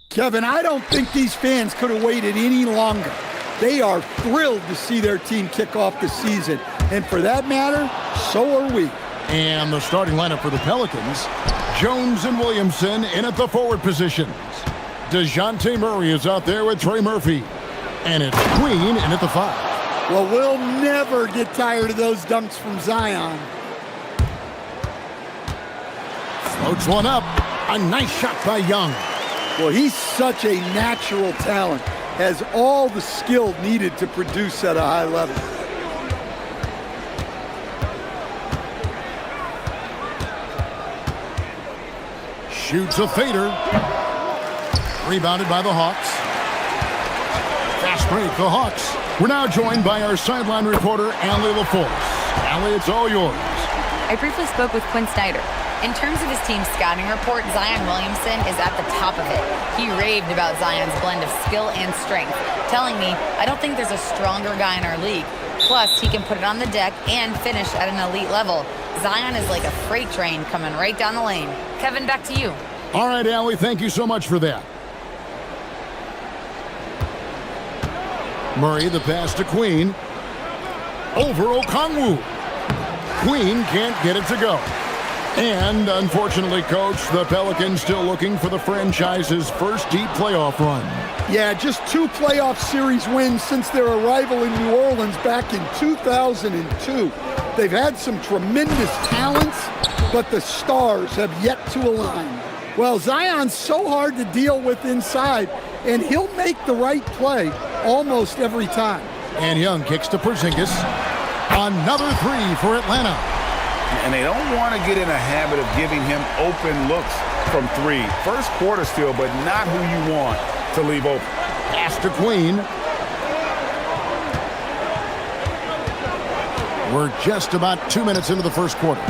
Kevin, I don't think these fans could have waited any longer. They are thrilled to see their team kick off the season. And for that matter, so are we. And the starting lineup for the Pelicans, Jones and Williamson in at the forward positions. DeJounte Murray is out there with Trey Murphy. And it's Queen in at the 5. Well, we'll never get tired of those dunks from Zion. Floats one up. A nice shot by Young. Well, he's such a natural talent. Has all the skill needed to produce at a high level. Shoots a fader. Rebounded by the Hawks. Fast break, the Hawks. We're now joined by our sideline reporter, Allie LaForce. Allie, it's all yours. I briefly spoke with Quinn Snyder. In terms of his team's scouting report, Zion Williamson is at the top of it. He raved about Zion's blend of skill and strength, telling me, I don't think there's a stronger guy in our league. Plus, he can put it on the deck and finish at an elite level. Zion is like a freight train coming right down the lane. Kevin, back to you. All right, Allie, thank you so much for that. Murray, the pass to Queen. Over Okongwu. Queen can't get it to go. And, unfortunately, Coach, the Pelicans still looking for the franchise's first deep playoff run. Yeah, just 2 playoff series wins since their arrival in New Orleans back in 2002. They've had some tremendous talents, but the stars have yet to align. Well, Zion's so hard to deal with inside, and he'll make the right play almost every time. And Young kicks to Porzingis. Another 3 for Atlanta. And they don't want to get in a habit of giving him open looks from 3. First quarter still, but not who you want to leave open. Pass to Queen. We're just about 2 minutes into the first quarter.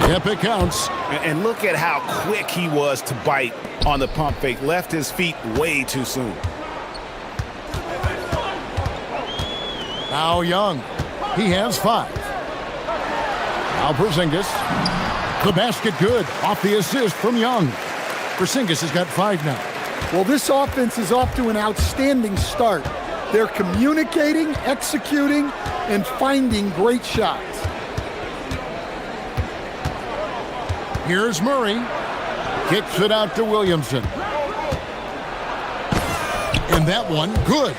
Yep, it counts. And look at how quick he was to bite on the pump fake. Left his feet way too soon. Now Young. He has 5. Now Porzingis. The basket good. Off the assist from Young. Porzingis has got 5 now. Well, this offense is off to an outstanding start. They're communicating, executing, and finding great shots. Here's Murray. Kicks it out to Williamson. And that one, good.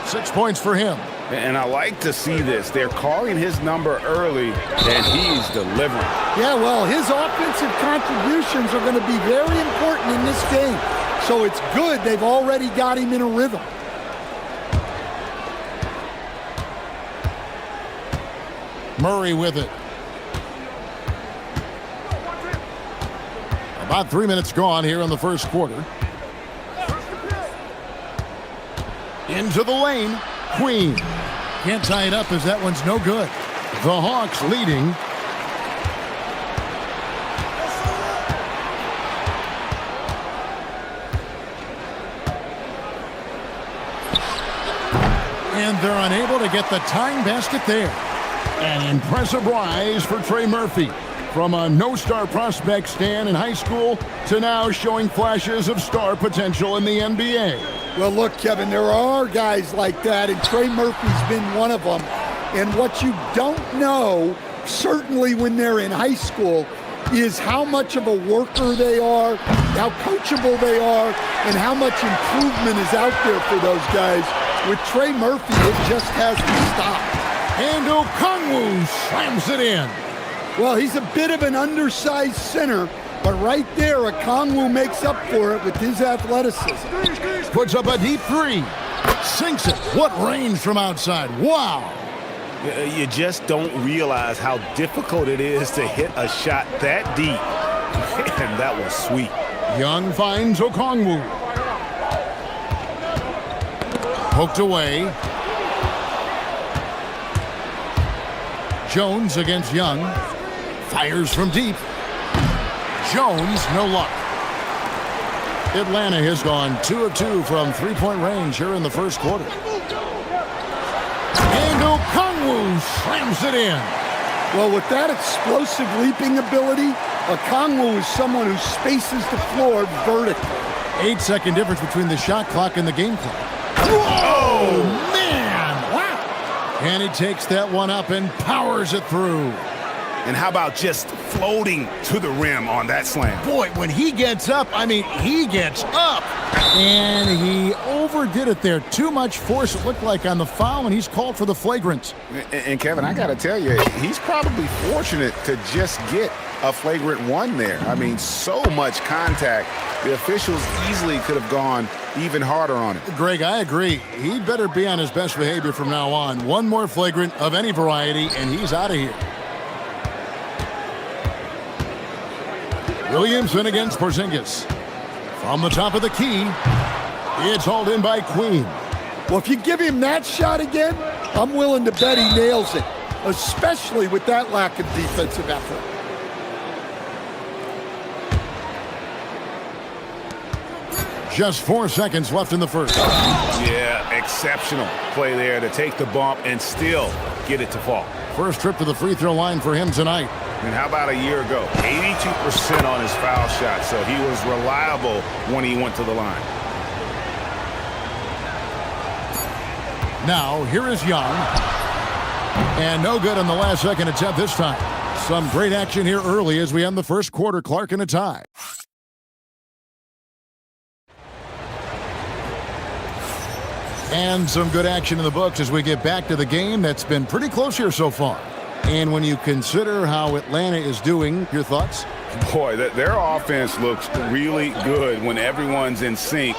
6 points for him. And I like to see this. They're calling his number early, and he's delivering. Yeah, well, his offensive contributions are going to be very important in this game. So it's good they've already got him in a rhythm. Murray with it. About 3 minutes gone here in the first quarter. Into the lane. Queen. Can't tie it up as that one's no good. The Hawks leading. And they're unable to get the tying basket there. An impressive rise for Trey Murphy. From a no-star prospect stand in high school to now showing flashes of star potential in the NBA. Well, look, Kevin, there are guys like that, and Trey Murphy's been one of them. And what you don't know, certainly when they're in high school, is how much of a worker they are, how coachable they are, and how much improvement is out there for those guys. With Trey Murphy, it just hasn't stopped. And Okongwu slams it in. Well, he's a bit of an undersized center, but right there, Okongwu makes up for it with his athleticism. Puts up a deep 3. Sinks it. What range from outside. Wow. You just don't realize how difficult it is to hit a shot that deep. And that was sweet. Young finds Okongwu. Poked away. Jones against Young. Fires from deep. Jones, no luck. Atlanta has gone 2 of 2 from three-point range here in the first quarter. And Okongwu slams it in. Well, with that explosive leaping ability, Okongwu is someone who spaces the floor vertically. 8-second difference between the shot clock and the game clock. Oh, man! Wow! And he takes that one up and powers it through. And how about just floating to the rim on that slam? Boy, when he gets up, I mean, he gets up. And he overdid it there. Too much force, it looked like, on the foul, and he's called for the flagrant. And Kevin, I got to tell you, he's probably fortunate to just get a flagrant one there. I mean, so much contact. The officials easily could have gone even harder on it. Greg, I agree. He'd better be on his best behavior from now on. One more flagrant of any variety, and he's out of here. Williamson against Porzingis. From the top of the key, it's hauled in by Queen. Well, if you give him that shot again, I'm willing to bet he nails it, especially with that lack of defensive effort. Just 4 seconds left in the first. Yeah, exceptional play there to take the bump and still get it to fall. First trip to the free throw line for him tonight. And how about a year ago? 82% on his foul shot, so he was reliable when he went to the line. Now, here is Young. And no good on the last second attempt this time. Some great action here early as we end the first quarter. Clark in a tie. And some good action in the books as we get back to the game that's been pretty close here so far. And when you consider how Atlanta is doing, your thoughts? Boy, their offense looks really good when everyone's in sync.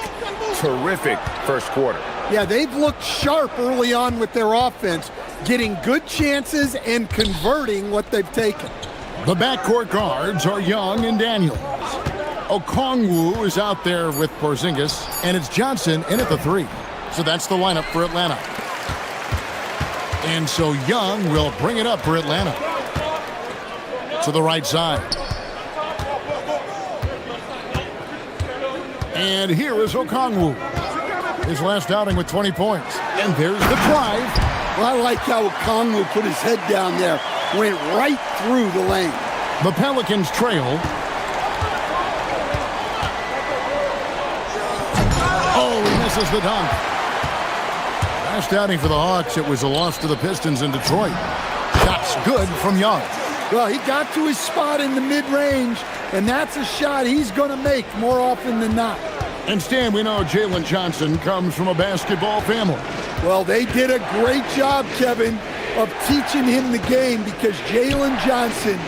Terrific first quarter. Yeah, they've looked sharp early on with their offense, getting good chances and converting what they've taken. The backcourt guards are Young and Daniels. Okongwu is out there with Porzingis, and it's Johnson in at the three. So that's the lineup for Atlanta. And so Young will bring it up for Atlanta. To the right side. And here is Okongwu. His last outing with 20 points. And there's the drive. Well, I like how Okongwu put his head down there. Went right through the lane. The Pelicans trail. Oh, he misses the dunk. Last outing for the Hawks, it was a loss to the Pistons in Detroit. Shots good from Young. Well, he got to his spot in the mid-range, and that's a shot he's going to make more often than not. And Stan, we know Jalen Johnson comes from a basketball family. Well, they did a great job, Kevin, of teaching him the game because Jalen Johnson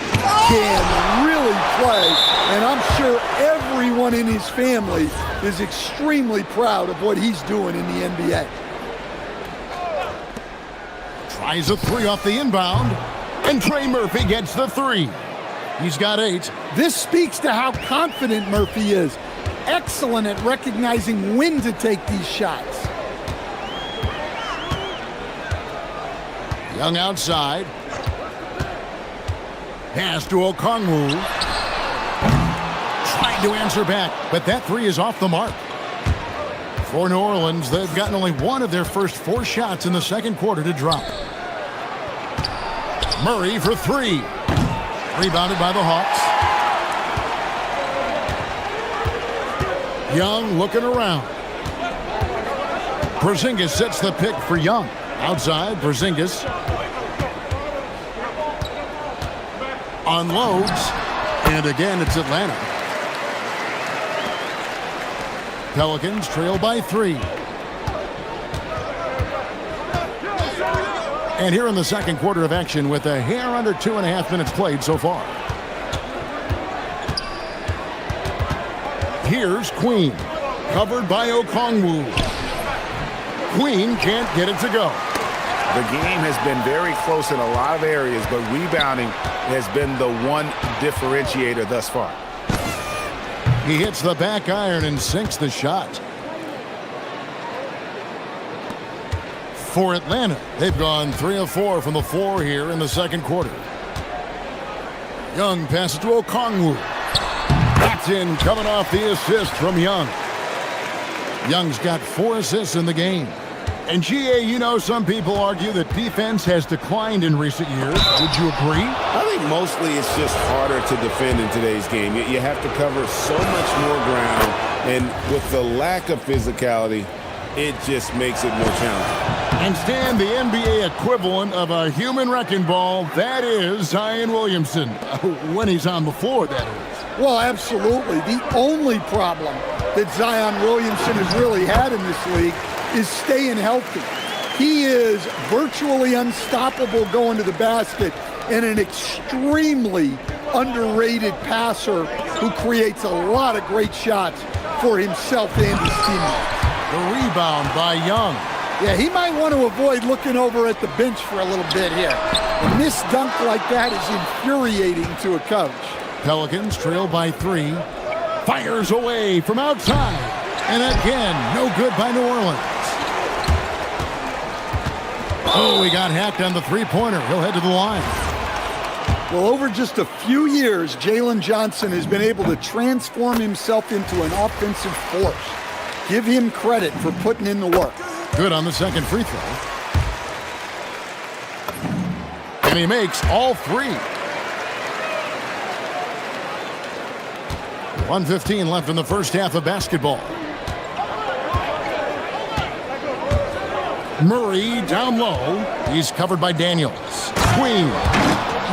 can really play, and I'm sure everyone in his family is extremely proud of what he's doing in the NBA. Tries a three off the inbound, and Trey Murphy gets the three. He's got 8. This speaks to how confident Murphy is. Excellent at recognizing when to take these shots. Young outside. Pass to Okongwu. Trying to answer back, but that three is off the mark. For New Orleans, they've gotten only one of their first 4 shots in the second quarter to drop. Murray for 3. Rebounded by the Hawks. Young looking around. Porzingis sets the pick for Young. Outside, Porzingis unloads. And again, it's Atlanta. Pelicans trail by 3. And here in the second quarter of action with a hair under 2.5 minutes played so far. Here's Queen, covered by Okongwu. Queen can't get it to go. The game has been very close in a lot of areas, but rebounding has been the one differentiator thus far. He hits the back iron and sinks the shot. For Atlanta, they've gone 3 of 4 from the floor here in the second quarter. Young passes to Okongwu. That's in, coming off the assist from Young. Young's got 4 assists in the game. And GA, you know, some people argue that defense has declined in recent years. Would you agree? I think mostly it's just harder to defend in today's game. You have to cover so much more ground. And with the lack of physicality, it just makes it more challenging. And Stan, the NBA equivalent of a human wrecking ball, that is Zion Williamson. When he's on the floor, that is. Well, absolutely. The only problem that Zion Williamson has really had in this league is staying healthy. He is virtually unstoppable going to the basket and an extremely underrated passer who creates a lot of great shots for himself and his teammates. The rebound by Young. Yeah, he might want to avoid looking over at the bench for a little bit here. A missed dunk like that is infuriating to a coach. Pelicans trail by 3. Fires away from outside. And again, no good by New Orleans. Oh, he got hacked on the three-pointer. He'll head to the line. Well, over just a few years, Jalen Johnson has been able to transform himself into an offensive force. Give him credit for putting in the work. Good on the second free throw. And he makes all 3. 1:15 left in the first half of basketball. Murray down low. He's covered by Daniels. Queen.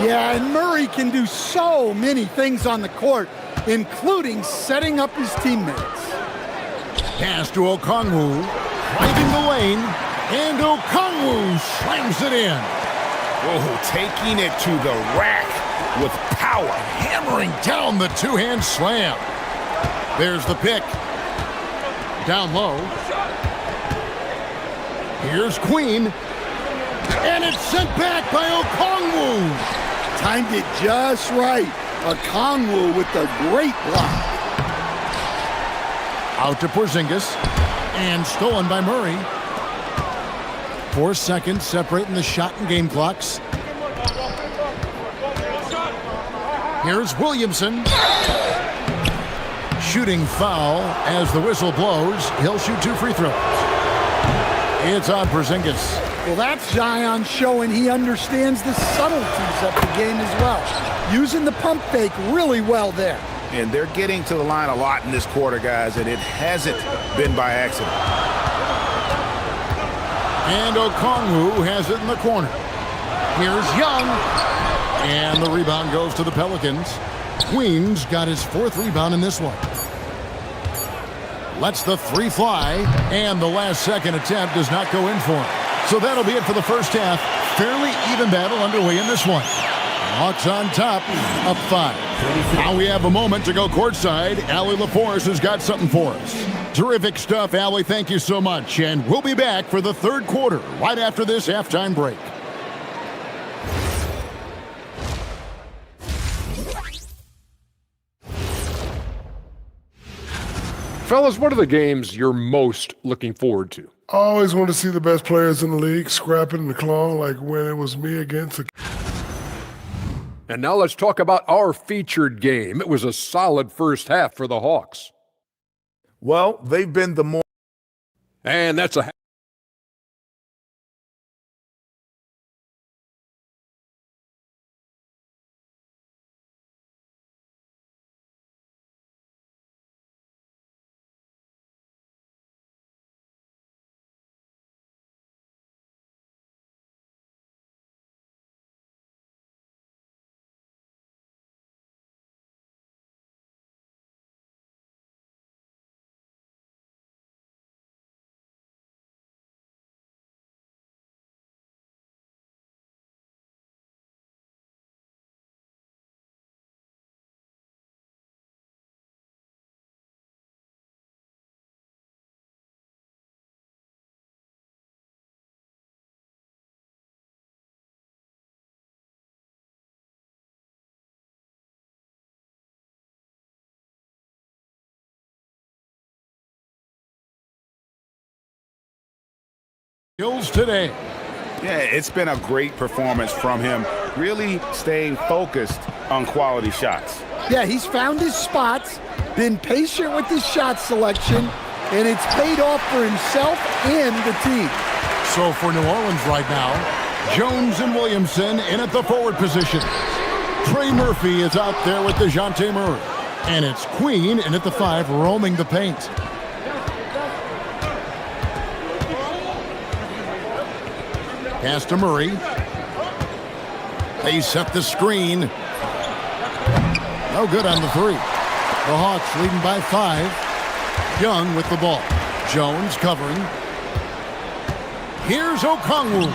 Yeah, and Murray can do so many things on the court, including setting up his teammates. Pass to Okongwu. Finding the lane. And Okongwu slams it in. Whoa, taking it to the rack with power. Hammering down the two-hand slam. There's the pick. Down low. Here's Queen. And it's sent back by Okongwu. Timed it just right. Okongwu with a great block. Out to Porzingis. And stolen by Murray. 4 seconds separating the shot and game clocks. Here's Williamson. Shooting foul as the whistle blows. He'll shoot 2 free throws. It's on Porzingis. Well, that's Zion showing he understands the subtleties of the game as well. Using the pump fake really well there. And they're getting to the line a lot in this quarter, guys, and it hasn't been by accident. And Okongwu has it in the corner. Here's Young. And the rebound goes to the Pelicans. Queen's got his 4th rebound in this one. Lets the 3 fly, and the last second attempt does not go in for him. So that'll be it for the first half. Fairly even battle underway in this one. Hawks on top, up 5. Now we have a moment to go courtside. Allie LaForce has got something for us. Terrific stuff, Allie. Thank you so much. And we'll be back for the third quarter right after this halftime break. Fellas, what are the games you're most looking forward to? I always want to see the best players in the league scrapping and clawing like when it was me against the... And now let's talk about our featured game. It was a solid first half for the Hawks. Well, they've been the more... And that's a... Today. Yeah, it's been a great performance from him, really staying focused on quality shots. Yeah, he's found his spots, been patient with his shot selection, and it's paid off for himself and the team. So for New Orleans right now, Jones and Williamson in at the forward position. Trey Murphy is out there with DeJounte Murray. And it's Queen in at the 5, roaming the paint. Pass to Murray. They set the screen. No good on the 3. The Hawks leading by 5. Young with the ball. Jones covering. Here's Okongwu.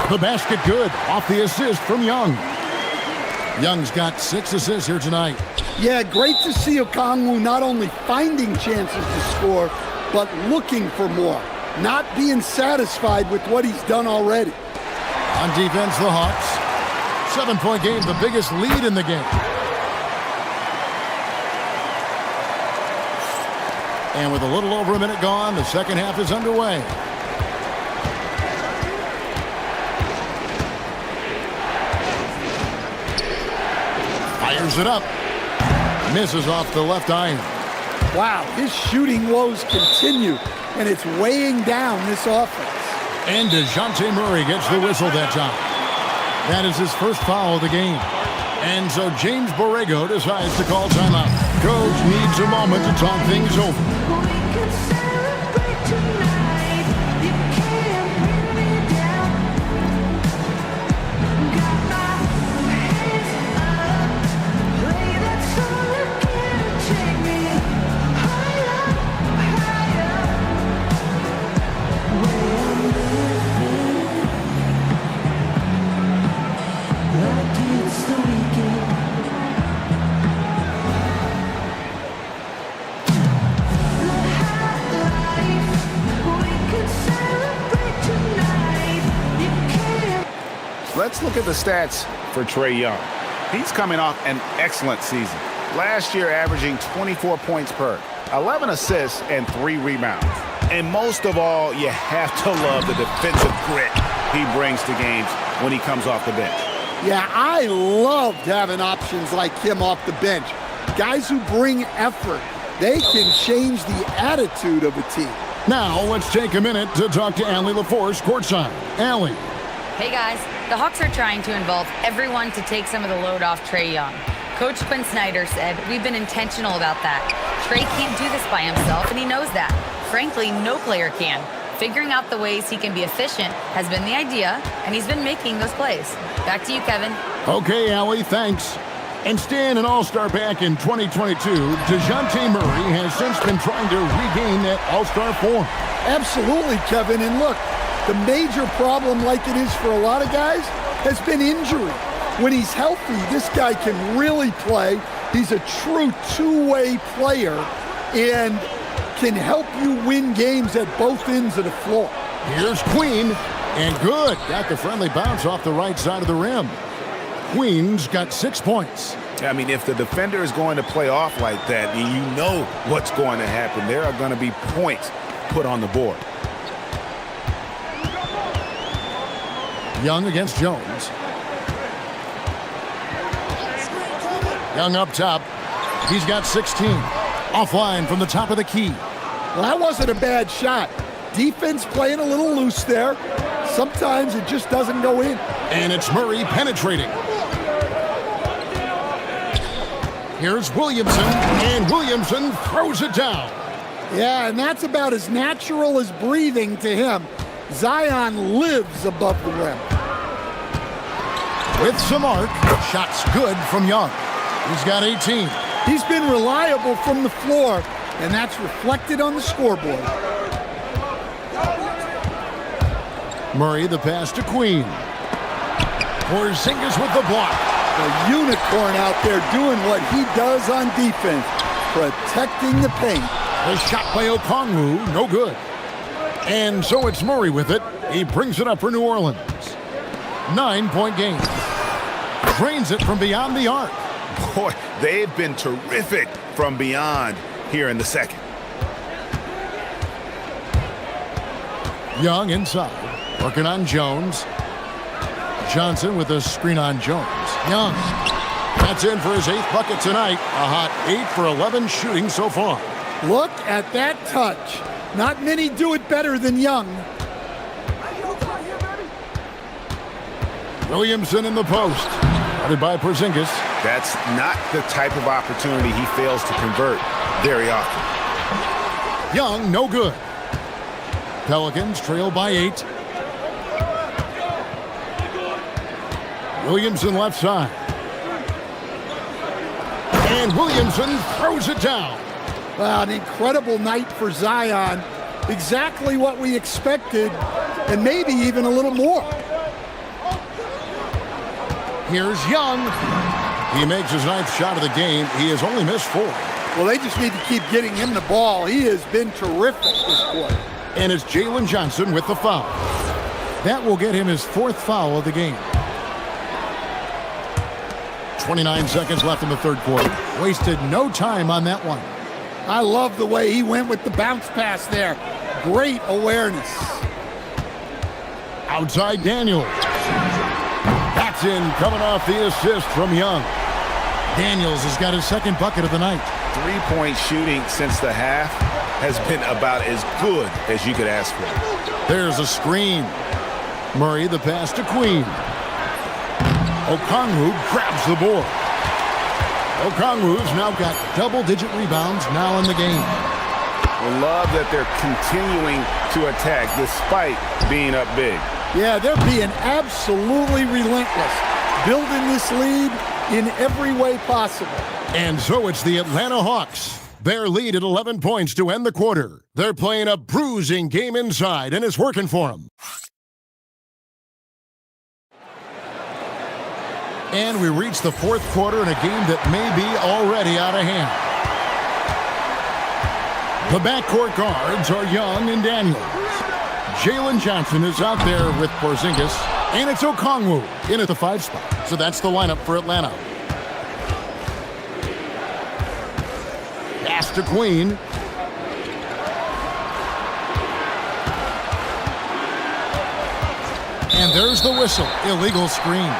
The basket good. Off the assist from Young. Young's got 6 assists here tonight. Yeah, great to see Okongwu not only finding chances to score, but looking for more. Not being satisfied with what he's done already. On defense, the Hawks. 7-point game, the biggest lead in the game. And with a little over a minute gone, the second half is underway. Fires it up. Misses off the left iron. Wow, his shooting woes continue, and it's weighing down this offense. And DeJounte Murray gets the whistle that time. That is his first foul of the game. And so James Borrego decides to call timeout. Coach needs a moment to talk things over. Let's look at the stats for Trae Young. He's coming off an excellent season. Last year averaging 24 points per, 11 assists, and 3 rebounds. And most of all, you have to love the defensive grit he brings to games when he comes off the bench. Yeah, I loved having options like him off the bench. Guys who bring effort. They can change the attitude of a team. Now, let's take a minute to talk to Allie LaForce courtside. Allie. Hey guys, the Hawks are trying to involve everyone to take some of the load off Trae Young. Coach Quinn Snyder said, we've been intentional about that. Trae can't do this by himself, and he knows that. Frankly, no player can. Figuring out the ways he can be efficient has been the idea, and he's been making those plays. Back to you, Kevin. Okay, Allie, thanks. And staying an all-star back in 2022, DeJounte Murray has since been trying to regain that all-star form. Absolutely, Kevin. And look, the major problem, like it is for a lot of guys, has been injury. When he's healthy, this guy can really play. He's a true two-way player and can help you win games at both ends of the floor. Here's Queen, and good. Got the friendly bounce off the right side of the rim. Queen's got 6 points. I mean, if the defender is going to play off like that, you know what's going to happen. There are going to be points put on the board. Young against Jones. Young up top. He's got 16. Offline from the top of the key. Well, that wasn't a bad shot. Defense playing a little loose there. Sometimes it just doesn't go in. And it's Murray penetrating. Here's Williamson, and Williamson throws it down. Yeah, and that's about as natural as breathing to him. Zion lives above the rim. With some arc, shots good from Young. He's got 18. He's been reliable from the floor, and that's reflected on the scoreboard. Murray the pass to Queen. Porzingis with the block. A unicorn out there doing what he does on defense, protecting the paint. A shot by Okongwu, no good. And so it's Murray with it. He brings it up for New Orleans. 9-point game. Drains it from beyond the arc. Boy, they've been terrific from beyond here in the second. Young inside, working on Jones. Johnson with a screen on Jones. Young, that's in for his 8th bucket tonight. A hot 8 for 11 shooting so far. Look at that touch. Not many do it better than Young. Williamson in the post. Guarded by Porzingis. That's not the type of opportunity he fails to convert very often. Young, no good. Pelicans trail by 8. Williamson left side. And Williamson throws it down. Wow, an incredible night for Zion. Exactly what we expected, and maybe even a little more. Here's Young. He makes his 9th shot of the game. He has only missed 4. Well, they just need to keep getting him the ball. He has been terrific this quarter. And it's Jalen Johnson with the foul. That will get him his 4th foul of the game. 29 seconds left in the third quarter. Wasted no time on that one. I love the way he went with the bounce pass there. Great awareness. Outside Daniels. That's in, coming off the assist from Young. Daniels has got his 2nd bucket of the night. 3-point shooting since the half has been about as good as you could ask for. There's a screen. Murray the pass to Queen. Okongwu grabs the board. Okongwu's now got double-digit rebounds now in the game. I love that they're continuing to attack despite being up big. Yeah, they're being absolutely relentless, building this lead in every way possible. And so it's the Atlanta Hawks. Their lead at 11 points to end the quarter. They're playing a bruising game inside, and it's working for them. And we reach the 4th quarter in a game that may be already out of hand. The backcourt guards are Young and Daniels. Jalen Johnson is out there with Porzingis, and it's Okongwu in at the 5 spot. So that's the lineup for Atlanta. Pass to Queen. And there's the whistle. Illegal screen.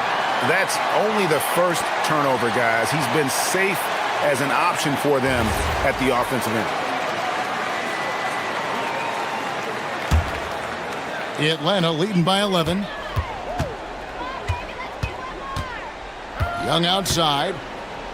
That's only the first turnover, guys. He's been safe as an option for them at the offensive end. Atlanta leading by 11. Young outside.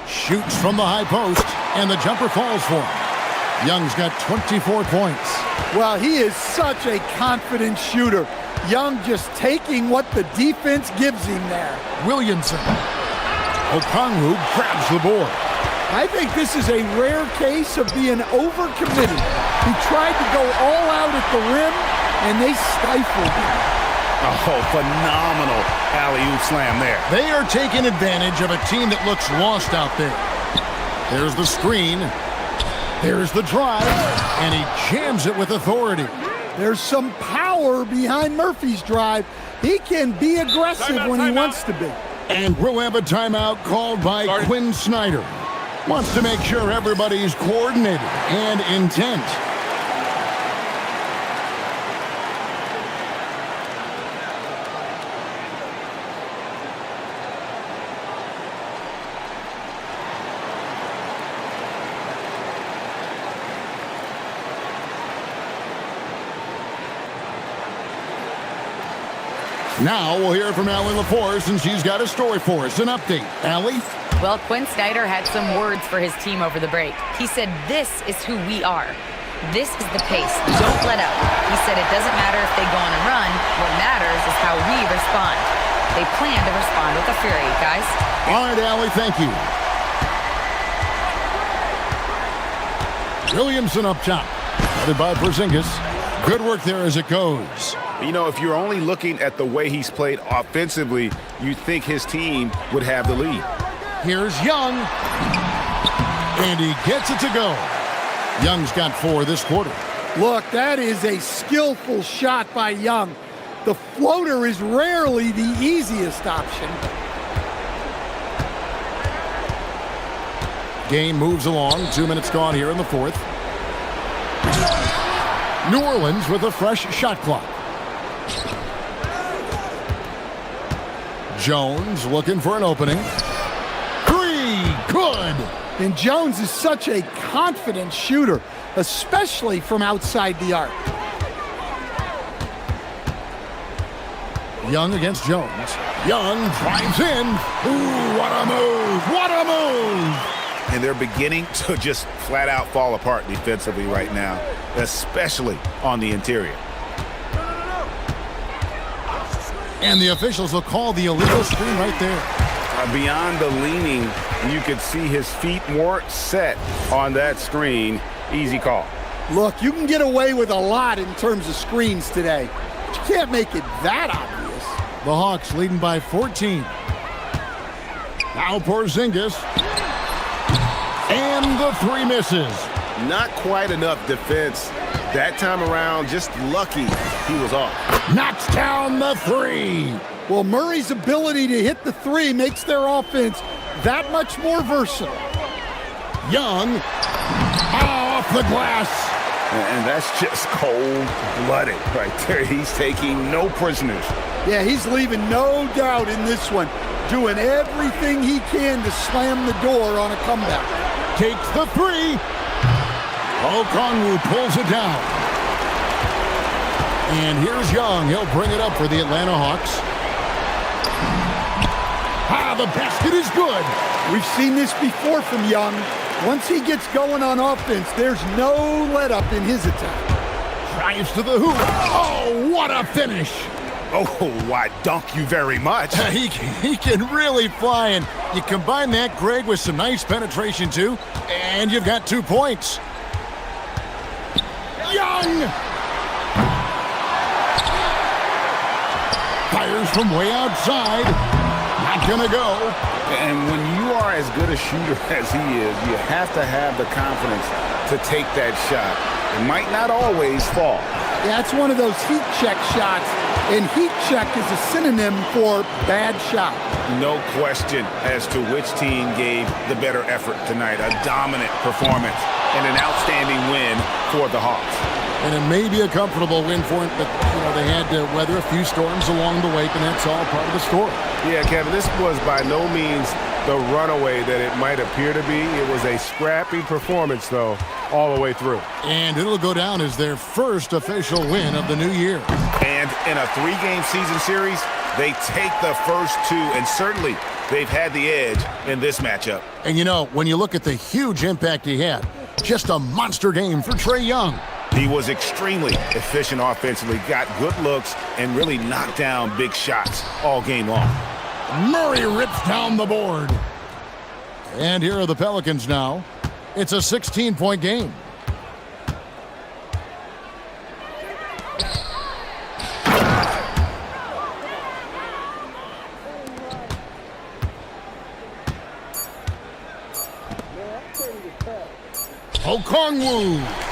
Shoots from the high post. And the jumper falls for him. Young's got 24 points. Well, he is such a confident shooter. Young just taking what the defense gives him there. Williamson. Okongwu grabs the board. I think this is a rare case of being overcommitted. He tried to go all out at the rim, and they stifled him. Oh, phenomenal alley-oop slam there. They are taking advantage of a team that looks lost out there. There's the screen. There's the drive. And he jams it with authority. There's some power behind Murphy's drive. He can be aggressive when he wants to be. And we'll have a timeout called by Quinn Snyder. Wants to make sure everybody's coordinated and intent. Now we'll hear from Allie LaForce, and she's got a story for us. An update. Allie? Well, Quinn Snyder had some words for his team over the break. He said, "This is who we are. This is the pace. Don't let up." He said it doesn't matter if they go on a run. What matters is how we respond. They plan to respond with a fury, guys. All right, Allie, thank you. Williamson up top. Headed by Porzingis. Good work there as it goes. You know, if you're only looking at the way he's played offensively, you'd think his team would have the lead. Here's Young. And he gets it to go. Young's got 4 this quarter. Look, that is a skillful shot by Young. The floater is rarely the easiest option. Game moves along. 2 minutes gone here in the 4th. New Orleans with a fresh shot clock. Jones looking for an opening. 3, good. And Jones is such a confident shooter, especially from outside the arc. Young against Jones. Young drives in. Ooh, what a move! What a move! And they're beginning to just flat out fall apart defensively right now, especially on the interior. And the officials will call the illegal screen right there. Beyond the leaning, you could see his feet weren't set on that screen. Easy call. Look, you can get away with a lot in terms of screens today. But you can't make it that obvious. The Hawks leading by 14. Now Porzingis. And the three misses. Not quite enough defense. That time around, just lucky he was off. Knocks down the three. Well, Murray's ability to hit the three makes their offense that much more versatile. Young. Off the glass. And that's just cold-blooded right there. He's taking no prisoners. Yeah, he's leaving no doubt in this one. Doing everything he can to slam the door on a comeback. Takes the three. Okongwu pulls it down. And here's Young. He'll bring it up for the Atlanta Hawks. The basket is good. We've seen this before from Young. Once he gets going on offense, there's no let-up in his attack. Drives to the hoop. Oh, what a finish. Oh, why, dunk you very much. He can really fly, and you combine that, Greg, with some nice penetration, too, and you've got 2 points. Young! Fires from way outside. Not gonna go. And when you are as good a shooter as he is, you have to have the confidence to take that shot. It might not always fall. Yeah, it's one of those heat check shots, and heat check is a synonym for bad shot. No question as to which team gave the better effort tonight. A dominant performance and an outstanding win for the Hawks. And it may be a comfortable win for him, but they had to weather a few storms along the way, and that's all part of the story. Yeah, Kevin, this was by no means the runaway that it might appear to be. It was a scrappy performance, though, all the way through. And it'll go down as their first official win of the new year. And in a 3-game season series, they take the first 2, and certainly they've had the edge in this matchup. And when you look at the huge impact he had, just a monster game for Trae Young. He was extremely efficient offensively, got good looks, and really knocked down big shots all game long. Murray rips down the board. And here are the Pelicans now. It's a 16-point game. Okongwu.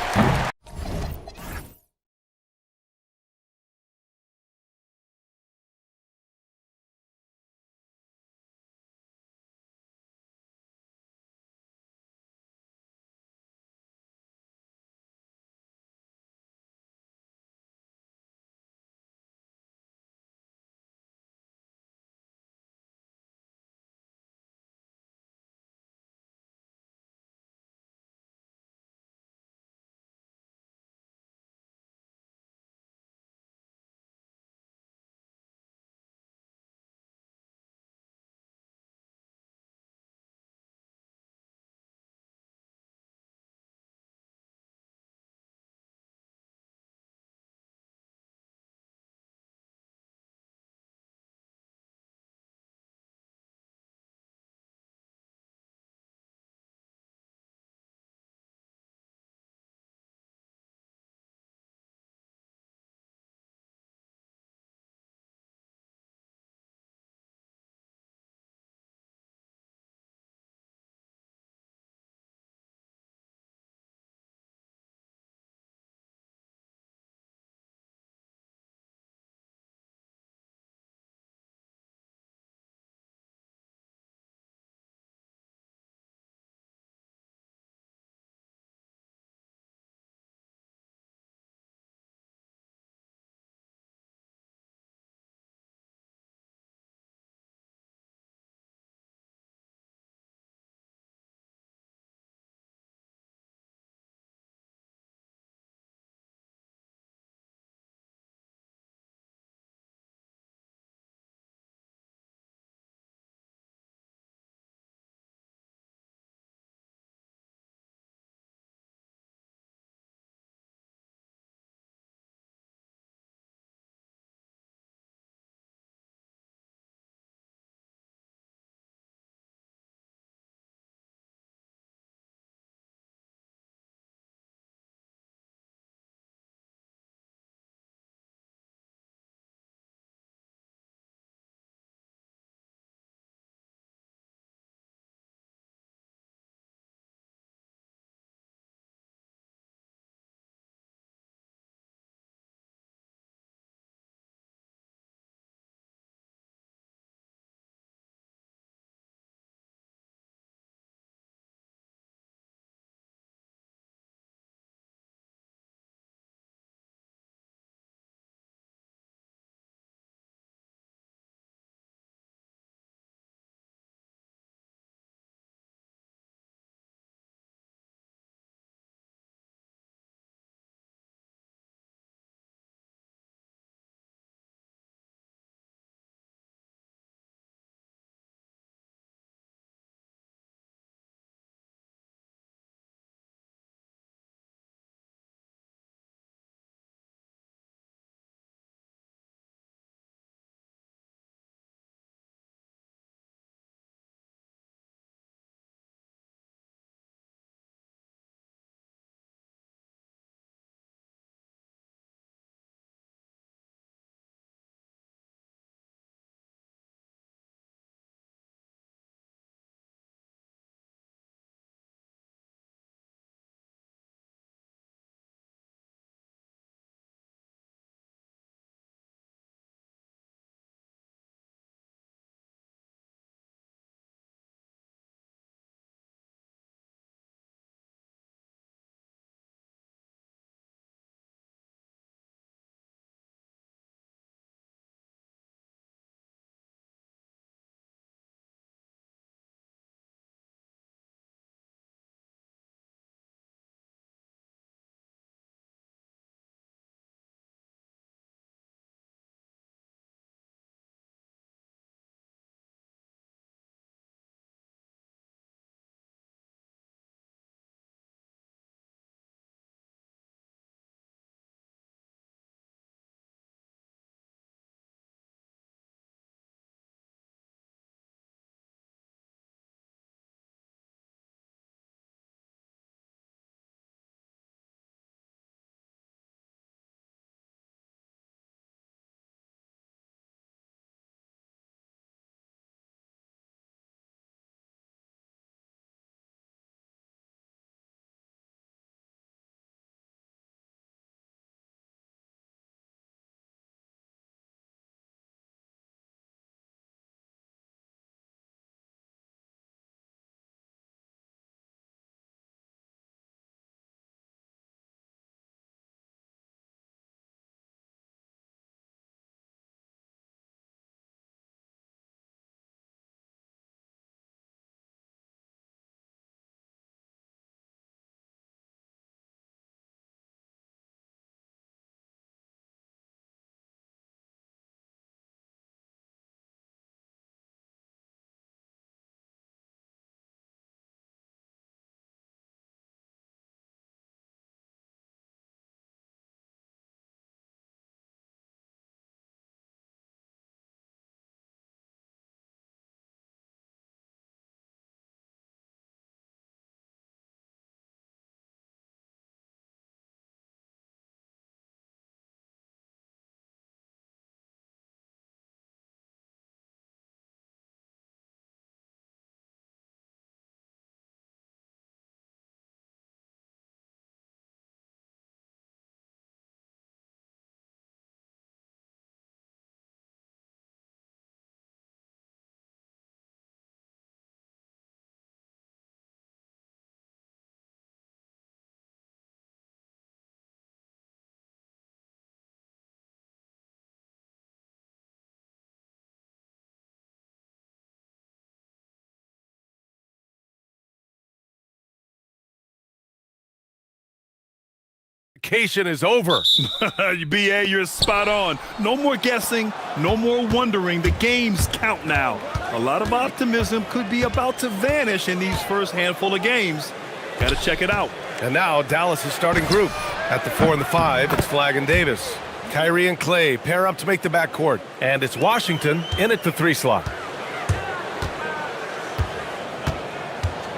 vacation is over. BA, you're spot on. No more guessing, no more wondering. The games count now. A lot of optimism could be about to vanish in these first handful of games. Got to check it out. And now Dallas' starting group. At the 4 and the 5, it's Flagg and Davis. Kyrie and Clay pair up to make the backcourt. And it's Washington in at the 3 slot.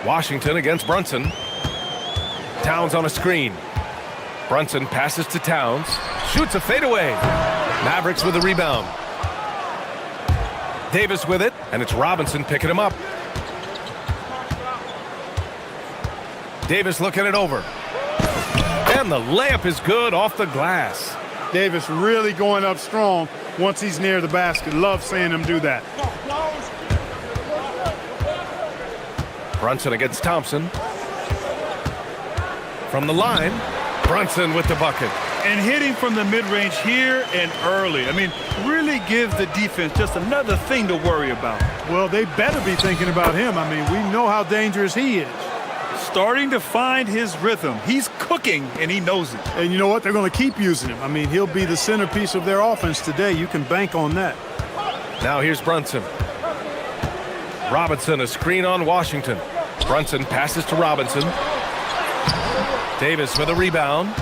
Washington against Brunson. Towns on a screen. Brunson passes to Towns. Shoots a fadeaway. Mavericks with a rebound. Davis with it, and it's Robinson picking him up. Davis looking it over. And the layup is good off the glass. Davis really going up strong once he's near the basket. Love seeing him do that. Brunson against Thompson. From the line, Brunson with the bucket. And hitting from the mid-range here and early. I mean, really gives the defense just another thing to worry about. Well, they better be thinking about him. I mean, we know how dangerous he is. Starting to find his rhythm. He's cooking, and he knows it. And you know what? They're going to keep using him. I mean, he'll be the centerpiece of their offense today. You can bank on that. Now here's Brunson. Robinson, a screen on Washington. Brunson passes to Robinson. Davis with a rebound.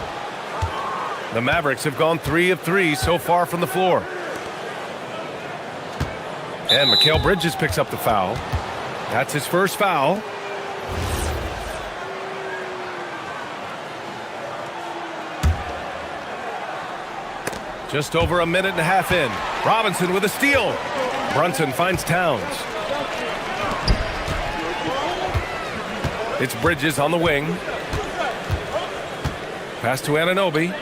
The Mavericks have gone 3 of 3 so far from the floor. And Mikal Bridges picks up the foul. That's his first foul. Just over a minute and a half in. Robinson with a steal. Brunson finds Towns. It's Bridges on the wing. Pass to Anunoby.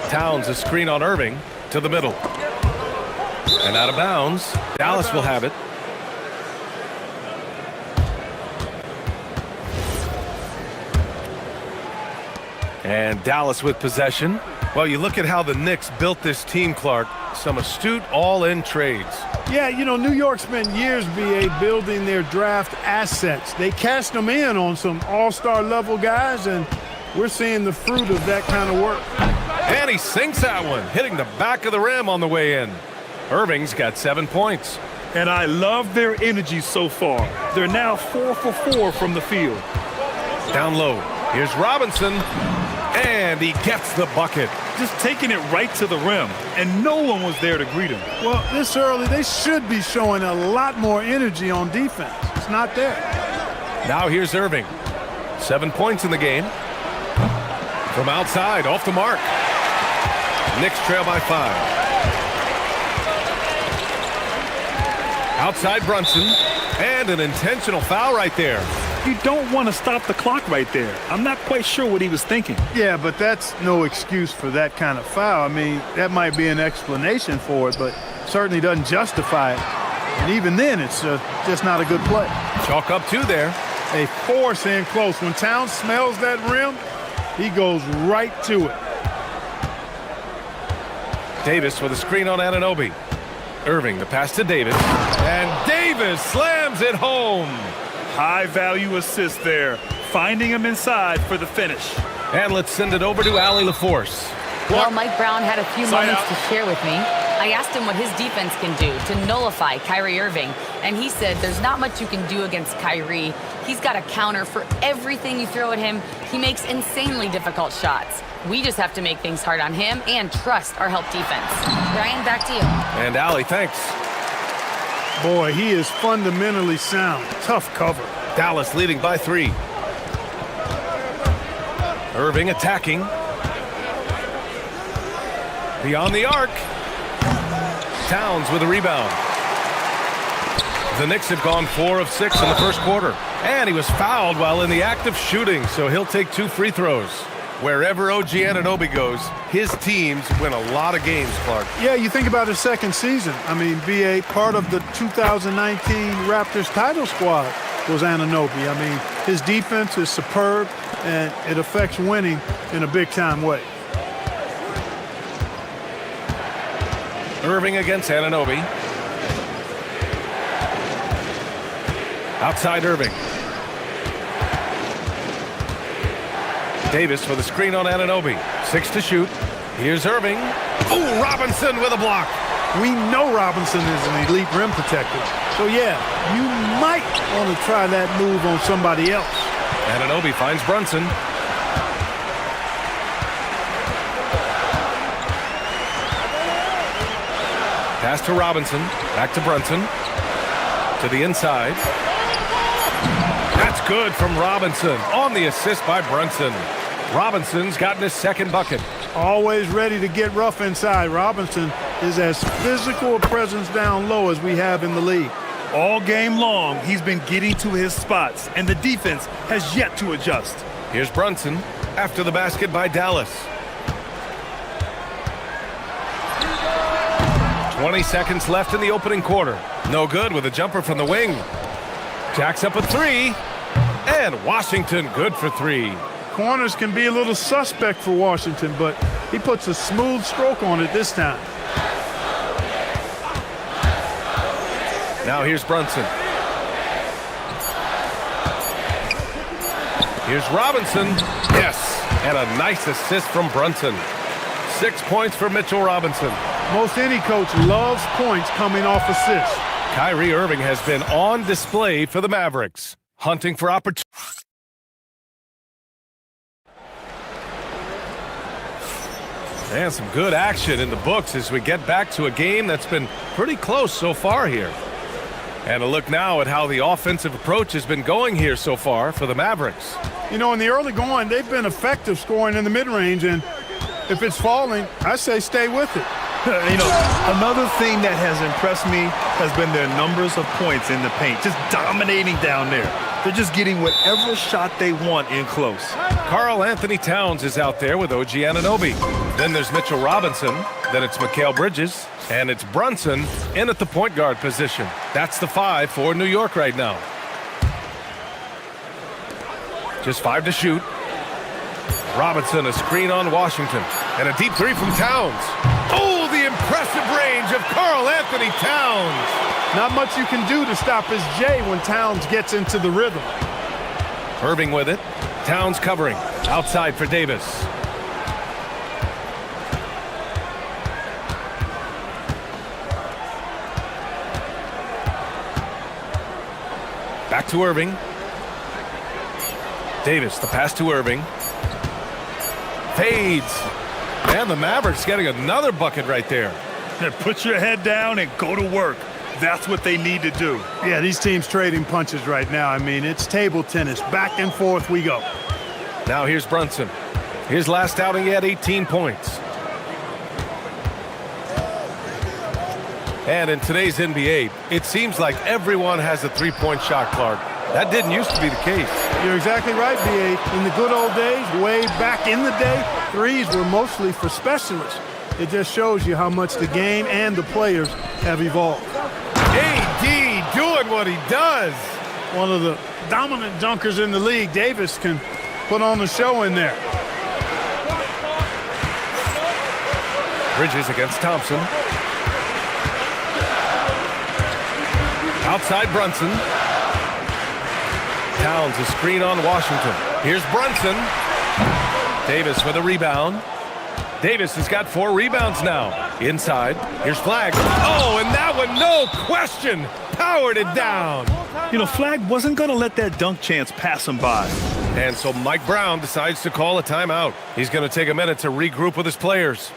Towns a screen on Irving to the middle. And out of bounds. Dallas will have it. And Dallas with possession. Well, you look at how the Knicks built this team, Clark. Some astute all-in trades. Yeah, you know, New York spent years, BA, building their draft assets. They cashed them in on some all-star level guys, and we're seeing the fruit of that kind of work. And he sinks that one, hitting the back of the rim on the way in. Irving's got 7 points. And I love their energy so far. They're now 4 for 4 from the field. Down low. Here's Robinson. And he gets the bucket. Just taking it right to the rim, and no one was there to greet him. Well, this early, they should be showing a lot more energy on defense. It's not there. Now here's Irving. 7 points in the game. From outside, off the mark. Knicks trail by 5. Outside Brunson. And an intentional foul right there. You don't want to stop the clock right there. I'm not quite sure what he was thinking. Yeah, but that's no excuse for that kind of foul. I mean, that might be an explanation for it, but certainly doesn't justify it. And even then, it's just not a good play. Chalk up 2 there. They force in close. When Towns smells that rim, he goes right to it. Davis with a screen on Anunoby. Irving, the pass to Davis. And Davis slams it home. High-value assist there, finding him inside for the finish. And let's send it over to Allie LaForce. Well, Mike Brown had a few moments to share with me. I asked him what his defense can do to nullify Kyrie Irving, and he said there's not much you can do against Kyrie. He's got a counter for everything you throw at him. He makes insanely difficult shots. We just have to make things hard on him and trust our help defense. Brian, back to you. And Allie, thanks. Boy, he is fundamentally sound. Tough cover. Dallas leading by 3. Irving attacking. Beyond the arc. Towns with a rebound. The Knicks have gone 4 of 6 in the first quarter. And he was fouled while in the act of shooting, so he'll take 2 free throws. Wherever OG Anunoby goes, his teams win a lot of games, Clark. Yeah, you think about his second season. I mean, BA, part of the 2019 Raptors title squad was Anunoby. I mean, his defense is superb, and it affects winning in a big-time way. Irving against Anunoby. Outside Irving. Davis with a screen on Anunoby. 6 to shoot. Here's Irving. Oh, Robinson with a block. We know Robinson is an elite rim protector. So, yeah, you might want to try that move on somebody else. Anunoby finds Brunson. Pass to Robinson. Back to Brunson. To the inside. That's good from Robinson. On the assist by Brunson. Robinson's gotten his second bucket. Always ready to get rough inside. Robinson is as physical a presence down low as we have in the league. All game long, he's been getting to his spots, and the defense has yet to adjust. Here's Brunson after the basket by Dallas. 20 seconds left in the opening quarter. No good with a jumper from the wing. Jacks up a 3. And Washington good for 3. Corners can be a little suspect for Washington, but he puts a smooth stroke on it this time. Now here's Brunson. Here's Robinson. Yes, and a nice assist from Brunson. 6 points for Mitchell Robinson. Most any coach loves points coming off assists. Kyrie Irving has been on display for the Mavericks, hunting for opportunity. And some good action in the books as we get back to a game that's been pretty close so far here. And a look now at how the offensive approach has been going here so far for the Mavericks. You know, in the early going, they've been effective scoring in the mid-range, and if it's falling, I say stay with it. You know, another thing that has impressed me has been their numbers of points in the paint, just dominating down there. They're just getting whatever shot they want in close. Karl Anthony Towns is out there with OG Anunoby. Then there's Mitchell Robinson. Then it's Mikal Bridges. And it's Brunson in at the point guard position. That's the 5 for New York right now. Just 5 to shoot. Robinson, a screen on Washington. And a deep 3 from Towns. Oh, the impressive range of Karl Anthony Towns. Not much you can do to stop his J when Towns gets into the rhythm. Irving with it. Towns covering. Outside for Davis. Back to Irving. Davis, the pass to Irving. Fades. And the Mavericks getting another bucket right there. Put your head down and go to work. That's what they need to do. Yeah, these teams trading punches right now. I mean, it's table tennis. Back and forth we go. Now here's Brunson. His last outing, he had 18 points. And in today's NBA, it seems like everyone has a three-point shot, Clark. That didn't used to be the case. You're exactly right, B.A. In the good old days, way back in the day, threes were mostly for specialists. It just shows you how much the game and the players have evolved. AD doing what he does. One of the dominant dunkers in the league. Davis can put on the show in there. Bridges against Thompson. Outside Brunson. Towns a screen on Washington. Here's Brunson. Davis with a rebound. Davis has got 4 rebounds now. Inside. Here's Flagg. Oh, and that one, no question, powered it down. You know, Flagg wasn't going to let that dunk chance pass him by. And so Mike Brown decides to call a timeout. He's going to take a minute to regroup with his players.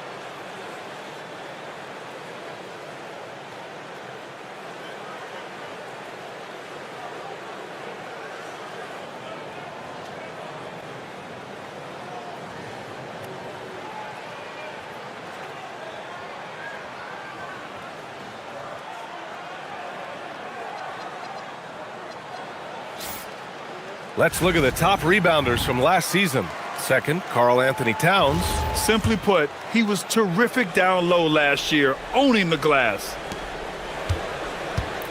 Let's look at the top rebounders from last season. Second, Karl Anthony Towns. Simply put, he was terrific down low last year, owning the glass.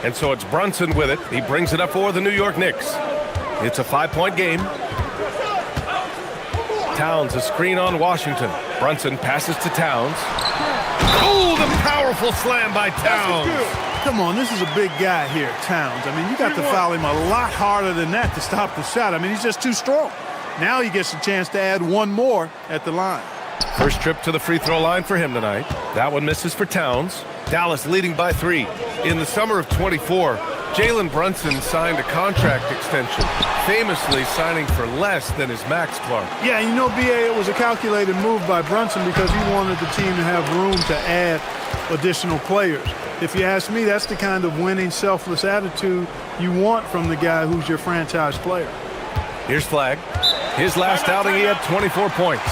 And so it's Brunson with it. He brings it up for the New York Knicks. It's a 5-point game. Towns a screen on Washington. Brunson passes to Towns. Oh, the powerful slam by Towns. Come on, this is a big guy here, Towns. I mean, you got to foul him a lot harder than that to stop the shot. I mean, he's just too strong. Now he gets a chance to add one more at the line. First trip to the free throw line for him tonight. That one misses for Towns. Dallas leading by 3. In the summer of 24, Jalen Brunson signed a contract extension, famously signing for less than his max, Clark. Yeah, you know, B.A., it was a calculated move by Brunson because he wanted the team to have room to add additional players. If you ask me, that's the kind of winning, selfless attitude you want from the guy who's your franchise player. Here's Flag. His last outing, he had 24 points.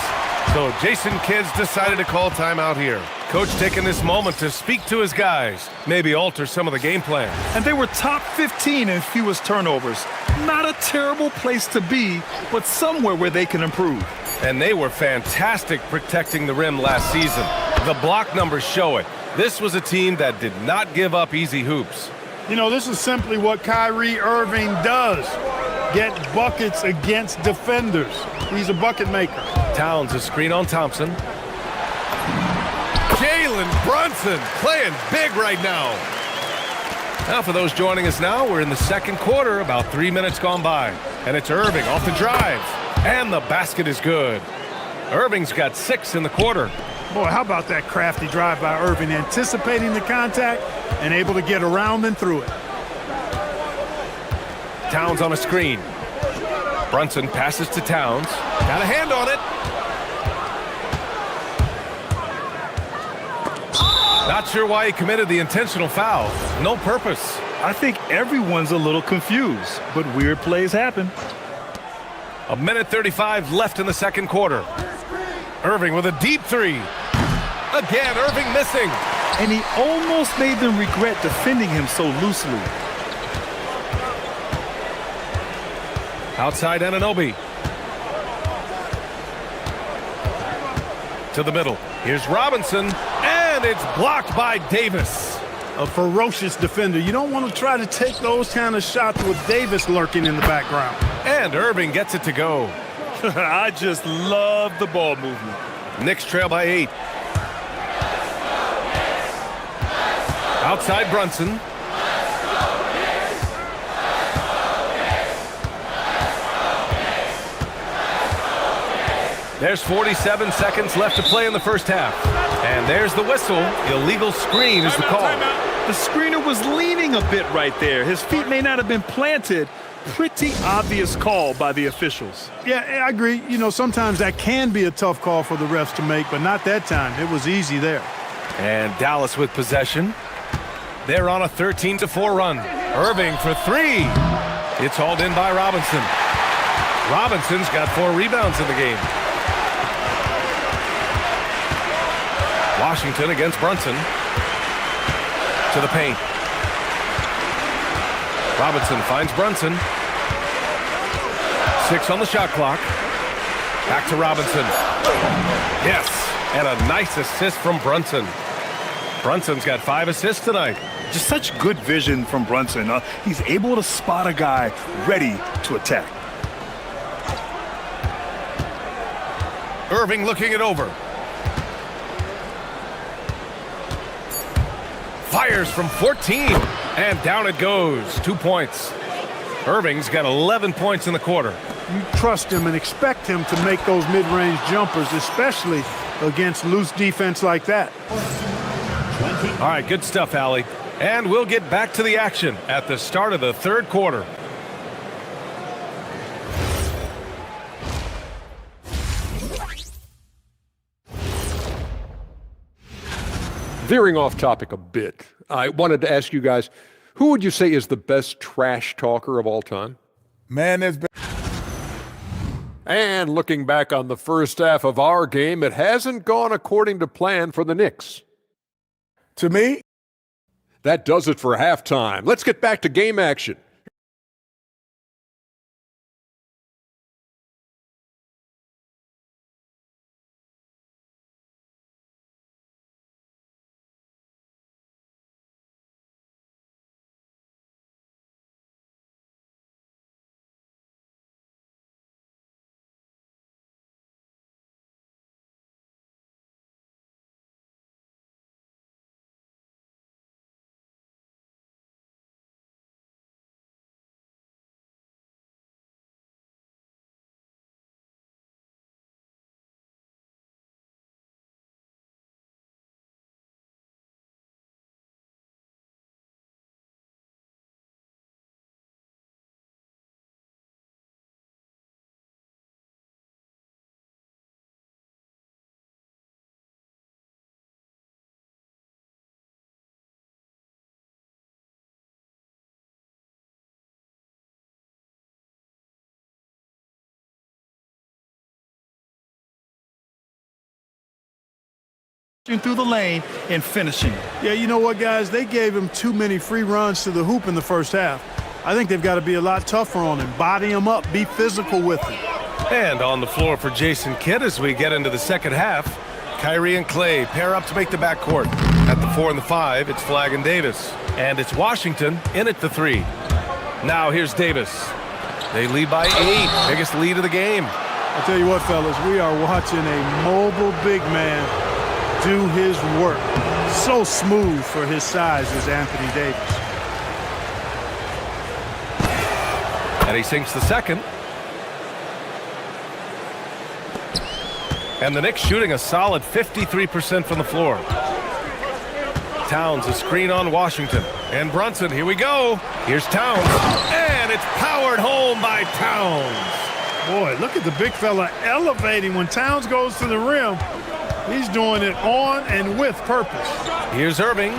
So Jason Kidd's decided to call timeout here. Coach taking this moment to speak to his guys, maybe alter some of the game plan. And they were top 15 in fewest turnovers. Not a terrible place to be, but somewhere where they can improve. And they were fantastic protecting the rim last season. The block numbers show it. This was a team that did not give up easy hoops. You know, this is simply what Kyrie Irving does. Get buckets against defenders. He's a bucket maker. Towns a screen on Thompson. Jalen Brunson playing big right now. Now for those joining us now, we're in the second quarter, about 3 minutes gone by. And it's Irving off the drive. And the basket is good. Irving's got 6 in the quarter. Boy, how about that crafty drive by Irving, anticipating the contact and able to get around and through it. Towns on a screen. Brunson passes to Towns. Got a hand on it. Not sure why he committed the intentional foul. No purpose. I think everyone's a little confused, but weird plays happen. 1:35 left in the second quarter. Irving with a deep 3. Again, Irving missing. And he almost made them regret defending him so loosely. Outside Anunoby. To the middle. Here's Robinson, and it's blocked by Davis. A ferocious defender. You don't want to try to take those kind of shots with Davis lurking in the background. And Irving gets it to go. I just love the ball movement. Knicks trail by 8. Outside Brunson. There's 47 seconds left to play in the first half. And there's the whistle. Illegal screen is the call. The screener was leaning a bit right there. His feet may not have been planted. Pretty obvious call by the officials. Yeah, I agree. You know, sometimes that can be a tough call for the refs to make, but not that time. It was easy there. And Dallas with possession. They're on a 13-4 run. Irving for 3. It's hauled in by Robinson. Robinson's got 4 rebounds in the game. Washington against Brunson. To the paint. Robinson finds Brunson. 6 on the shot clock. Back to Robinson. Yes, and a nice assist from Brunson. Brunson's got 5 assists tonight. Just such good vision from Brunson. He's able to spot a guy ready to attack. Irving looking it over. Fires from 14, and down it goes. 2 points. Irving's got 11 points in the quarter. You trust him and expect him to make those mid-range jumpers, especially against loose defense like that. All right, good stuff, Allie. And we'll get back to the action at the start of the third quarter. Veering off topic a bit, I wanted to ask you guys, who would you say is the best trash talker of all time? Man, there's been... And looking back on the first half of our game, it hasn't gone according to plan for the Knicks. To me, that does it for halftime. Let's get back to game action. through the lane and finishing. Yeah, you know what, guys? They gave him too many free runs to the hoop in the first half. I think they've got to be a lot tougher on him. Body him up, be physical with him. And on the floor for Jason Kidd as we get into the second half, Kyrie and Clay pair up to make the backcourt. At the 4 and the 5, it's Flagg and Davis. And it's Washington in at the 3. Now here's Davis. They lead by 8, biggest lead of the game. I'll tell you what, fellas, we are watching a mobile big man do his work. So smooth for his size is Anthony Davis. And he sinks the second. And the Knicks shooting a solid 53% from the floor. Towns a screen on Washington. And Brunson, here we go. Here's Towns. And it's powered home by Towns. Boy, look at the big fella elevating when Towns goes to the rim. He's doing it on and with purpose. Here's Irving.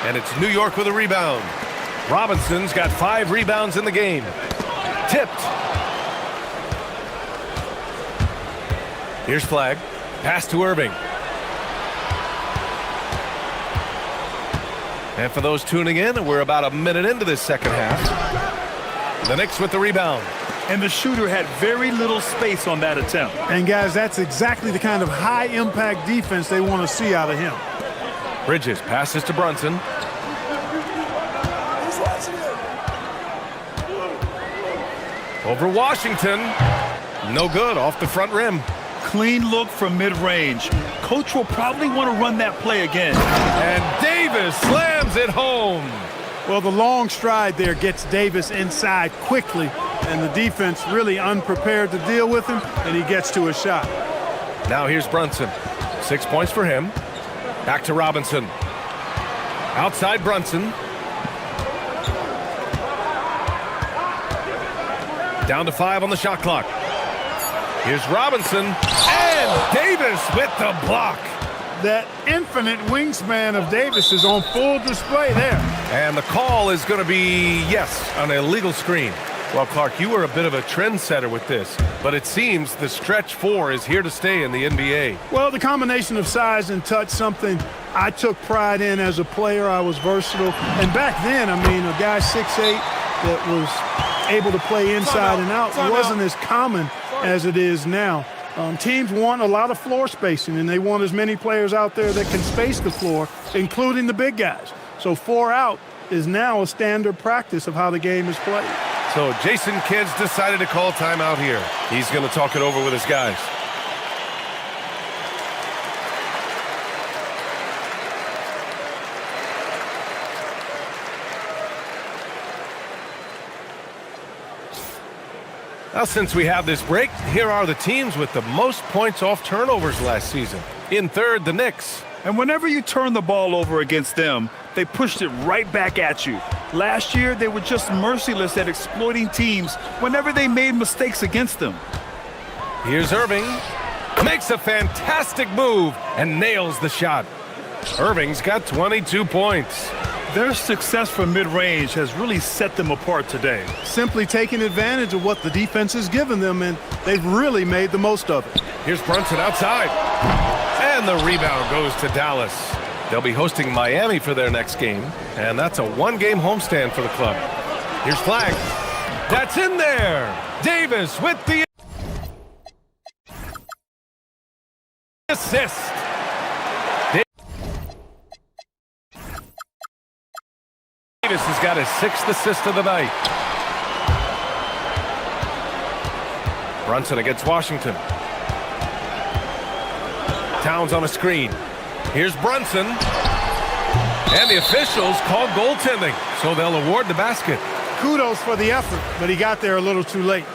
And it's New York with a rebound. Robinson's got 5 rebounds in the game. Tipped. Here's Flagg. Pass to Irving. And for those tuning in, we're about a minute into this second half. The Knicks with the rebound. And the shooter had very little space on that attempt. And guys, that's exactly the kind of high-impact defense they want to see out of him. Bridges passes to Brunson. Over Washington. No good, off the front rim. Clean look from mid-range. Coach will probably want to run that play again. And Davis slams it home. Well, the long stride there gets Davis inside quickly, and the defense really unprepared to deal with him, and he gets to a shot. Now here's Brunson. 6 points for him. Back to Robinson. Outside Brunson. Down to 5 on the shot clock. Here's Robinson. And Davis with the block. That infinite wingspan of Davis is on full display there. And the call is going to be, yes, an illegal screen. Well, Clark, you were a bit of a trendsetter with this, but it seems the stretch 4 is here to stay in the NBA. Well, the combination of size and touch, something I took pride in as a player. I was versatile. And back then, I mean, a guy 6'8" that was able to play inside and out wasn't as common as it is now. Teams want a lot of floor spacing, and they want as many players out there that can space the floor, including the big guys. So 4 out is now a standard practice of how the game is played. So Jason Kidd's decided to call timeout here. He's going to talk it over with his guys. Now, since we have this break, here are the teams with the most points off turnovers last season. In third, the Knicks. And whenever you turn the ball over against them, they pushed it right back at you. Last year, they were just merciless at exploiting teams whenever they made mistakes against them. Here's Irving. Makes a fantastic move and nails the shot. Irving's got 22 points. Their success from mid-range has really set them apart today. Simply taking advantage of what the defense has given them, and they've really made the most of it. Here's Brunson outside. And the rebound goes to Dallas. They'll be hosting Miami for their next game, and that's a 1-game homestand for the club. Here's Flagg. That's in there. Davis with the assist. Davis has got his 6th assist of the night. Brunson against Washington. Towns on a screen. Here's Brunson. And the officials call goaltending, so they'll award the basket. Kudos for the effort, but he got there a little too late.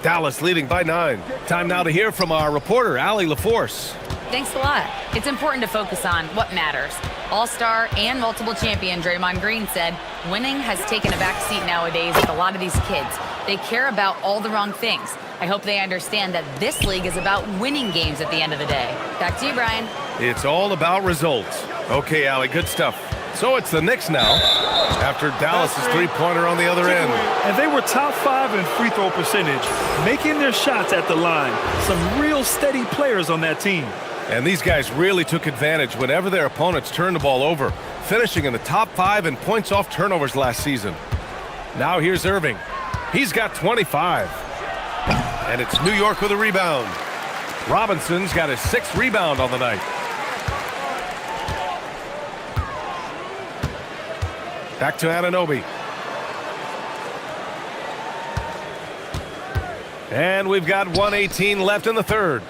Dallas leading by 9. Time now to hear from our reporter, Allie LaForce. Thanks a lot. It's important to focus on what matters. All-star and multiple champion Draymond Green said winning has taken a back seat nowadays with a lot of these kids. They care about all the wrong things. I hope they understand that this league is about winning games at the end of the day. Back to you, Brian. It's all about results. Okay, Allie, good stuff. So it's the Knicks now, after Dallas's three-pointer on the other end. And they were top 5 in free throw percentage, making their shots at the line. Some real steady players on that team. And these guys really took advantage whenever their opponents turned the ball over, finishing in the top 5 in points off turnovers last season. Now here's Irving. He's got 25. And it's New York with a rebound. Robinson's got his 6th rebound on the night. Back to Anunoby. And we've got 1:18 left in the third.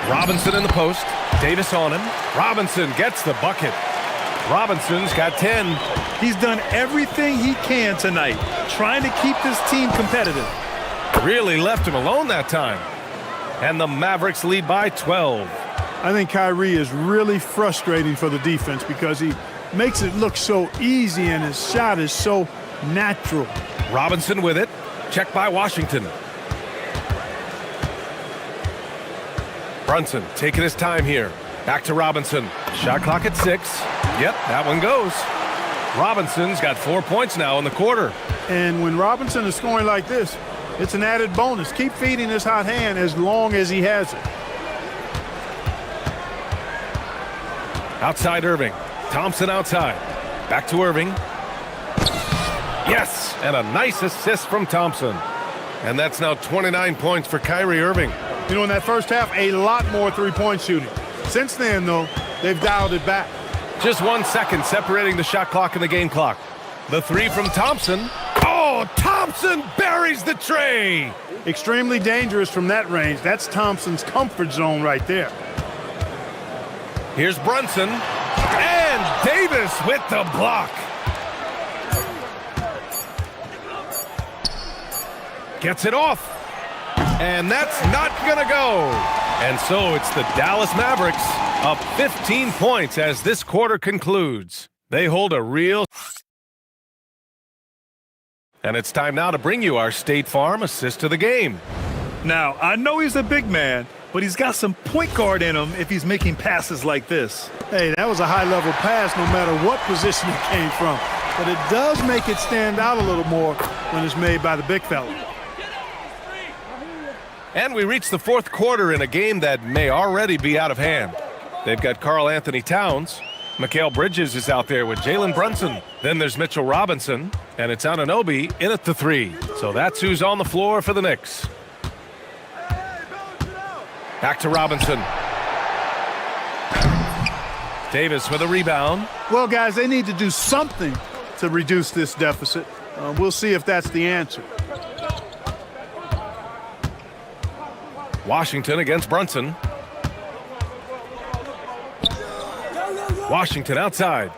Robinson in the post. Davis on him. Robinson gets the bucket. Robinson's got 10. He's done everything he can tonight, trying to keep this team competitive. Really left him alone that time. And the Mavericks lead by 12. I think Kyrie is really frustrating for the defense because he makes it look so easy and his shot is so natural. Robinson with it. Checked by Washington. Brunson taking his time here. Back to Robinson. Shot clock at 6. Yep, that one goes. Robinson's got 4 points now in the quarter. And when Robinson is scoring like this, it's an added bonus. Keep feeding his hot hand as long as he has it. Outside Irving. Thompson outside. Back to Irving. Yes, and a nice assist from Thompson. And that's now 29 points for Kyrie Irving. You know, in that first half, a lot more three-point shooting. Since then, though, they've dialed it back. Just 1 second separating the shot clock and the game clock. The three from Thompson. Oh, Thompson buries the tray. Extremely dangerous from that range. That's Thompson's comfort zone right there. Here's Brunson. And Davis with the block. Gets it off. And that's not going to go. And so it's the Dallas Mavericks up 15 points as this quarter concludes. They hold a real... And it's time now to bring you our State Farm assist of the game. Now, I know he's a big man, but he's got some point guard in him if he's making passes like this. Hey, that was a high-level pass no matter what position it came from. But it does make it stand out a little more when it's made by the big fella. And we reach the fourth quarter in a game that may already be out of hand. They've got Karl Anthony Towns. Mikal Bridges is out there with Jalen Brunson. Then there's Mitchell Robinson. And it's Anunoby in at the 3. So that's who's on the floor for the Knicks. Back to Robinson. Davis with a rebound. Well, guys, they need to do something to reduce this deficit. We'll see if that's the answer. Washington against Brunson. Washington outside.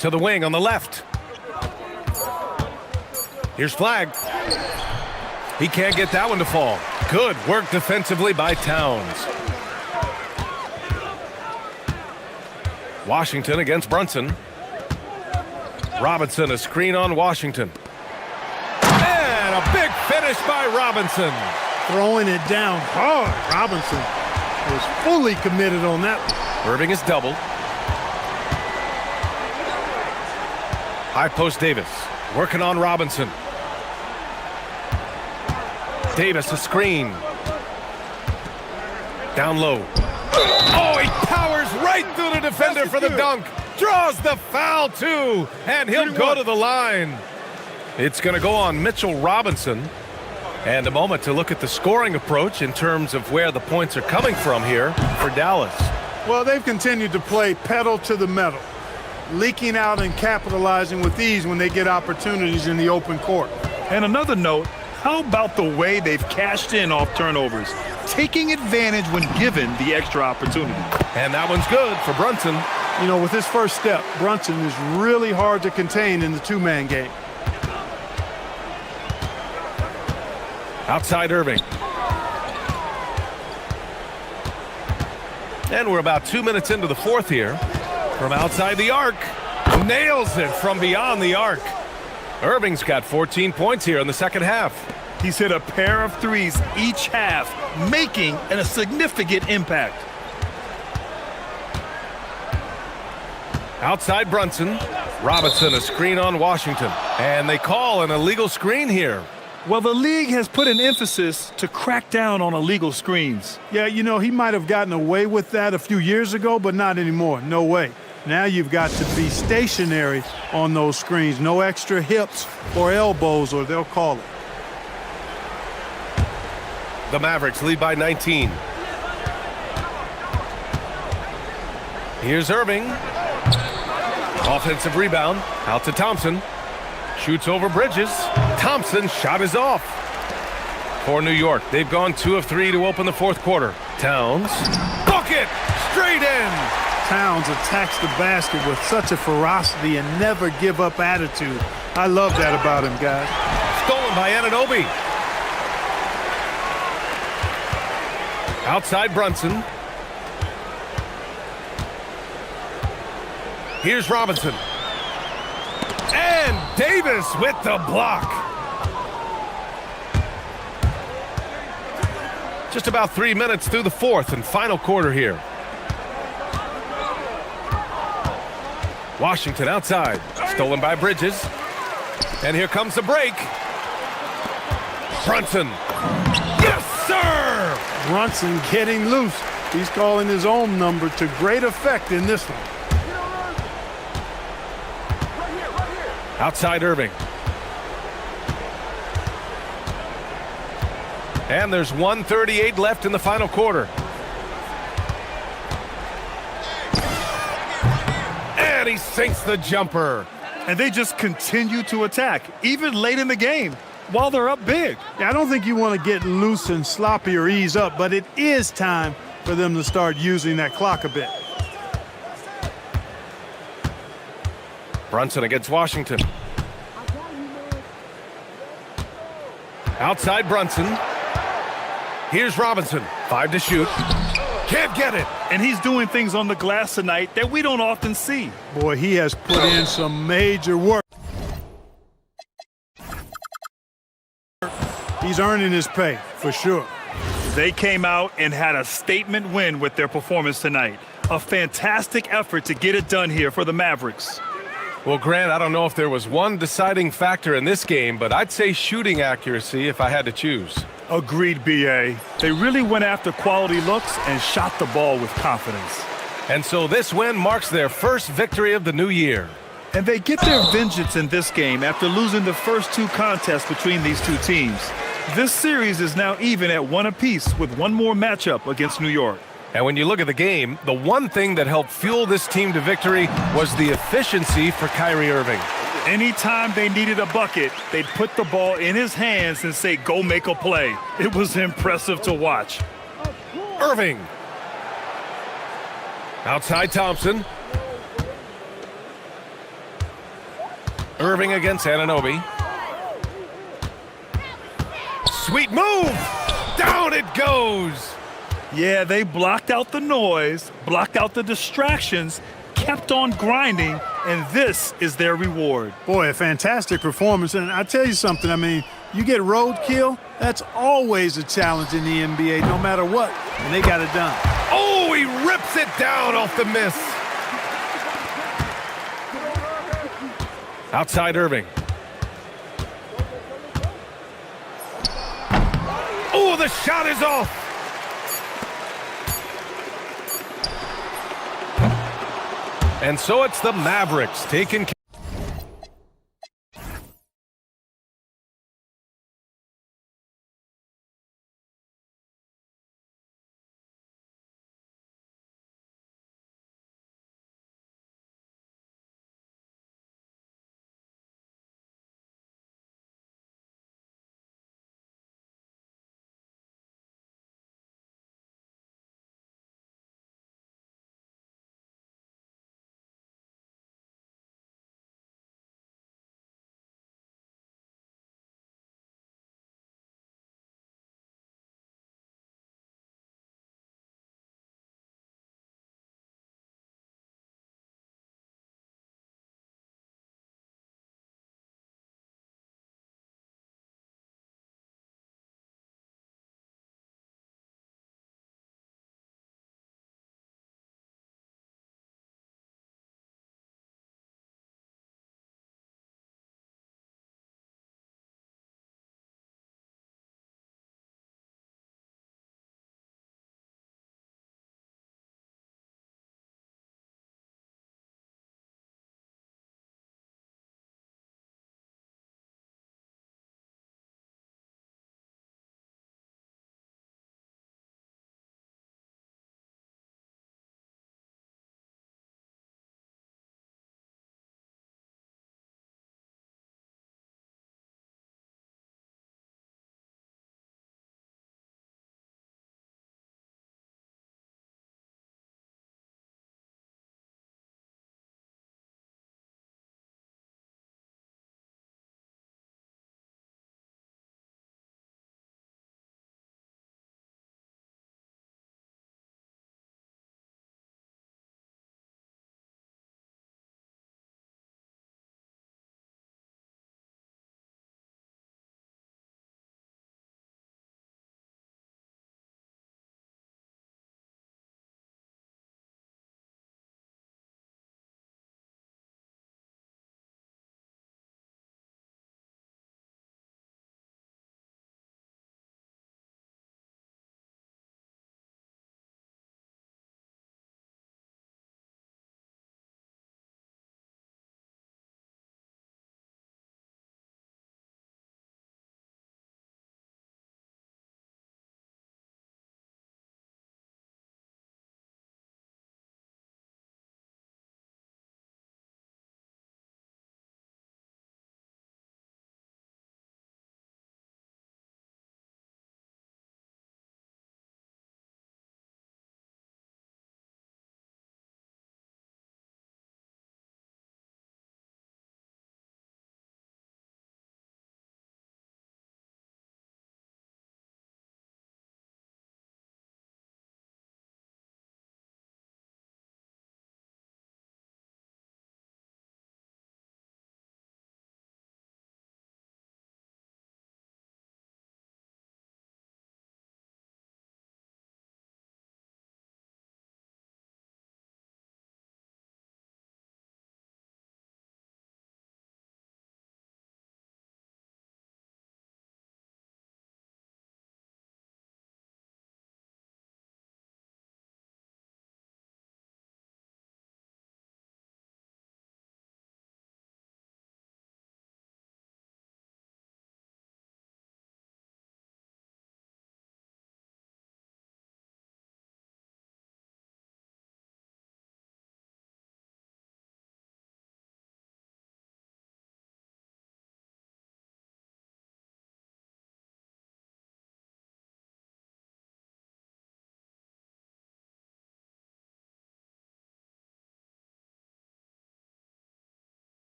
To the wing on the left. Here's Flagg. He can't get that one to fall. Good work defensively by Towns. Washington against Brunson. Robinson, a screen on Washington. And a big finish by Robinson. Throwing it down hard. Robinson was fully committed on that one. Irving is doubled. High post Davis. Working on Robinson. Davis a screen. Down low. Oh, he powers right through the defender for the dunk. Draws the foul too. And he'll go to the line. It's going to go on Mitchell Robinson. And a moment to look at the scoring approach in terms of where the points are coming from here for Dallas. Well, they've continued to play pedal to the metal, leaking out and capitalizing with ease when they get opportunities in the open court. And another note, how about the way they've cashed in off turnovers, taking advantage when given the extra opportunity. And that one's good for Brunson. You know, with his first step, Brunson is really hard to contain in the two-man game. Outside Irving. And we're about 2 minutes into the fourth here. From outside the arc. Nails it from beyond the arc. Irving's got 14 points here in the second half. He's hit a pair of threes each half, making a significant impact. Outside Brunson. Robinson, a screen on Washington. And they call an illegal screen here. Well, the league has put an emphasis to crack down on illegal screens. Yeah, you know, he might have gotten away with that a few years ago, but not anymore. No way. Now you've got to be stationary on those screens. No extra hips or elbows, or they'll call it. The Mavericks lead by 19. Here's Irving. Offensive rebound. Out to Thompson. Shoots over Bridges. Thompson's shot is off. For New York, they've gone 2 of 3 to open the fourth quarter. Towns. Bucket! Straight in! Towns attacks the basket with such a ferocity and never give up attitude. I love that about him, guys. Stolen by Anunoby. Outside Brunson. Here's Robinson. And Davis with the block. Just about 3 minutes through the fourth and final quarter here. Washington outside. Stolen by Bridges. And here comes the break. Brunson. Yes, sir! Brunson getting loose. He's calling his own number to great effect in this one. Outside Irving. And there's 1:38 left in the final quarter. And he sinks the jumper. And they just continue to attack, even late in the game, while they're up big. Yeah, I don't think you want to get loose and sloppy or ease up, but it is time for them to start using that clock a bit. Brunson against Washington. Outside Brunson. Here's Robinson. 5 to shoot. Can't get it. And he's doing things on the glass tonight that we don't often see. Boy, he has put in some major work. He's earning his pay, for sure. They came out and had a statement win with their performance tonight. A fantastic effort to get it done here for the Mavericks. Well, Grant, I don't know if there was one deciding factor in this game, but I'd say shooting accuracy if I had to choose. Agreed, B.A. They really went after quality looks and shot the ball with confidence. And so this win marks their first victory of the new year. And they get their vengeance in this game after losing the first 2 contests between these 2 teams. This series is now even at 1 apiece with one more matchup against New York. And when you look at the game, the one thing that helped fuel this team to victory was the efficiency for Kyrie Irving. Anytime they needed a bucket, they'd put the ball in his hands and say, go make a play. It was impressive to watch. Irving. Outside Thompson. Irving against Anunoby. Sweet move! Down it goes! Yeah, they blocked out the noise, blocked out the distractions, kept on grinding, and this is their reward. Boy, a fantastic performance. And I tell you something, I mean, you get roadkill, that's always a challenge in the NBA, no matter what. And they got it done. Oh, he rips it down off the miss. Outside Irving. Oh, the shot is off. And so it's the Mavericks taking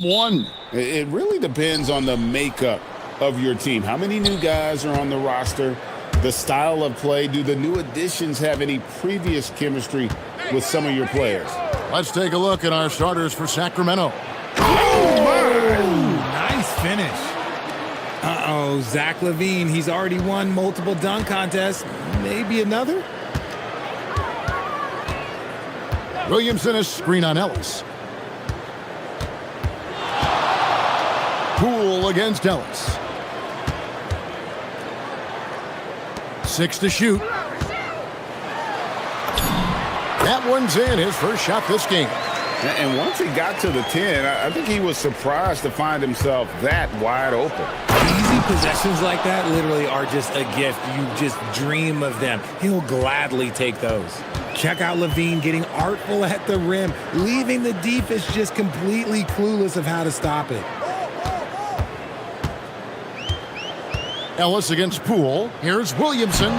One. It really depends on the makeup of your team. How many new guys are on the roster? The style of play. Do the new additions have any previous chemistry with some of your players? Let's take a look at our starters for Sacramento. Nice finish. Uh-oh, Zach LaVine. He's already won multiple dunk contests. Maybe another? Williamson is screen on Ellis. Poole against Ellis. 6 to shoot. That one's in, his first shot this game. And once he got to the 10, I think he was surprised to find himself that wide open. Easy possessions like that literally are just a gift. You just dream of them. He'll gladly take those. Check out LaVine getting artful at the rim, leaving the defense just completely clueless of how to stop it. Ellis against Poole. Here's Williamson.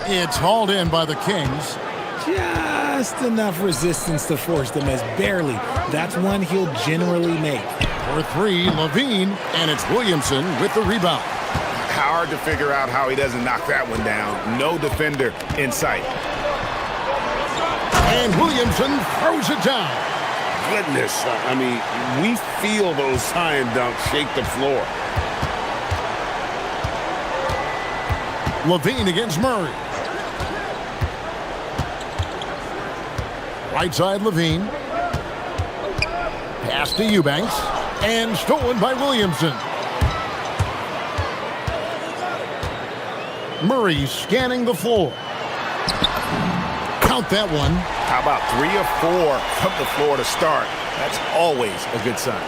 It's hauled in by the Kings. Just enough resistance to force them as barely. That's one he'll generally make. For 3, LaVine, and it's Williamson with the rebound. Hard to figure out how he doesn't knock that one down. No defender in sight. And Williamson throws it down. Goodness, I mean, we feel those science dunks shake the floor. LaVine against Murray. Right side LaVine. Pass to Eubanks. And stolen by Williamson. Murray scanning the floor. Count that one. How about 3 or 4 from the floor to start? That's always a good sign.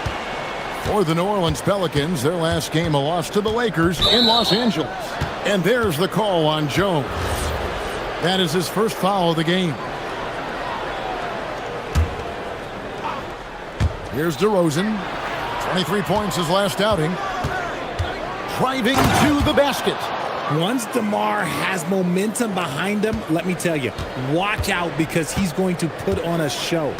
For the New Orleans Pelicans, their last game a loss to the Lakers in Los Angeles. And there's the call on Jones. That is his first foul of the game. Here's DeRozan. 23 points his last outing. Driving to the basket. Once DeMar has momentum behind him, let me tell you, watch out because he's going to put on a show.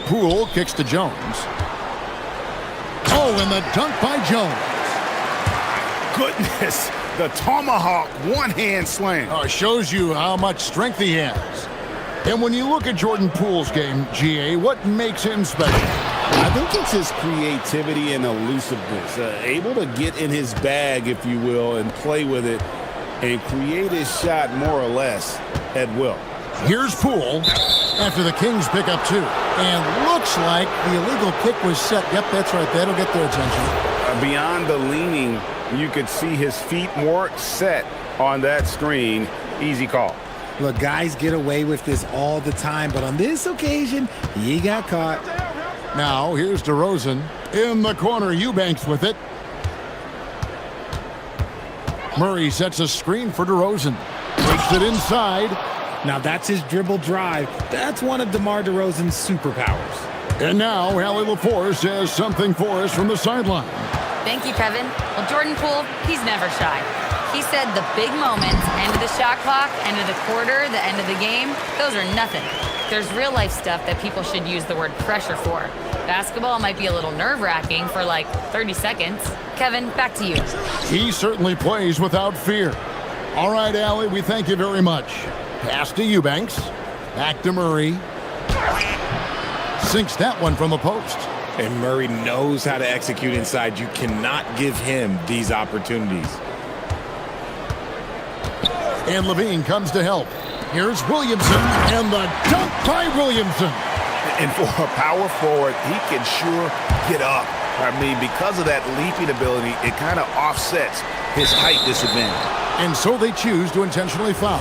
Poole kicks to Jones. Oh, and the dunk by Jones. Goodness, the tomahawk one-hand slam. Shows you how much strength he has. And when you look at Jordan Poole's game, GA, what makes him special? I think it's his creativity and elusiveness. Able to get in his bag, if you will, and play with it and create his shot more or less at will. Here's Poole after the Kings pick up 2. And looks like the illegal kick was set. Yep, that's right. That'll get their attention. Beyond the leaning, you could see his feet more set on that screen. Easy call. Look, guys get away with this all the time, but on this occasion, he got caught. Now, here's DeRozan. In the corner, Eubanks with it. Murray sets a screen for DeRozan. Takes it inside. Now, that's his dribble drive. That's one of DeMar DeRozan's superpowers. And now, Allie LaForce has something for us from the sideline. Thank you, Kevin. Well, Jordan Poole, he's never shy. He said the big moments, end of the shot clock, end of the quarter, the end of the game, those are nothing. There's real life stuff that people should use the word pressure for. Basketball might be a little nerve-wracking for like 30 seconds. Kevin, back to you. He certainly plays without fear. All right, Allie, we thank you very much. Pass to Eubanks. Back to Murray. Sinks that one from the post. And Murray knows how to execute inside. You cannot give him these opportunities. And LaVine comes to help. Here's Williamson, and the dunk by Williamson. And for a power forward, he can sure get up. I mean, because of that leaping ability, it kind of offsets his height disadvantage. And so they choose to intentionally foul.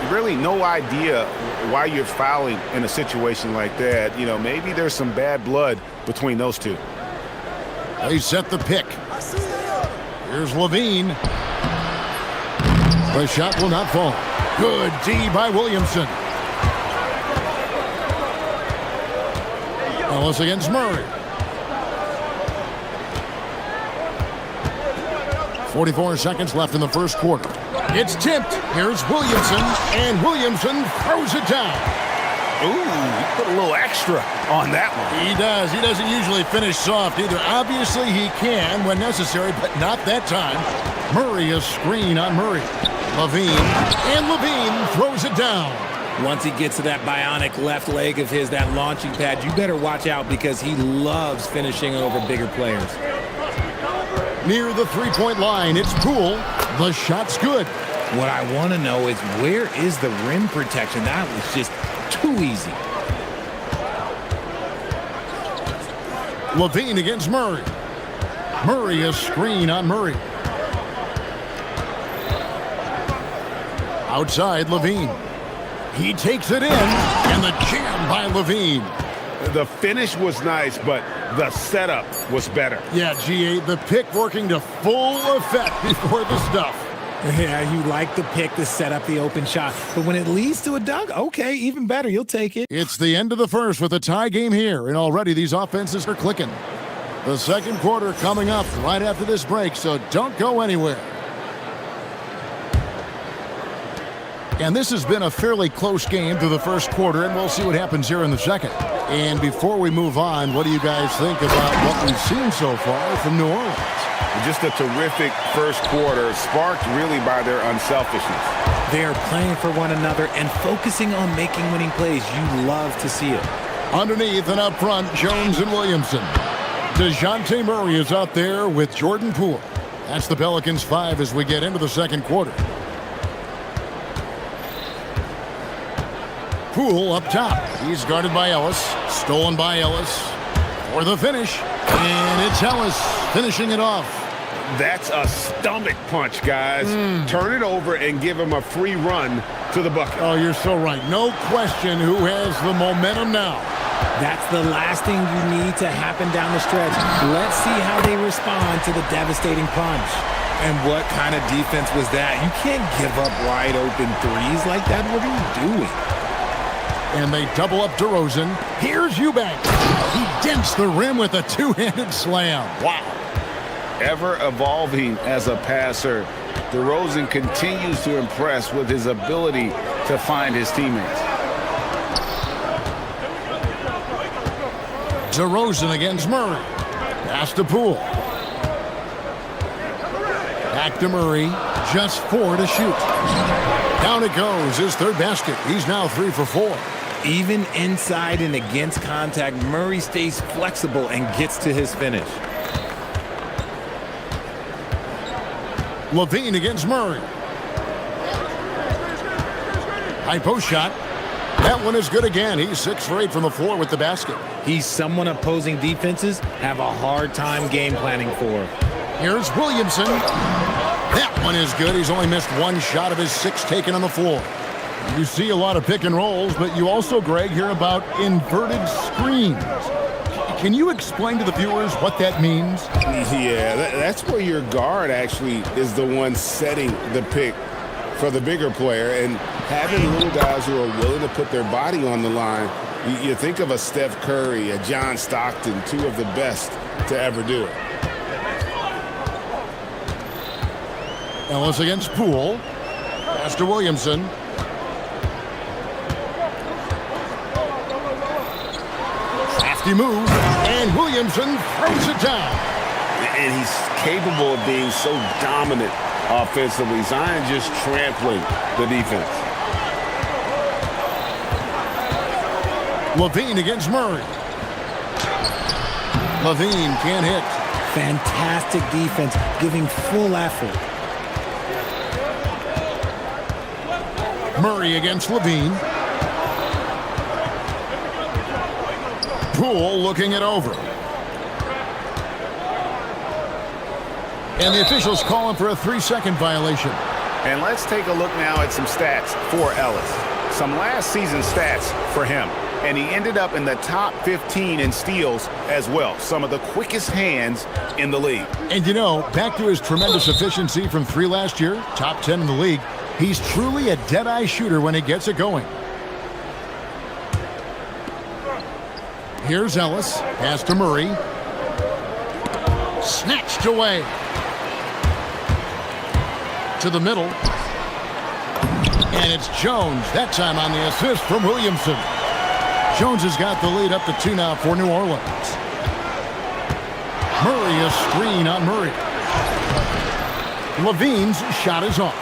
Really no idea why you're fouling in a situation like that. You know, maybe there's some bad blood between those two. They set the pick. Here's LaVine. The shot will not fall. Good D by Williamson. Ellis against Murray. 44 seconds left in the first quarter. It's tipped. Here's Williamson, and Williamson throws it down. Ooh, he put a little extra on that one. He does. He doesn't usually finish soft either. Obviously, he can when necessary, but not that time. Murray, a screen on Murray. Levine, and Levine throws it down. Once he gets to that bionic left leg of his, that launching pad, you better watch out because he loves finishing over bigger players. Near the three-point line, it's Poole. The shot's good. What I want to know is where is the rim protection? That was just too easy. Levine against Murray. Murray, a screen on Murray. Outside, Levine. He takes it in, and the jam by Levine. The finish was nice, but the setup was better. Yeah, G8, the pick working to full effect before the stuff. Yeah, you like the pick to set up the open shot. But when it leads to a dunk, okay, even better. You'll take it. It's the end of the first with a tie game here, and already these offenses are clicking. The second quarter coming up right after this break, so don't go anywhere. And this has been a fairly close game through the first quarter, and we'll see what happens here in the second. And before we move on, what do you guys think about what we've seen so far from New Orleans? Just a terrific first quarter, sparked really by their unselfishness. They are playing for one another and focusing on making winning plays. You love to see it. Underneath and up front, Jones and Williamson. DeJounte Murray is out there with Jordan Poole. That's the Pelicans 5 as we get into the second quarter. Poole up top. He's guarded by Ellis. Stolen by Ellis. For the finish. And it's Ellis finishing it off. That's a stomach punch, guys. Turn it over and give him a free run to the bucket. Oh, you're so right. No question who has the momentum now. That's the last thing you need to happen down the stretch. Let's see how they respond to the devastating punch. And what kind of defense was that? You can't give up wide open threes like that. What are you doing? And they double up DeRozan. Here's Eubanks. He dents the rim with a two-handed slam. Wow. Ever evolving as a passer, DeRozan continues to impress with his ability to find his teammates. DeRozan against Murray. Pass to Poole. Back to Murray. Just 4 to shoot. Down it goes. His third basket. He's now 3 for 4. Even inside and against contact, Murray stays flexible and gets to his finish. Levine against Murray. High post shot. That one is good again. He's 6 for 8 from the floor with the basket. He's someone opposing defenses have a hard time game planning for. Here's Williamson. That one is good. He's only missed 1 shot of his 6 taken on the floor. You see a lot of pick and rolls, but you also, Greg, hear about inverted screens. Can you explain to the viewers what that means? Yeah, that's where your guard actually is the one setting the pick for the bigger player, and having little guys who are willing to put their body on the line. You think of a Steph Curry, a John Stockton, 2 of the best to ever do it. Ellis against Poole. Pass to Williamson. Crafty move, and Williamson throws it down. And he's capable of being so dominant offensively. Zion just trampling the defense. Levine against Murray. Levine can't hit. Fantastic defense, giving full effort. Murray against Levine. Poole looking it over. And the officials calling for a 3-second violation. And let's take a look now at some stats for Ellis. Some last season stats for him. And he ended up in the top 15 in steals as well. Some of the quickest hands in the league. And you know, back to his tremendous efficiency from 3 last year, top 10 in the league, he's truly a dead-eye shooter when he gets it going. Here's Ellis. Pass to Murray. Snatched away. To the middle. And it's Jones, that time on the assist from Williamson. Jones has got the lead up to 2 now for New Orleans. Murray, a screen on Murray. Levine's shot is off.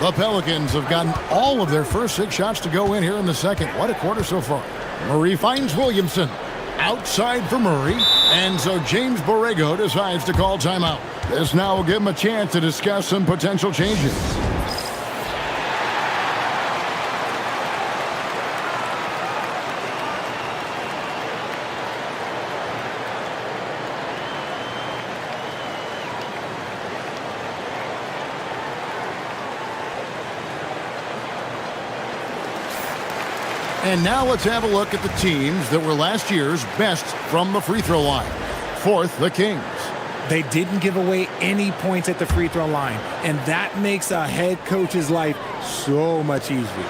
The Pelicans have gotten all of their first 6 shots to go in here in the second. What a quarter so far. Murray finds Williamson. Outside for Murray. And so James Borrego decides to call timeout. This now will give him a chance to discuss some potential changes. And now let's have a look at the teams that were last year's best from the free throw line. Fourth, the Kings. They didn't give away any points at the free throw line, and that makes a head coach's life so much easier.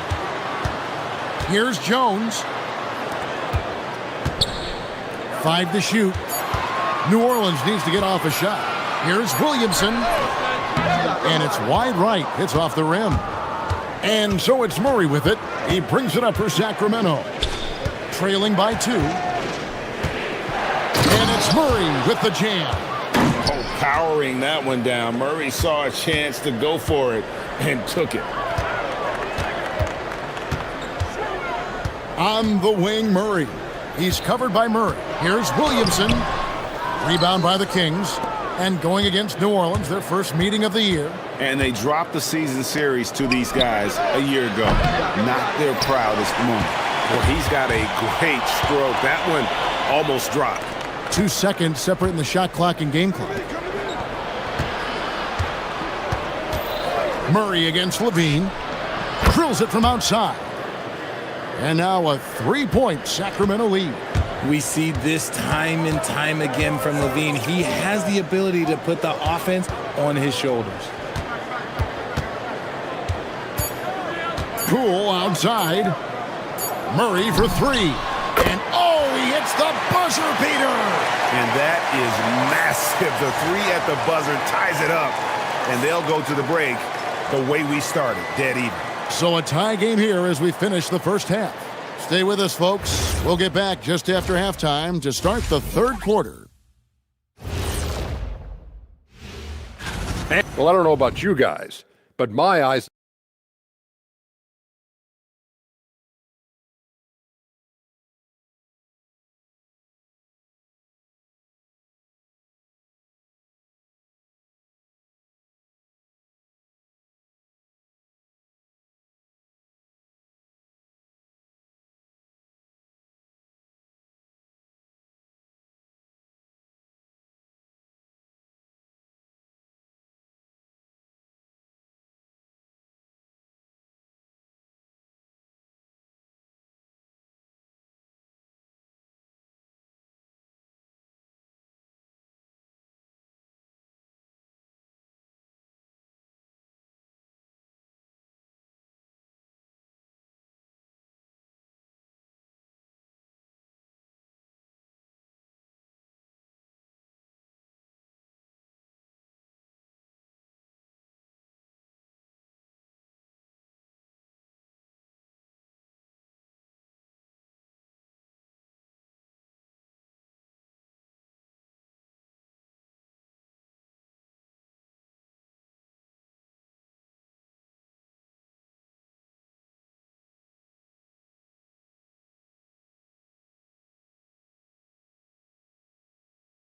Here's Jones. 5 to shoot. New Orleans needs to get off a shot. Here's Williamson. And it's wide right. It's off the rim. And so it's Murray with it. He brings it up for Sacramento. Trailing by 2. And it's Murray with the jam. Oh, powering that one down. Murray saw a chance to go for it and took it. On the wing, Murray. He's covered by Murray. Here's Williamson. Rebound by the Kings. And going against New Orleans, their first meeting of the year. And they dropped the season series to these guys a year ago. Not their proudest moment. Well, he's got a great stroke. That one almost dropped. 2 seconds separating the shot clock and game clock. Murray against Levine. Drills it from outside. And now a 3-point Sacramento lead. We see this time and time again from Levine. He has the ability to put the offense on his shoulders. Poole outside. Murray for 3. And oh, he hits the buzzer beater. And that is massive. The 3 at the buzzer ties it up. And they'll go to the break the way we started, dead even. So a tie game here as we finish the first half. Stay with us, folks. We'll get back just after halftime to start the third quarter. Well, I don't know about you guys, but my eyes...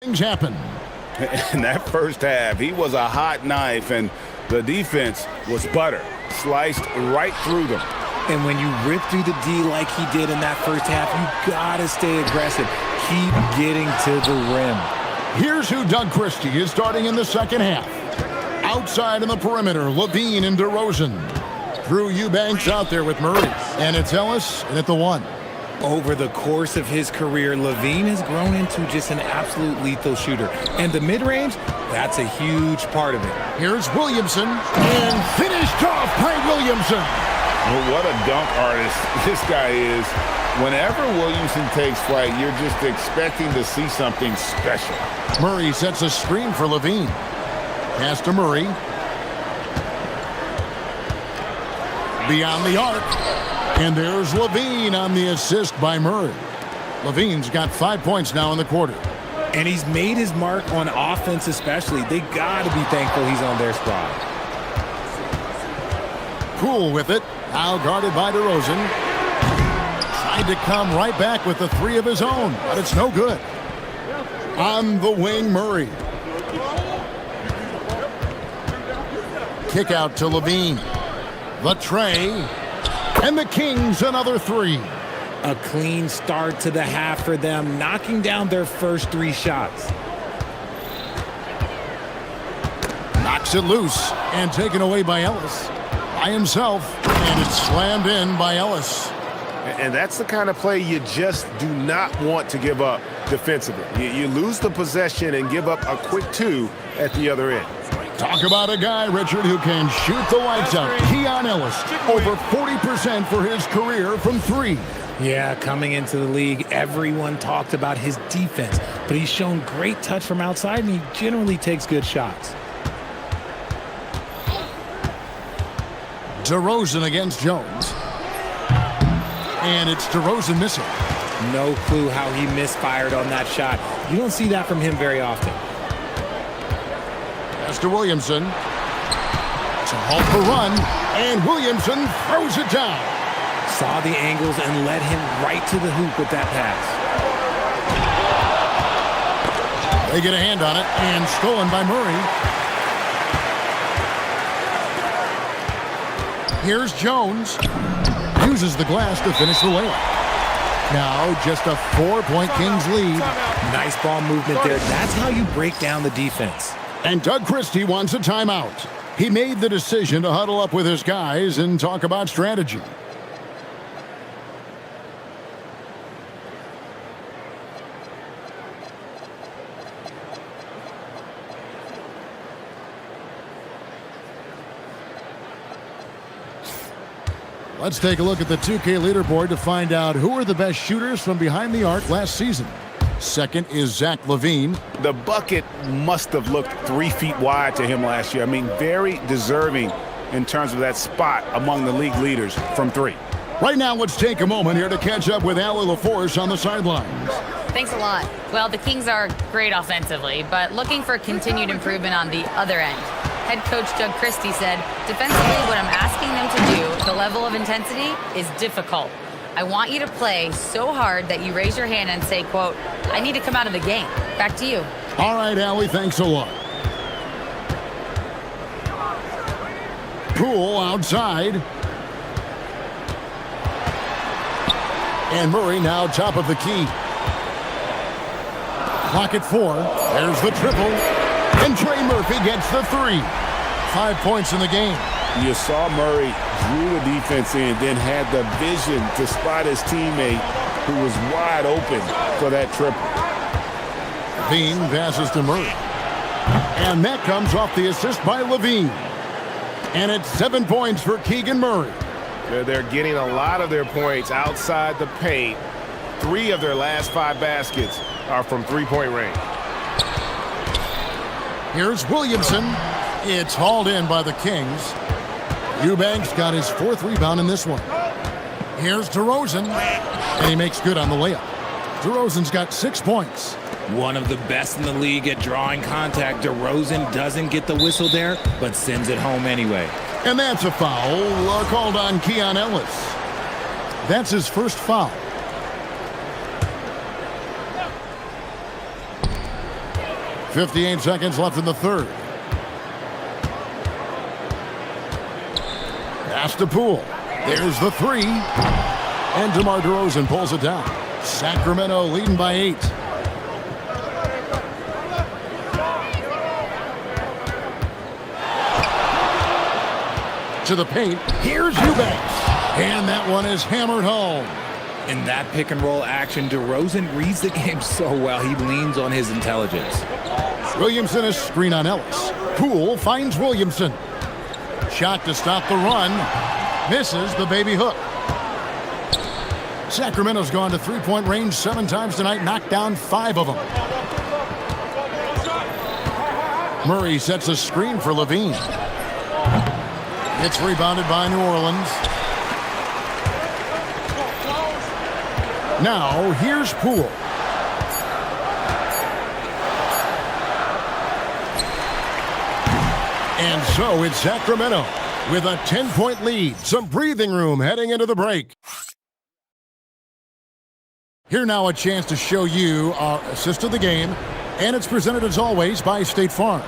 Things happen. In that first half, he was a hot knife, and the defense was butter. Sliced right through them. And when you rip through the D like he did in that first half, you gotta stay aggressive. Keep getting to the rim. Here's who Doug Christie is starting in the second half. Outside in the perimeter, Levine and DeRozan. Drew Eubanks out there with Murray. And it's Ellis at the 1. Over the course of his career, Levine has grown into just an absolute lethal shooter. And the mid-range, that's a huge part of it. Here's Williamson, and finished off by Williamson. Well, what a dunk artist this guy is. Whenever Williamson takes flight, you're just expecting to see something special. Murray sets a screen for Levine. Pass to Murray. Beyond the arc. And there's Levine on the assist by Murray. Levine's got 5 points now in the quarter. And he's made his mark on offense especially. They got to be thankful he's on their squad. Poole with it. Now guarded by DeRozan. Tried to come right back with the three of his own, but it's no good. On the wing, Murray. Kick out to Levine. The tray. And the Kings another three. A clean start to the half for them, knocking down their first 3 shots. Knocks it loose and taken away by Ellis. By himself, and it's slammed in by Ellis. And that's the kind of play you just do not want to give up defensively. You lose the possession and give up a quick 2 at the other end. Talk about a guy, Richard, who can shoot the lights out. Keon Ellis, over 40% for his career from 3. Yeah, coming into the league, everyone talked about his defense, but he's shown great touch from outside, and he generally takes good shots. DeRozan against Jones. And it's DeRozan missing. No clue how he misfired on that shot. You don't see that from him very often. Pass to Williamson. It's a halt the run, and Williamson throws it down. Saw the angles and led him right to the hoop with that pass. They get a hand on it, and stolen by Murray. Here's Jones. Uses the glass to finish the layup. Now just a 4-point Kings lead. Nice ball movement there. That's how you break down the defense. And Doug Christie wants a timeout. He made the decision to huddle up with his guys and talk about strategy. Let's take a look at the 2K leaderboard to find out who are the best shooters from behind the arc last season. Second is Zach LaVine. The bucket must have looked 3 feet wide to him last year. I mean, very deserving in terms of that spot among the league leaders from 3. Right now, let's take a moment here to catch up with Allie LaForce on the sidelines. Thanks a lot. Well, the Kings are great offensively, but looking for continued improvement on the other end. Head coach Doug Christie said, defensively, what I'm asking them to do, the level of intensity, is difficult. I want you to play so hard that you raise your hand and say, quote, I need to come out of the game. Back to you. All right, Allie, thanks a lot. Poole outside. And Murray now top of the key. Clock at 4. There's the triple. And Trey Murphy gets the 3. 5 points in the game. You saw Murray drew the defense in, then had the vision to spot his teammate who was wide open for that triple. Levine passes to Murray. And that comes off the assist by Levine. And it's 7 points for Keegan Murray. They're getting a lot of their points outside the paint. 3 of their last 5 baskets are from three-point range. Here's Williamson. It's hauled in by the Kings. Eubanks got his 4th rebound in this one. Here's DeRozan, and he makes good on the layup. DeRozan's got 6 points. One of the best in the league at drawing contact. DeRozan doesn't get the whistle there, but sends it home anyway. And that's a foul called on Keon Ellis. That's his first foul. .58 seconds left in the third. Pass to Poole. There's the 3. And DeMar DeRozan pulls it down. Sacramento leading by 8. To the paint. Here's Eubanks. And that one is hammered home. In that pick and roll action, DeRozan reads the game so well, he leans on his intelligence. Williamson is screen on Ellis. Poole finds Williamson. Shot to stop the run. Misses the baby hook. Sacramento's gone to three-point range 7 times tonight, knocked down 5 of them. Murray sets a screen for Levine. It's rebounded by New Orleans. Now, here's Poole. And so it's Sacramento with a 10-point lead. Some breathing room heading into the break. Here now a chance to show you our assist of the game. And it's presented as always by State Farm.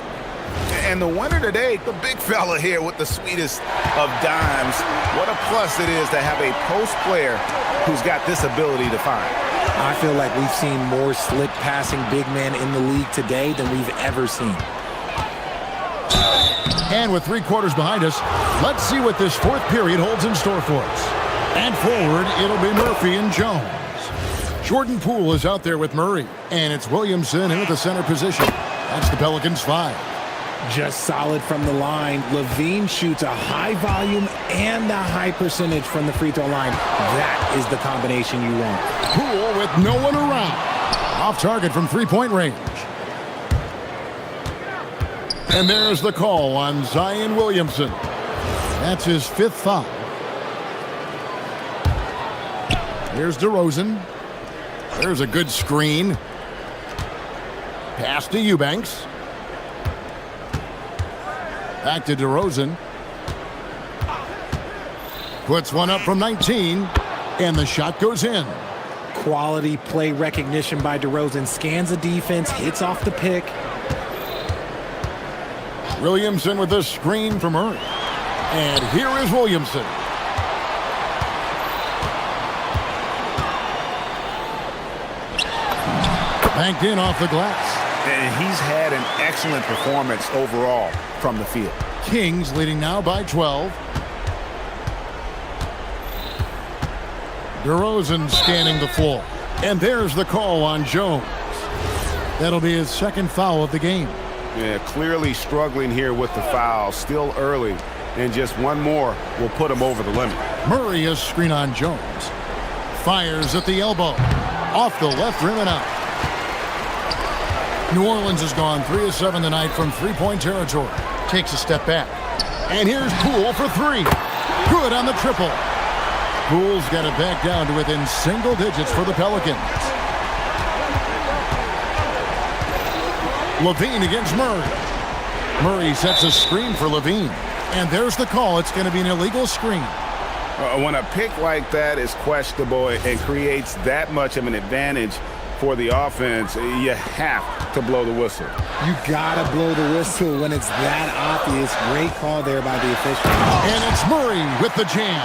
And the winner today, the big fella here with the sweetest of dimes. What a plus it is to have a post player who's got this ability to find. I feel like we've seen more slick passing big men in the league today than we've ever seen. And with 3 quarters behind us, let's see what this fourth period holds in store for us. And forward, it'll be Murphy and Jones. Jordan Poole is out there with Murray. And it's Williamson in at the center position. That's the Pelicans 5. Just solid from the line. Levine shoots a high volume and a high percentage from the free throw line. That is the combination you want. Poole with no one around. Off target from 3-point range. And there's the call on Zion Williamson. That's his 5th foul. Here's DeRozan. There's a good screen. Pass to Eubanks. Back to DeRozan. Puts one up from 19. And the shot goes in. Quality play recognition by DeRozan. Scans the defense, hits off the pick. Williamson with a screen from Murray. And here is Williamson. Banked in off the glass. And he's had an excellent performance overall from the field. Kings leading now by 12. DeRozan scanning the floor. And there's the call on Jones. That'll be his 2nd foul of the game. Yeah, clearly struggling here with the foul. Still early. And just one more will put him over the limit. Murray has screen on Jones. Fires at the elbow. Off the left rim and out. New Orleans has gone 3 of 7 tonight from 3-point territory. Takes a step back. And here's Poole for 3. Good on the triple. Poole's got it back down to within single digits for the Pelicans. Levine against Murray. Murray sets a screen for Levine. And there's the call. It's going to be an illegal screen. When a pick like that is questionable and creates that much of an advantage for the offense, you have to blow the whistle. You gotta blow the whistle when it's that obvious. Great call there by the official. And it's Murray with the jam.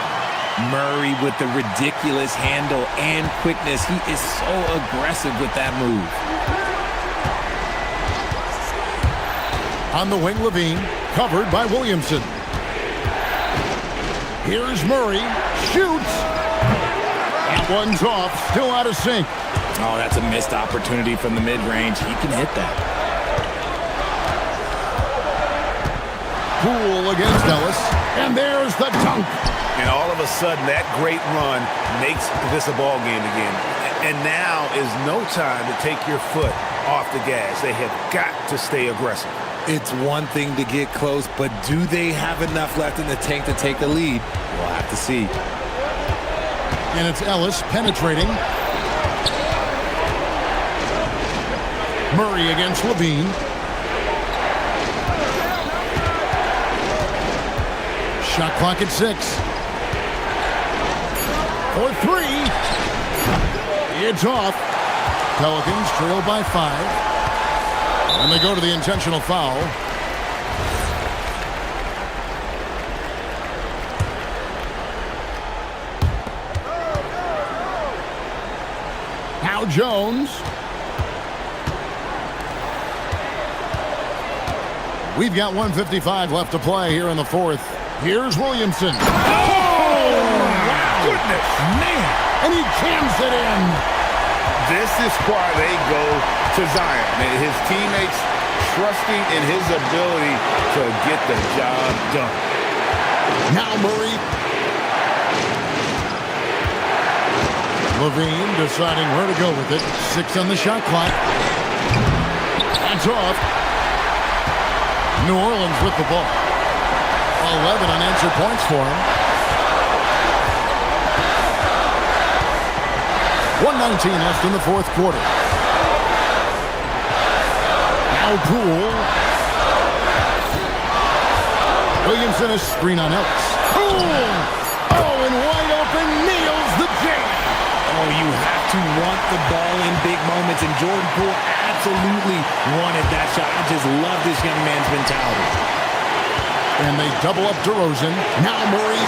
Murray with the ridiculous handle and quickness. He is so aggressive with that move. On the wing, Levine, covered by Williamson. Here's Murray, shoots. That one's off, still out of sync. Oh, that's a missed opportunity from the mid-range. He can hit that. Poole against Ellis, and there's the dunk. And all of a sudden, that great run makes this a ball game again. And now is no time to take your foot off the gas. They have got to stay aggressive. It's one thing to get close, but do they have enough left in the tank to take the lead? We'll have to see. And it's Ellis penetrating. Murray against Levine. Shot clock at 6. For 3. It's off. Pelicans trail by 5. And they go to the intentional foul. Now Jones. We've got 1:55 left to play here in the 4th. Here's Williamson. Oh, wow. Goodness. Man. And he jams it in. This is why they go to Zion. And his teammates trusting in his ability to get the job done. Now Murray. Levine deciding where to go with it. 6 on the shot clock. That's off. New Orleans with the ball. 11 unanswered points for him. 1:19 left in the fourth quarter. Now Poole. Williamson a screen on Ellis. Poole! Oh, and wide open, nails the jam. Oh, you have to want the ball in big moments, and Jordan Poole absolutely wanted that shot. I just love this young man's mentality. And they double up DeRozan. Now Murray.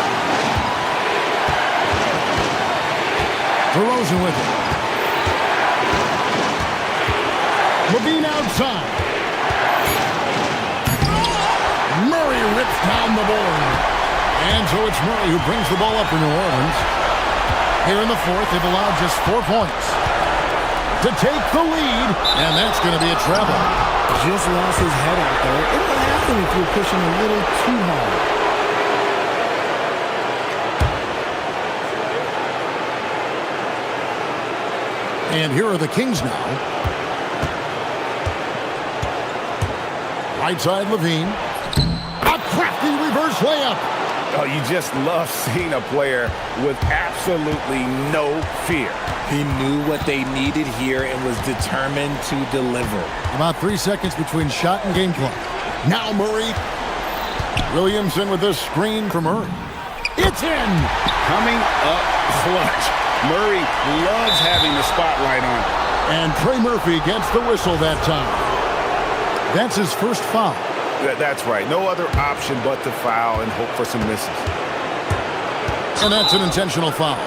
DeRozan with it. Levine outside. Murray rips down the board. And so it's Murray who brings the ball up for New Orleans. Here in the fourth, they've allowed just 4 points to take the lead, and that's going to be a travel. Just lost his head out there. It'll happen if you're pushing a little too hard. And here are the Kings now. Right side, Levine. A crafty reverse layup. Oh, you just love seeing a player with absolutely no fear. He knew what they needed here and was determined to deliver. About 3 seconds between shot and game clock. Now Murray. Williamson with the screen for Murray. It's in! Coming up clutch. Murray loves having the spotlight on him. And Trey Murphy gets the whistle that time. That's his first foul. That's right. No other option but to foul and hope for some misses. And that's an intentional foul.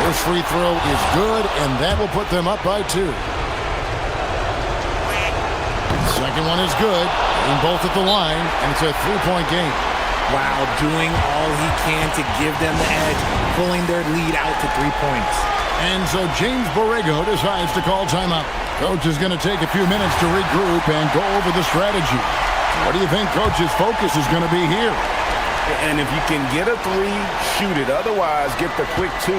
First free throw is good, and that will put them up by 2. Second one is good. Getting both at the line, and it's a 3-point game. Wow, doing all he can to give them the edge, pulling their lead out to 3 points. And so James Borrego decides to call timeout. Coach is going to take a few minutes to regroup and go over the strategy. What do you think Coach's focus is going to be here? And if you can get a 3, shoot it. Otherwise, get the quick 2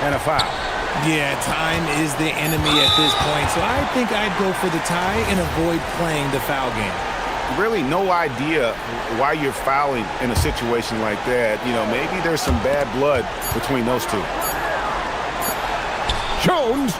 and a foul. Yeah, time is the enemy at this point, so I think I'd go for the tie and avoid playing the foul game. Really no idea why you're fouling in a situation like that. You know, maybe there's some bad blood between those two. Jones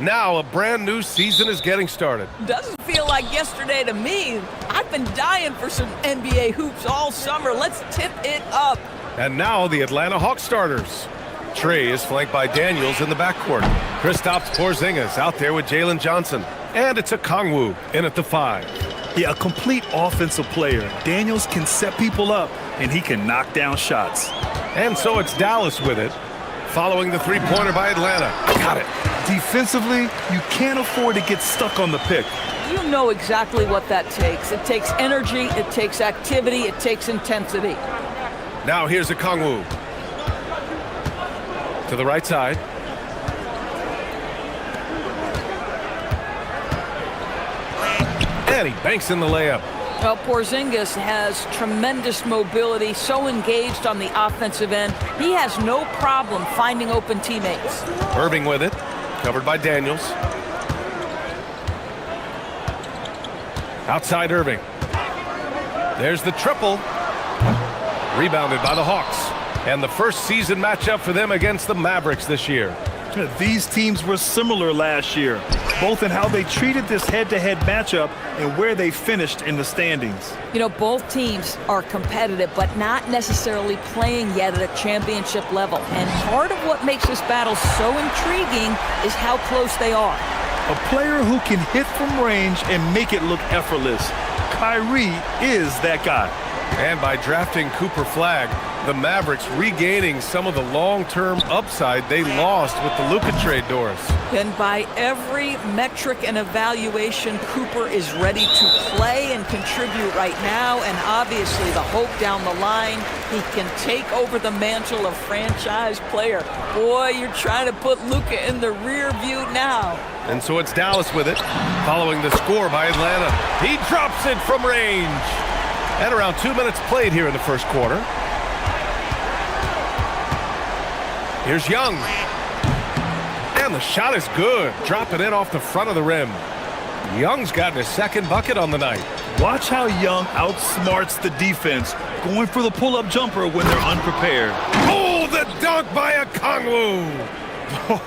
Now a brand new season is getting started. Doesn't feel like yesterday to me. I've been dying for some NBA hoops all summer. Let's tip it up. And now the Atlanta Hawks starters. Trey is flanked by Daniels in the backcourt. Kristaps Porzingis out there with Jalen Johnson. And it's a Kongwu in at the 5. Yeah, a complete offensive player. Daniels can set people up, and he can knock down shots. And so it's Dallas with it, following the three-pointer by Atlanta. Got it. Defensively, you can't afford to get stuck on the pick. You know exactly what that takes. It takes energy, it takes activity, it takes intensity. Now here's a Kongwu. To the right side. And he banks in the layup. Well, Porzingis has tremendous mobility, so engaged on the offensive end. He has no problem finding open teammates. Irving with it, covered by Daniels. Outside Irving. There's the triple. Rebounded by the Hawks. And the first season matchup for them against the Mavericks this year. These teams were similar last year, both in how they treated this head-to-head matchup and where they finished in the standings. You know, both teams are competitive, but not necessarily playing yet at a championship level. And part of what makes this battle so intriguing is how close they are. A player who can hit from range and make it look effortless. Kyrie is that guy. And by drafting Cooper Flagg, the Mavericks regaining some of the long-term upside they lost with the Luka trade, Doris. And by every metric and evaluation, Cooper is ready to play and contribute right now. And obviously the hope down the line, he can take over the mantle of franchise player. Boy, you're trying to put Luka in the rear view now. And so it's Dallas with it, following the score by Atlanta. He drops it from range. And around 2 minutes played here in the first quarter. Here's Young. And the shot is good. Dropping in off the front of the rim. Young's gotten his second bucket on the night. Watch how Young outsmarts the defense, going for the pull-up jumper when they're unprepared. Oh, the dunk by a Kongwu.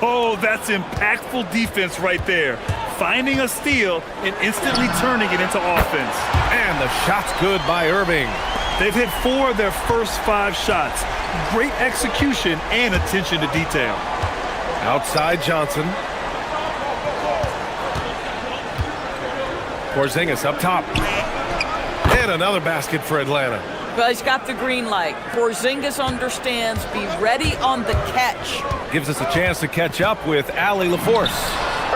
Oh, that's impactful defense right there. Finding a steal and instantly turning it into offense. And the shot's good by Irving. They've hit 4 of their first 5 shots. Great execution and attention to detail. Outside Johnson. Porzingis up top. And another basket for Atlanta. Well, he's got the green light. Porzingis understands. Be ready on the catch. Gives us a chance to catch up with Allie LaForce.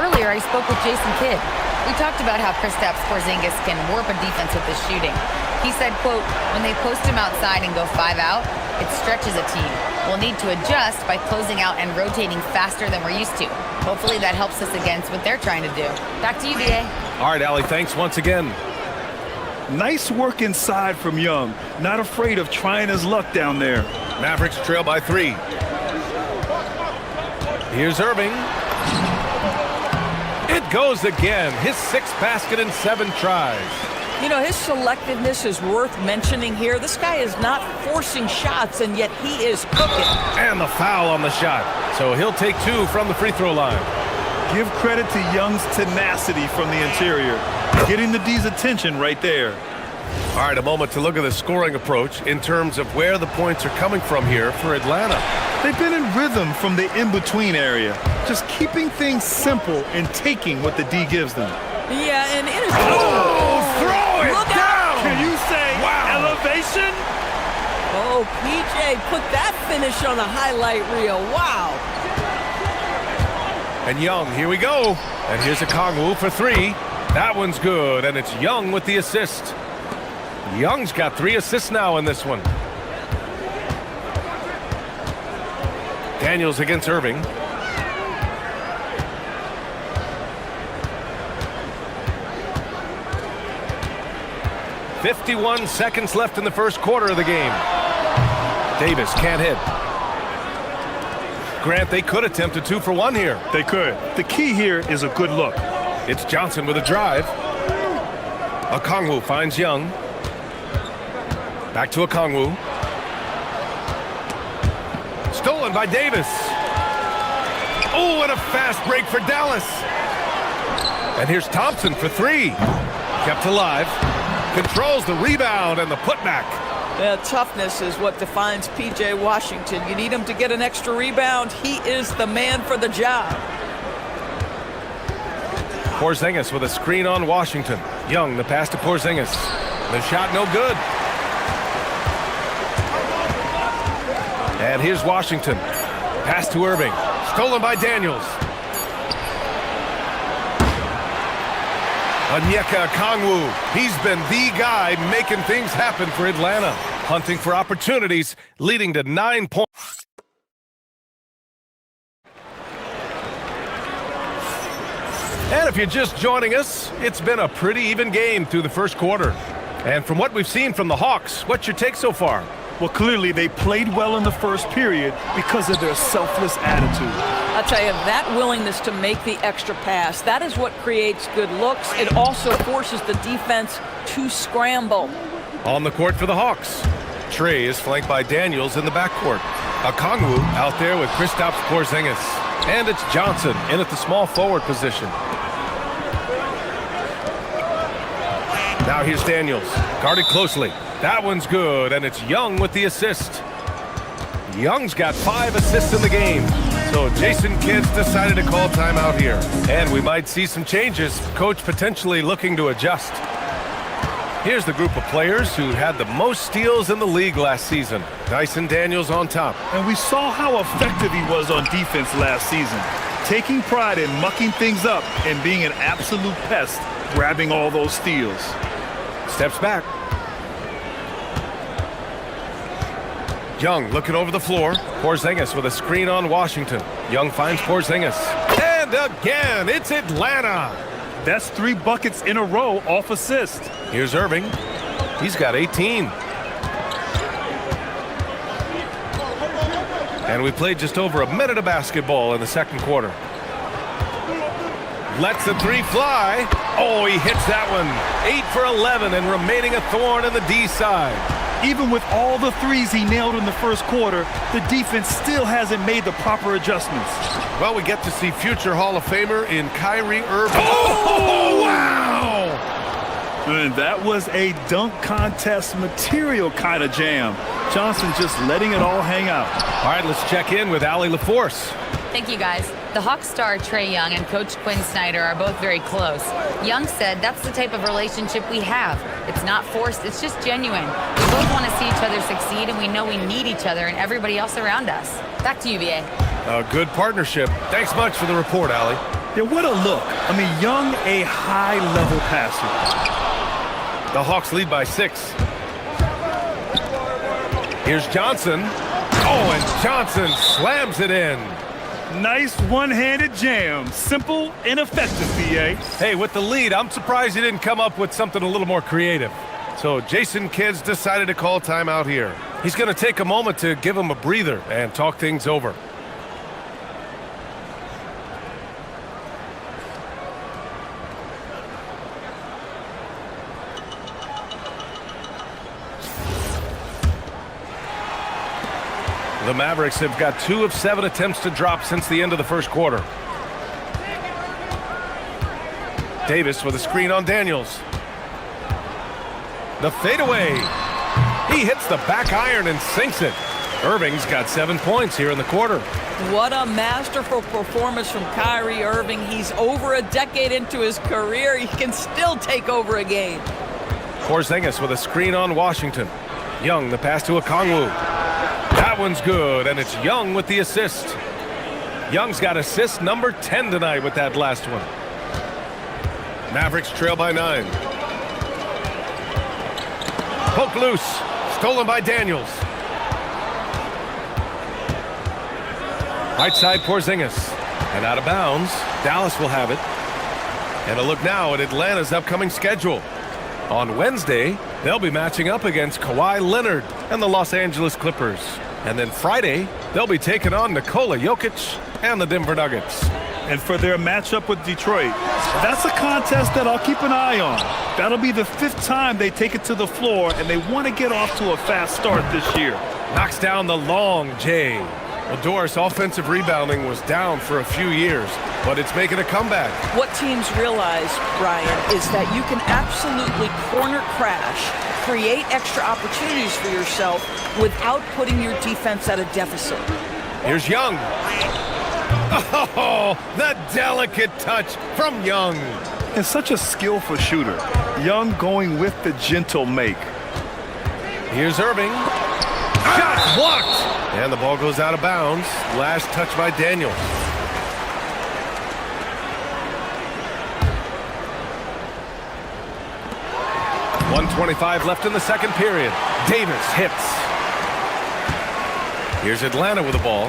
Earlier, I spoke with Jason Kidd. We talked about how Kristaps Porzingis can warp a defense with his shooting. He said, quote, when they post him outside and go 5 out, it stretches a team. We'll need to adjust by closing out and rotating faster than we're used to. Hopefully that helps us against what they're trying to do. Back to you, BA. All right, Allie, thanks once again. Nice work inside from Young. Not afraid of trying his luck down there. Mavericks trail by 3. Here's Irving. It goes again. His 6th basket in 7 tries. You know, his selectiveness is worth mentioning here. This guy is not forcing shots, and yet he is cooking. And the foul on the shot. So he'll take 2 from the free throw line. Give credit to Young's tenacity from the interior. Getting the D's attention right there. All right, a moment to look at the scoring approach in terms of where the points are coming from here for Atlanta. They've been in rhythm from the in-between area. Just keeping things simple and taking what the D gives them. Yeah, and it is... throw it down! Can you say elevation? Oh, PJ put that finish on a highlight reel. Wow. And Young, here we go. And here's a Kongwu for 3. That one's good, and it's Young with the assist. Young's got 3 assists now in this one. Daniels against Irving. "51 seconds left in the first quarter of the game. Davis can't hit. Grant, they could attempt a 2 for 1 here. They could. The key here is a good look. It's Johnson with a drive. Okongwu finds Young. Back to Okongwu. Stolen by Davis. Oh, and a fast break for Dallas. And here's Thompson for three. Kept alive. Controls the rebound and the putback. Yeah, toughness is what defines P.J. Washington. You need him to get an extra rebound. He is the man for the job. Porzingis with a screen on Washington. Young, the pass to Porzingis. The shot no good. And here's Washington. Pass to Irving. Stolen by Daniels. Onyeka Okongwu. He's been the guy making things happen for Atlanta. Hunting for opportunities, leading to 9 points. And if you're just joining us, it's been a pretty even game through the first quarter. And from what we've seen from the Hawks, what's your take so far? Well, clearly they played well in the first period because of their selfless attitude. I'll tell you, that willingness to make the extra pass, that is what creates good looks. It also forces the defense to scramble. On the court for the Hawks. Trey is flanked by Daniels in the backcourt. Okongwu out there with Kristaps Porzingis. And it's Johnson in at the small forward position. Now here's Daniels, guarded closely. That one's good, and it's Young with the assist. Young's got 5 assists in the game. So Jason Kidd's decided to call timeout here. And we might see some changes. Coach potentially looking to adjust. Here's the group of players who had the most steals in the league last season. Dyson Daniels on top. And we saw how effective he was on defense last season. Taking pride in mucking things up and being an absolute pest, grabbing all those steals. Steps back. Young looking over the floor. Porzingis with a screen on Washington. Young finds Porzingis. And again, it's Atlanta. That's 3 buckets in a row off assist. Here's Irving. He's got 18. And we played just over a minute of basketball in the second quarter. Lets the 3 fly. Oh, he hits that one. 8 for 11 and remaining a thorn in the D side. Even with all the threes he nailed in the first quarter, the defense still hasn't made the proper adjustments. Well, we get to see future Hall of Famer in Kyrie Irving. Oh, wow! And that was a dunk contest material kind of jam. Johnson just letting it all hang out. All right, let's check in with Allie LaForce. Thank you, guys. The Hawks star Trae Young and Coach Quinn Snyder are both very close. Young said that's the type of relationship we have. It's not forced, it's just genuine. We both want to see each other succeed, and we know we need each other and everybody else around us. Back to you, BA. A good partnership. Thanks much for the report, Allie. Yeah, what a look. I mean, Young, a high-level passer. The Hawks lead by 6. Here's Johnson. Oh, and Johnson slams it in. Nice one-handed jam. Simple and effective, BA. Hey, with the lead, I'm surprised he didn't come up with something a little more creative. So Jason Kidd's decided to call timeout here. He's going to take a moment to give him a breather and talk things over. The Mavericks have got 2 of 7 attempts to drop since the end of the first quarter. Davis with a screen on Daniels. The fadeaway. He hits the back iron and sinks it. Irving's got 7 points here in the quarter. What a masterful performance from Kyrie Irving. He's over a decade into his career. He can still take over a game. Porzingis with a screen on Washington. Young, the pass to Okongwu. That one's good, and it's Young with the assist. Young's got assist number 10 tonight with that last one. Mavericks trail by 9. Poke loose. Stolen by Daniels. Right side Porzingis. And out of bounds. Dallas will have it. And a look now at Atlanta's upcoming schedule. On Wednesday, they'll be matching up against Kawhi Leonard and the Los Angeles Clippers. And then Friday, they'll be taking on Nikola Jokic and the Denver Nuggets. And for their matchup with Detroit, that's a contest that I'll keep an eye on. That'll be the 5th time they take it to the floor, and they want to get off to a fast start this year. Knocks down the long J. Well, Doris, offensive rebounding was down for a few years, but it's making a comeback. What teams realize, Brian, is that you can absolutely corner crash, create extra opportunities for yourself without putting your defense at a deficit. Here's Young. Oh, the delicate touch from Young. And such a skillful shooter. Young going with the gentle make. Here's Irving. Shot blocked. And the ball goes out of bounds. Last touch by Daniels. .125 left in the second period. Davis hits. Here's Atlanta with the ball.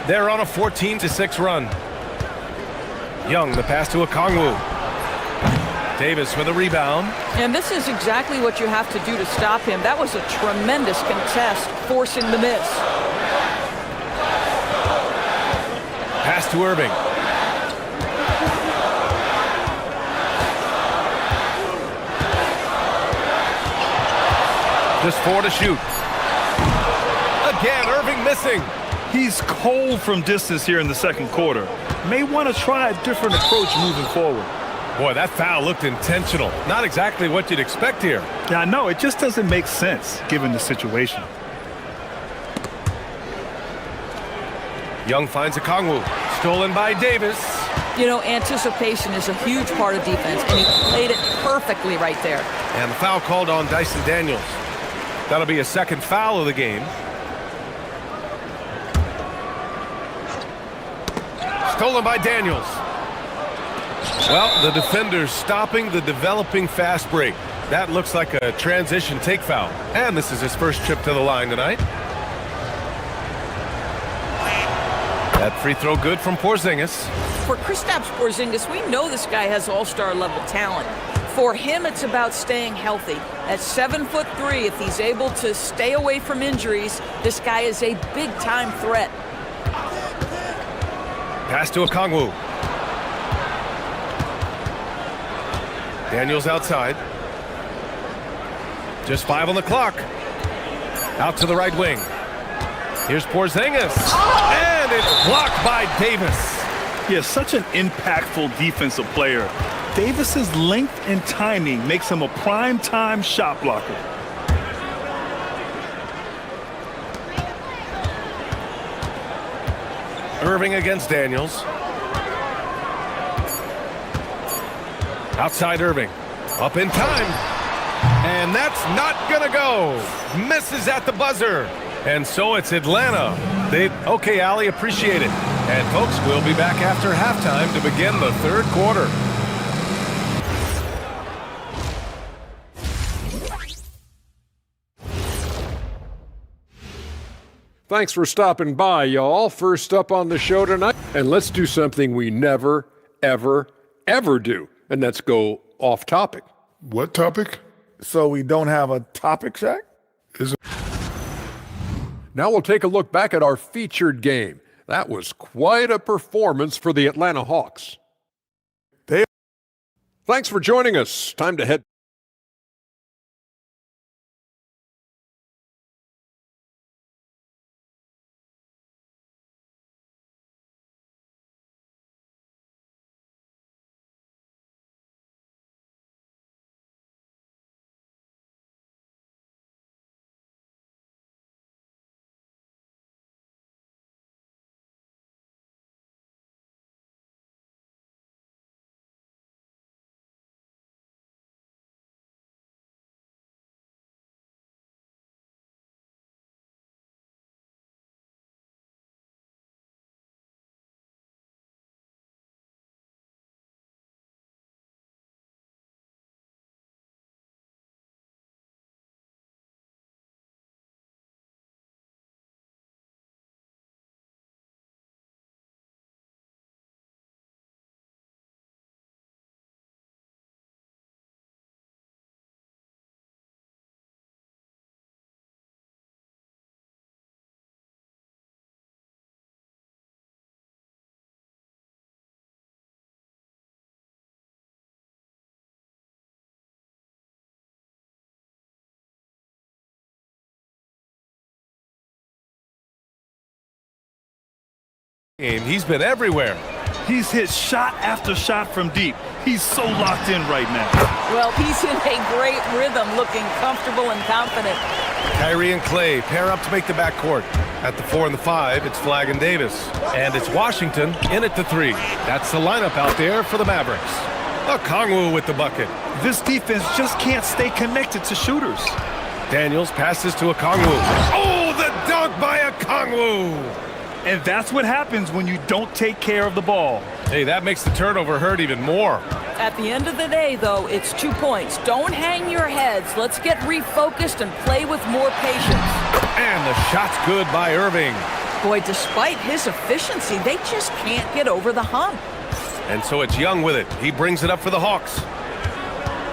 They're on a 14-6 run. Young, the pass to Okongwu. Davis with a rebound. And this is exactly what you have to do to stop him. That was a tremendous contest, forcing the miss. Pass to Irving. Just 4 to shoot. Again, Irving missing. He's cold from distance here in the second quarter. May want to try a different approach moving forward. Boy, that foul looked intentional. Not exactly what you'd expect here. Yeah, I know. It just doesn't make sense given the situation. Young finds Okongwu. Stolen by Davis. You know, anticipation is a huge part of defense, and he played it perfectly right there. And the foul called on Dyson Daniels. That'll be a second foul of the game. Stolen by Daniels. Well, the defender's stopping the developing fast break. That looks like a transition take foul. And this is his first trip to the line tonight. That free throw good from Porzingis. For Kristaps Porzingis, we know this guy has all-star level talent. For him, it's about staying healthy. At 7'3", if he's able to stay away from injuries, this guy is a big-time threat. Pass to Okongwu. Daniels outside. Just 5 on the clock. Out to the right wing. Here's Porzingis. And it's blocked by Davis. Yeah, such an impactful defensive player. Davis's length and timing makes him a prime-time shot blocker. Irving against Daniels. Outside Irving. Up in time. And that's not gonna go. Misses at the buzzer. And so it's Atlanta. Okay, Allie, appreciate it. And folks, we'll be back after halftime to begin the third quarter. Thanks for stopping by, y'all. First up on the show tonight, and let's do something we never, ever, ever do, and that's go off topic. What topic? So we don't have a topic, Shaq? Now we'll take a look back at our featured game. That was quite a performance for the Atlanta Hawks. Thanks for joining us. Time to head He's been everywhere. He's hit shot after shot from deep. He's so locked in right now. Well, he's in a great rhythm, looking comfortable and confident. Kyrie and Clay pair up to make the backcourt. At the 4 and the 5, it's Flagg and Davis. And it's Washington in at the 3. That's the lineup out there for the Mavericks. Okongwu with the bucket. This defense just can't stay connected to shooters. Daniels passes to Okongwu. Oh, the dunk by Okongwu! And that's what happens when you don't take care of the ball. Hey, that makes the turnover hurt even more. At the end of the day, though, it's 2 points. Don't hang your heads. Let's get refocused and play with more patience. And the shot's good by Irving. Boy, despite his efficiency, they just can't get over the hump. And so it's Young with it. He brings it up for the Hawks.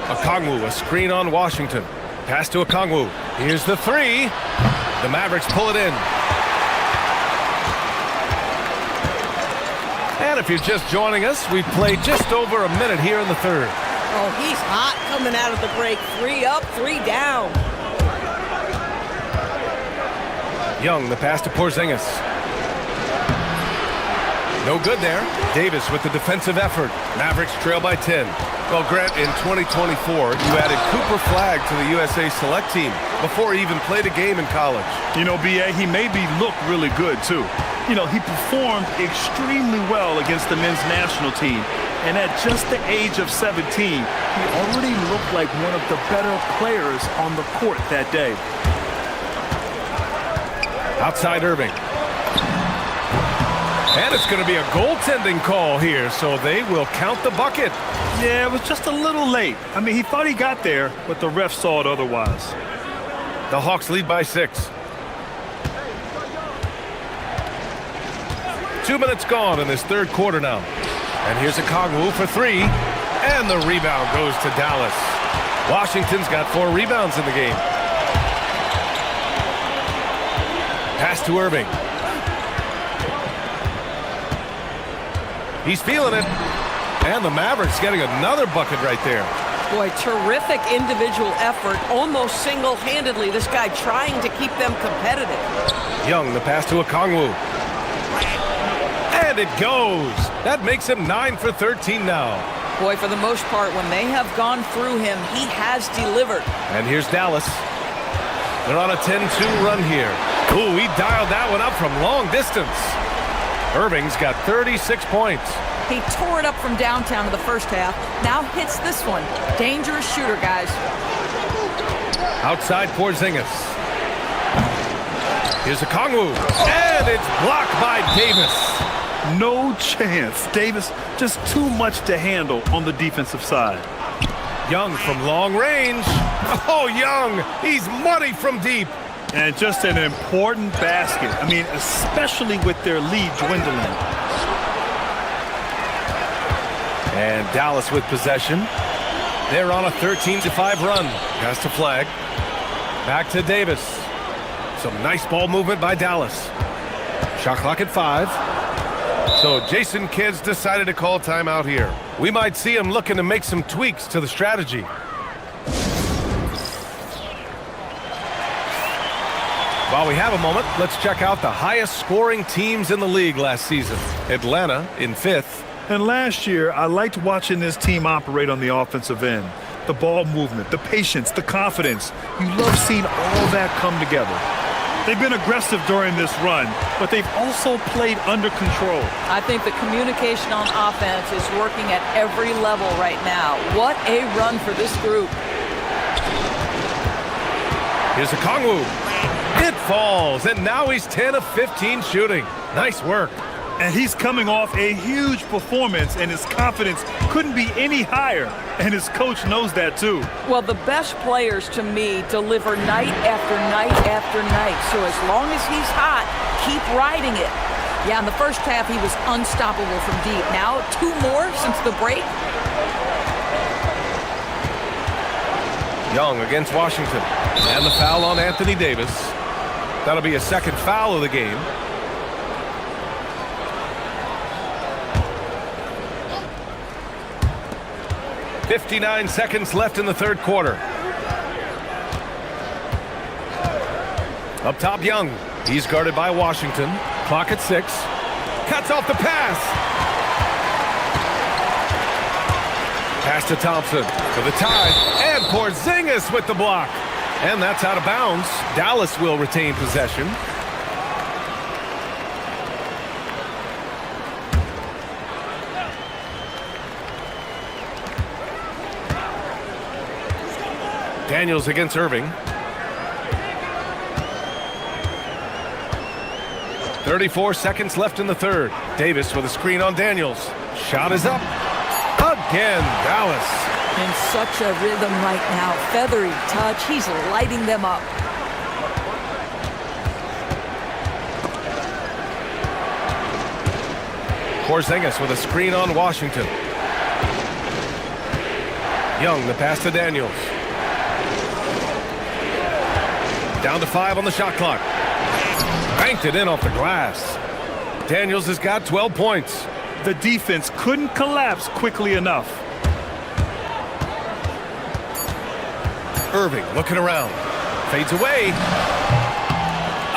Okongwu, a screen on Washington. Pass to Okongwu. Here's the 3. The Mavericks pull it in. And if you're just joining us, we've played just over a minute here in the third. Oh, he's hot coming out of the break. 3 up, 3 down. Young, the pass to Porzingis. No good there. Davis with the defensive effort. Mavericks trail by 10. Well, Grant, in 2024, you added Cooper Flagg to the USA Select team before he even played a game in college. You know, B.A., he made me look really good, too. You know, he performed extremely well against the men's national team. And at just the age of 17, he already looked like one of the better players on the court that day. Outside Irving. And it's going to be a goaltending call here, so they will count the bucket. Yeah, it was just a little late. I mean, he thought he got there, but the ref saw it otherwise. The Hawks lead by 6. 2 minutes gone in this third quarter now. And here's Okongwu for 3. And the rebound goes to Dallas. Washington's got 4 rebounds in the game. Pass to Irving. He's feeling it. And the Mavericks getting another bucket right there. Boy, terrific individual effort, almost single-handedly. This guy trying to keep them competitive. Young, the pass to Okongwu. And it goes. That makes him 9 for 13 now. Boy, for the most part, when they have gone through him, he has delivered. And here's Dallas. They're on a 10-2 run here. Ooh, he dialed that one up from long distance. Irving's got 36 points. He tore it up from downtown in the first half. Now hits this one. Dangerous shooter, guys. Outside Porzingis. Here's Okongwu. And it's blocked by Davis. No chance. Davis just too much to handle on the defensive side. Young from long range. Oh, Young. He's money from deep. And just an important basket. I mean, especially with their lead dwindling. And Dallas with possession. They're on a 13-5 run. Pass to Flagg. Back to Davis. Some nice ball movement by Dallas. Shot clock at 5. So Jason Kidd's decided to call timeout here. We might see him looking to make some tweaks to the strategy. While we have a moment, let's check out the highest scoring teams in the league last season. Atlanta in 5th. And last year, I liked watching this team operate on the offensive end. The ball movement, the patience, the confidence. You love seeing all that come together. They've been aggressive during this run, but they've also played under control. I think the communication on offense is working at every level right now. What a run for this group. Here's Okongwu. It falls, and now he's 10 of 15 shooting. Nice work. And he's coming off a huge performance, and his confidence couldn't be any higher. And his coach knows that, too. Well, the best players, to me, deliver night after night after night. So as long as he's hot, keep riding it. Yeah, in the first half, he was unstoppable from deep. Now, 2 more since the break. Young against Washington. And the foul on Anthony Davis. That'll be a second foul of the game. .59 seconds left in the third quarter. Up top, Young. He's guarded by Washington. Clock at 6. cuts off the pass. Pass to Thompson for the tie. And Porzingis with the block. And that's out of bounds. Dallas will retain possession. Daniels against Irving. 34 seconds left in the third. Davis with a screen on Daniels. Shot is up. Again, Dallas. In such a rhythm right now. Feathery touch. He's lighting them up. Porzingis with a screen on Washington. Young, the pass to Daniels. Down to 5 on the shot clock. Banked it in off the glass. Daniels has got 12 points. The defense couldn't collapse quickly enough. Irving looking around. Fades away.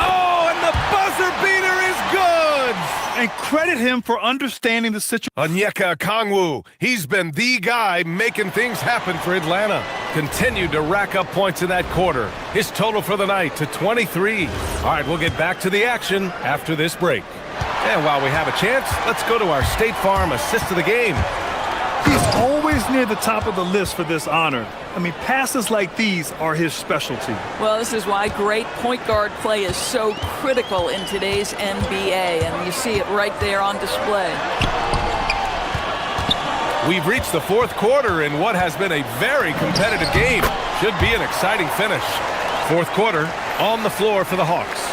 Oh, and the buzzer beater is good! And credit him for understanding the situation. Onyeka Okongwu. He's been the guy making things happen for Atlanta. Continued to rack up points in that quarter. His total for the night to 23. All right, we'll get back to the action after this break. And while we have a chance, let's go to our State Farm assist of the game. He's always near the top of the list for this honor. I mean, passes like these are his specialty. Well, this is why great point guard play is so critical in today's NBA, and you see it right there on display. We've reached the fourth quarter in what has been a very competitive game. Should be an exciting finish. Fourth quarter on the floor for the Hawks.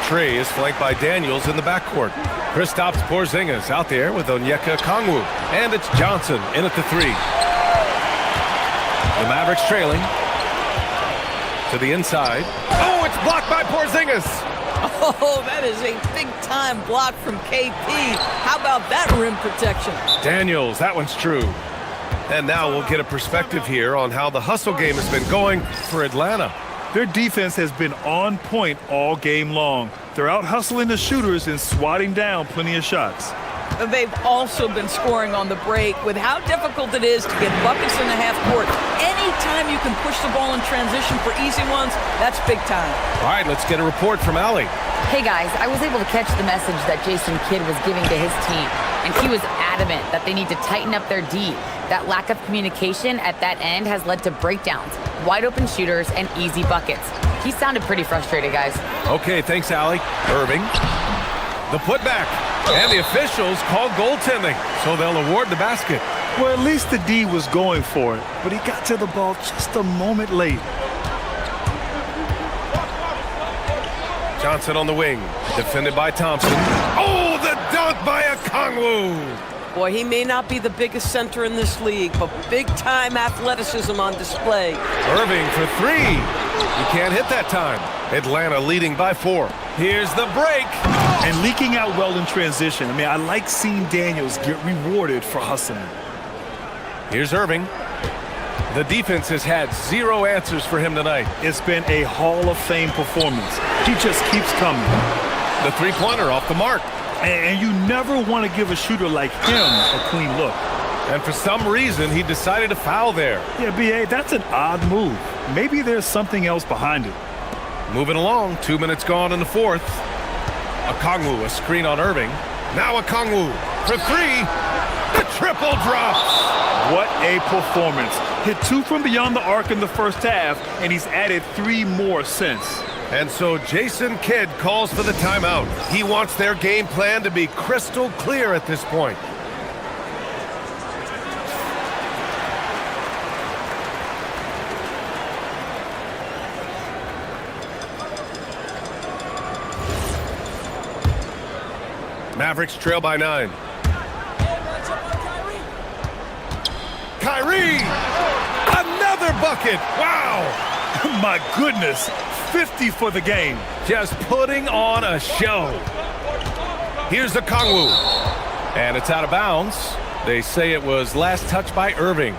Trey is flanked by Daniels in the backcourt. Kristaps Porzingis out there with Onyeka Okongwu. And it's Johnson in at the 3. The Mavericks trailing. To the inside. Oh, it's blocked by Porzingis. Oh, that is a big-time block from KP. How about that rim protection? Daniels, that one's true. And now we'll get a perspective here on how the hustle game has been going for Atlanta. Their defense has been on point all game long. They're out hustling the shooters and swatting down plenty of shots. They've also been scoring on the break. With how difficult it is to get buckets in the half court, anytime you can push the ball in transition for easy ones, that's big time. All right, let's get a report from Allie. Hey guys, I was able to catch the message that Jason Kidd was giving to his team, and he was adamant that they need to tighten up their D. That lack of communication at that end has led to breakdowns, wide open shooters, and easy buckets. He sounded pretty frustrated, guys. Okay, thanks, Allie. Irving. The putback. And the officials called goaltending, so they'll award the basket. Well, at least the D was going for it, but he got to the ball just a moment late. Johnson on the wing, defended by Thompson. Oh, the dunk by Okongwu! Boy, he may not be the biggest center in this league, but big-time athleticism on display. Irving for 3. He can't hit that time. Atlanta leading by 4. Here's the break. And leaking out well in transition. I mean, I like seeing Daniels get rewarded for hustling. Here's Irving. The defense has had 0 answers for him tonight. It's been a Hall of Fame performance. He just keeps coming. The three-pointer off the mark. And you never want to give a shooter like him a clean look. And for some reason, he decided to foul there. Yeah, B.A., that's an odd move. Maybe there's something else behind it. Moving along, 2 minutes gone in the fourth. Okongwu, a screen on Irving. Now Okongwu for 3. The triple drops. What a performance. Hit 2 from beyond the arc in the first half, and he's added 3 more since. And so Jason Kidd calls for the timeout. He wants their game plan to be crystal clear at this point. Mavericks trail by 9. Kyrie! Another bucket! Wow! My goodness, 50 for the game. Just putting on a show. Here's Okongwu. And it's out of bounds. They say it was last touched by Irving.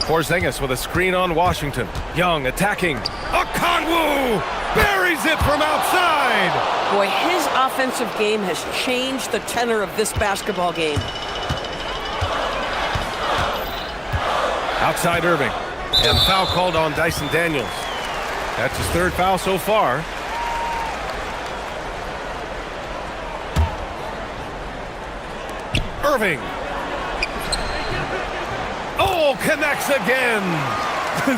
Porzingis with a screen on Washington. Young attacking. Okongwu! it from outside. Boy, his offensive game has changed the tenor of this basketball game. Outside Irving. And foul called on Dyson Daniels. That's his third foul so far. Irving. Oh, connects again.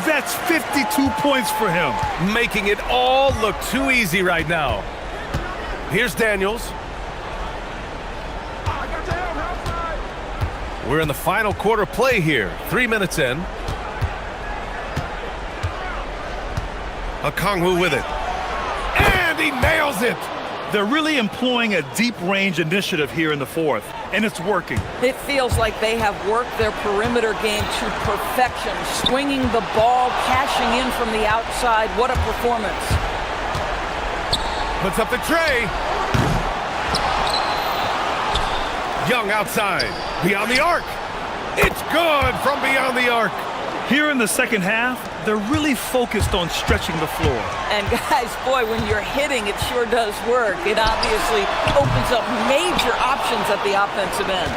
That's 52 points for him. Making it all look too easy right now. Here's Daniels. We're in the final quarter play here. 3 minutes in. Okongwu with it. And he nails it. They're really employing a deep-range initiative here in the fourth, and it's working. It feels like they have worked their perimeter game to perfection, swinging the ball, cashing in from the outside. What a performance. Puts up the tray. Young outside, beyond the arc. It's good from beyond the arc. Here in the second half, they're really focused on stretching the floor. And guys, boy, when you're hitting, it sure does work. It obviously opens up major options at the offensive end.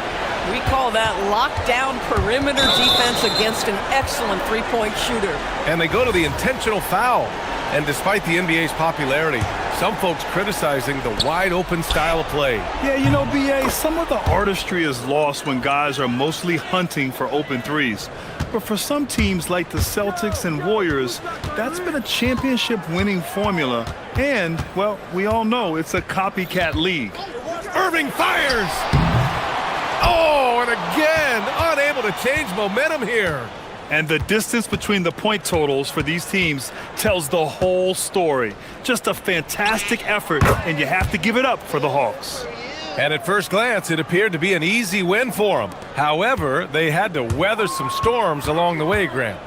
We call that lockdown perimeter defense against an excellent three-point shooter. And they go to the intentional foul. And despite the NBA's popularity, some folks criticizing the wide-open style of play. Yeah, you know, BA, some of the artistry is lost when guys are mostly hunting for open threes. But for some teams like the Celtics and Warriors, that's been a championship-winning formula. And, well, we all know it's a copycat league. Irving fires! Oh, and again, unable to change momentum here. And the distance between the point totals for these teams tells the whole story. Just a fantastic effort, and you have to give it up for the Hawks. And at first glance, it appeared to be an easy win for them. However, they had to weather some storms along the way, Grant.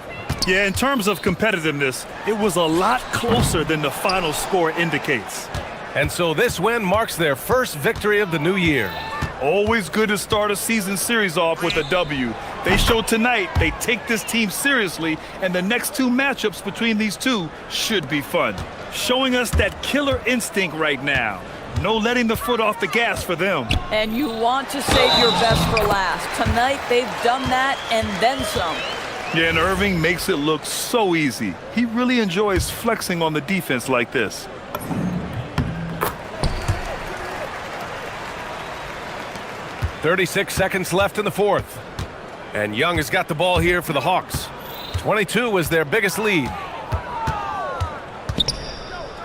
Yeah, in terms of competitiveness, it was a lot closer than the final score indicates. And so this win marks their first victory of the new year. Always good to start a season series off with a W. They showed tonight they take this team seriously, and the next two matchups between these two should be fun. Showing us that killer instinct right now. No letting the foot off the gas for them. And you want to save your best for last. Tonight, they've done that and then some. Yeah, and Irving makes it look so easy. He really enjoys flexing on the defense like this. .36 seconds left in the fourth. And Young has got the ball here for the Hawks. 22 was their biggest lead.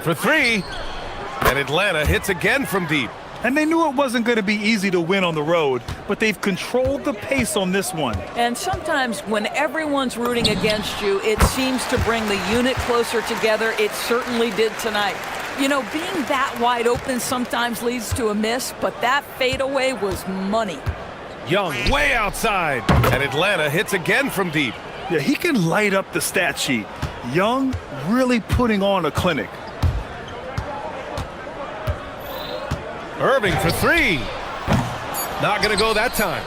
For three. And Atlanta hits again from deep. And they knew it wasn't going to be easy to win on the road, but they've controlled the pace on this one. And sometimes when everyone's rooting against you, it seems to bring the unit closer together. It certainly did tonight. You know, being that wide open sometimes leads to a miss, but that fadeaway was money. Young way outside, and Atlanta hits again from deep. Yeah, he can light up the stat sheet. Young really putting on a clinic. Irving for three. Not going to go that time.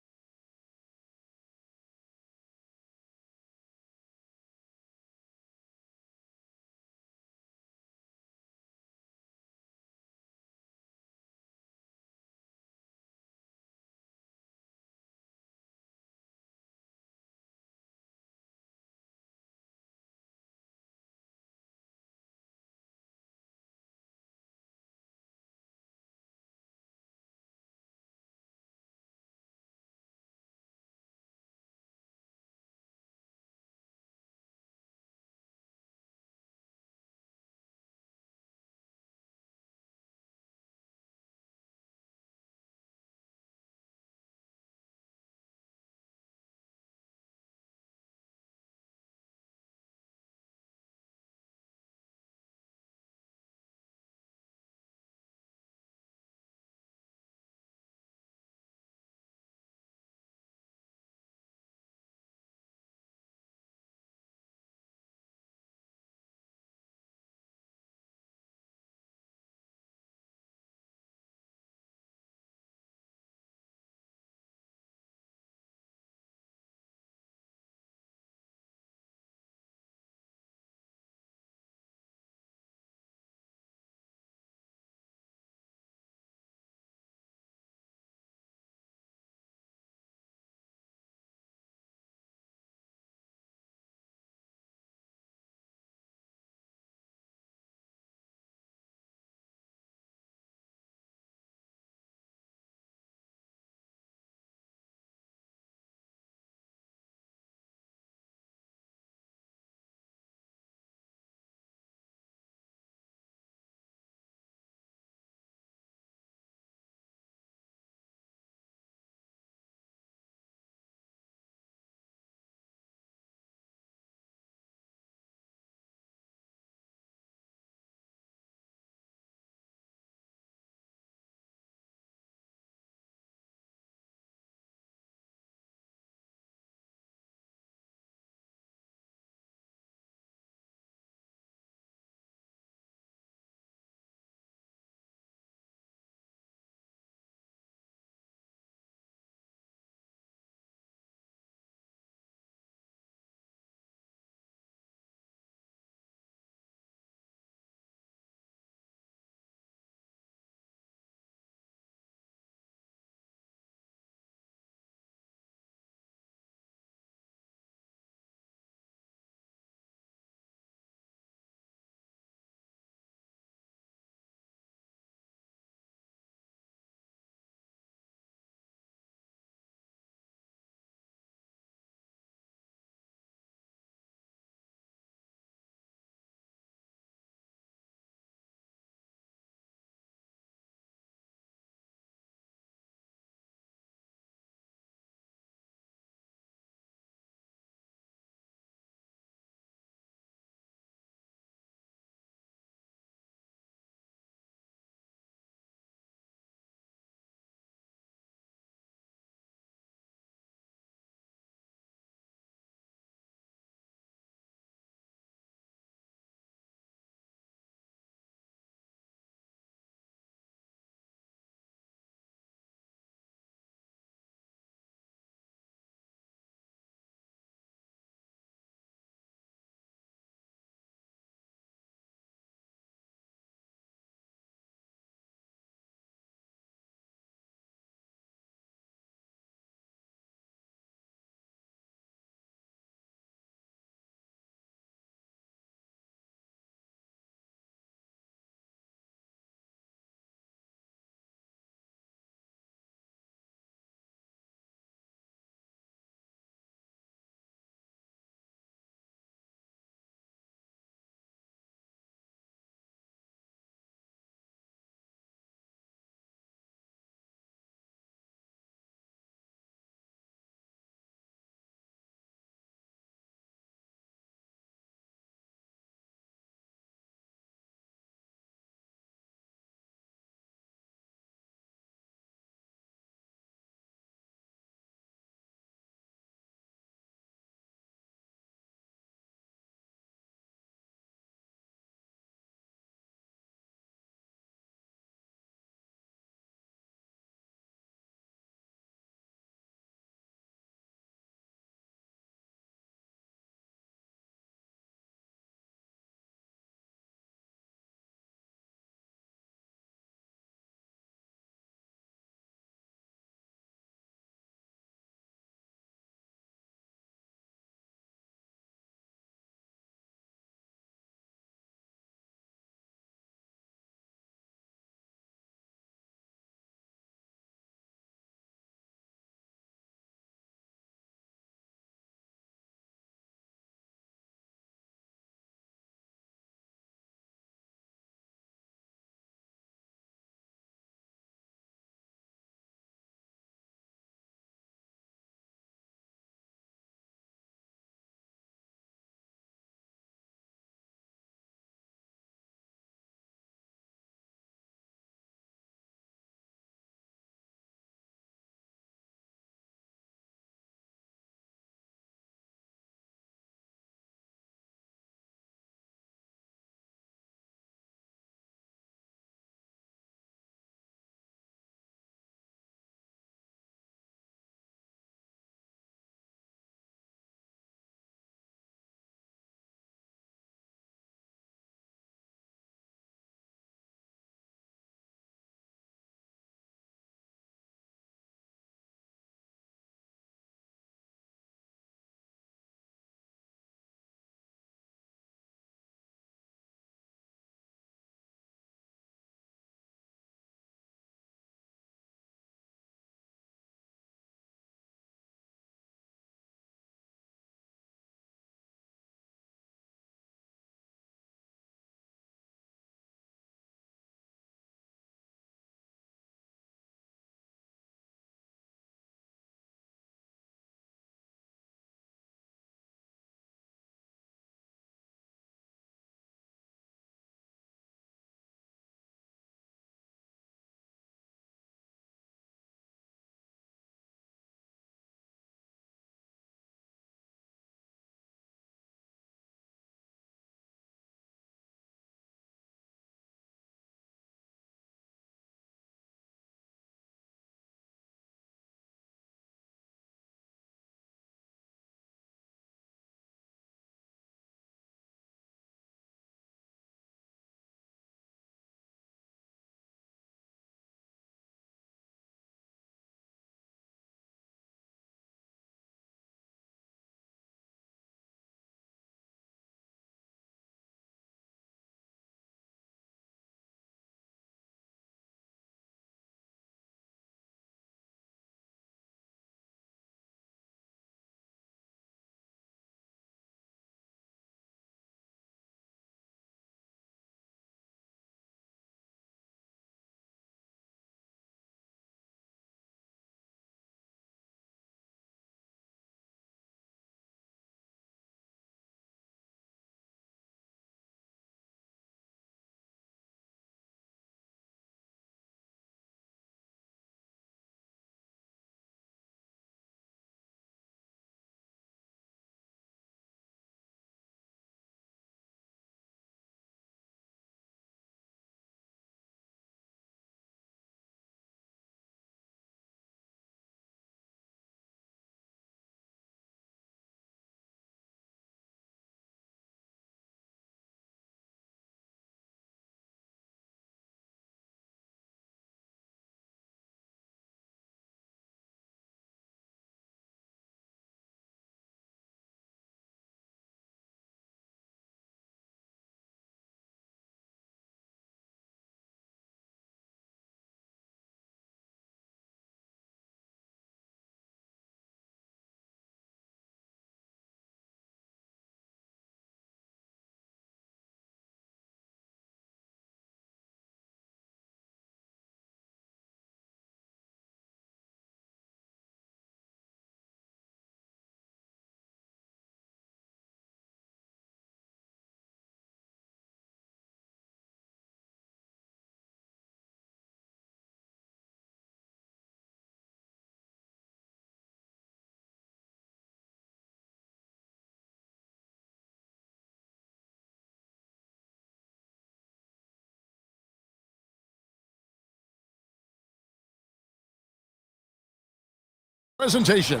Presentation.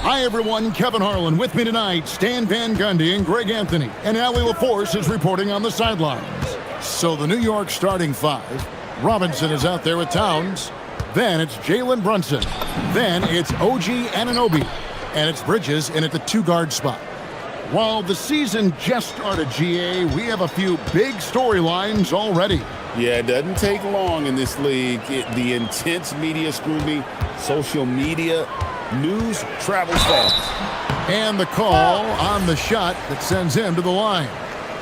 Hi, everyone. Kevin Harlan with me tonight. Stan Van Gundy and Greg Anthony. And Allie LaForce is reporting on the sidelines. So the New York starting five. Robinson is out there with Towns. Then it's Jalen Brunson. Then it's OG Anunoby. And it's Bridges in at the two-guard spot. While the season just started, GA, we have a few big storylines already. Yeah, it doesn't take long in this league. The intense media scrutiny, social media, news travels fast. And the call on the shot that sends him to the line.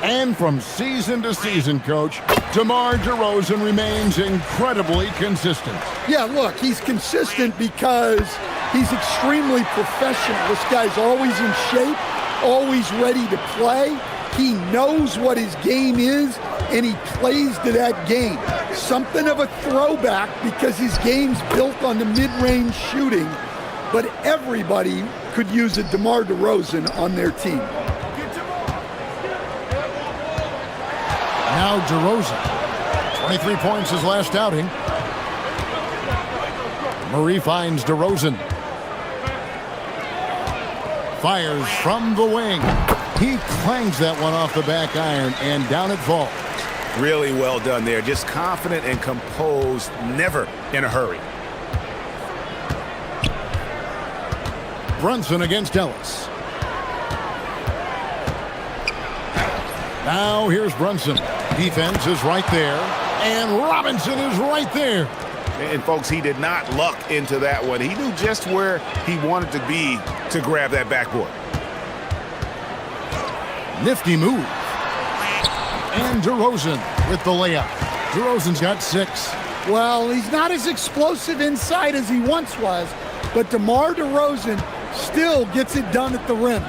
And from season to season, Coach, DeMar DeRozan remains incredibly consistent. Yeah, look, he's consistent because he's extremely professional. This guy's always in shape, always ready to play. He knows what his game is, and he plays to that game. Something of a throwback because his game's built on the mid-range shooting, but everybody could use a DeMar DeRozan on their team. Now DeRozan, 23 points his last outing. Murray finds DeRozan. Fires from the wing. He clangs that one off the back iron, and down it falls. Really well done there. Just confident and composed, never in a hurry. Brunson against Ellis. Now here's Brunson. Defense is right there, and Robinson is right there. And folks, he did not luck into that one. He knew just where he wanted to be to grab that backboard. Nifty move. And DeRozan with the layup. DeRozan's got 6. Well, he's not as explosive inside as he once was, but DeMar DeRozan still gets it done at the rim.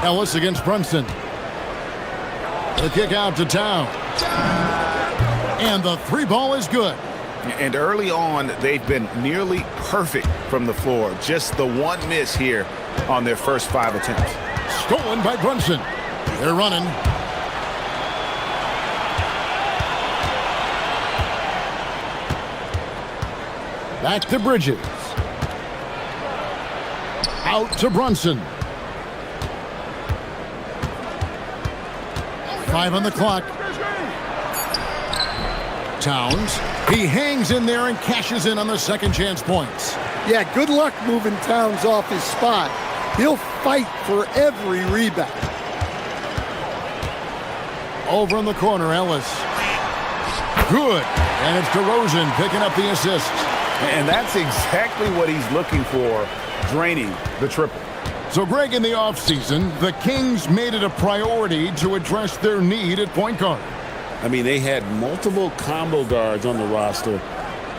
Ellis against Brunson. The kick out to Town. And the three ball is good. And early on, they've been nearly perfect from the floor. Just the one miss here on their first 5 attempts. Stolen by Brunson. They're running. Back to Bridges. Out to Brunson. 5 on the clock. Towns. He hangs in there and cashes in on the second chance points. Yeah, good luck moving Towns off his spot. He'll fight for every rebound. Over in the corner, Ellis. Good. And it's DeRozan picking up the assist. And that's exactly what he's looking for, draining the triple. So, Greg, in the offseason, the Kings made it a priority to address their need at point guard. I mean, they had multiple combo guards on the roster,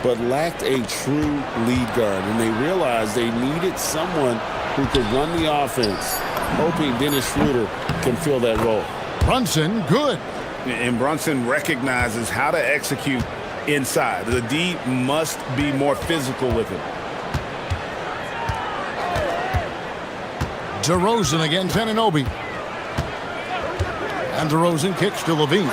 but lacked a true lead guard. And they realized they needed someone who could run the offense, hoping Dennis Schroeder can fill that role. Brunson, good. And Brunson recognizes how to execute inside. The D must be more physical with him. DeRozan against Anunoby. And DeRozan kicks to Levine.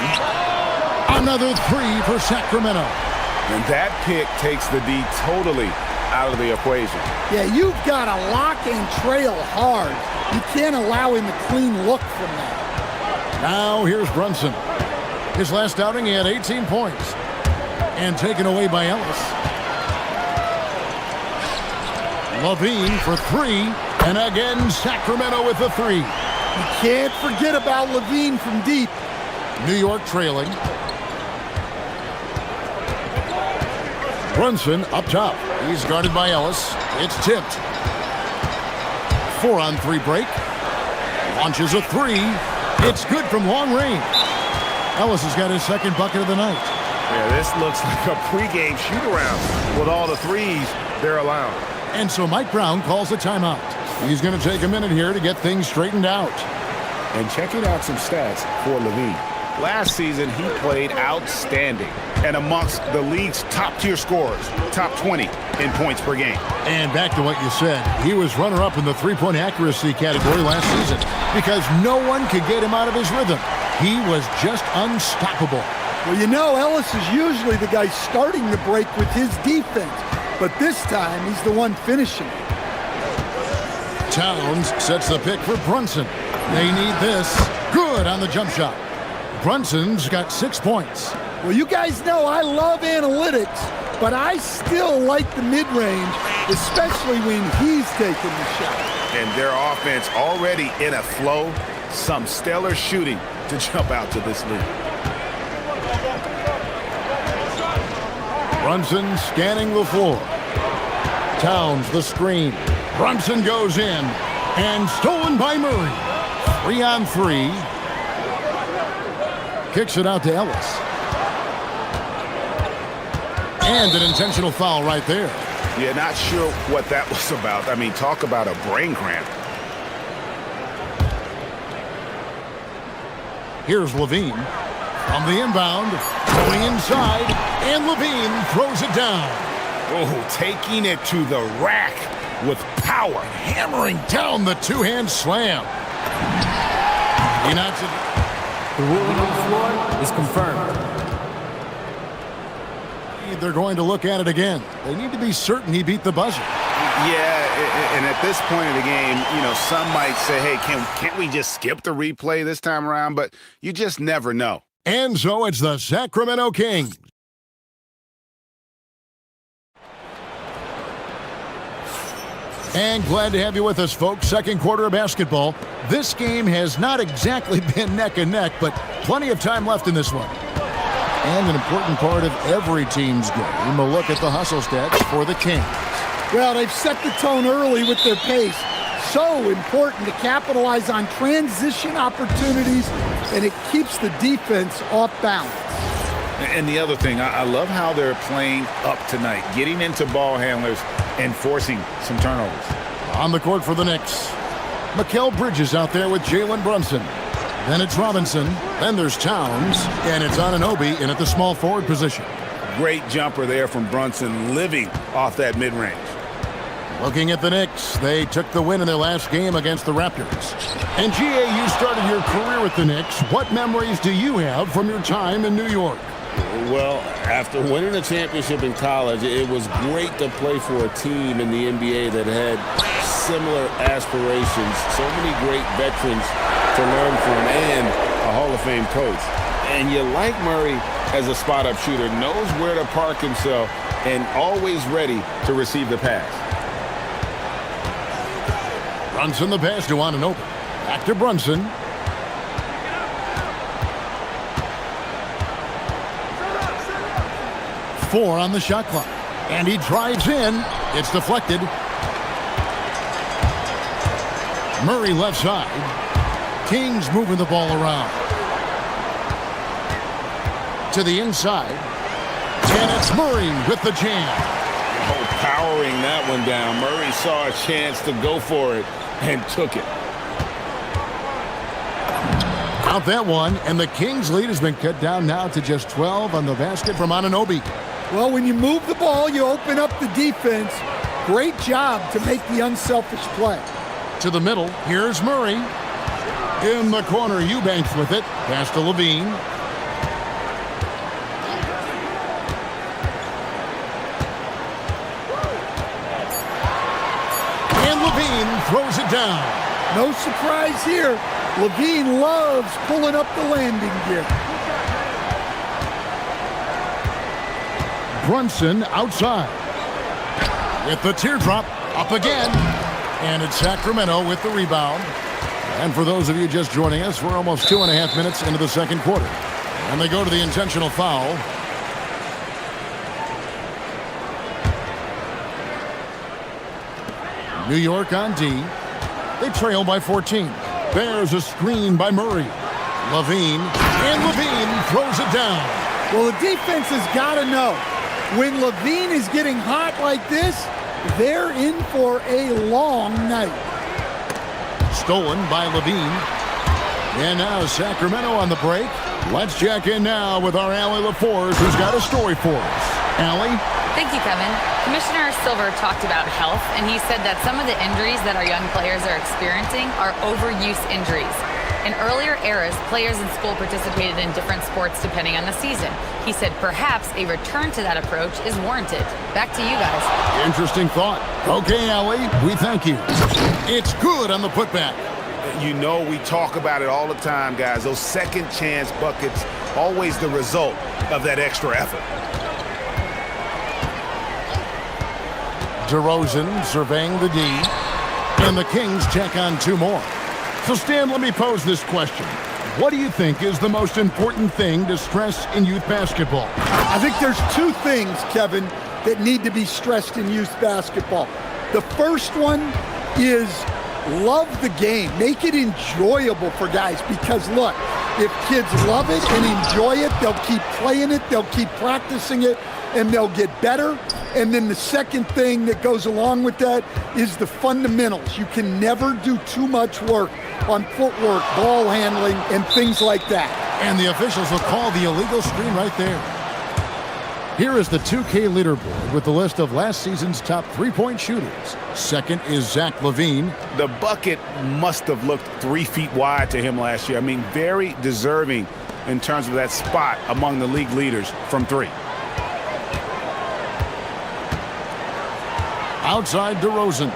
Another 3 for Sacramento. And that pick takes the D totally out of the equation. Yeah, you've got to lock and trail hard. You can't allow him a clean look from that. Now here's Brunson. His last outing, he had 18 points. And taken away by Ellis. Levine for 3. And again, Sacramento with the 3. You can't forget about Levine from deep. New York trailing. Brunson up top. He's guarded by Ellis. It's tipped. 4-on-3 break. Launches a 3. It's good from long range. Ellis has got his second bucket of the night. Yeah, this looks like a pregame shoot-around with all the threes they're allowing. And so Mike Brown calls a timeout. He's going to take a minute here to get things straightened out. And checking out some stats for Levine. Last season, he played outstanding and amongst the league's top-tier scorers, top 20 in points per game. And back to what you said, he was runner-up in the three-point accuracy category last season because no one could get him out of his rhythm. He was just unstoppable. Well, you know, Ellis is usually the guy starting the break with his defense, but this time he's the one finishing. Towns sets the pick for Brunson. They need this. Good on the jump shot. Brunson's got 6 points. Well, you guys know I love analytics, but I still like the mid-range, especially when he's taking the shot. And their offense already in a flow. Some stellar shooting to jump out to this lead. Brunson scanning the floor. Towns the screen. Brunson goes in and stolen by Murray. 3-on-3. Kicks it out to Ellis. And an intentional foul right there. Yeah, not sure what that was about. I mean, talk about a brain cramp. Here's Levine from the inbound, going inside, and Levine throws it down. Oh, taking it to the rack with power. Hammering down the two-hand slam. He knocks it. The ruling on the floor is confirmed. They're going to look at it again. They need to be certain he beat the buzzer. Yeah, and at this point in the game, you know, some might say, hey, can't we just skip the replay this time around? But you just never know. And so it's the Sacramento Kings. And glad to have you with us, folks. Second quarter of basketball. This game has not exactly been neck and neck, but plenty of time left in this one. And an important part of every team's game, a look at the hustle stats for the Kings. Well, they've set the tone early with their pace. So important to capitalize on transition opportunities, and it keeps the defense off balance. And the other thing, I love how they're playing up tonight, getting into ball handlers and forcing some turnovers. On the court for the Knicks, Mikal Bridges out there with Jalen Brunson. Then it's Robinson, then there's Towns, and it's Anunoby in at the small forward position. Great jumper there from Brunson, living off that mid-range. Looking at the Knicks, they took the win in their last game against the Raptors. And GA, you started your career with the Knicks. What memories do you have from your time in New York? Well, after winning a championship in college, it was great to play for a team in the NBA that had similar aspirations. So many great veterans to learn from, and a Hall of Fame coach. And you like Murray as a spot-up shooter, knows where to park himself, and always ready to receive the pass. Brunson the pass to Anunoby. Back to Brunson. Four on the shot clock. And he drives in. It's deflected. Murray left side. Kings moving the ball around. To the inside. And it's Murray with the jam. Oh, powering that one down. Murray saw a chance to go for it and took it. Out that one, and the Kings' lead has been cut down now to just 12 on the basket from Anunoby. Well, when you move the ball, you open up the defense. Great job to make the unselfish play. To the middle, here's Murray. In the corner, Eubanks with it. Pass to Levine. And Levine throws it down. No surprise here. Levine loves pulling up the landing gear. Brunson outside. With the teardrop, up again. And it's Sacramento with the rebound. And for those of you just joining us, we're almost 2.5 minutes into the second quarter. And they go to the intentional foul. New York on D. They trail by 14. There's a screen by Murray. Levine. And Levine throws it down. Well, the defense has got to know. When Levine is getting hot like this, they're in for a long night. Stolen by Levine. And now Sacramento on the break. Let's check in now with our Allie LaForce, who's got a story for us. Allie? Thank you, Kevin. Commissioner Silver talked about health, and he said that some of the injuries that our young players are experiencing are overuse injuries. In earlier eras, players in school participated in different sports depending on the season. He said perhaps a return to that approach is warranted. Back to you guys. Interesting thought. Okay, Allie, we thank you. It's good on the putback. You know, we talk about it all the time, guys. Those second chance buckets, always the result of that extra effort. DeRozan surveying the D, and the Kings check on two more. So, Stan, let me pose this question. What do you think is the most important thing to stress in youth basketball? I think there's two things, Kevin, that need to be stressed in youth basketball. The first one is love the game. Make it enjoyable for guys, because look, if kids love it and enjoy it, they'll keep playing it, they'll keep practicing it, and they'll get better. And then the second thing that goes along with that is the fundamentals. You can never do too much work on footwork, ball handling, and things like that. And the officials will call the illegal screen right there. Here is the 2K leaderboard with the list of last season's top three-point shooters. Second is Zach LaVine. The bucket must have looked 3 feet wide to him last year. I mean, very deserving in terms of that spot among the league leaders from three. Outside DeRozan.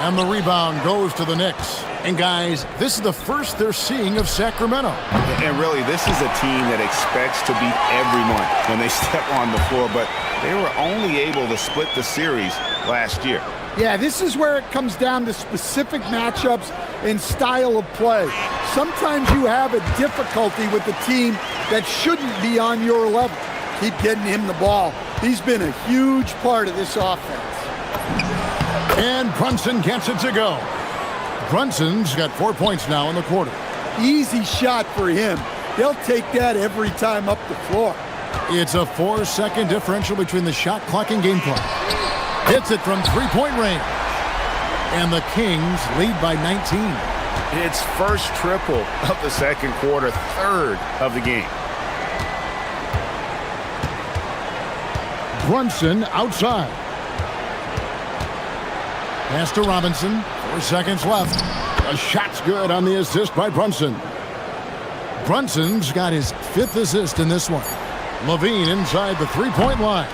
And the rebound goes to the Knicks. And guys, this is the first they're seeing of Sacramento. And really, this is a team that expects to beat everyone when they step on the floor, but they were only able to split the series last year. Yeah, this is where it comes down to specific matchups and style of play. Sometimes you have a difficulty with the team that shouldn't be on your level. Keep getting him the ball. He's been a huge part of this offense. And Brunson gets it to go. Brunson's got 4 points now in the quarter. Easy shot for him. They'll take that every time up the floor. It's a 4-second differential between the shot clock and game clock. Hits it from three-point range. And the Kings lead by 19. It's first triple of the second quarter, third of the game. Brunson outside. Pass to Robinson. 4 seconds left. A shot's good on the assist by Brunson. Brunson's got his 5th assist in this one. LaVine inside the three-point line.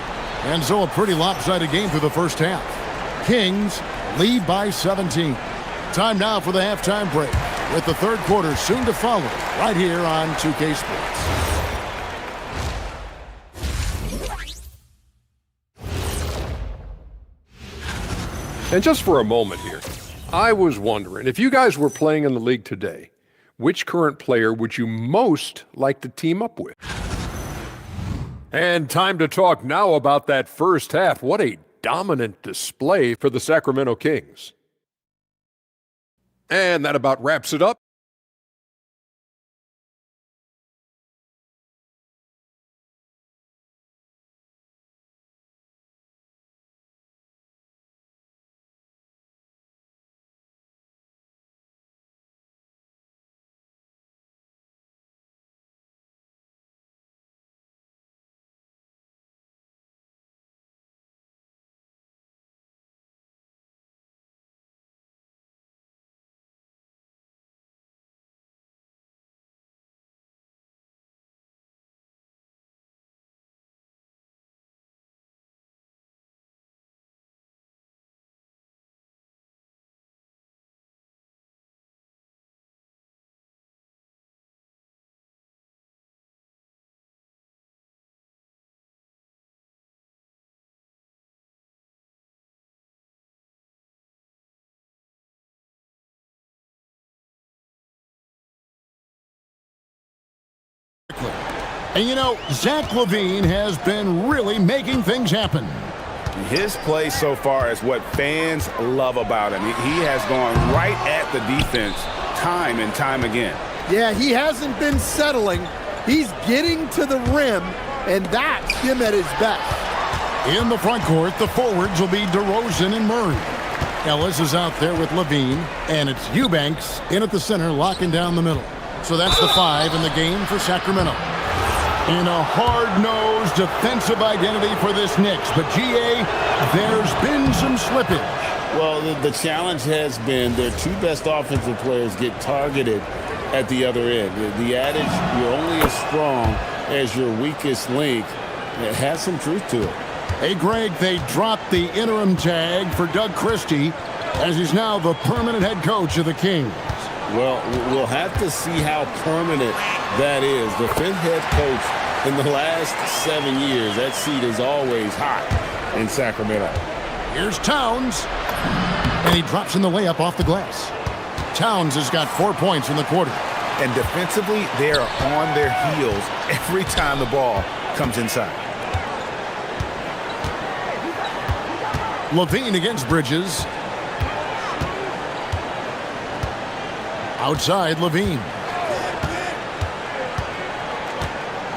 And so a pretty lopsided game through the first half. Kings lead by 17. Time now for the halftime break, with the third quarter soon to follow right here on 2K Sports. And just for a moment here, I was wondering, if you guys were playing in the league today, which current player would you most like to team up with? And time to talk now about that first half. What a dominant display for the Sacramento Kings. And that about wraps it up. And you know, Zach LaVine has been really making things happen. His play so far is what fans love about him. He has gone right at the defense time and time again. Yeah, he hasn't been settling. He's getting to the rim, and that's him at his best. In the front court, the forwards will be DeRozan and Murray. Ellis is out there with LaVine, and it's Eubanks in at the center, locking down the middle. So that's the 5 in the game for Sacramento. In a hard-nosed defensive identity for this Knicks. But, GA, there's been some slippage. Well, the challenge has been their two best offensive players get targeted at the other end. The adage, you're only as strong as your weakest link, it has some truth to it. Hey, Greg, they dropped the interim tag for Doug Christie as he's now the permanent head coach of the Kings. Well, we'll have to see how permanent that is. The fifth head coach in the last 7 years, that seat is always hot in Sacramento. Here's Towns, and he drops in the layup off the glass. Towns has got 4 points in the quarter. And defensively, they are on their heels every time the ball comes inside. Levine against Bridges. Outside, Levine.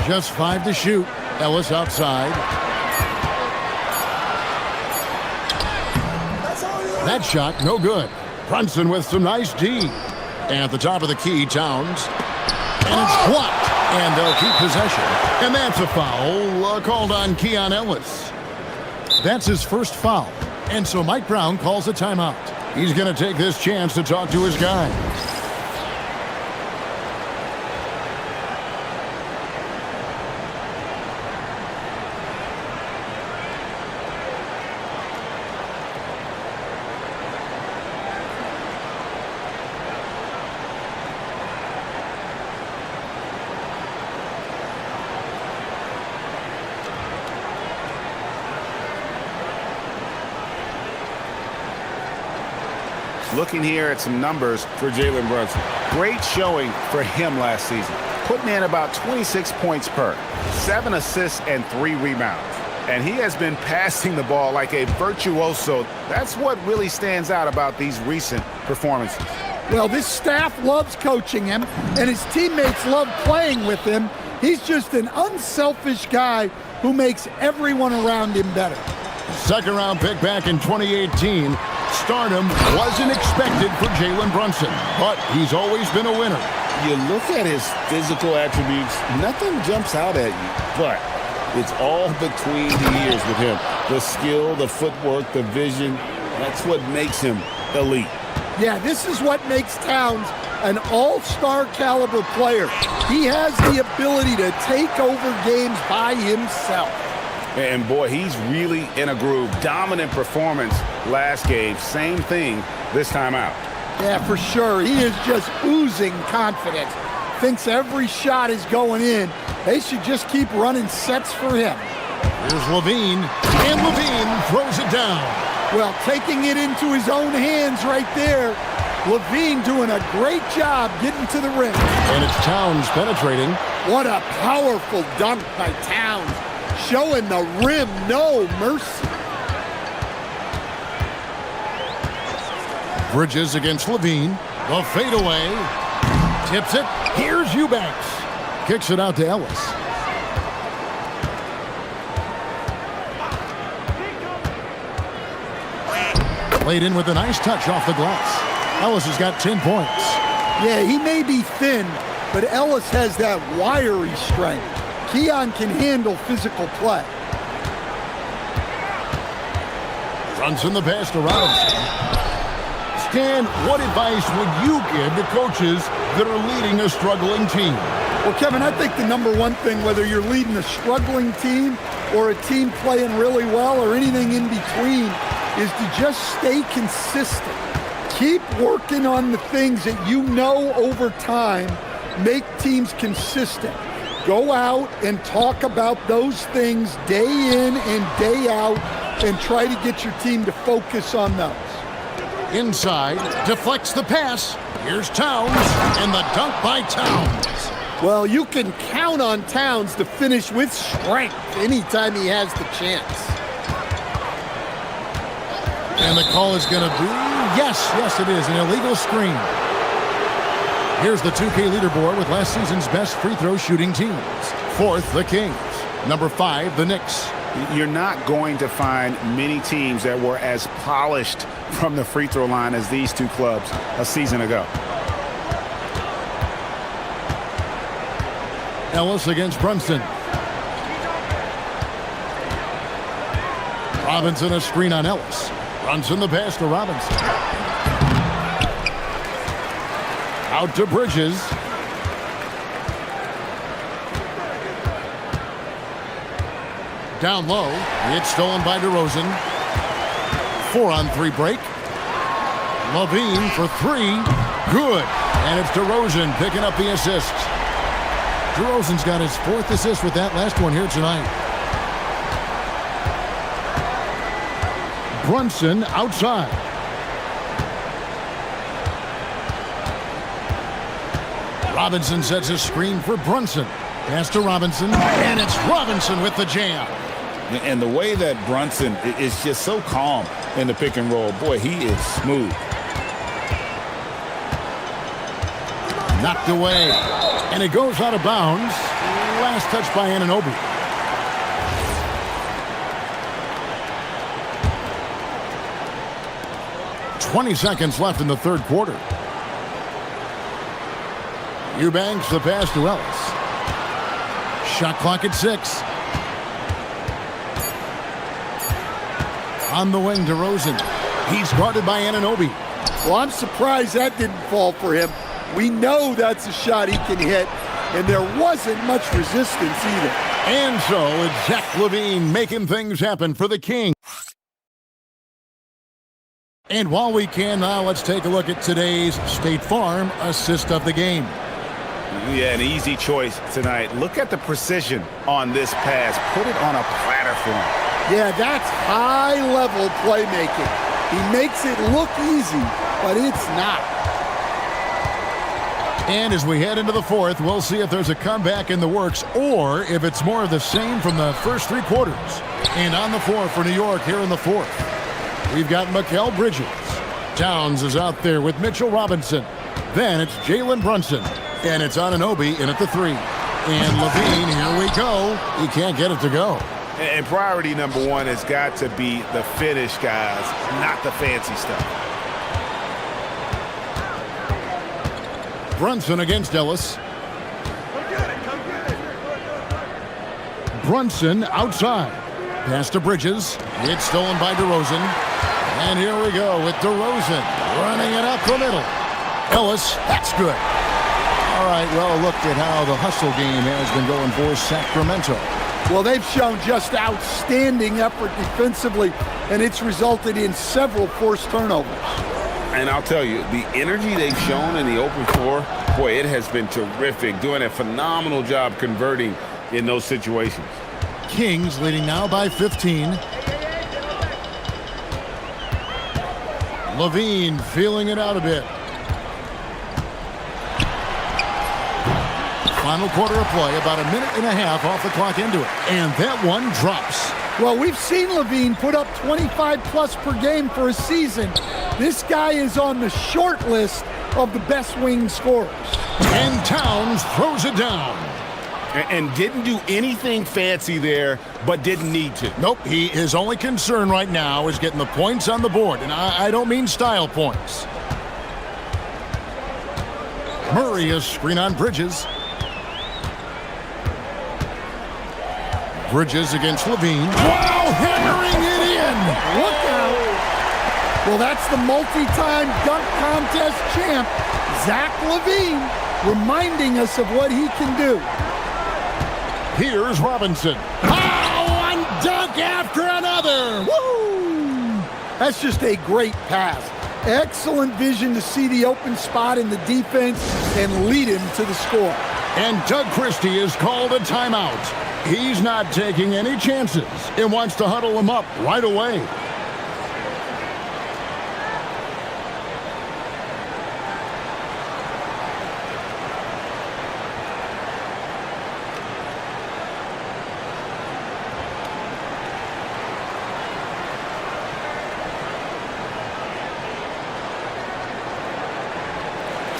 Just 5 to shoot. Ellis outside. That shot, no good. Brunson with some nice D. And at the top of the key, Towns. And it's blocked. And they'll keep possession. And that's a foul called on Keon Ellis. That's his first foul. And so Mike Brown calls a timeout. He's going to take this chance to talk to his guys. Looking here at some numbers for Jalen Brunson. Great showing for him last season. Putting in about 26 points per, 7 assists and 3 rebounds. And he has been passing the ball like a virtuoso. That's what really stands out about these recent performances. Well, this staff loves coaching him, and his teammates love playing with him. He's just an unselfish guy who makes everyone around him better. Second round pick back in 2018. Stardom wasn't expected for Jalen Brunson, but he's always been a winner. You look at his physical attributes, nothing jumps out at you, but it's all between the ears with him. The skill, the footwork, the vision, that's what makes him elite. Yeah, this is what makes Towns an all-star caliber player. He has the ability to take over games by himself. And boy, he's really in a groove. Dominant performance last game. Same thing this time out. Yeah, for sure. He is just oozing confidence. Thinks every shot is going in. They should just keep running sets for him. Here's Levine, and Levine throws it down. Well, taking it into his own hands right there. Levine doing a great job getting to the rim. And it's Towns penetrating. What a powerful dunk by Towns. Showing the rim no mercy. Bridges against Levine. The fadeaway. Tips it. Here's Eubanks. Kicks it out to Ellis. Played in with a nice touch off the glass. Ellis has got 10 points. Yeah, he may be thin, but Ellis has that wiry strength. Keon can handle physical play. Brunson the pass to Robinson. Stan, what advice would you give to coaches that are leading a struggling team? Well, Kevin, I think the number one thing, whether you're leading a struggling team or a team playing really well or anything in between, is to just stay consistent. Keep working on the things that you know over time make teams consistent. Go out and talk about those things day in and day out and try to get your team to focus on those. Inside, deflects the pass. Here's Towns, and the dunk by Towns. Well, you can count on Towns to finish with strength anytime he has the chance. And the call is going to be, yes, it is, an illegal screen. Here's the 2K leaderboard with last season's best free throw shooting teams. 4th, the Kings. Number 5, the Knicks. You're not going to find many teams that were as polished from the free throw line as these two clubs a season ago. Ellis against Brunson. Robinson a screen on Ellis. Brunson the pass to Robinson. Out to Bridges. Down low. It's stolen by DeRozan. 4-on-3 break. Levine for three. Good. And it's DeRozan picking up the assist. DeRozan's got his fourth assist with that last one here tonight. Brunson outside. Robinson sets a screen for Brunson. Pass to Robinson, and it's Robinson with the jam. And the way that Brunson is just so calm in the pick and roll, boy, he is smooth. Knocked away, and it goes out of bounds. Last touch by Anunoby. "20 seconds left in the third quarter. Eubanks the pass to Ellis. Shot clock at 6. On the wing, DeRozan. He's guarded by Anunoby. Well, I'm surprised that didn't fall for him. We know that's a shot he can hit, and there wasn't much resistance either. And so it's Zach LaVine making things happen for the King. And while we can now, let's take a look at today's State Farm assist of the game. Yeah, an easy choice tonight. Look at the precision on this pass. Put it on a platter for him. Yeah, that's high-level playmaking. He makes it look easy, but it's not. And as we head into the fourth, we'll see if there's a comeback in the works or if it's more of the same from the first three quarters. And on the floor for New York here in the fourth, we've got Mikal Bridges. Towns is out there with Mitchell Robinson. Then it's Jalen Brunson. And it's Anunoby in at the 3. And LaVine, here we go. He can't get it to go. And priority number one has got to be the finish, guys, not the fancy stuff. Brunson against Ellis. Brunson outside. Pass to Bridges. It's stolen by DeRozan. And here we go with DeRozan running it up the middle. Ellis, that's good. All right, well, look at how the hustle game has been going for Sacramento. Well, they've shown just outstanding effort defensively, and it's resulted in several forced turnovers. And I'll tell you, the energy they've shown in the open floor, boy, it has been terrific, doing a phenomenal job converting in those situations. Kings leading now by 15. LaVine feeling it out a bit. Final quarter of play, about a minute and a half off the clock into it. And that one drops. Well, we've seen LaVine put up 25-plus per game for a season. This guy is on the short list of the best wing scorers. And Towns throws it down. And didn't do anything fancy there, but didn't need to. Nope, his only concern right now is getting the points on the board. And I don't mean style points. Murray is screen on Bridges. Bridges against LaVine. Wow, hammering it in. Look out. Well, that's the multi-time dunk contest champ, Zach LaVine, reminding us of what he can do. Here's Robinson. Oh, one dunk after another. Woo! That's just a great pass. Excellent vision to see the open spot in the defense and lead him to the score. And Doug Christie is called a timeout. He's not taking any chances and wants to huddle him up right away.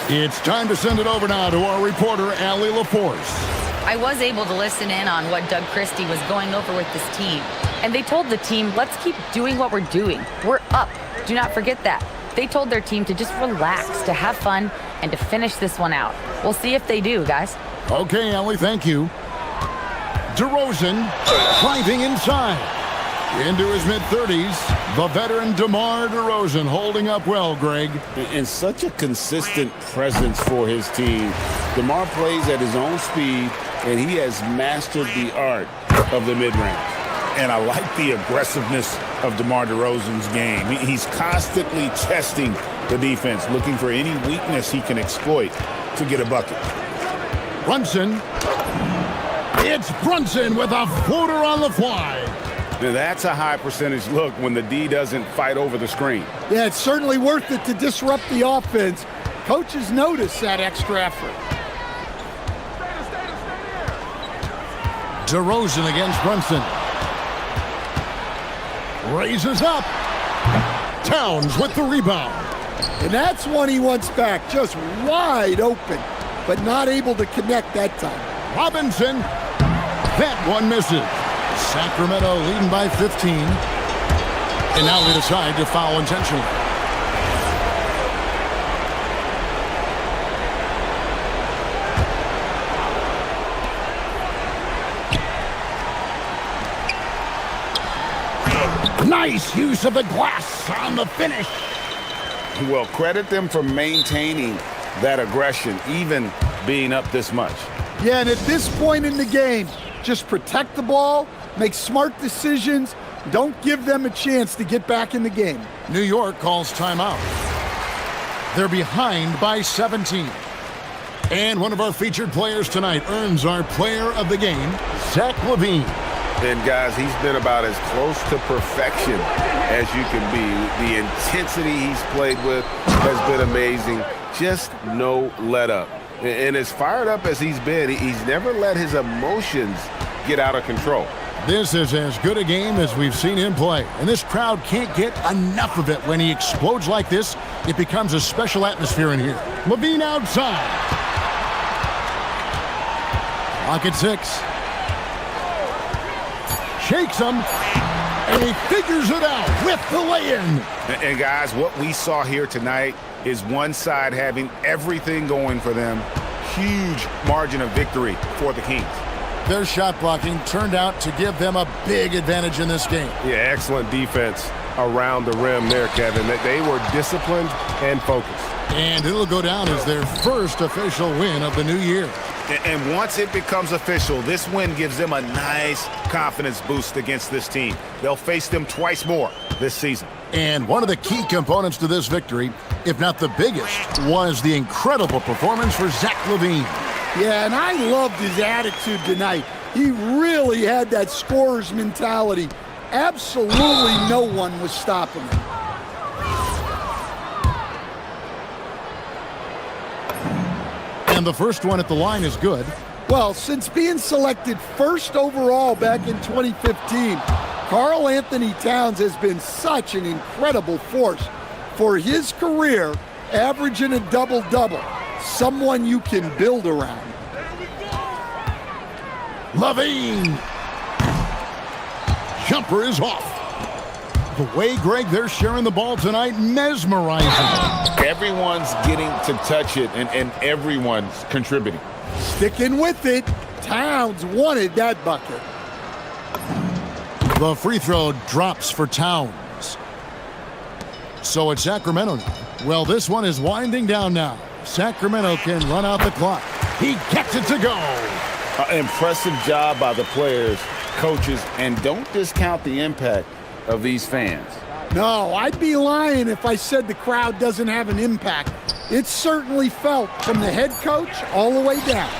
It's time to send it over now to our reporter, Allie LaForce. I was able to listen in on what Doug Christie was going over with this team. And they told the team, let's keep doing what we're doing. We're up. Do not forget that. They told their team to just relax, to have fun, and to finish this one out. We'll see if they do, guys. Okay, Allie, thank you. DeRozan driving inside. Into his mid-30s, the veteran DeMar DeRozan holding up well, Greg. And such a consistent presence for his team. DeMar plays at his own speed, and he has mastered the art of the mid-range. And I like the aggressiveness of DeMar DeRozan's game. He's constantly testing the defense, looking for any weakness he can exploit to get a bucket. Brunson. It's Brunson with a floater on the fly. Now that's a high percentage look when the D doesn't fight over the screen. Yeah, it's certainly worth it to disrupt the offense. Coaches notice that extra effort. DeRozan against Brunson. Raises up. Towns with the rebound. And that's one he wants back, just wide open, but not able to connect that time. Robinson. That one misses. Sacramento leading by 15. And now they decide to foul intentionally. Nice use of the glass on the finish. Well, credit them for maintaining that aggression, even being up this much. Yeah, and at this point in the game, just protect the ball, make smart decisions, don't give them a chance to get back in the game. New York calls timeout. They're behind by 17. And one of our featured players tonight earns our player of the game, Zach LaVine. And guys, he's been about as close to perfection as you can be. The intensity he's played with has been amazing. Just no let up. And as fired up as he's been, he's never let his emotions get out of control. This is as good a game as we've seen him play. And this crowd can't get enough of it. When he explodes like this, it becomes a special atmosphere in here. LaVine outside. Clock at 6. Shakes him, and he figures it out with the lay-in. And guys, what we saw here tonight is one side having everything going for them. Huge margin of victory for the Kings. Their shot blocking turned out to give them a big advantage in this game. Yeah, excellent defense around the rim there, Kevin. They were disciplined and focused. And it'll go down as their first official win of the new year. And once it becomes official, this win gives them a nice confidence boost against this team. They'll face them twice more this season. And one of the key components to this victory, if not the biggest, was the incredible performance for Zach LaVine. Yeah, and I loved his attitude tonight. He really had that scorer's mentality. Absolutely no one was stopping him. And the first one at the line is good. Well, since being selected first overall back in 2015, Karl Anthony Towns has been such an incredible force for his career, averaging a double-double, someone you can build around. LaVine. Jumper is off. The way, Greg, they're sharing the ball tonight, mesmerizing. Everyone's getting to touch it, and everyone's contributing. Sticking with it, Towns wanted that bucket. The free throw drops for Towns. So it's Sacramento now. Well, this one is winding down now. Sacramento can run out the clock. He gets it to go. Impressive job by the players, coaches, and don't discount the impact of these fans. No, I'd be lying if I said the crowd doesn't have an impact. It's certainly felt from the head coach all the way down.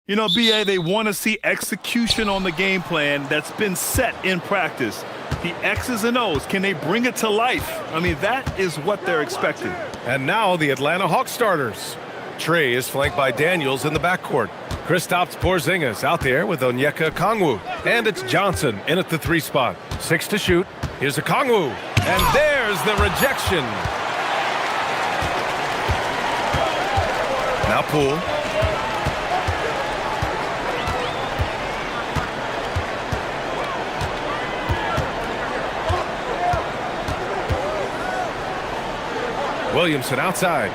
You know, BA, they want to see execution on the game plan that's been set in practice. The X's and O's, can they bring it to life? I mean, that is what they're expecting. And now the Atlanta Hawks starters. Trey is flanked by Daniels in the backcourt. Kristaps Porzingis out there with Onyeka Okongwu. And it's Johnson in at the 3 spot. 6 to shoot. Here's Okongwu. And there's the rejection. Now Poole. Williamson outside.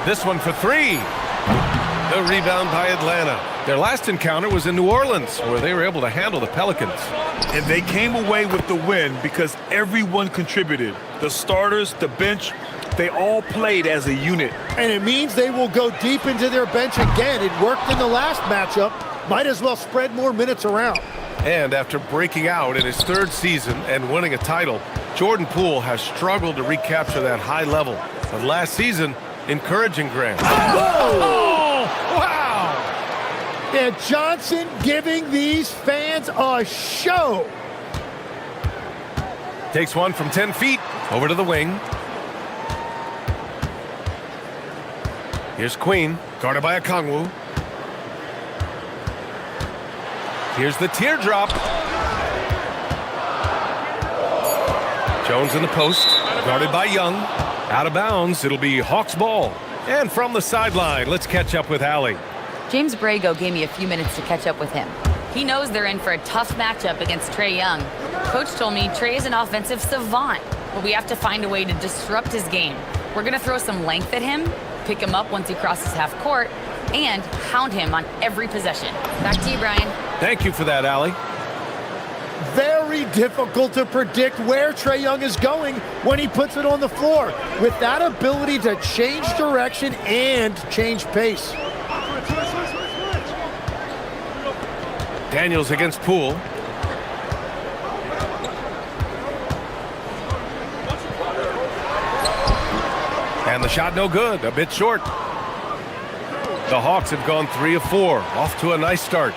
This one for 3. The rebound by Atlanta. Their last encounter was in New Orleans, where they were able to handle the Pelicans. And they came away with the win because everyone contributed. The starters, the bench, they all played as a unit. And it means they will go deep into their bench again. It worked in the last matchup. Might as well spread more minutes around. And after breaking out in his 3rd season and winning a title, Jordan Poole has struggled to recapture that high level. But last season, encouraging Grant. Oh, wow! And Johnson giving these fans a show. Takes one from 10 feet, over to the wing. Here's Queen, guarded by Okongwu. Here's the teardrop. Jones in the post, guarded by Young. Out of bounds, it'll be Hawks ball. And from the sideline, let's catch up with Allie. James Brago gave me a few minutes to catch up with him. He knows they're in for a tough matchup against Trae Young. Coach told me Trae is an offensive savant, but we have to find a way to disrupt his game. We're going to throw some length at him, pick him up once he crosses half court, and hound him on every possession. Back to you, Brian. Thank you for that, Allie. Very difficult to predict where Trae Young is going when he puts it on the floor, with that ability to change direction and change pace. Daniels against Poole. And the shot no good, a bit short. The Hawks have gone 3 of 4, off to a nice start.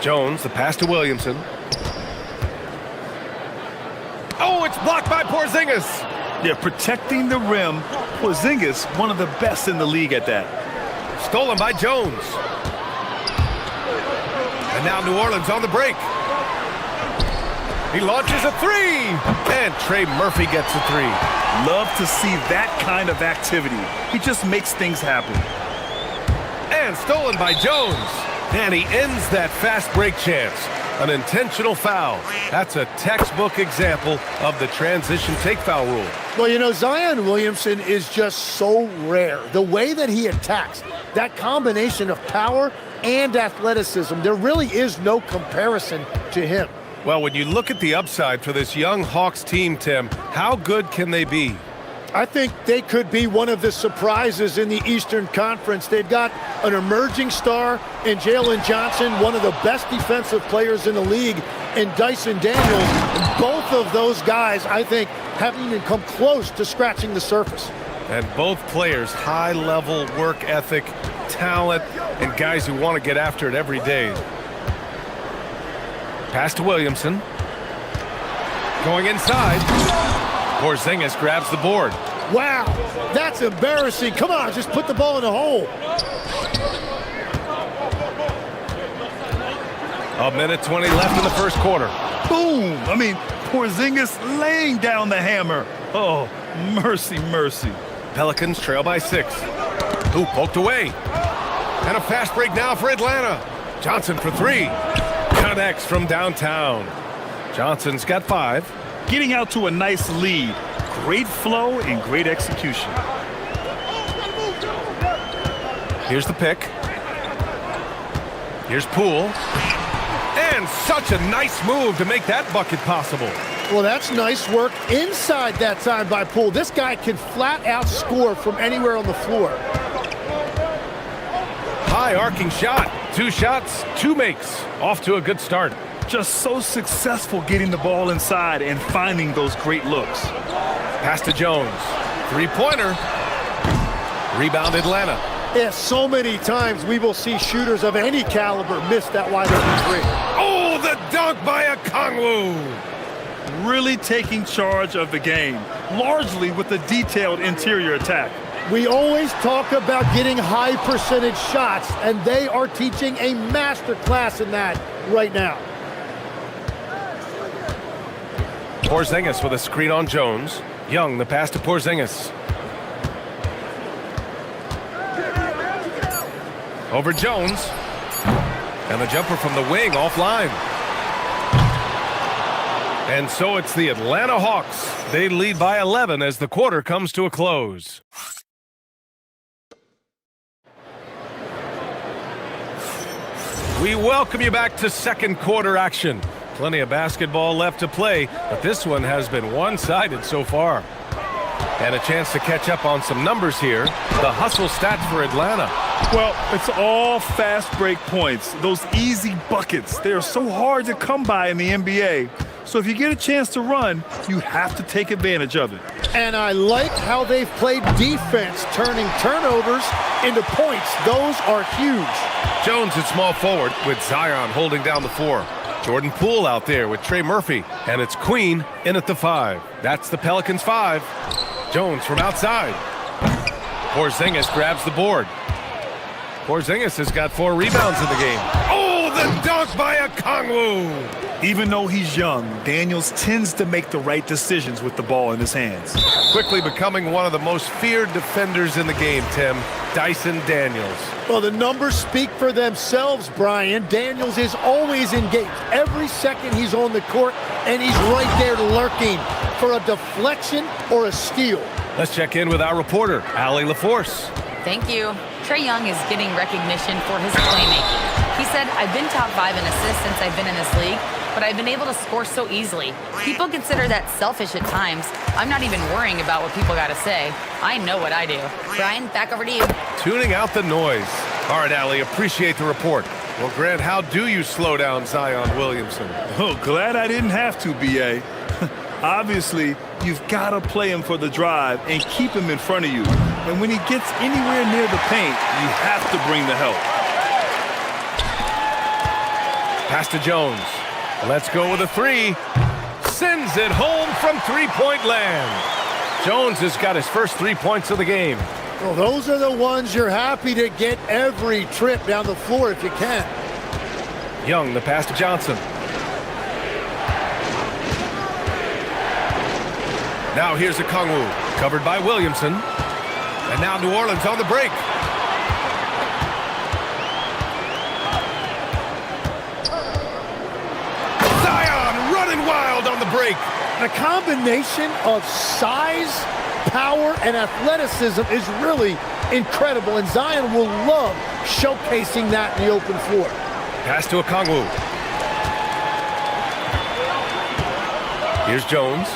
Jones, the pass to Williamson. Oh, it's blocked by Porzingis. Yeah, protecting the rim. Porzingis, one of the best in the league at that. Stolen by Jones. And now New Orleans on the break. He launches a 3. And Trey Murphy gets a 3. Love to see that kind of activity. He just makes things happen. And stolen by Jones. And he ends that fast break chance. An intentional foul. That's a textbook example of the transition take foul rule. Well, you know, Zion Williamson is just so rare. The way that he attacks, that combination of power and athleticism, there really is no comparison to him. Well, when you look at the upside for this young Hawks team, Tim, how good can they be? I think they could be one of the surprises in the Eastern Conference. They've got an emerging star in Jalen Johnson, one of the best defensive players in the league, and Dyson Daniels. Both of those guys, I think, haven't even come close to scratching the surface. And both players, high-level work ethic, talent, and guys who want to get after it every day. Pass to Williamson. Going inside. Porzingis grabs the board. Wow, that's embarrassing. Come on, just put the ball in the hole. A minute 20 left in the first quarter. Boom! I mean, Porzingis laying down the hammer. Oh, mercy, mercy. Pelicans trail by 6. Who poked away. And a fast break now for Atlanta. Johnson for 3. Connects from downtown. Johnson's got 5. Getting out to a nice lead. Great flow and great execution. Here's the pick. Here's Poole. And such a nice move to make that bucket possible. Well, that's nice work inside that time by Poole. This guy can flat out score from anywhere on the floor. High arcing shot. 2 shots, 2 makes. Off to a good start. Just so successful getting the ball inside and finding those great looks. Pass to Jones. 3-pointer. Rebound Atlanta. Yeah, so many times we will see shooters of any caliber miss that wide open three. Oh, the dunk by Okongwu. Really taking charge of the game, largely with a detailed interior attack. We always talk about getting high percentage shots, and they are teaching a master class in that right now. Porzingis with a screen on Jones. Young, the pass to Porzingis. Over Jones. And the jumper from the wing offline. And so it's the Atlanta Hawks. They lead by 11 as the quarter comes to a close. We welcome you back to second quarter action. Plenty of basketball left to play, but this one has been one-sided so far. And a chance to catch up on some numbers here. The hustle stats for Atlanta. Well, it's all fast break points. Those easy buckets. They are so hard to come by in the NBA. So if you get a chance to run, you have to take advantage of it. And I like how they've played defense, turning turnovers into points. Those are huge. Jones at small forward with Zion holding down the 4. Jordan Poole out there with Trey Murphy. And it's Queen in at the 5. That's the Pelicans 5. Jones from outside. Porzingis grabs the board. Porzingis has got 4 rebounds in the game. Oh, the dunk by Okongwu! Even though he's young, Daniels tends to make the right decisions with the ball in his hands. Quickly becoming one of the most feared defenders in the game, Tim. Dyson Daniels. Well, the numbers speak for themselves, Brian. Daniels is always engaged. Every second he's on the court, and he's right there lurking for a deflection or a steal. Let's check in with our reporter, Allie LaForce. Thank you. Trae Young is getting recognition for his playmaking. He said, I've been top 5 in assists since I've been in this league, but I've been able to score so easily. People consider that selfish at times. I'm not even worrying about what people got to say. I know what I do. Brian, back over to you. Tuning out the noise. All right, Allie, appreciate the report. Well, Grant, how do you slow down Zion Williamson? Oh, glad I didn't have to, B.A. Obviously, you've got to play him for the drive and keep him in front of you. And when he gets anywhere near the paint, you have to bring the help. Pass to Jones. Let's go with a 3. Sends it home from three-point land. Jones has got his first 3 points of the game. Well, those are the ones you're happy to get every trip down the floor if you can. Young, the pass to Johnson. Now here's Okongwu, covered by Williamson. And now New Orleans on the break. Zion running wild on the break. The combination of size, power, and athleticism is really incredible, and Zion will love showcasing that in the open floor. Pass to Okongwu. Here's Jones.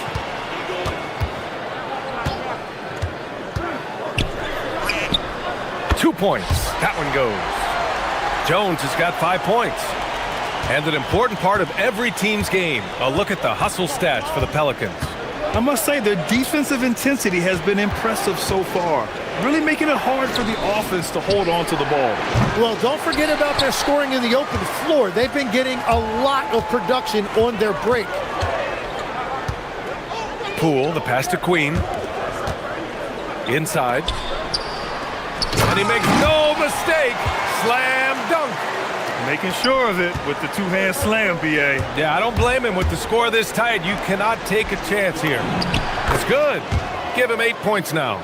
Two points. That one goes. Jones has got 5 points. And an important part of every team's game, a look at the hustle stats for the Pelicans. I must say their defensive intensity has been impressive so far, really making it hard for the offense to hold on to the ball. Well, don't forget about their scoring in the open floor. They've been getting a lot of production on their break. Poole, the pass to Queen. Inside. And he makes no mistake. Slam dunk. Making sure of it with the two-hand slam, B.A. Yeah, I don't blame him with the score this tight. You cannot take a chance here. It's good. Give him 8 points now.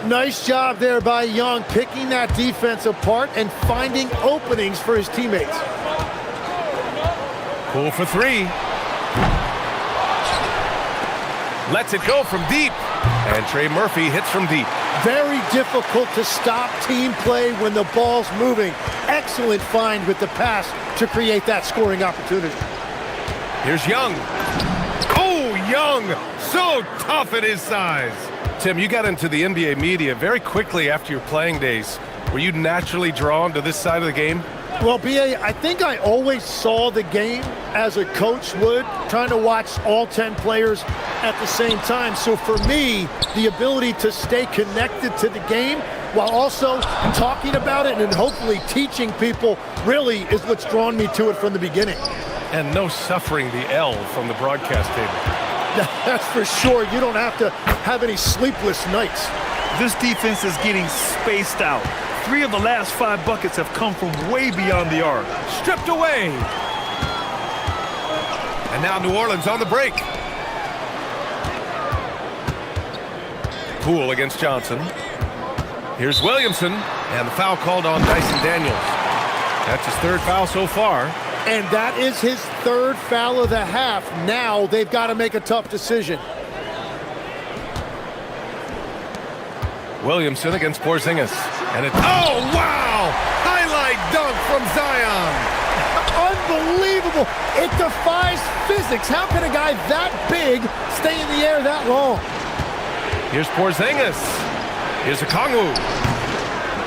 Nice job there by Young, picking that defense apart and finding openings for his teammates. Poole for 3. Lets it go from deep. And Trey Murphy hits from deep. Very difficult to stop team play when the ball's moving. Excellent find with the pass to create that scoring opportunity. Here's Young. Oh, Young! So tough at his size. Tim, you got into the NBA media very quickly after your playing days. Were you naturally drawn to this side of the game? Well, B.A., I think I always saw the game as a coach would, trying to watch all 10 players at the same time. So for me, the ability to stay connected to the game while also talking about it and hopefully teaching people really is what's drawn me to it from the beginning. And no suffering the L from the broadcast table. That's for sure. You don't have to have any sleepless nights. This defense is getting spaced out. 3 of the last 5 buckets have come from way beyond the arc. Stripped away. And now New Orleans on the break. Poole against Johnson. Here's Williamson, and the foul called on Dyson Daniels. That's his 3rd foul so far. And that is his 3rd foul of the half. Now they've got to make a tough decision. Williamson against Porzingis. And it, oh, wow! Highlight dunk from Zion. Unbelievable. It defies physics. How can a guy that big stay in the air that long? Here's Porzingis. Here's Okongwu.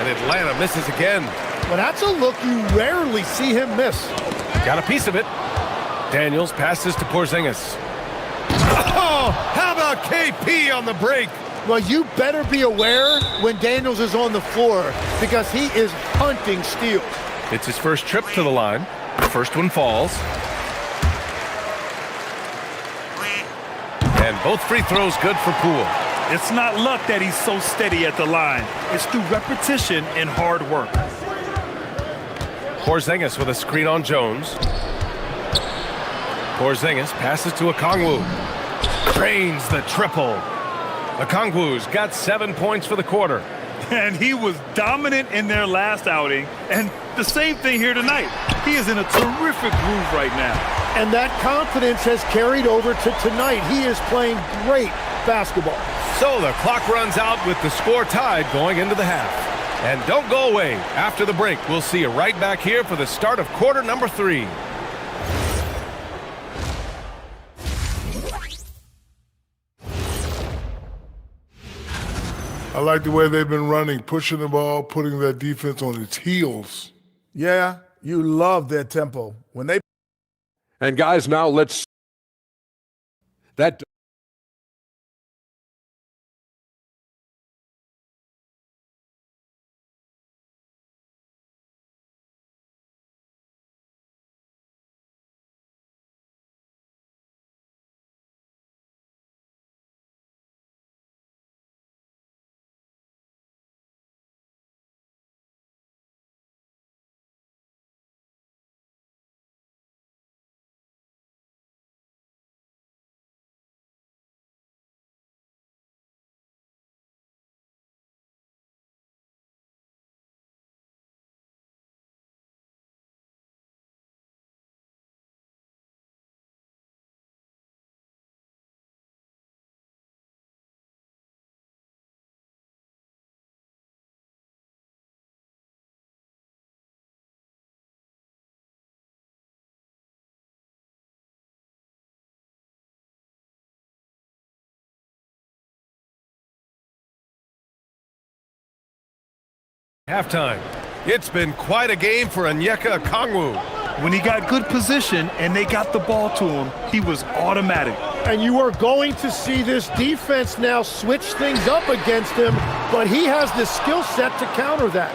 And Atlanta misses again. Well, that's a look you rarely see him miss. Got a piece of it. Daniels passes to Porzingis. Oh, how about KP on the break? Well, you better be aware when Daniels is on the floor because he is hunting steals. It's his first trip to the line. The first one falls. And both free throws good for Poole. It's not luck that he's so steady at the line. It's through repetition and hard work. Porzingis with a screen on Jones. Porzingis passes to Okongwu. Drains the triple. Okongwu's got 7 points for the quarter. And he was dominant in their last outing. And the same thing here tonight. He is in a terrific groove right now. And that confidence has carried over to tonight. He is playing great basketball. So the clock runs out with the score tied going into the half. And don't go away. After the break, we'll see you right back here for the start of quarter number 3. I like the way they've been running, pushing the ball, putting that defense on its heels. Yeah, you love their tempo. When they And guys, now let's that halftime. It's been quite a game for Onyeka Okongwu. When he got good position and they got the ball to him, he was automatic. And you are going to see this defense now switch things up against him, but he has the skill set to counter that.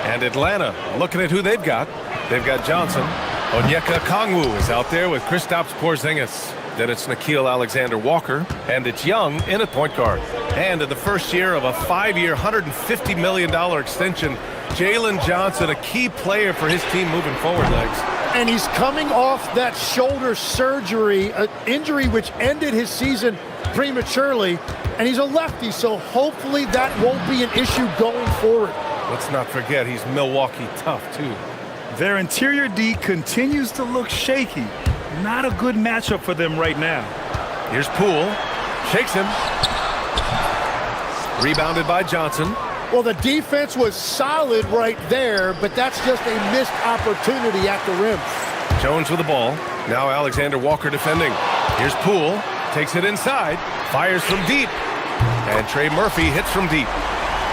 And Atlanta, looking at who they've got. They've got Johnson. Onyeka Okongwu is out there with Kristaps Porzingis. Then it's Nickeil Alexander-Walker, and it's Young in at point guard. And in the first year of a 5-year, $150 million extension, Jalen Johnson, a key player for his team moving forward, Legs. And he's coming off that shoulder surgery, an injury which ended his season prematurely, and he's a lefty, so hopefully that won't be an issue going forward. Let's not forget he's Milwaukee tough, too. Their interior D continues to look shaky. Not a good matchup for them right now. Here's Poole. Shakes him. Rebounded by Johnson. Well, the defense was solid right there, but that's just a missed opportunity at the rim. Jones with the ball. Now Alexander Walker defending. Here's Poole. Takes it inside. Fires from deep. And Trey Murphy hits from deep.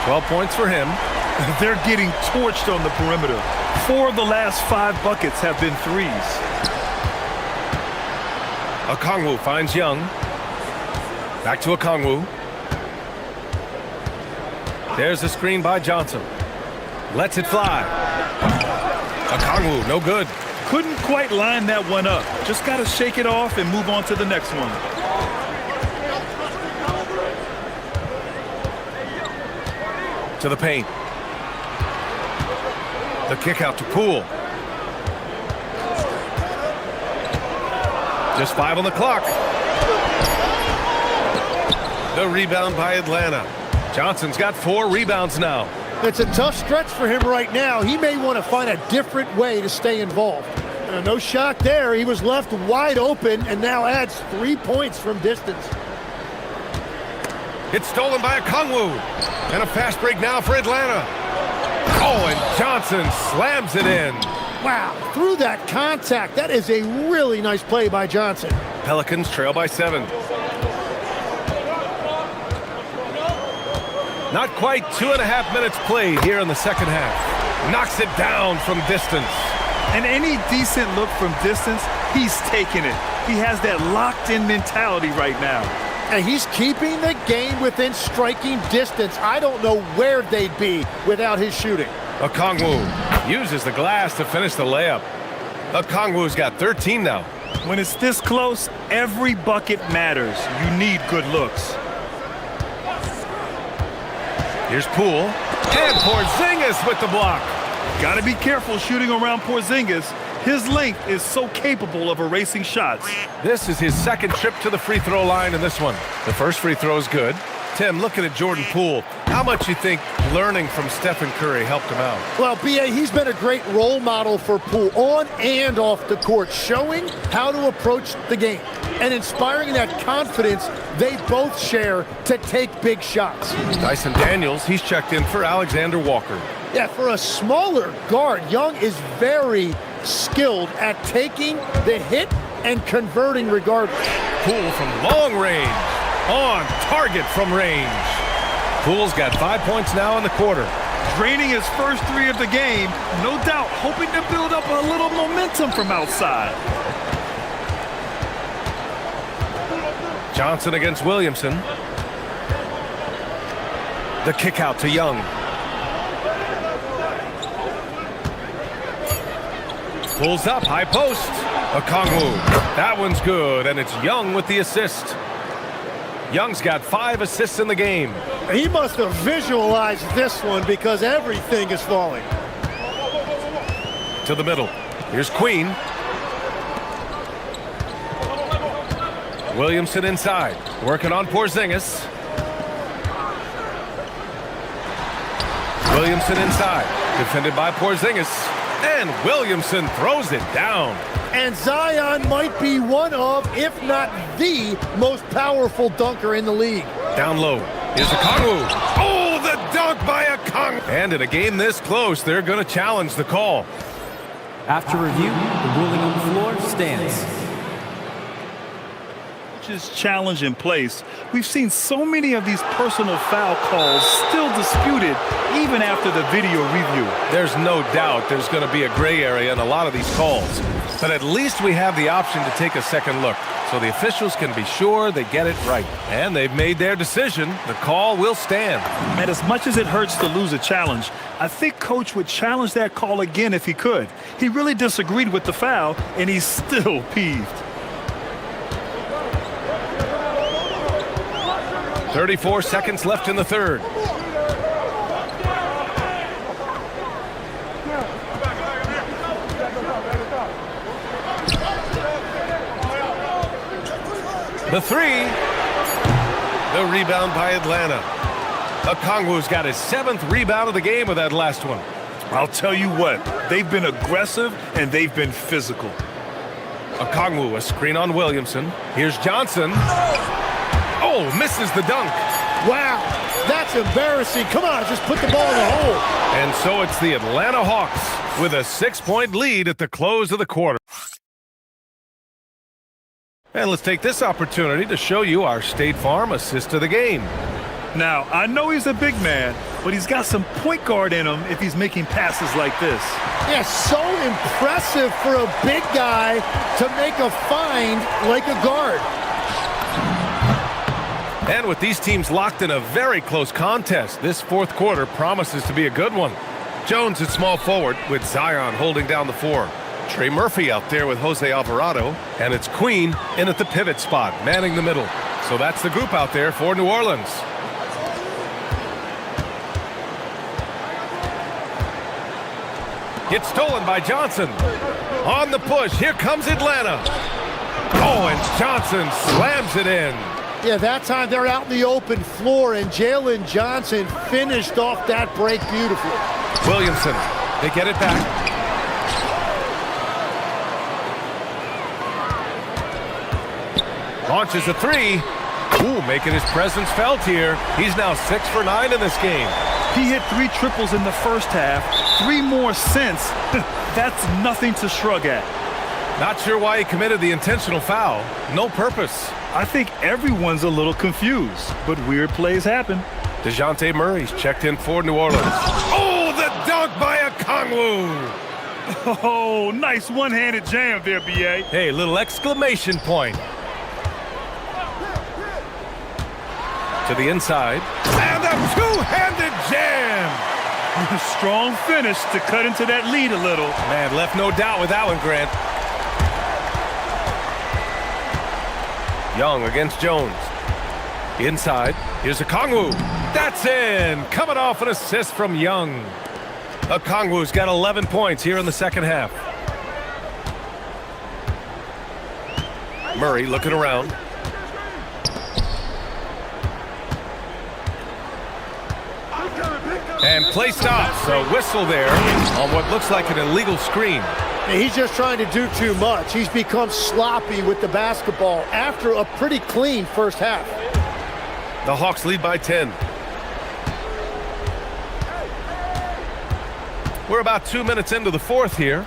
12 points for him. They're getting torched on the perimeter. 4 of the last 5 buckets have been threes. Okongwu finds Young. Back to Okongwu. There's the screen by Johnson. Lets it fly. Okongwu, no good. Couldn't quite line that one up. Just got to shake it off and move on to the next one. To the paint. The kick out to Poole. Just 5 on the clock. The rebound by Atlanta. Johnson's got 4 rebounds now. It's a tough stretch for him right now. He may want to find a different way to stay involved. No shock there. He was left wide open and now adds 3 points from distance. It's stolen by Okongwu. And a fast break now for Atlanta. Oh, and Johnson slams it in. Wow, through that contact. That is a really nice play by Johnson. Pelicans trail by 7. Not quite 2.5 minutes played here in the second half. Knocks it down from distance. And any decent look from distance, he's taking it. He has that locked-in mentality right now. And he's keeping the game within striking distance. I don't know where they'd be without his shooting. Okongwu uses the glass to finish the layup. Okongwu's got 13 now. When it's this close, every bucket matters. You need good looks. Here's Poole. And Porzingis with the block. Got to be careful shooting around Porzingis. His length is so capable of erasing shots. This is his second trip to the free throw line in this one. The first free throw is good. Tim, looking at Jordan Poole, how much you think learning from Stephen Curry helped him out? Well, B.A., he's been a great role model for Poole on and off the court, showing how to approach the game and inspiring that confidence they both share to take big shots. Dyson Daniels, he's checked in for Alexander Walker. Yeah, for a smaller guard, Young is very skilled at taking the hit and converting regardless. Poole from long range. On target from range. Poole's got 5 points now in the quarter. Draining his first 3 of the game, no doubt hoping to build up a little momentum from outside. Johnson against Williamson. The kick out to Young. Pulls up, high post. Okongwu. That one's good, and it's Young with the assist. Young's got 5 assists in the game. He must have visualized this one because everything is falling. To the middle. Here's Queen. Williamson inside. Working on Porzingis. Williamson inside. Defended by Porzingis. And Williamson throws it down. And Zion might be one of, if not the, most powerful dunker in the league. Down low. Here's Okongwu. Oh, the dunk by Okongwu. And in a game this close, they're going to challenge the call. After review, the ruling on the floor stands. Challenge in place. We've seen so many of these personal foul calls still disputed even after the video review. There's no doubt there's going to be a gray area in a lot of these calls. But at least we have the option to take a second look so the officials can be sure they get it right. And they've made their decision. The call will stand. And as much as it hurts to lose a challenge, I think Coach would challenge that call again if he could. He really disagreed with the foul, and he's still peeved. 34 seconds left in the third. The three. The rebound by Atlanta. Okongwu's got his 7th rebound of the game with that last one. I'll tell you what, they've been aggressive and they've been physical. Okongwu, a screen on Williamson. Here's Johnson. Oh, misses the dunk. Wow, that's embarrassing. Come on, just put the ball in the hole. And so it's the Atlanta Hawks with a 6-point lead at the close of the quarter. And let's take this opportunity to show you our State Farm assist of the game. Now, I know he's a big man, but he's got some point guard in him if he's making passes like this. Yeah, so impressive for a big guy to make a find like a guard. And with these teams locked in a very close contest, this fourth quarter promises to be a good one. Jones at small forward with Zion holding down the 4. Trey Murphy out there with Jose Alvarado, and it's Queen in at the pivot spot, manning the middle. So that's the group out there for New Orleans. Gets stolen by Johnson. On the push, here comes Atlanta. Oh, and Johnson slams it in. Yeah, that time they're out in the open floor, and Jalen Johnson finished off that break beautifully. Williamson, they get it back. Launches a 3. Ooh, making his presence felt here. He's now 6 for 9 in this game. He hit 3 triples in the first half, 3 more since. That's nothing to shrug at. Not sure why he committed the intentional foul. No purpose. I think everyone's a little confused, but weird plays happen. DeJounte Murray's checked in for New Orleans. Oh, the dunk by Okongwu. Oh, nice one-handed jam there, B.A. Hey, little exclamation point. To the inside. And a two-handed jam. Strong finish to cut into that lead a little. Man, left no doubt with that one, Grant. Young against Jones. Inside. Here's Okongwu. That's in. Coming off an assist from Young. Okongwu's got 11 points here in the second half. Murray looking around. And play stops. So whistle there on what looks like an illegal screen. And he's just trying to do too much. He's become sloppy with the basketball after a pretty clean first half. The Hawks lead by 10. We're about 2 minutes into the fourth here.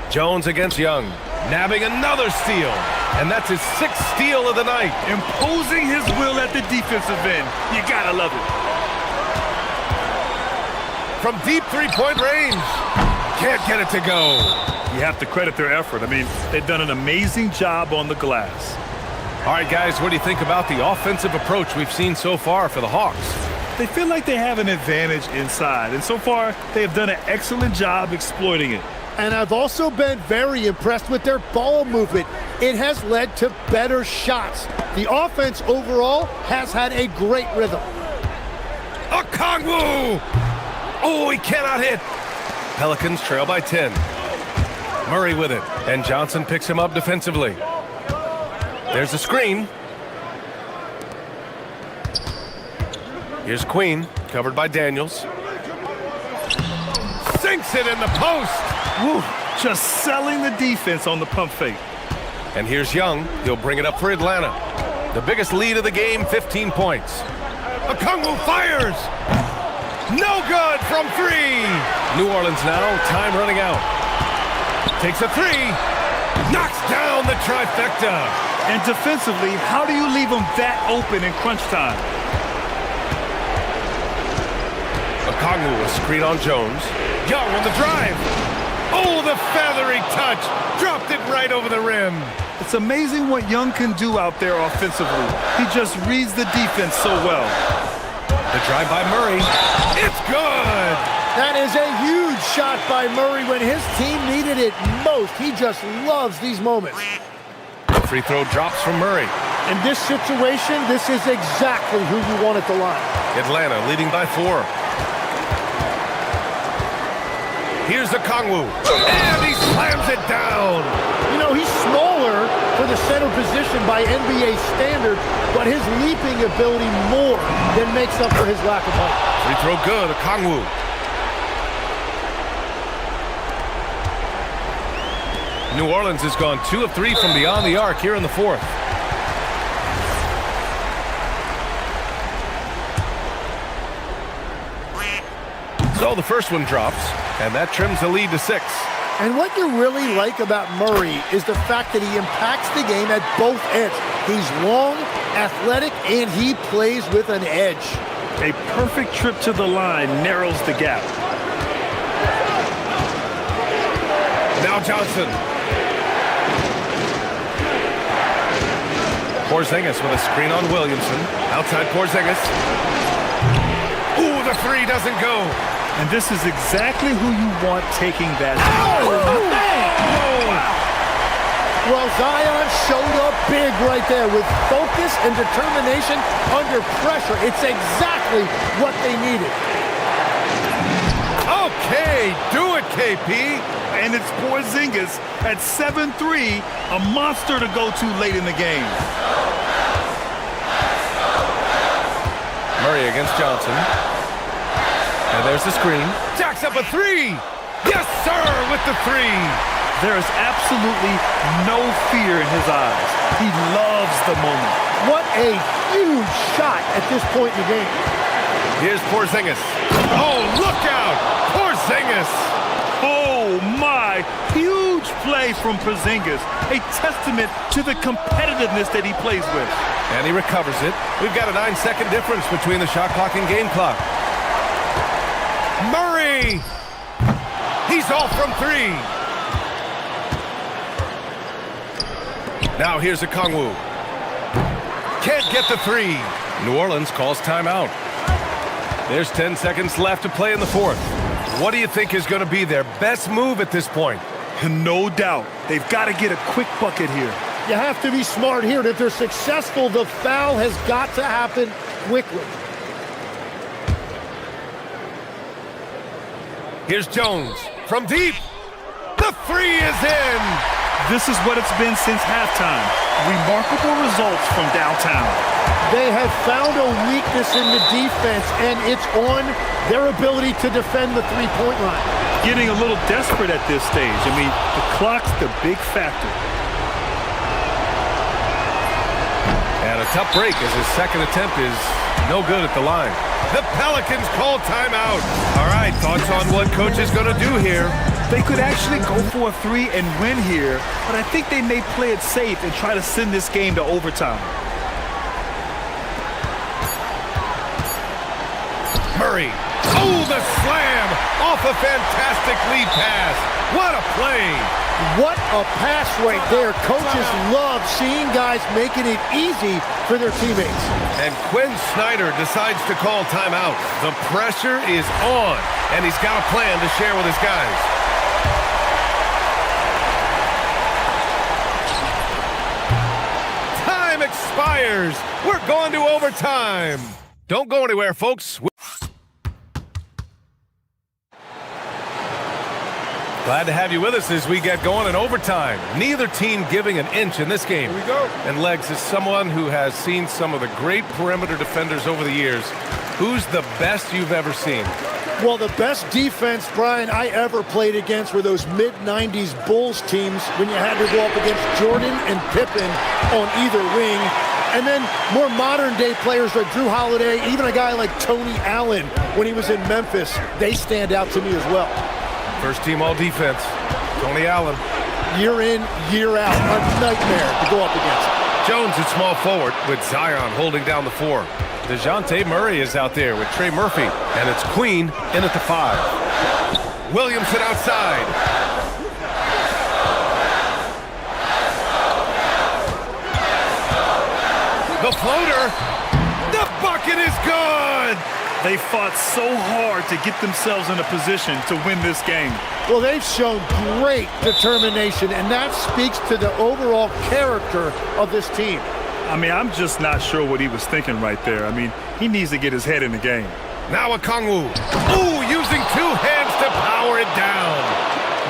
Jones against Young. Nabbing another steal. And that's his 6th steal of the night. Imposing his will at the defensive end. You gotta love it. From deep three-point range. Can't get it to go. You have to credit their effort. I mean, they've done an amazing job on the glass. All right, guys, what do you think about the offensive approach we've seen so far for the Hawks? They feel like they have an advantage inside, and so far they have done an excellent job exploiting it. And I've also been very impressed with their ball movement. It has led to better shots. The offense overall has had a great rhythm. Okongwu! Oh, he cannot hit. Pelicans trail by 10. Murray with it, and Johnson picks him up defensively. There's a screen. Here's Queen, covered by Daniels. Sinks it in the post. Woo, just selling the defense on the pump fake. And here's Young. He'll bring it up for Atlanta. The biggest lead of the game, 15 points. Okongwu fires. No good from 3. New Orleans now, time running out. Takes a 3. Knocks down the trifecta. And defensively, how do you leave them that open in crunch time? Okongwu, a screen on Jones. Young on the drive. Oh, the feathery touch. Dropped it right over the rim. It's amazing what Young can do out there offensively. He just reads the defense so well. The drive by Murray. It's good. That is a huge shot by Murray when his team needed it most. He just loves these moments. The free throw drops from Murray. In this situation, this is exactly who you want at the line. Atlanta leading by 4. Here's Okongwu. And he slams it down. You know, he's smaller for the center position by NBA standards, but his leaping ability more than makes up for his lack of height. Free throw good, Okongwu. New Orleans has gone 2 of 3 from beyond the arc here in the fourth. So the first one drops, and that trims the lead to 6. And what you really like about Murray is the fact that he impacts the game at both ends. He's long, athletic, and he plays with an edge. A perfect trip to the line narrows the gap. Now Johnson. Porzingis with a screen on Williamson. Outside Porzingis. Ooh, the three doesn't go. And this is exactly who you want taking that. Oh, man! Well, Zion showed up big right there with focus and determination under pressure. It's exactly what they needed. Okay, do it, KP. And it's Porzingis at 7'3", a monster to go to late in the game. Murray against Johnson. And there's the screen. Jacks up a three. Yes, sir, with the three. There is absolutely no fear in his eyes. He loves the moment. What a huge shot at this point in the game. Here's Porzingis. Oh, look out! Porzingis! Oh, my. Huge play from Porzingis. A testament to the competitiveness that he plays with. And he recovers it. We've got a 9-second difference between the shot clock and game clock. Murray! He's off from three. Now here's a Kongwu. Can't get the three. New Orleans calls timeout. There's 10 seconds left to play in the fourth. What do you think is going to be their best move at this point? No doubt. They've got to get a quick bucket here. You have to be smart here. And if they're successful, the foul has got to happen quickly. Here's Jones from deep. The three is in. This is what it's been since halftime. Remarkable results from downtown. They have found a weakness in the defense, and it's on their ability to defend the three-point line. Getting a little desperate at this stage. I mean, the clock's the big factor. And a tough break as his second attempt is no good at the line. The Pelicans call timeout. All right, thoughts on what coach is going to do here? They could actually go for a three and win here, but I think they may play it safe and try to send this game to overtime. Murray. Oh, the slam off a fantastic lead pass. What a play. What a pass right there. Coaches love seeing guys making it easy for their teammates. And Quinn Snyder decides to call timeout. The pressure is on, and he's got a plan to share with his guys. Time expires. We're going to overtime. Don't go anywhere, folks. Glad to have you with us as we get going in overtime. Neither team giving an inch in this game. Here we go. And Legs, is someone who has seen some of the great perimeter defenders over the years. Who's the best you've ever seen? Well, the best defense, Brian, I ever played against were those mid-90s Bulls teams when you had to go up against Jordan and Pippen on either wing. And then more modern-day players like Drew Holiday, even a guy like Tony Allen when he was in Memphis, they stand out to me as well. First team all defense, Tony Allen. Year in, year out, a nightmare to go up against. Jones at small forward with Zion holding down the four. DeJounte Murray is out there with Trey Murphy, and it's Queen in at the 5. Williamson outside. The floater. The bucket is good. They fought so hard to get themselves in a position to win this game. Well, they've shown great determination, and that speaks to the overall character of this team. I mean, I'm just not sure what he was thinking right there. I mean, he needs to get his head in the game. Now a Kongwu. Ooh, using two hands to power it down.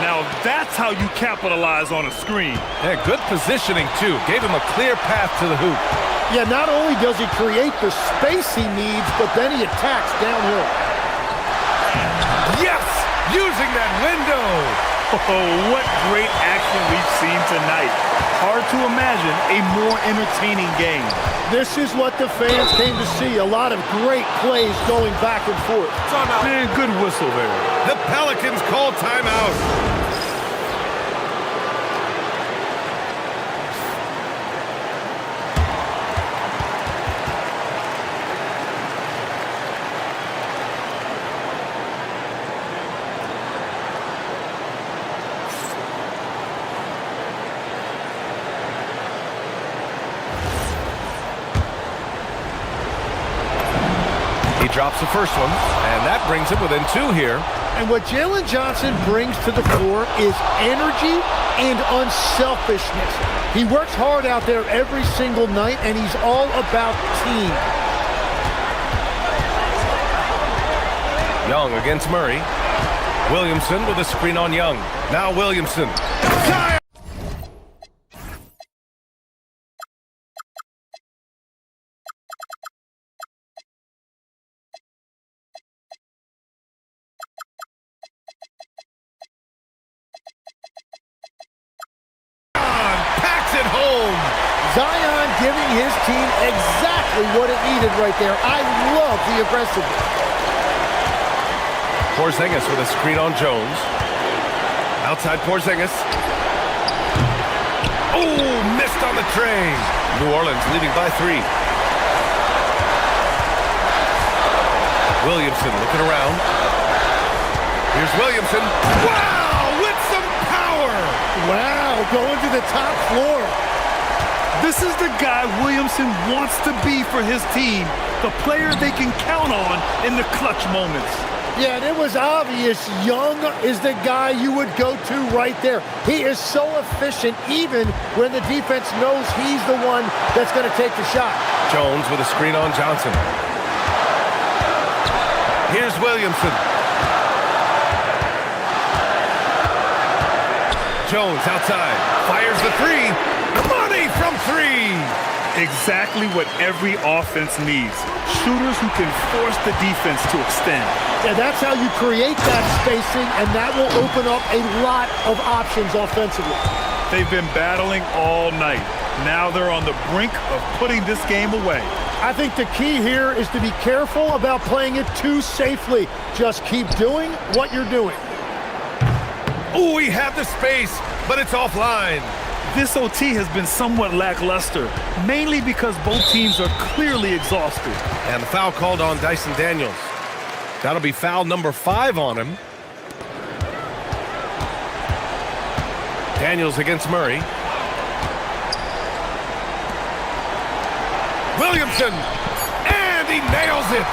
Now that's how you capitalize on a screen. Yeah, good positioning, too. Gave him a clear path to the hoop. Yeah, not only does he create the space he needs, but then he attacks downhill. Yes! Using that window! Oh, what great action we've seen tonight. Hard to imagine a more entertaining game. This is what the fans came to see. A lot of great plays going back and forth. Man, good whistle there. The Pelicans call timeout. He drops the first one, and that brings him within 2 here. And what Jalen Johnson brings to the floor is energy and unselfishness. He works hard out there every single night, and he's all about team. Young against Murray. Williamson with a screen on Young. Now Williamson. Packs it home. Zion giving his team exactly what it needed right there. I love the aggressiveness. Porzingis with a screen on Jones. Outside Porzingis. Oh, missed on the train. New Orleans leading by 3. Williamson looking around. Here's Williamson. Wow, with some power. Wow, going to the top floor. This is the guy Williamson wants to be for his team, the player they can count on in the clutch moments. Yeah, and it was obvious Young is the guy you would go to right there. He is so efficient even when the defense knows he's the one that's going to take the shot. Jones with a screen on Johnson. Here's Williamson. Jones outside. Fires the 3. Money from 3. Exactly what every offense needs. Shooters who can force the defense to extend. Yeah, that's how you create that spacing, and that will open up a lot of options offensively. They've been battling all night. Now they're on the brink of putting this game away. I think the key here is to be careful about playing it too safely. Just keep doing what you're doing. Oh, he had the space, but it's offline. This OT has been somewhat lackluster, mainly because both teams are clearly exhausted. And the foul called on Dyson Daniels. That'll be foul number 5 on him. Daniels against Murray. Williamson, and he nails it.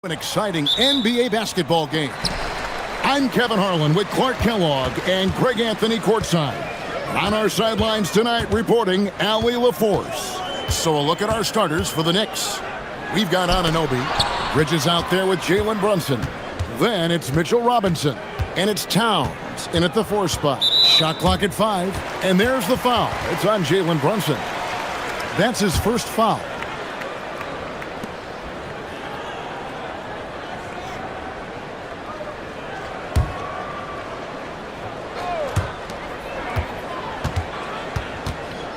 An exciting NBA basketball game. I'm Kevin Harlan with Clark Kellogg and Greg Anthony courtside. On our sidelines tonight reporting Allie LaForce. So a look at our starters for the Knicks. We've got Anunoby. Bridges out there with Jalen Brunson. Then it's Mitchell Robinson. And it's Towns in at the 4 spot. Shot clock at 5. And there's the foul. It's on Jalen Brunson. That's his first foul.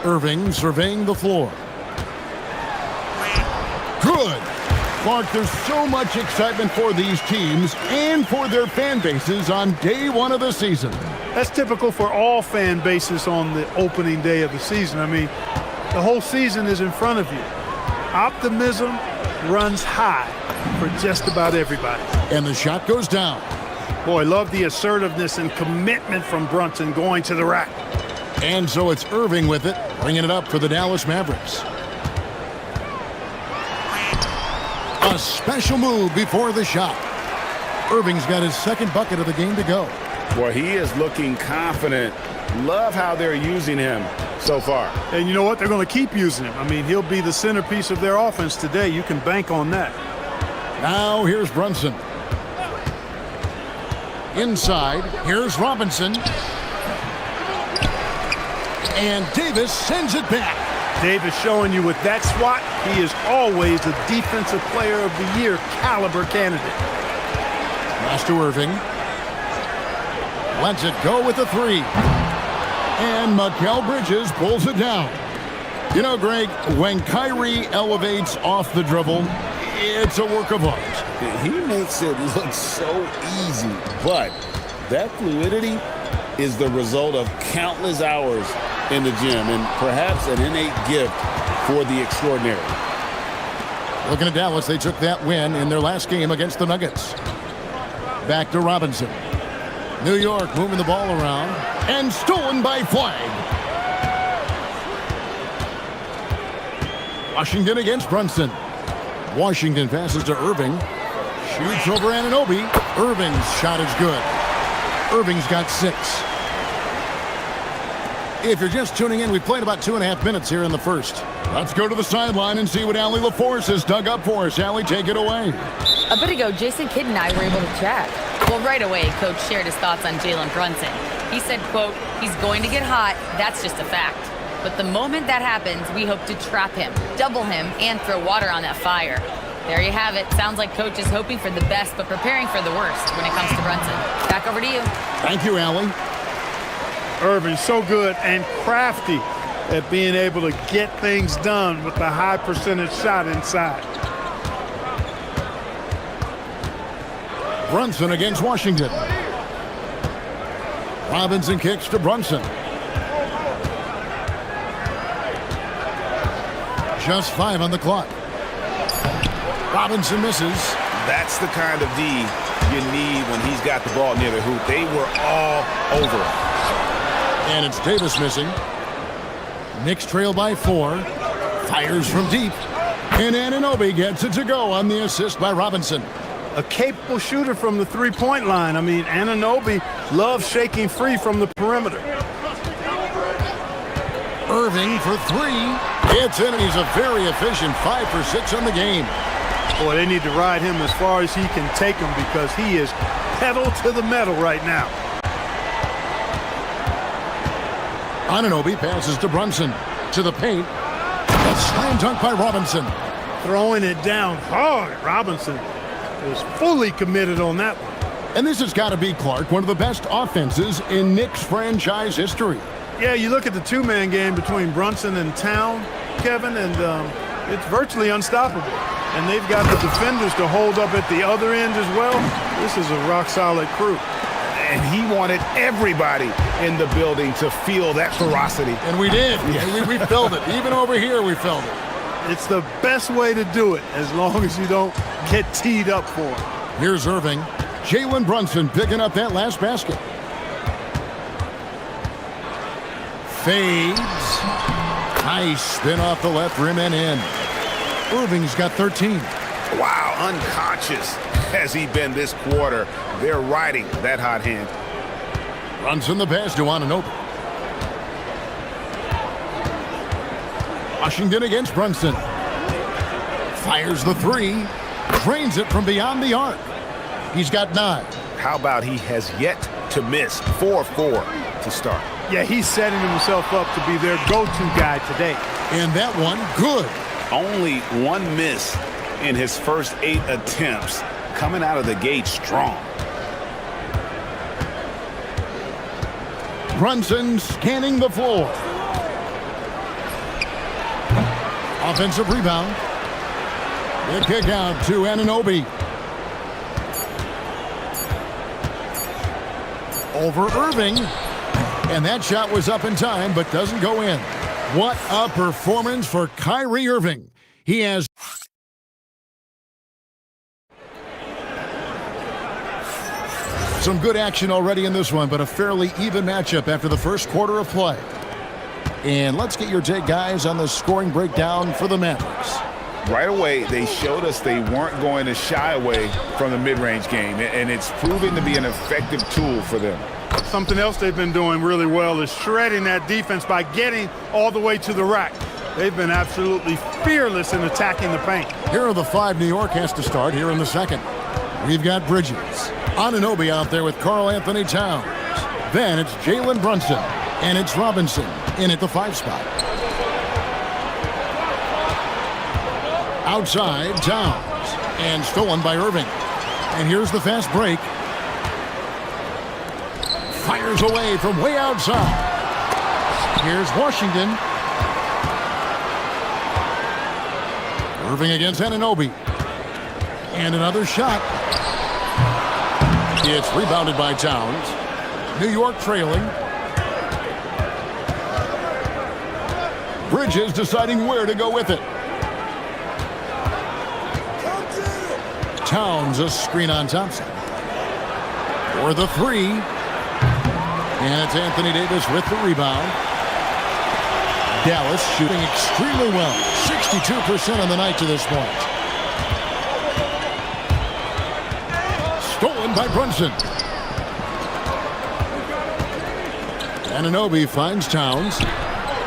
Irving surveying the floor. Good. Clark, there's so much excitement for these teams and for their fan bases on day one of the season. That's typical for all fan bases on the opening day of the season. I mean, the whole season is in front of you. Optimism runs high for just about everybody. And the shot goes down. Boy, love the assertiveness and commitment from Brunson going to the rack. And so it's Irving with it, bringing it up for the Dallas Mavericks. A special move before the shot. Irving's got his second bucket of the game to go. Boy, he is looking confident. Love how they're using him so far. And you know what? They're going to keep using him. I mean, he'll be the centerpiece of their offense today. You can bank on that. Now here's Brunson. Inside, here's Robinson. And Davis sends it back. Davis showing you with that swat, he is always the Defensive Player of the Year caliber candidate. Pass to Irving. Lets it go with a 3. And Mikal Bridges pulls it down. You know, Greg, when Kyrie elevates off the dribble, it's a work of art. He makes it look so easy, but that fluidity is the result of countless hours in the gym and perhaps an innate gift for the extraordinary. Looking at Dallas, they took that win in their last game against the Nuggets. Back to Robinson. New York moving the ball around and stolen by Flag. Washington against Brunson. Washington passes to Irving. Shoots over Anunoby. Irving's shot is good. Irving's got 6. If you're just tuning in, we've played about 2.5 minutes here in the first. Let's go to the sideline and see what Allie LaForce has dug up for us. Allie, take it away. A bit ago, Jason Kidd and I were able to chat. Well, right away, Coach shared his thoughts on Jalen Brunson. He said, quote, he's going to get hot. That's just a fact. But the moment that happens, we hope to trap him, double him, and throw water on that fire. There you have it. Sounds like Coach is hoping for the best, but preparing for the worst when it comes to Brunson. Back over to you. Thank you, Allie. Irving, so good and crafty at being able to get things done with the high percentage shot inside. Brunson against Washington. Robinson kicks to Brunson. Just 5 on the clock. Robinson misses. That's the kind of D you need when he's got the ball near the hoop. They were all over it. And it's Davis missing. Knicks trail by 4. Fires from deep. And Anunoby gets it to go on the assist by Robinson. A capable shooter from the three-point line. I mean, Anunoby loves shaking free from the perimeter. Irving for 3. It's in, and he's a very efficient 5 for 6 on the game. Boy, they need to ride him as far as he can take him because he is pedal to the metal right now. Anunoby passes to Brunson. To the paint. A slam dunk by Robinson. Throwing it down hard. Robinson is fully committed on that one. And this has got to be, Clark, one of the best offenses in Knicks franchise history. Yeah, you look at the two-man game between Brunson and Town, Kevin, and it's virtually unstoppable. And they've got the defenders to hold up at the other end as well. This is a rock-solid crew. And he wanted everybody in the building to feel that ferocity. And we did. Yeah. We felt it. Even over here, we felt it. It's the best way to do it, as long as you don't get teed up for it. Here's Irving. Jalen Brunson picking up that last basket. Fades. Nice spin off the left rim and in. Irving's got 13. Wow, unconscious has he been this quarter. They're riding that hot hand. Brunson the pass to Anunoby. Washington against Brunson. Fires the three. Drains it from beyond the arc. He's got 9. How about he has yet to miss? 4-4 to start. Yeah, he's setting himself up to be their go-to guy today. And that one, good. Only 1 miss in his first 8 attempts. Coming out of the gate strong. Brunson scanning the floor. Offensive rebound. The kick out to Anunoby. Over Irving. And that shot was up in time, but doesn't go in. What a performance for Kyrie Irving. He has... some good action already in this one, but a fairly even matchup after the first quarter of play. And let's get your take, guys, on the scoring breakdown for the Mavericks. Right away, they showed us they weren't going to shy away from the mid-range game, and it's proving to be an effective tool for them. Something else they've been doing really well is shredding that defense by getting all the way to the rack. They've been absolutely fearless in attacking the paint. Here are the 5 New York has to start here in the second. We've got Bridges. Anunoby out there with Karl Anthony Towns. Then it's Jalen Brunson. And it's Robinson in at the 5 spot. Outside, Towns. And stolen by Irving. And here's the fast break. Fires away from way outside. Here's Washington. Irving against Anunoby. And another shot. It's rebounded by Towns. New York trailing. Bridges deciding where to go with it. Towns a screen on Thompson. For the 3. And it's Anthony Davis with the rebound. Dallas shooting extremely well. 62% on the night to this point. Stolen by Brunson. Anunoby finds Towns.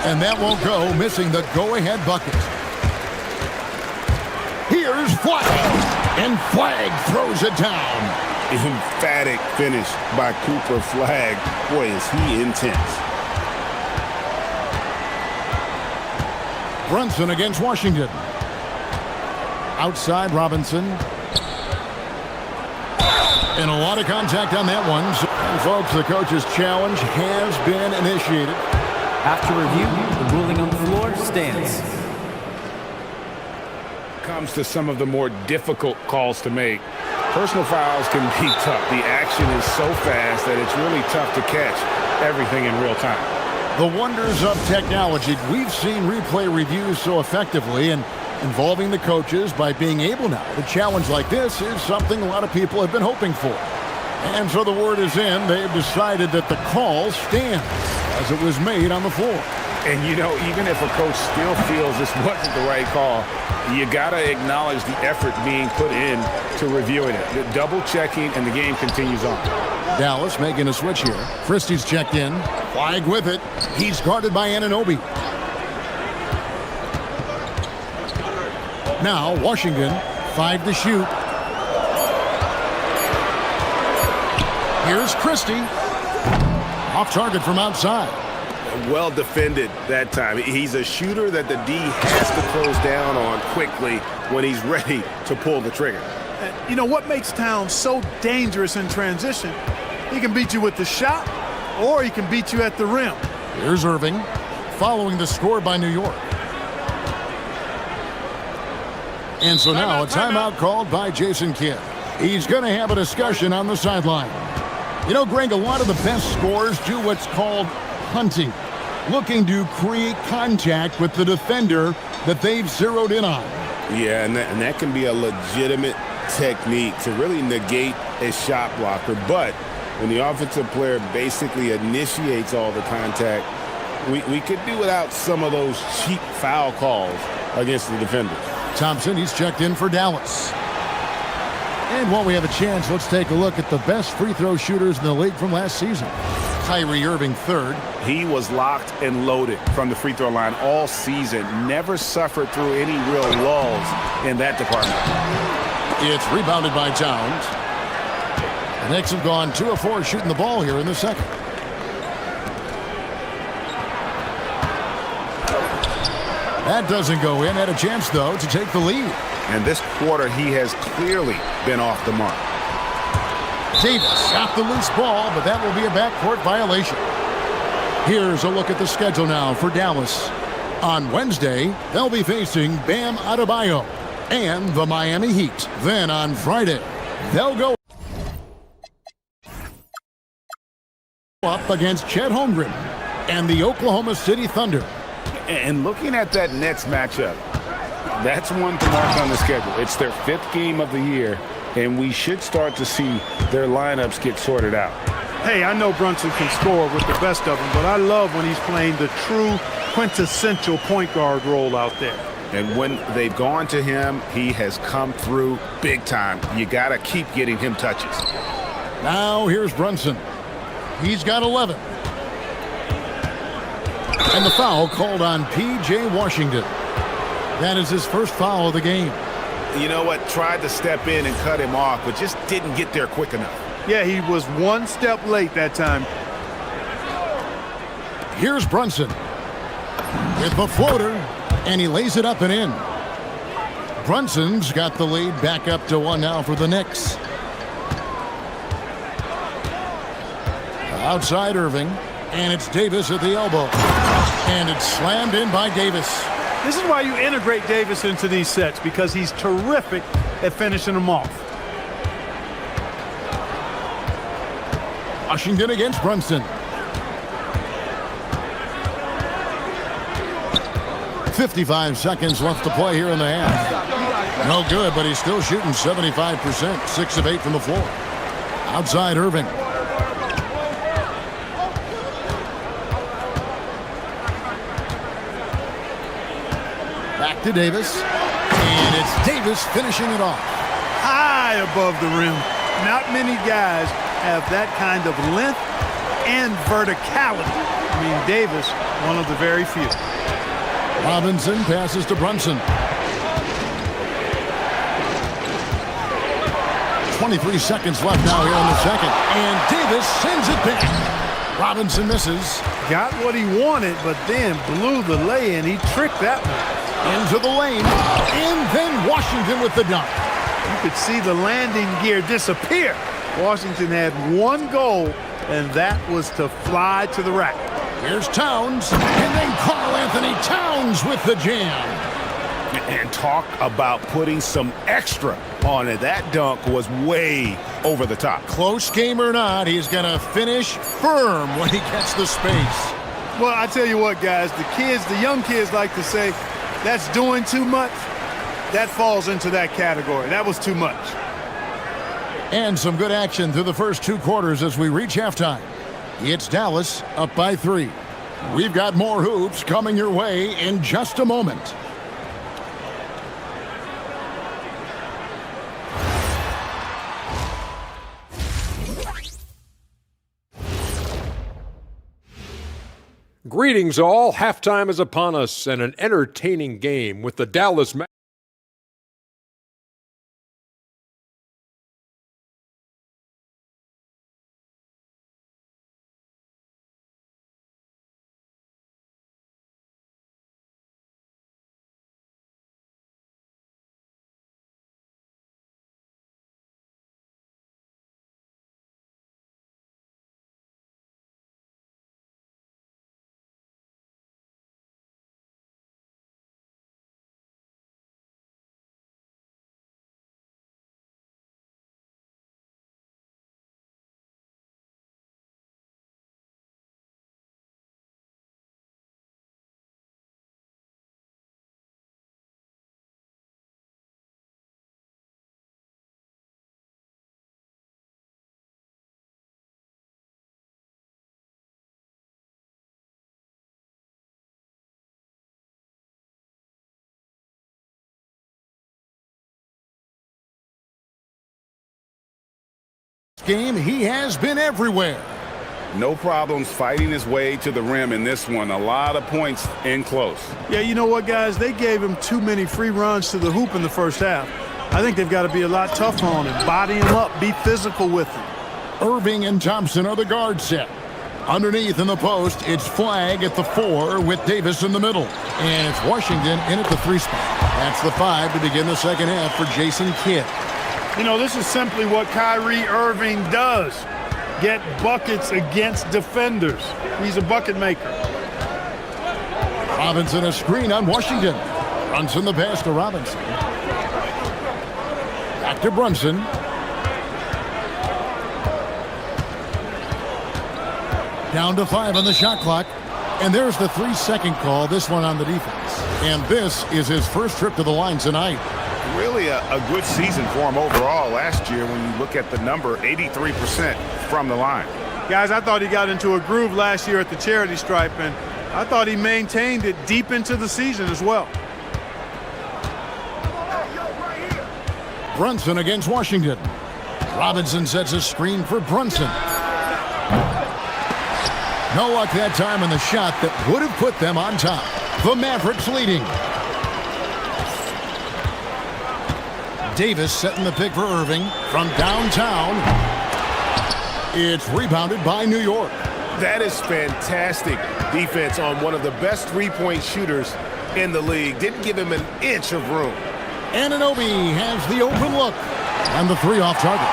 And that won't go, missing the go-ahead bucket. Here's Flagg. And Flagg throws it down. Emphatic finish by Cooper Flagg. Boy, is he intense. Brunson against Washington. Outside Robinson. And a lot of contact on that one. And folks, the coach's challenge has been initiated. After review, the ruling on the floor stands. Comes to some of the more difficult calls to make. Personal fouls can be tough. The action is so fast that it's really tough to catch everything in real time. The wonders of technology. We've seen replay reviews so effectively, and involving the coaches by being able now to challenge like this is something a lot of people have been hoping for. And so the word is in. They've decided that the call stands as it was made on the floor. And, you know, even if a coach still feels this wasn't the right call, you got to acknowledge the effort being put in to reviewing it. The double checking, and the game continues on. Dallas making a switch here. Christie's checked in. Flagg with it. He's guarded by Anunoby. Now Washington, 5 to shoot. Here's Christie. Off target from outside. Well defended that time. He's a shooter that the D has to close down on quickly when he's ready to pull the trigger. You know what makes Towns so dangerous in transition? He can beat you with the shot, or he can beat you at the rim. Here's Irving, following the score by New York. And so now a timeout called by Jason Kidd. He's going to have a discussion on the sideline. You know, Greg, a lot of the best scorers do what's called hunting, looking to create contact with the defender that they've zeroed in on. Yeah, and that can be a legitimate technique to really negate a shot blocker. But when the offensive player basically initiates all the contact, we could do without some of those cheap foul calls against the defenders. Thompson, he's checked in for Dallas. And while we have a chance, let's take a look at the best free throw shooters in the league from last season. Kyrie Irving third. He was locked and loaded from the free throw line all season. Never suffered through any real lulls in that department. It's rebounded by Towns. The Knicks have gone 2 of 4 shooting the ball here in the second. That doesn't go in. Had a chance, though, to take the lead. And this quarter, he has clearly been off the mark. Davis got the loose ball, but that will be a backcourt violation. Here's a look at the schedule now for Dallas. On Wednesday, they'll be facing Bam Adebayo and the Miami Heat. Then on Friday, they'll go up against Chet Holmgren and the Oklahoma City Thunder. And looking at that Nets matchup, that's one to mark on the schedule. It's their 5th game of the year, and we should start to see their lineups get sorted out. Hey, I know Brunson can score with the best of them, but I love when he's playing the true quintessential point guard role out there. And when they've gone to him, he has come through big time. You got to keep getting him touches. Now here's Brunson. He's got 11. And the foul called on P.J. Washington. That is his first foul of the game. You know what? Tried to step in and cut him off, but just didn't get there quick enough. Yeah, he was one step late that time. Here's Brunson with the floater, and he lays it up and in. Brunson's got the lead back up to 1 now for the Knicks. Outside Irving, and it's Davis at the elbow. And it's slammed in by Davis. This is why you integrate Davis into these sets, because he's terrific at finishing them off. Washington against Brunson. 55 seconds left to play here in the half. No good, but he's still shooting 75%, 6 of 8 from the floor. Outside Irving. Back to Davis, and it's Davis finishing it off. High above the rim. Not many guys have that kind of length and verticality. I mean, Davis, one of the very few. Robinson passes to Brunson. 23 seconds left now here in the second, and Davis sends it back. Robinson misses. Got what he wanted, but then blew the lay-in. He tricked that one. Into the lane, and then Washington with the dunk. You could see the landing gear disappear. Washington had one goal, and that was to fly to the rack. Here's Towns, and then Karl Anthony Towns with the jam. And talk about putting some extra on it. That dunk was way over the top. Close game or not, he's going to finish firm when he gets the space. Well, I tell you what, guys, the young kids like to say, that's doing too much. That falls into that category. That was too much. And some good action through the first 2 quarters as we reach halftime. It's Dallas up by 3. We've got more hoops coming your way in just a moment. Greetings all. Halftime is upon us and an entertaining game with the Dallas Game, he has been everywhere. No problems fighting his way to the rim in this one. A lot of points in close. Yeah, you know what, guys? They gave him too many free runs to the hoop in the first half. I think they've got to be a lot tougher on him. Body him up. Be physical with him. Irving and Thompson are the guard set. Underneath in the post, it's Flag at the 4 with Davis in the middle. And it's Washington in at the 3 spot. That's the 5 to begin the second half for Jason Kidd. You know, this is simply what Kyrie Irving does. Get buckets against defenders. He's a bucket maker. Robinson a screen on Washington. Brunson the pass to Robinson. Back to Brunson. Down to 5 on the shot clock. And there's the 3-second call, this one on the defense. And this is his first trip to the line tonight. Really a good season for him overall last year when you look at the number, 83% from the line. Guys, I thought he got into a groove last year at the charity stripe, and I thought he maintained it deep into the season as well. Brunson against Washington. Robinson sets a screen for Brunson. No luck that time in the shot that would have put them on top. The Mavericks leading. Davis setting the pick for Irving from downtown. It's rebounded by New York. That is fantastic defense on one of the best three-point shooters in the league. Didn't give him an inch of room. Anunoby has the open look. And the 3 off target.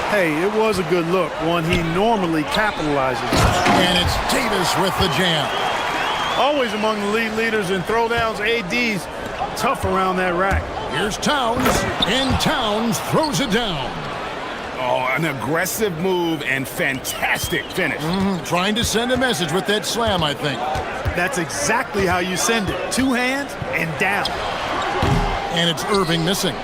Hey, it was a good look, one he normally capitalizes on. And it's Davis with the jam. Always among the league leaders in throwdowns. AD's tough around that rack. Here's Towns, and Towns throws it down. Oh, an aggressive move and fantastic finish. Trying to send a message with that slam, I think. That's exactly how you send it. 2 hands and down. And it's Irving missing.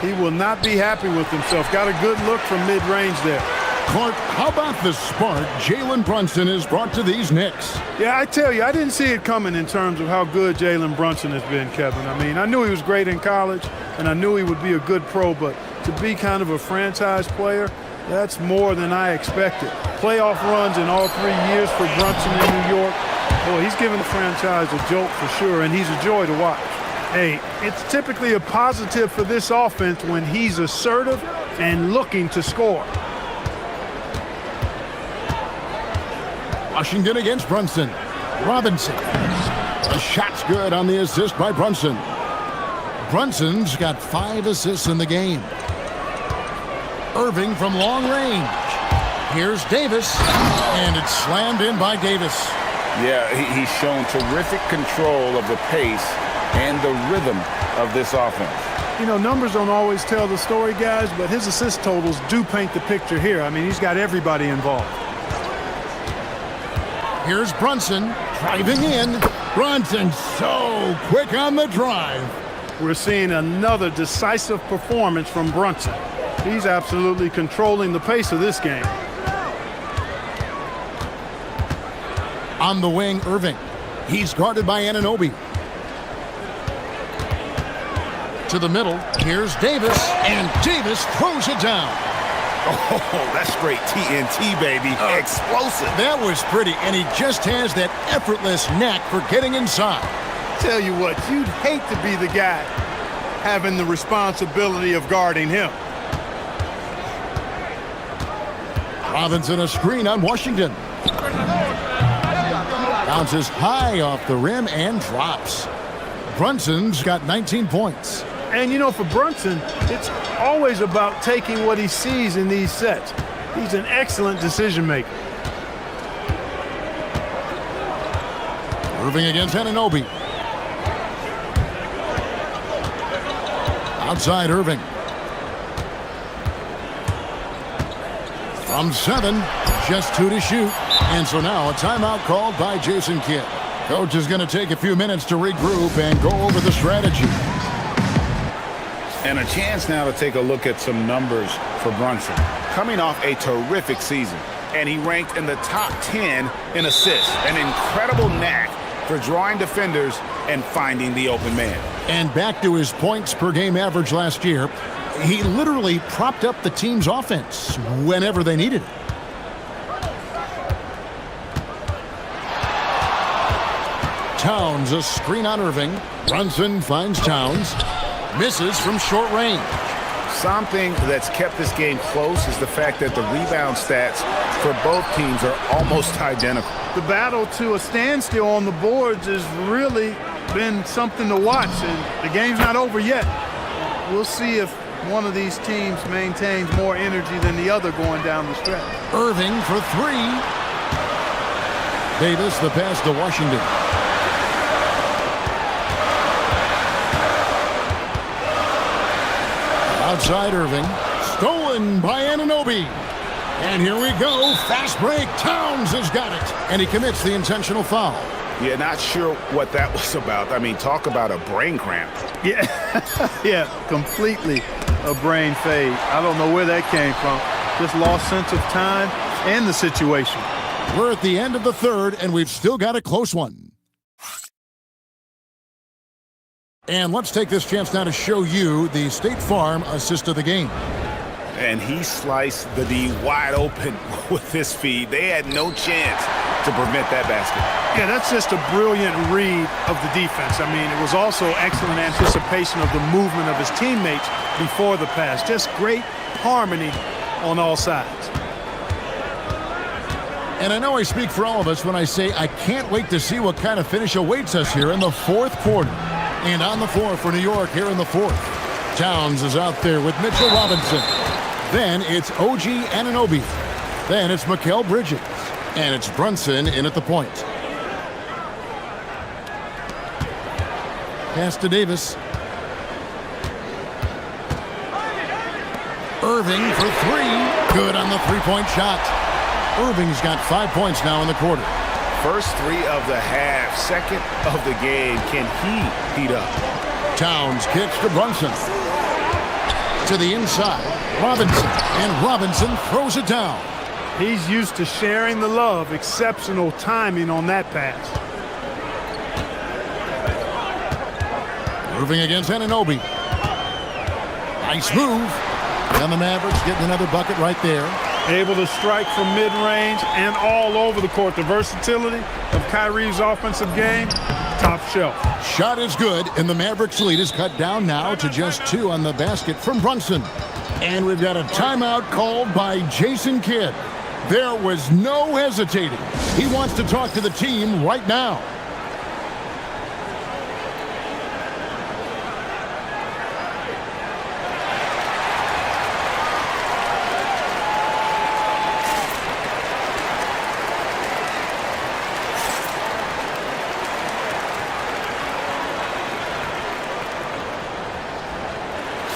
He will not be happy with himself. Got a good look from mid-range there. Clark, how about the spark Jalen Brunson has brought to these Knicks? Yeah, I tell you, I didn't see it coming in terms of how good Jalen Brunson has been, Kevin. I mean, I knew he was great in college, and I knew he would be a good pro, but to be kind of a franchise player, that's more than I expected. Playoff runs in all 3 years for Brunson in New York. Boy, he's given the franchise a jolt for sure, and he's a joy to watch. Hey, it's typically a positive for this offense when he's assertive and looking to score. Washington against Brunson. Robinson. The shot's good on the assist by Brunson. Brunson's got 5 assists in the game. Irving from long range. Here's Davis, and it's slammed in by Davis. Yeah, he's shown terrific control of the pace and the rhythm of this offense. You know, numbers don't always tell the story, guys, but his assist totals do paint the picture here. I mean, he's got everybody involved. Here's Brunson driving in. Brunson so quick on the drive. We're seeing another decisive performance from Brunson. He's absolutely controlling the pace of this game. On the wing, Irving. He's guarded by Anunoby. To the middle, here's Davis, and Davis throws it down. Oh, that's straight TNT, baby. Explosive. That was pretty, and he just has that effortless knack for getting inside. Tell you what, you'd hate to be the guy having the responsibility of guarding him. Robinson a screen on Washington. Bounces high off the rim and drops. Brunson's got 19 points. And, you know, for Brunson, it's always about taking what he sees in these sets. He's an excellent decision maker. Irving against Anunoby. Outside Irving. From 7, just 2 to shoot. And so now a timeout called by Jason Kidd. Coach is going to take a few minutes to regroup and go over the strategy. And a chance now to take a look at some numbers for Brunson. Coming off a terrific season, and he ranked in the top 10 in assists. An incredible knack for drawing defenders and finding the open man. And back to his points per game average last year, He literally propped up the team's offense whenever they needed it. Towns, a screen on Irving. Brunson finds Towns. Misses from short range. Something that's kept this game close is the fact that the rebound stats for both teams are almost identical. The battle to a standstill on the boards has really been something to watch, and the game's not over yet. We'll see if one of these teams maintains more energy than the other going down the stretch. Irving for three. Davis, the pass to Washington. Outside Irving. Stolen by Anunoby. And here we go. Fast break. Towns has got it. And he commits the intentional foul. Yeah, not sure what that was about. I mean, talk about a brain cramp. Yeah, yeah, completely a brain fade. I don't know where that came from. Just lost sense of time and the situation. We're at the end of the third, and we've still got a close one. And let's take this chance now to show you the State Farm assist of the game. And he sliced the D wide open with his feed. They had no chance to prevent that basket. Yeah, that's just a brilliant read of the defense. I mean, it was also excellent anticipation of the movement of his teammates before the pass. Just great harmony on all sides. And I know I speak for all of us when I say I can't wait to see what kind of finish awaits us here in the fourth quarter. And on the floor for New York here in the fourth. Towns is out there with Mitchell Robinson. Then it's OG Anunoby. Then it's Mikal Bridges. And it's Brunson in at the point. Pass to Davis. Irving for three. Good on the three-point shot. Irving's got 5 points now in the quarter. First three of the half, second of the game. Can he heat up? Towns kicks to Brunson. To the inside, Robinson. And Robinson throws it down. He's used to sharing the love. Exceptional timing on that pass. Moving against Anunoby. Nice move. And the Mavericks getting another bucket right there. Able to strike from mid-range and all over the court. The versatility of Kyrie's offensive game, top shelf. Shot is good, and the Mavericks lead is cut down now to just 2 on the basket from Brunson. And we've got a timeout called by Jason Kidd. There was no hesitating. He wants to talk to the team right now.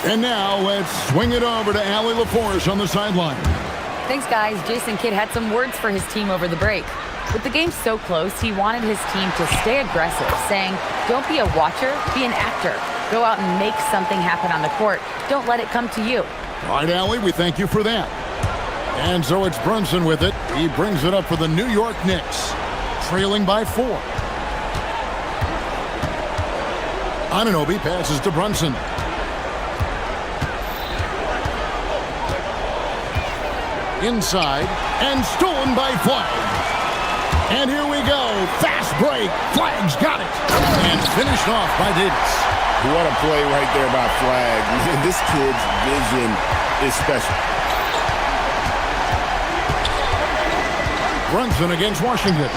And now let's swing it over to Allie LaForce on the sideline. Thanks, guys. Jason Kidd had some words for his team over the break. With the game so close, he wanted his team to stay aggressive, saying, don't be a watcher, be an actor. Go out and make something happen on the court. Don't let it come to you. All right, Allie, we thank you for that. And so it's Brunson with it. He brings it up for the New York Knicks, trailing by 4. Anunoby passes to Brunson. Inside, and stolen by Flag. And here we go. Fast break. Flag's got it. And finished off by Davis. What a play right there by Flag. This kid's vision is special. Brunson against Washington.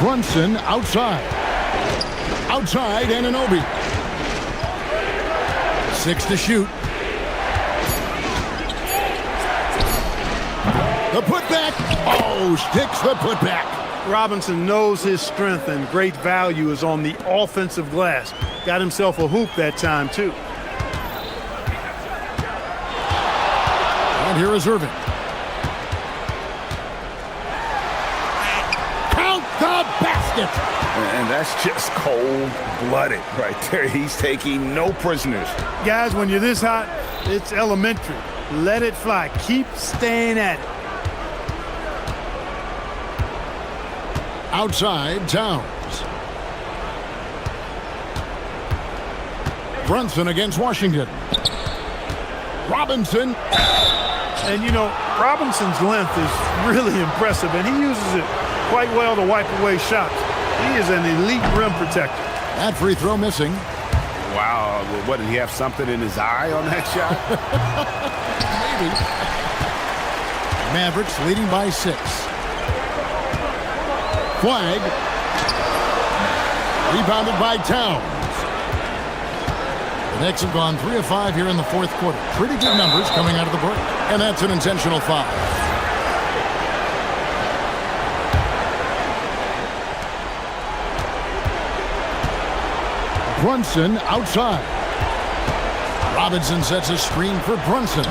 Brunson outside. Outside, Anunoby. 6 to shoot. The putback. Oh, sticks the putback. Robinson knows his strength and great value is on the offensive glass. Got himself a hoop that time, too. And here is Irving. Count the basket. And that's just cold-blooded right there. He's taking no prisoners. Guys, when you're this hot, it's elementary. Let it fly. Keep staying at it. Outside, Towns. Brunson against Washington. Robinson. And, you know, Robinson's length is really impressive, and he uses it quite well to wipe away shots. He is an elite rim protector. That free throw missing. Wow, what, did he have something in his eye on that shot? Maybe. Mavericks leading by 6. Flag. Rebounded by Towns. The Knicks have gone 3 of 5 here in the fourth quarter. Pretty good numbers coming out of the break. And that's an intentional foul. Brunson outside. Robinson sets a screen for Brunson.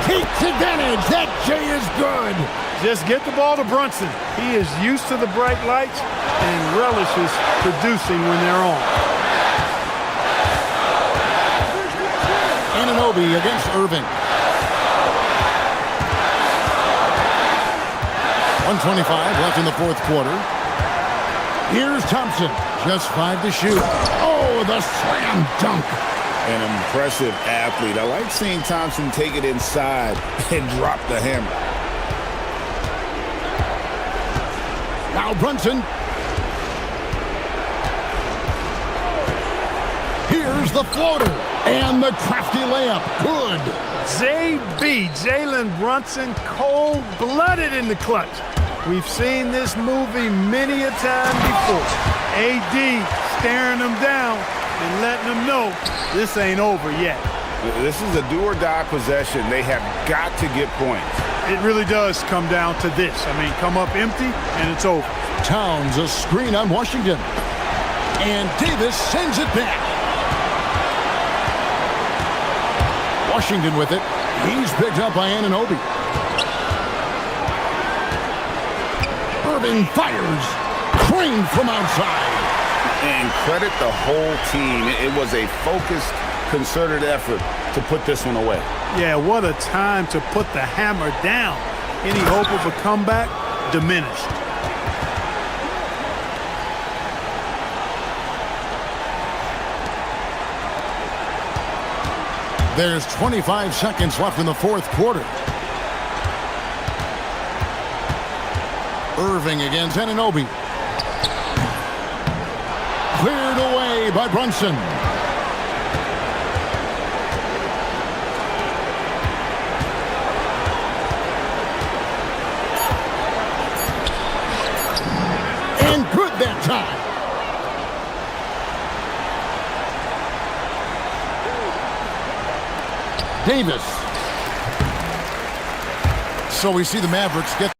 Takes advantage. That J is good. Just get the ball to Brunson. He is used to the bright lights and relishes producing when they're on. Anunoby against Irving. 1:25 left in the fourth quarter. Here's Thompson. Just 5 to shoot. Oh, the slam dunk. An impressive athlete. I like seeing Thompson take it inside and drop the hammer. Now Brunson. Here's the floater. And the crafty layup. Good. JB, Jalen Brunson, cold-blooded in the clutch. We've seen this movie many a time before. AD staring him down and letting him know this ain't over yet. This is a do-or-die possession. They have got to get points. It really does come down to this. I mean, come up empty, and it's over. Towns a screen on Washington. And Davis sends it back. Washington with it. He's picked up by Anunoby. Irving fires. Crane from outside. And credit the whole team. It was a focused, concerted effort to put this one away. Yeah, what a time to put the hammer down. Any hope of a comeback diminished. There's 25 seconds left in the fourth quarter. Irving against Anunoby. Cleared away by Brunson. And good that time. Davis. So we see the Mavericks get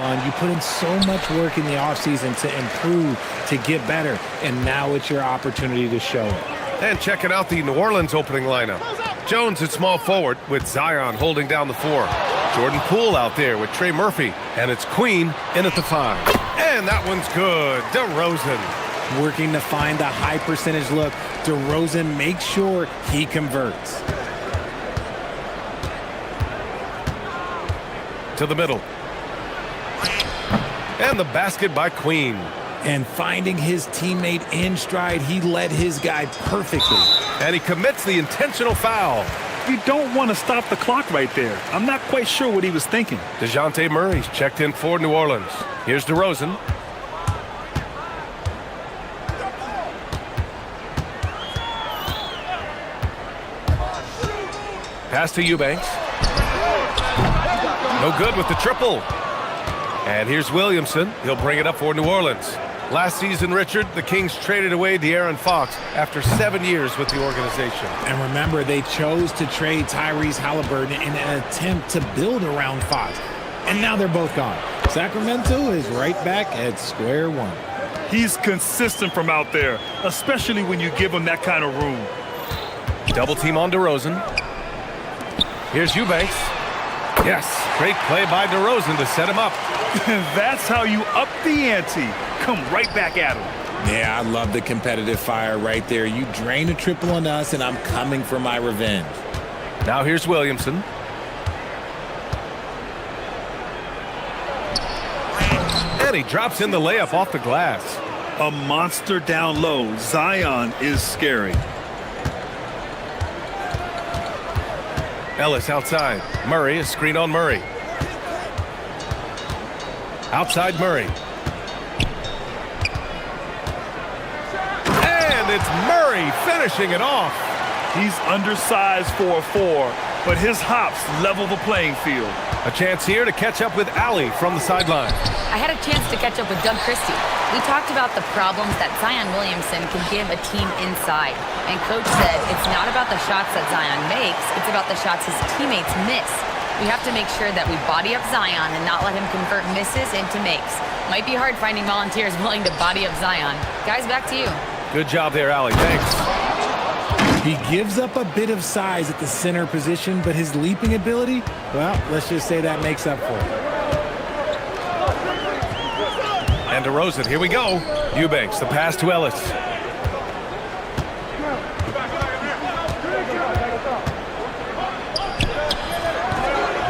You put in so much work in the offseason to improve, to get better, and now it's your opportunity to show it. And checking out the New Orleans opening lineup. Jones at small forward with Zion holding down the 4. Jordan Poole out there with Trey Murphy. And it's Queen in at the 5. And that one's good. DeRozan. Working to find the high percentage look. DeRozan makes sure he converts. To the middle. And the basket by Queen. And finding his teammate in stride, he led his guy perfectly. And he commits the intentional foul. You don't want to stop the clock right there. I'm not quite sure what he was thinking. DeJounte Murray's checked in for New Orleans. Here's DeRozan. Pass to Eubanks. No good with the triple. And here's Williamson. He'll bring it up for New Orleans. Last season, Richard, the Kings traded away De'Aaron Fox after 7 years with the organization. And remember, they chose to trade Tyrese Halliburton in an attempt to build around Fox. And now they're both gone. Sacramento is right back at square one. He's consistent from out there, especially when you give him that kind of room. Double team on DeRozan. Here's Eubanks. Yes, great play by DeRozan to set him up. That's how you up the ante. Come right back at him. Yeah, I love the competitive fire right there. You drain a triple on us, and I'm coming for my revenge. Now here's Williamson. And he drops in the layup off the glass. A monster down low. Zion is scary. Ellis outside. Murray, a screen on Murray. Outside Murray. And it's Murray finishing it off. He's undersized for a 4, but his hops level the playing field. A chance here to catch up with Allie from the sideline. I had a chance to catch up with Doug Christie. We talked about the problems that Zion Williamson can give a team inside. And Coach said it's not about the shots that Zion makes, it's about the shots his teammates miss. We have to make sure that we body up Zion and not let him convert misses into makes. Might be hard finding volunteers willing to body up Zion. Guys, back to you. Good job there, Allie. Thanks. He gives up a bit of size at the center position, but his leaping ability, well, let's just say that makes up for it. And DeRozan, here we go. Eubanks, the pass to Ellis.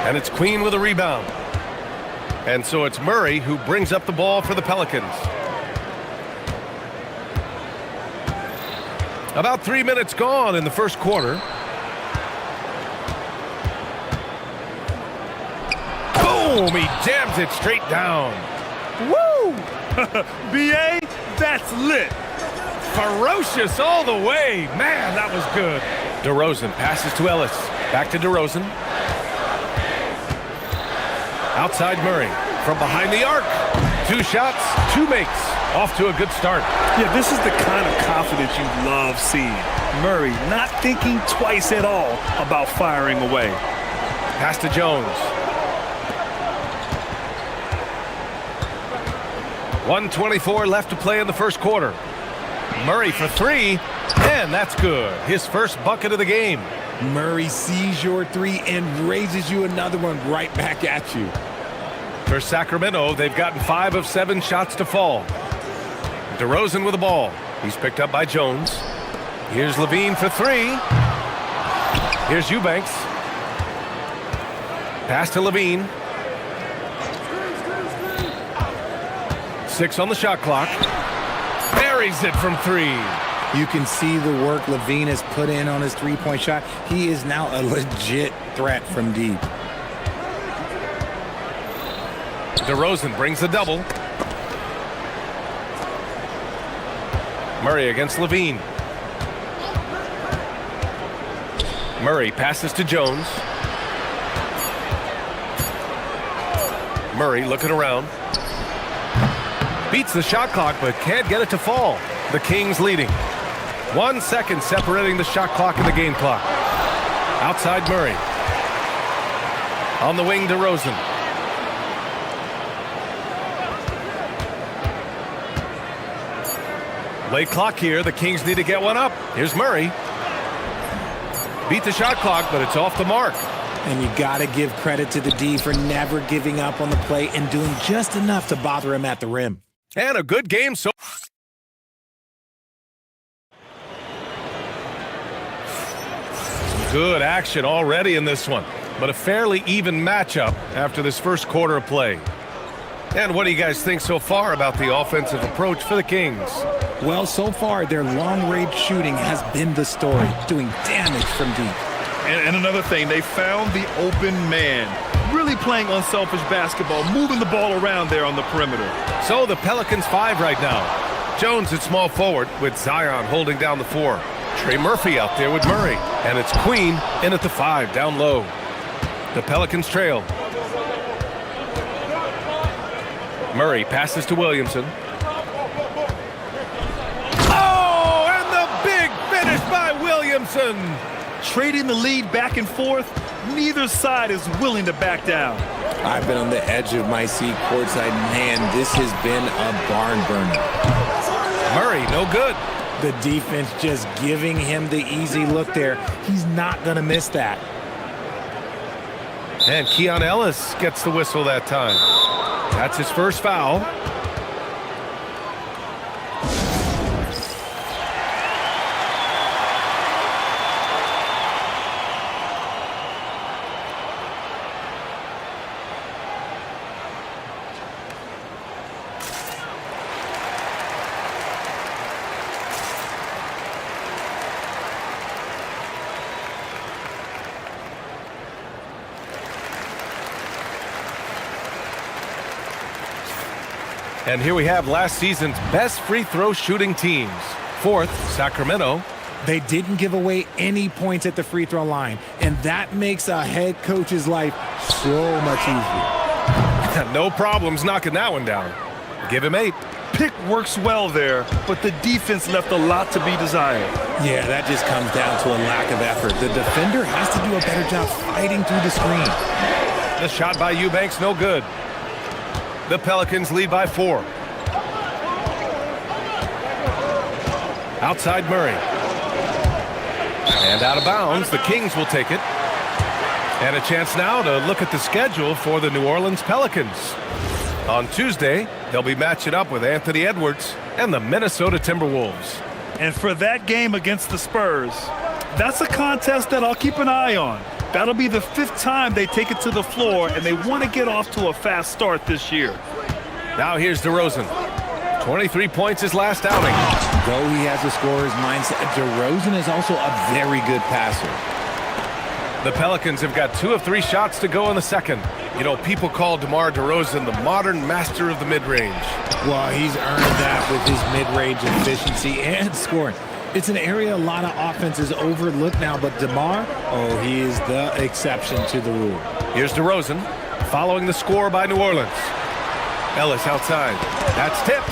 And it's Queen with a rebound. And so it's Murray who brings up the ball for the Pelicans. About 3 minutes gone in the first quarter. Boom! He jams it straight down. Woo! B.A., that's lit. Ferocious all the way. Man, that was good. DeRozan passes to Ellis. Back to DeRozan. Outside Murray. From behind the arc. 2 shots, 2 makes. Off to a good start. Yeah, this is the kind of confidence you love seeing. Murray not thinking twice at all about firing away. Pass to Jones. 1:24 left to play in the first quarter. Murray for 3, and that's good. His first bucket of the game. Murray sees your 3 and raises you another one right back at you. For Sacramento, they've gotten 5 of 7 shots to fall. DeRozan with the ball. He's picked up by Jones. Here's Levine for 3. Here's Eubanks. Pass to Levine. 6 on the shot clock. Buries it from 3. You can see the work Levine has put in on his three-point shot. He is now a legit threat from deep. DeRozan brings the double. Murray against Levine. Murray passes to Jones. Murray looking around. Beats the shot clock, but can't get it to fall. The Kings leading. 1 second separating the shot clock and the game clock. Outside Murray. On the wing, DeRozan. Late clock here. The Kings need to get one up. Here's Murray. Beat the shot clock, but it's off the mark. And you got to give credit to the D for never giving up on the play and doing just enough to bother him at the rim. And a good game so good action already in this one, but a fairly even matchup after this first quarter of play. And what do you guys think so far about the offensive approach for the Kings? Well, so far, their long-range shooting has been the story, doing damage from deep. And another thing, they found the open man. Really playing unselfish basketball, moving the ball around there on the perimeter. So the Pelicans 5 right now. Jones at small forward with Zion holding down the 4. Trey Murphy out there with Murray. And it's Queen in at the 5, down low. The Pelicans trail. Murray passes to Williamson. Oh, and the big finish by Williamson. Trading the lead back and forth, neither side is willing to back down. I've been on the edge of my seat courtside. Man, this has been a barn burner. Murray, no good. The defense just giving him the easy look there. He's not going to miss that. And Keon Ellis gets the whistle that time. That's his first foul. And here we have last season's best free throw shooting teams. 4th, Sacramento. They didn't give away any points at the free throw line, and that makes a head coach's life so much easier. No problems knocking that one down. Give him 8. Pick works well there, but the defense left a lot to be desired. Yeah, that just comes down to a lack of effort. The defender has to do a better job fighting through the screen. The shot by Eubanks, no good. The Pelicans lead by 4. Outside Murray. And out of bounds, the Kings will take it. And a chance now to look at the schedule for the New Orleans Pelicans. On Tuesday, they'll be matching up with Anthony Edwards and the Minnesota Timberwolves. And for that game against the Spurs, that's a contest that I'll keep an eye on. That'll be the 5th time they take it to the floor, and they want to get off to a fast start this year. Now here's DeRozan. 23 points his last outing. Though he has a scorer's mindset, DeRozan is also a very good passer. The Pelicans have got 2 of 3 shots to go in the second. You know, people call DeMar DeRozan the modern master of the mid-range. Well, he's earned that with his mid-range efficiency and scoring. It's an area a lot of offenses overlook now, but DeMar, oh, he is the exception to the rule. Here's DeRozan, following the score by New Orleans. Ellis outside. That's tipped.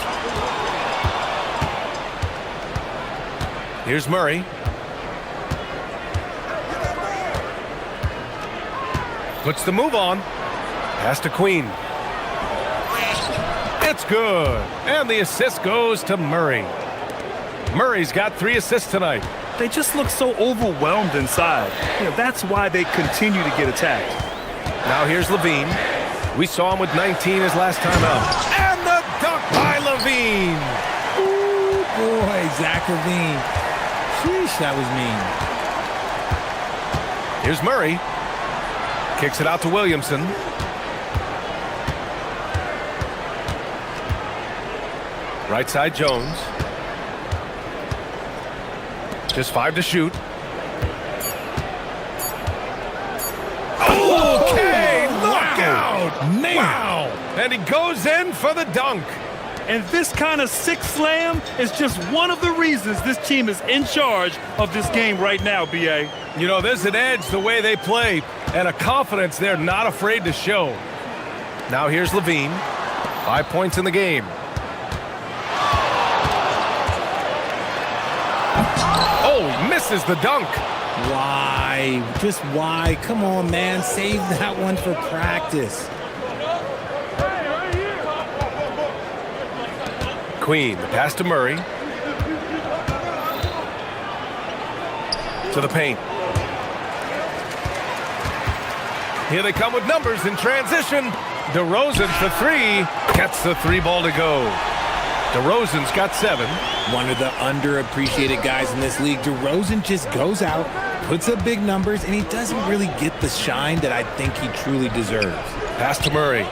Here's Murray. Puts the move on. Pass to Queen. It's good. And the assist goes to Murray. Murray's got 3 assists tonight. They just look so overwhelmed inside. You know, that's why they continue to get attacked. Now here's Levine. We saw him with 19 his last time out. And the dunk by Levine. Ooh, boy, Zach Levine. Sheesh, that was mean. Here's Murray. Kicks it out to Williamson. Right side Jones. Just 5 to shoot. Okay, look out! Man. Wow! And he goes in for the dunk. And this kind of sick slam is just one of the reasons this team is in charge of this game right now, B.A. You know, there's an edge the way they play and a confidence they're not afraid to show. Now here's Levine. 5 points in the game. Oh, misses the dunk. Why? Just why? Come on, man. Save that one for practice. Queen, the pass to Murray. to the paint. Here they come with numbers in transition. DeRozan for three. Gets the three ball to go. DeRozan's got 7. One of the underappreciated guys in this league. DeRozan just goes out, puts up big numbers, and he doesn't really get the shine that I think he truly deserves. Pass to Murray.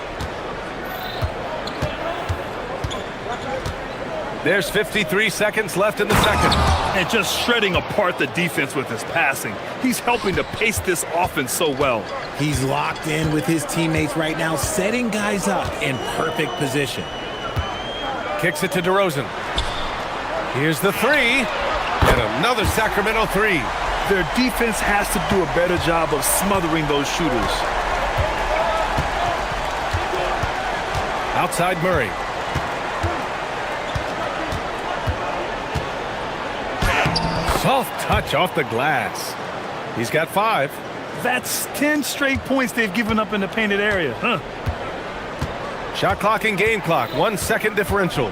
There's 53 seconds left in the second. And just shredding apart the defense with his passing. He's helping to pace this offense so well. He's locked in with his teammates right now, setting guys up in perfect position. Kicks it to DeRozan. Here's the three. And another Sacramento three. Their defense has to do a better job of smothering those shooters. Outside Murray. Soft touch off the glass. He's got 5. That's 10 straight points they've given up in the painted area. Huh. Shot clock and game clock. 1 second differential.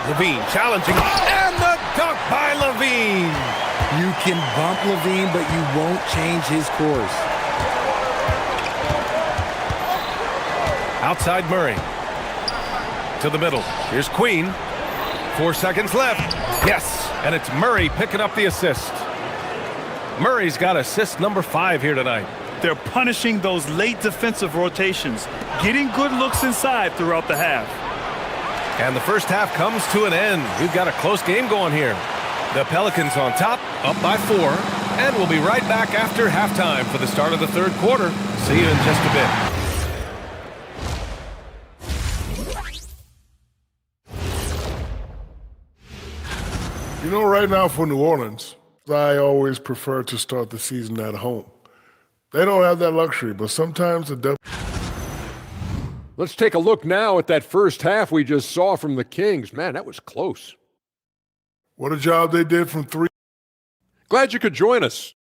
Levine challenging. And the dunk by Levine. You can bump Levine, but you won't change his course. Outside Murray. To the middle. Here's Queen. 4 seconds left. Yes, and it's Murray picking up the assist. Murray's got assist number 5 here tonight. They're punishing those late defensive rotations, getting good looks inside throughout the half. And the first half comes to an end. We've got a close game going here. The Pelicans on top, up by 4. And we'll be right back after halftime for the start of the third quarter. See you in just a bit. You know, right now for New Orleans, I always prefer to start the season at home. They don't have that luxury, but sometimes the Let's take a look now at that first half we just saw from the Kings. Man, that was close. What a job they did from 3. Glad you could join us.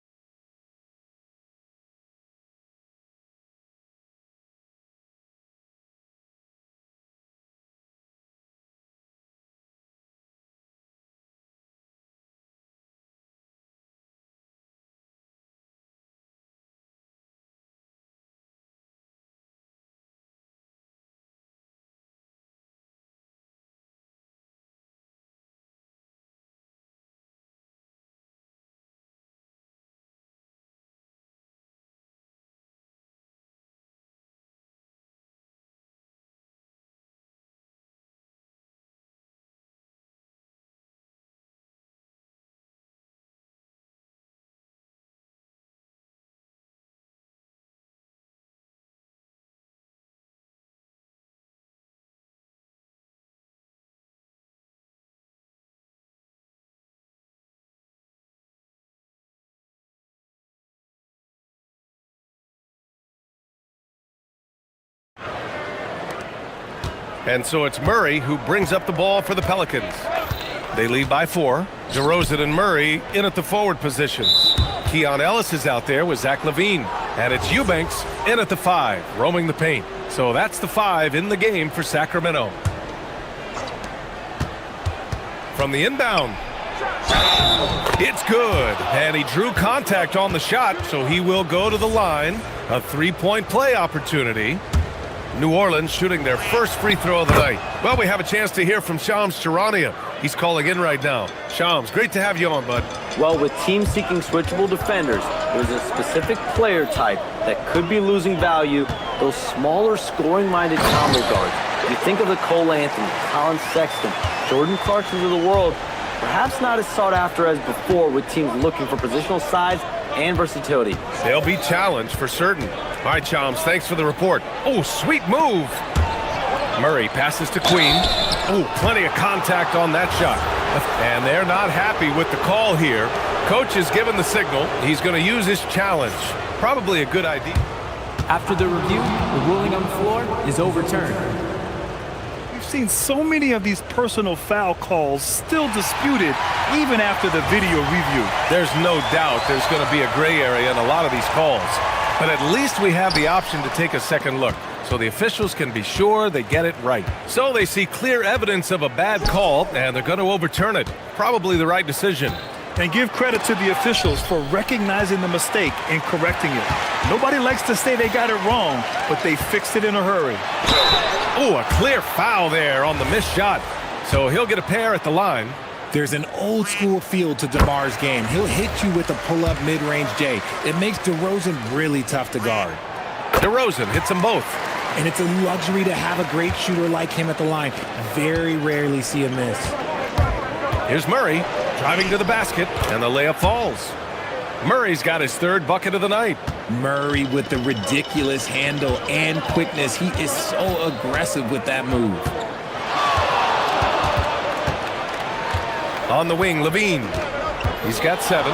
And so it's Murray who brings up the ball for the Pelicans. They lead by 4. DeRozan and Murray in at the forward positions. Keon Ellis is out there with Zach LaVine. And it's Eubanks in at the 5, roaming the paint. So that's the 5 in the game for Sacramento. From the inbound. It's good. And he drew contact on the shot, so he will go to the line. A 3-point play opportunity. New Orleans shooting their first free throw of the night. Well, we have a chance to hear from Shams Charania. He's calling in right now. Shams, great to have you on, bud. Well, with teams seeking switchable defenders, there's a specific player type that could be losing value, those smaller scoring-minded combo guards. You think of the Cole Anthony, Colin Sexton, Jordan Clarksons of the world, perhaps not as sought after as before with teams looking for positional size and versatility. They'll be challenged for certain. All right, Chams, thanks for the report. Oh, sweet move. Murray passes to Queen. Oh, plenty of contact on that shot. And they're not happy with the call here. Coach has given the signal. He's going to use his challenge. Probably a good idea. After the review, the ruling on the floor is overturned. We've seen so many of these personal foul calls still disputed even after the video review. There's no doubt there's going to be a gray area in a lot of these calls. But at least we have the option to take a second look, so the officials can be sure they get it right. So they see clear evidence of a bad call, and they're going to overturn it. Probably the right decision. And give credit to the officials for recognizing the mistake and correcting it. Nobody likes to say they got it wrong, but they fixed it in a hurry. Oh, a clear foul there on the missed shot. So he'll get a pair at the line. There's an old school feel to DeMar's game. He'll hit you with a pull-up mid-range J. It makes DeRozan really tough to guard. DeRozan hits them both. And it's a luxury to have a great shooter like him at the line. Very rarely see him miss. Here's Murray driving to the basket, and the layup falls. Murray's got his third bucket of the night. Murray with the ridiculous handle and quickness. He is so aggressive with that move. On the wing, Levine. He's got 7.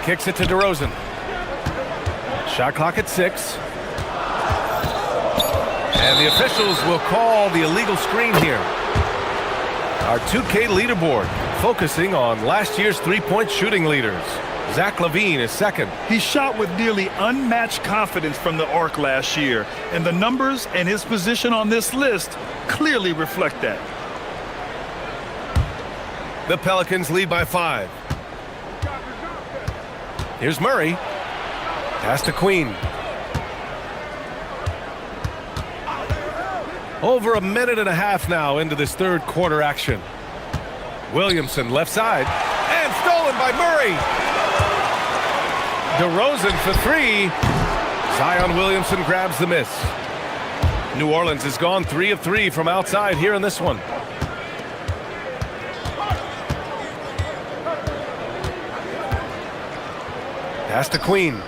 Kicks it to DeRozan. Shot clock at 6. And the officials will call the illegal screen here. Our 2K leaderboard focusing on last year's three-point shooting leaders. Zach LaVine is second. He shot with nearly unmatched confidence from the arc last year, and the numbers and his position on this list clearly reflect that. The Pelicans lead by 5. Here's Murray. Pass to Queen. Over a minute and a half now into this third quarter action. Williamson left side. And stolen by Murray. DeRozan for 3. Zion Williamson grabs the miss. New Orleans has gone 3 of 3 from outside here in this one. Pass to Queen.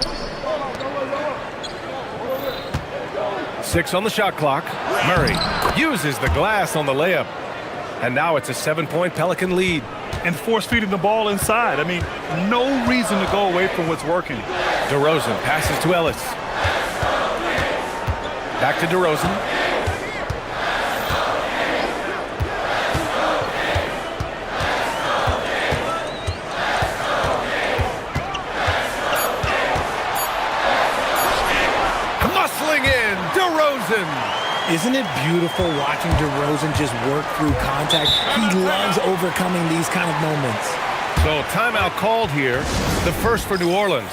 6 on the shot clock. Murray uses the glass on the layup. And now it's a 7-point Pelican lead. And force-feeding the ball inside. I mean, no reason to go away from what's working. DeRozan passes to Ellis. Back to DeRozan. Isn't it beautiful watching DeRozan just work through contact? He loves overcoming these kind of moments. So timeout called here, the first for New Orleans.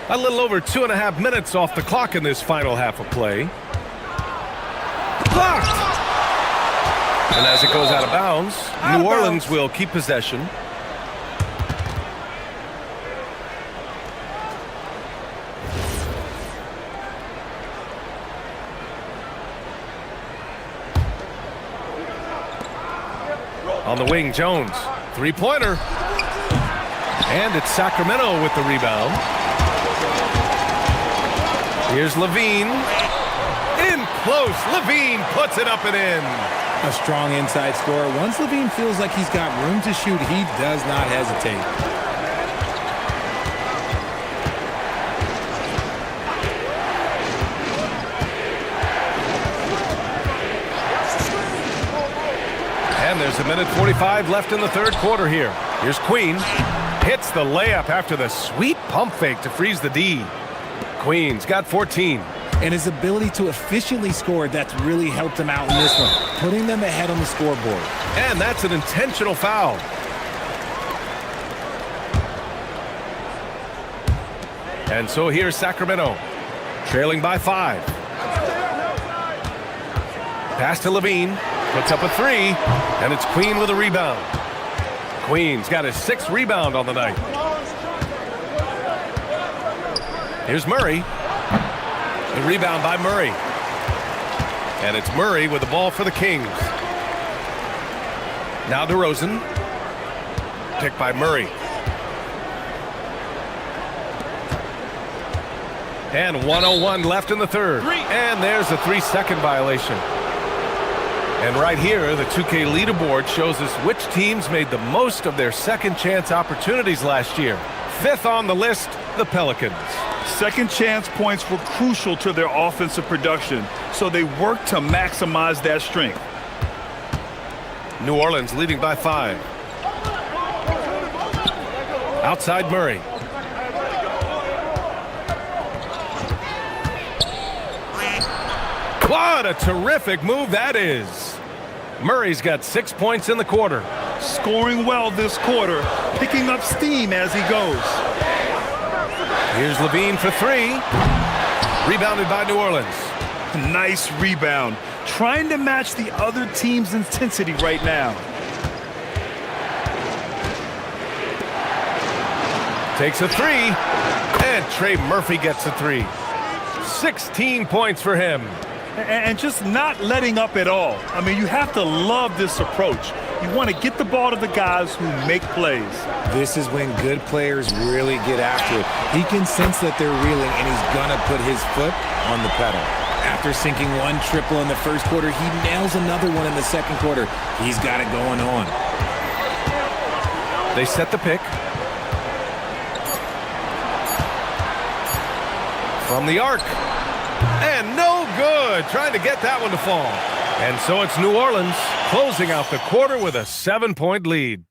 A little over 2.5 minutes off the clock in this final half of play. Blocked! And as it goes out of bounds, New Orleans will keep possession. On the wing, Jones. Three-pointer. And it's Sacramento with the rebound. Here's Levine. In close. Levine puts it up and in. A strong inside scorer. Once Levine feels like he's got room to shoot, he does not hesitate. And there's a minute 45 left in the third quarter here. Here's Queen. Hits the layup after the sweet pump fake to freeze the D. Queen's got 14. And his ability to efficiently score, that's really helped him out in this one, putting them ahead on the scoreboard. And that's an intentional foul. And so here's Sacramento, trailing by 5. Pass to Levine, puts up a 3, and it's Queen with a rebound. Queen's got his 6th rebound on the night. Here's Murray. The rebound by Murray. And it's Murray with the ball for the Kings. Now DeRozan. Picked by Murray. And 1:01 left in the third. And there's a 3-second violation. And right here, the 2K leaderboard shows us which teams made the most of their second chance opportunities last year. 5th on the list, the Pelicans. Second chance points were crucial to their offensive production, so they worked to maximize that strength. New Orleans leading by 5. Outside Murray. What a terrific move that is. Murray's got 6 points in the quarter. Scoring well this quarter, picking up steam as he goes. Here's Levine for 3. Rebounded by New Orleans. Nice rebound. Trying to match the other team's intensity right now. Takes a 3. And Trey Murphy gets a 3. 16 points for him. And just not letting up at all. I mean, you have to love this approach. You want to get the ball to the guys who make plays. This is when good players really get after it. He can sense that they're reeling, and he's going to put his foot on the pedal. After sinking one triple in the first quarter, he nails another one in the second quarter. He's got it going on. They set the pick. From the arc. And no good. Trying to get that one to fall. And so it's New Orleans closing out the quarter with a 7-point lead.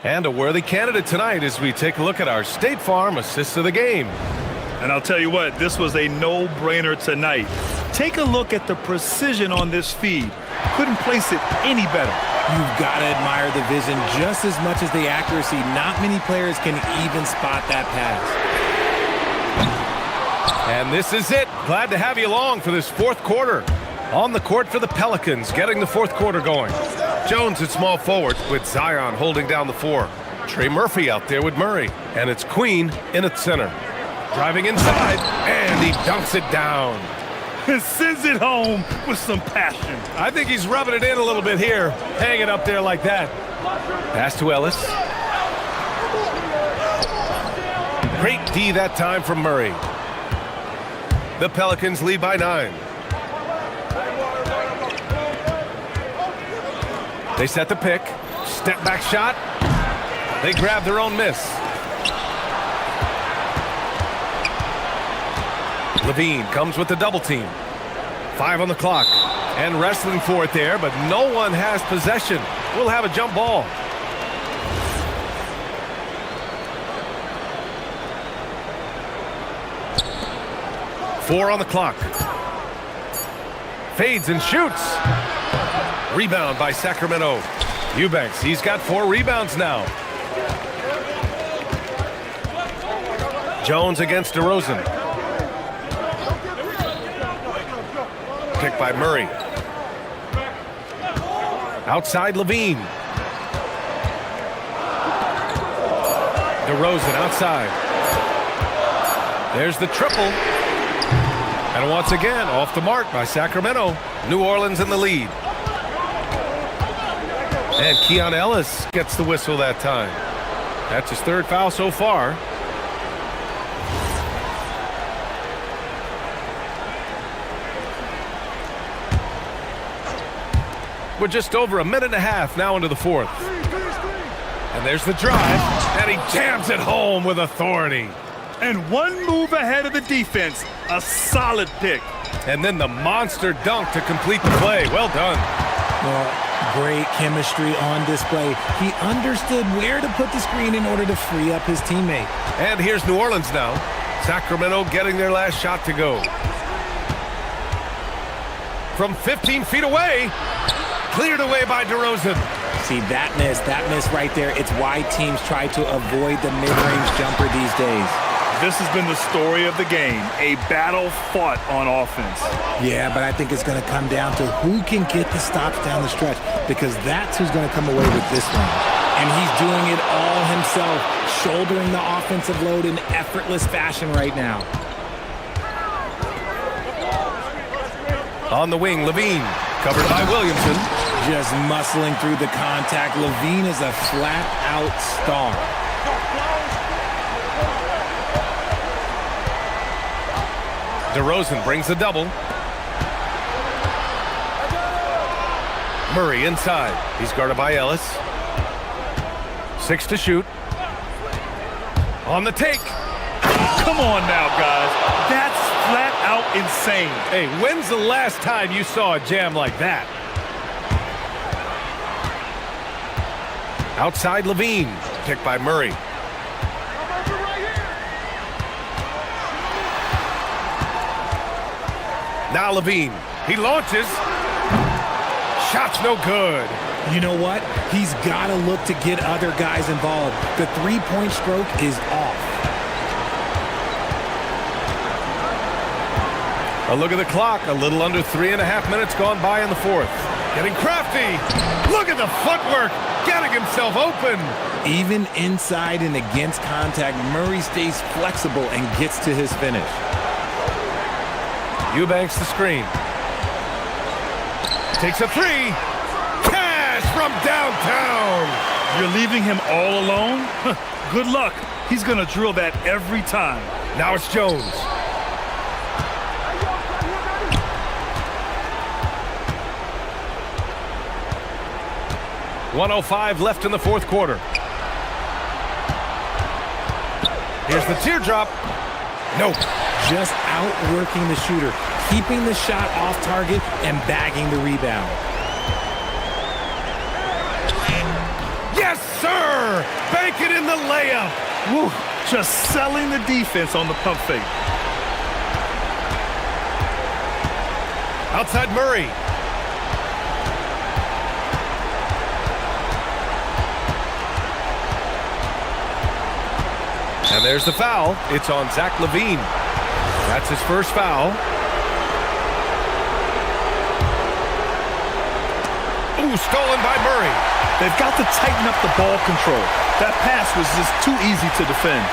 And a worthy candidate tonight as we take a look at our State Farm assists of the game. And I'll tell you what, this was a no-brainer tonight. Take a look at the precision on this feed. Couldn't place it any better. You've got to admire the vision just as much as the accuracy. Not many players can even spot that pass. And this is it. Glad to have you along for this fourth quarter. On the court for the Pelicans, getting the fourth quarter going. Jones at small forward with Zion holding down the 4. Trey Murphy out there with Murray. And it's Queen in at center. Driving inside, and he dunks it down. Sends it home with some passion. I think he's rubbing it in a little bit here. Hang it up there like that. Pass to Ellis. Great D that time from Murray. The Pelicans lead by 9. They set the pick. Step back shot. They grab their own miss. Levine comes with the double team. 5 on the clock. And wrestling for it there, but no one has possession. We'll have a jump ball. Four on the clock. Fades and shoots. Rebound by Sacramento. Eubanks, he's got 4 rebounds now. Jones against DeRozan. Picked by Murray. Outside Levine. DeRozan outside. There's the triple. And once again, off the mark by Sacramento. New Orleans in the lead. And Keon Ellis gets the whistle that time. That's his 3rd foul so far. We're just over a minute and a half now into the 4th. And there's the drive. And he jams it home with authority. And one move ahead of the defense. A solid pick. And then the monster dunk to complete the play. Well done. Well, great chemistry on display. He understood where to put the screen in order to free up his teammate. And here's New Orleans now. Sacramento getting their last shot to go. From 15 feet away. Cleared away by DeRozan. See, that miss right there. It's why teams try to avoid the mid-range jumper these days. This has been the story of the game, a battle fought on offense. Yeah, but I think it's going to come down to who can get the stops down the stretch, because that's who's going to come away with this one. and he's doing it all himself, shouldering the offensive load in effortless fashion right now. On the wing, Levine, covered by Williamson. Just muscling through the contact. Levine is a flat-out star. DeRozan brings the double. Murray inside. He's guarded by Ellis. 6 to shoot. On the take. Come on now, guys. That's flat out insane. Hey, when's the last time you saw a jam like that? Outside Levine. Picked by Murray. Now Levine. He launches. Shot's no good. You know what? He's got to look to get other guys involved. The three-point stroke is off. A look at the clock. A little under 3.5 minutes gone by in the fourth. Getting crafty. Look at the footwork. Getting himself open. Even inside and against contact, Murray stays flexible and gets to his finish. Eubanks the screen. Takes a three. Cash from downtown. You're leaving him all alone? Good luck. He's going to drill that every time. Now it's Jones. .105 left in the fourth quarter. Here's the teardrop. Nope. Just outworking the shooter, keeping the shot off target and bagging the rebound. Yes, sir! Bank it in the layup. Woo. Just selling the defense on the pump fake. Outside Murray. And there's the foul. It's on Zach Levine. That's his first foul. Ooh, stolen by Murray. They've got to tighten up the ball control. That pass was just too easy to defend.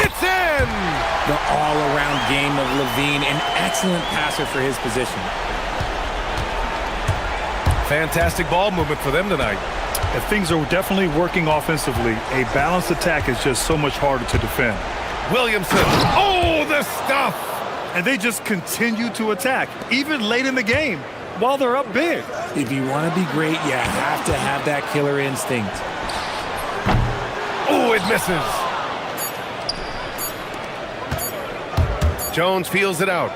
It's in! The all-around game of Levine, an excellent passer for his position. Fantastic ball movement for them tonight. If things are definitely working offensively, a balanced attack is just so much harder to defend. Williamson. Oh, the stuff! And they just continue to attack, even late in the game, while they're up big. If you want to be great, you have to have that killer instinct. Oh, it misses. Jones feels it out.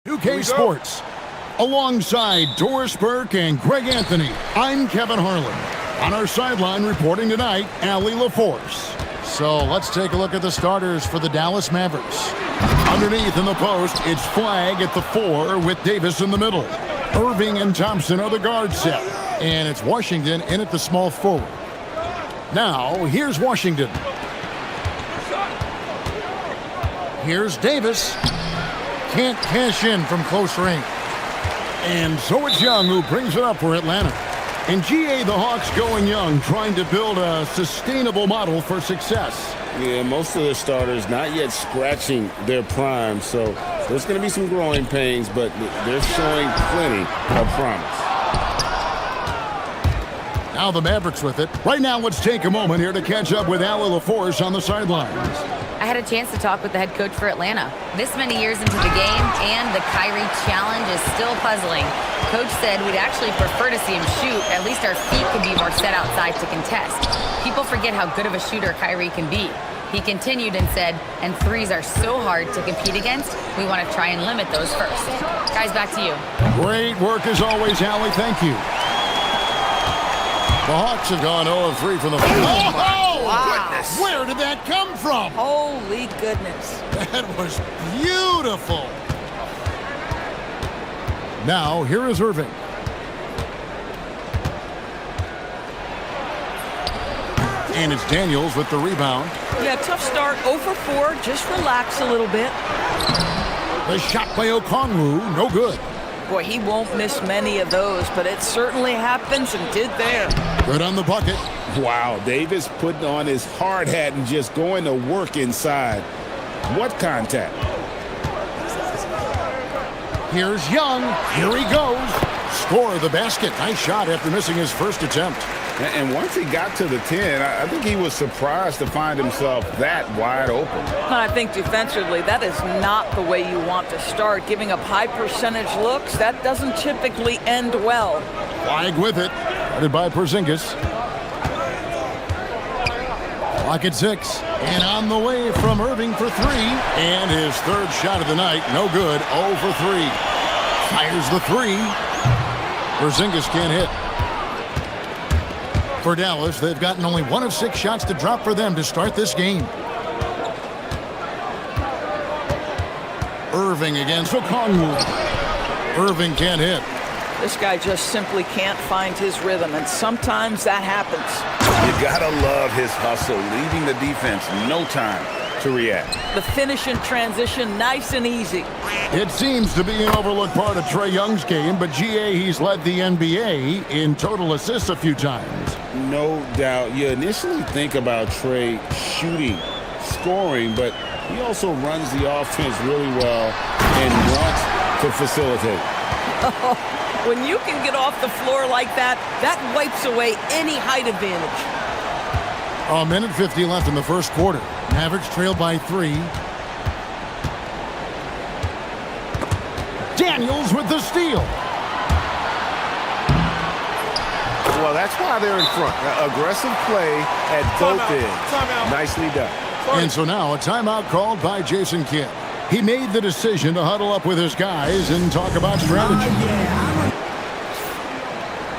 UK Sports. Alongside Doris Burke and Greg Anthony, I'm Kevin Harlan. On our sideline reporting tonight, Allie LaForce. So let's take a look at the starters for the Dallas Mavericks. Underneath in the post, it's Flagg at the 4 with Davis in the middle. Irving and Thompson are the guard set. And it's Washington in at the small forward. Now, here's Washington. Here's Davis. Can't cash in from close range. And so it's Young who brings it up for Atlanta. In GA, the Hawks going young, trying to build a sustainable model for success. Yeah, most of their starters not yet scratching their prime, so there's going to be some growing pains, but they're showing plenty of promise. Now the Mavericks with it. Right now, let's take a moment here to catch up with Allie LaForce on the sidelines. I had a chance to talk with the head coach for Atlanta. This many years into the game, and the Kyrie challenge is still puzzling. Coach said we'd actually prefer to see him shoot. At least our feet could be more set outside to contest. People forget how good of a shooter Kyrie can be. He continued and said, and threes are so hard to compete against, we want to try and limit those first. Guys, back to you. Great work as always, Allie. Thank you. The Hawks have gone 0-3 from the field. Oh, wow. Goodness. Where did that come from? Holy goodness. That was beautiful. Now, here is Irving. And it's Daniels with the rebound. Yeah, tough start. 0 for 4. Just relax a little bit. The shot by Okongwu, no good. Boy, he won't miss many of those, but it certainly happens and did there. Good on the bucket. Wow, Davis putting on his hard hat and just going to work inside. What contact? Here's Young. Here he goes. Score the basket. Nice shot after missing his first attempt. And once he got to the 10, I think he was surprised to find himself that wide open. I think defensively, that is not the way you want to start. Giving up high percentage looks, that doesn't typically end well. Flagg with it. Headed by Porzingis. Clock at 6. And on the way from Irving for 3. And his third shot of the night. No good. 0 for 3. Fires the 3. Porzingis can't hit. For Dallas, they've gotten only 1 of 6 shots to drop for them to start this game. Irving against Okongwu. Irving can't hit. This guy just simply can't find his rhythm, and sometimes that happens. You gotta love his hustle, leaving the defense no time to react. The finish in transition, nice and easy. It seems to be an overlooked part of Trae Young's game, but GA, he's led the NBA in total assists a few times. No doubt. You initially think about Trae shooting, scoring, but he also runs the offense really well and wants to facilitate. When you can get off the floor like that, that wipes away any height advantage. 1:50 left in the first quarter. Mavericks trail by 3. Daniels with the steal. Well, that's why they're in front. Aggressive play at both ends. Nicely done. And so now a timeout called by Jason Kidd. He made the decision to huddle up with his guys and talk about strategy.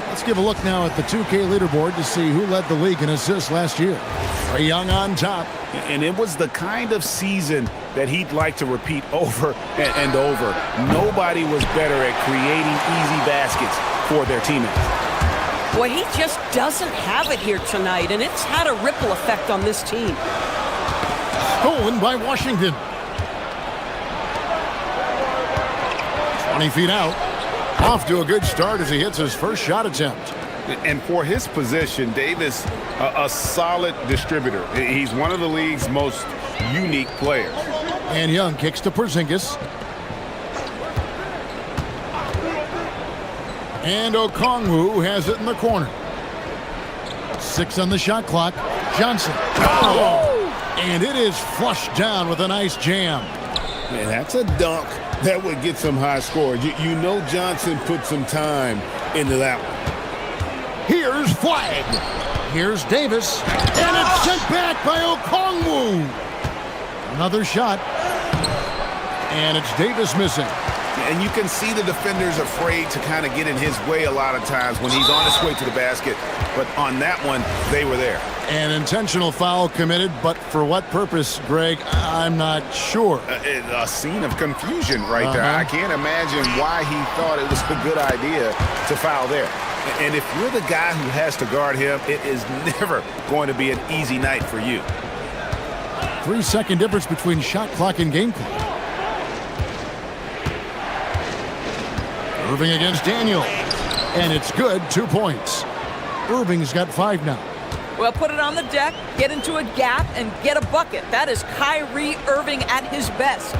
Let's give a look now at the 2K leaderboard to see who led the league in assists last year. Trae Young on top. And it was the kind of season that he'd like to repeat over and over. Nobody was better at creating easy baskets for their teammates. Boy, he just doesn't have it here tonight, and it's had a ripple effect on this team. Stolen by Washington. 20 feet out. Off to a good start as he hits his first shot attempt. And for his position, Davis, a solid distributor. He's one of the league's most unique players. And Young kicks to Porzingis. And Okongwu has it in the corner. 6 on the shot clock. Johnson. Oh! And it is flushed down with a nice jam. Man, that's a dunk that would get some high scores. You know Johnson put some time into that one. Here's Flagg. Here's Davis. And it's sent back by Okongwu. Another shot. And it's Davis missing. And you can see the defenders afraid to kind of get in his way a lot of times when he's on his way to the basket. But on that one, they were there. An intentional foul committed, but for what purpose, Greg? I'm not sure. A scene of confusion right there. I can't imagine why he thought it was a good idea to foul there. And if you're the guy who has to guard him, it is never going to be an easy night for you. 3-second difference between shot clock and game clock. Irving against Daniel. And it's good, 2 points. Irving's got 5 now. Well, put it on the deck, get into a gap, and get a bucket. That is Kyrie Irving at his best.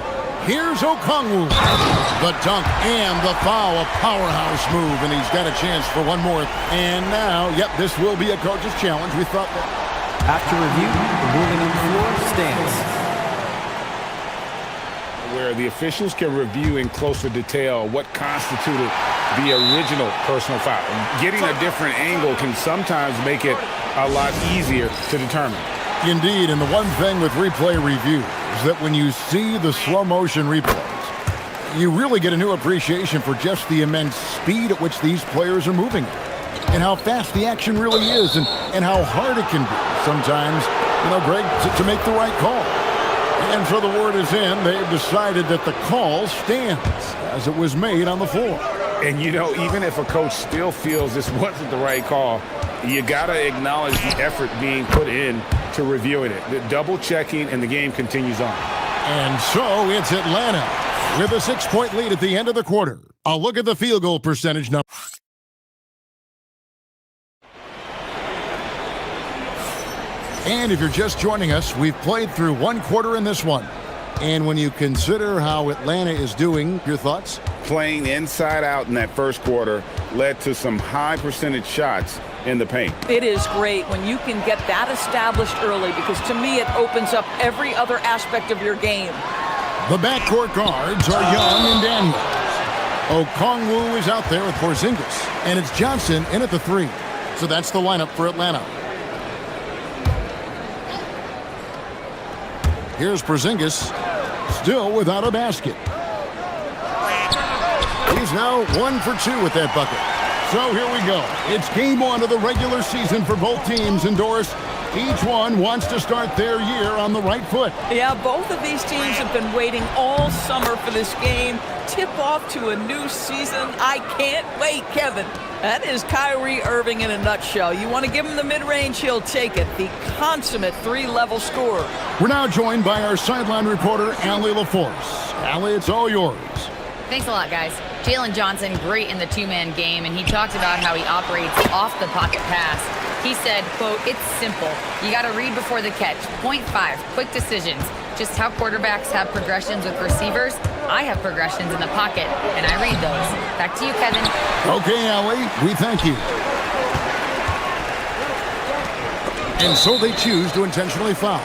Here's Okongwu. The dunk and the foul, a powerhouse move, and he's got a chance for one more. And now, yep, this will be a coach's challenge. We thought that. After review, the ruling on the floor stands. Where the officials can review in closer detail what constituted the original personal foul. Getting a different angle can sometimes make it a lot easier to determine. Indeed, and the one thing with replay review is that when you see the slow motion replays, you really get a new appreciation for just the immense speed at which these players are moving and how fast the action really is and how hard it can be sometimes, Greg, to make the right call. And so the word is in, they've decided that the call stands as it was made on the floor. And even if a coach still feels this wasn't the right call, you got to acknowledge the effort being put in to reviewing it. The double checking, and the game continues on. And so it's Atlanta with a 6-point lead at the end of the quarter. A look at the field goal percentage number. And if you're just joining us, we've played through one quarter in this one. And when you consider how Atlanta is doing, your thoughts? Playing inside out in that first quarter led to some high percentage shots in the paint. It is great when you can get that established early, because to me it opens up every other aspect of your game. The backcourt guards are Young and Daniels. Okongwu is out there with Porzingis. And it's Johnson in at the 3. So that's the lineup for Atlanta. Here's Porzingis, still without a basket. He's now 1 for 2 with that bucket. So here we go. It's game 1 of the regular season for both teams, and Doris, each one wants to start their year on the right foot. Yeah, both of these teams have been waiting all summer for this game. Tip off to a new season. I can't wait, Kevin. That is Kyrie Irving in a nutshell. You want to give him the mid-range, he'll take it. The consummate 3-level scorer. We're now joined by our sideline reporter, Allie LaForce. Allie, it's all yours. Thanks a lot, guys. Jalen Johnson, great in the two-man game, and he talked about how he operates off the pocket pass. He said, quote, "It's simple. You got to read before the catch. Point 5, quick decisions. Just how quarterbacks have progressions with receivers, I have progressions in the pocket, and I read those." Back to you, Kevin. Okay, Allie, we thank you. And so they choose to intentionally foul.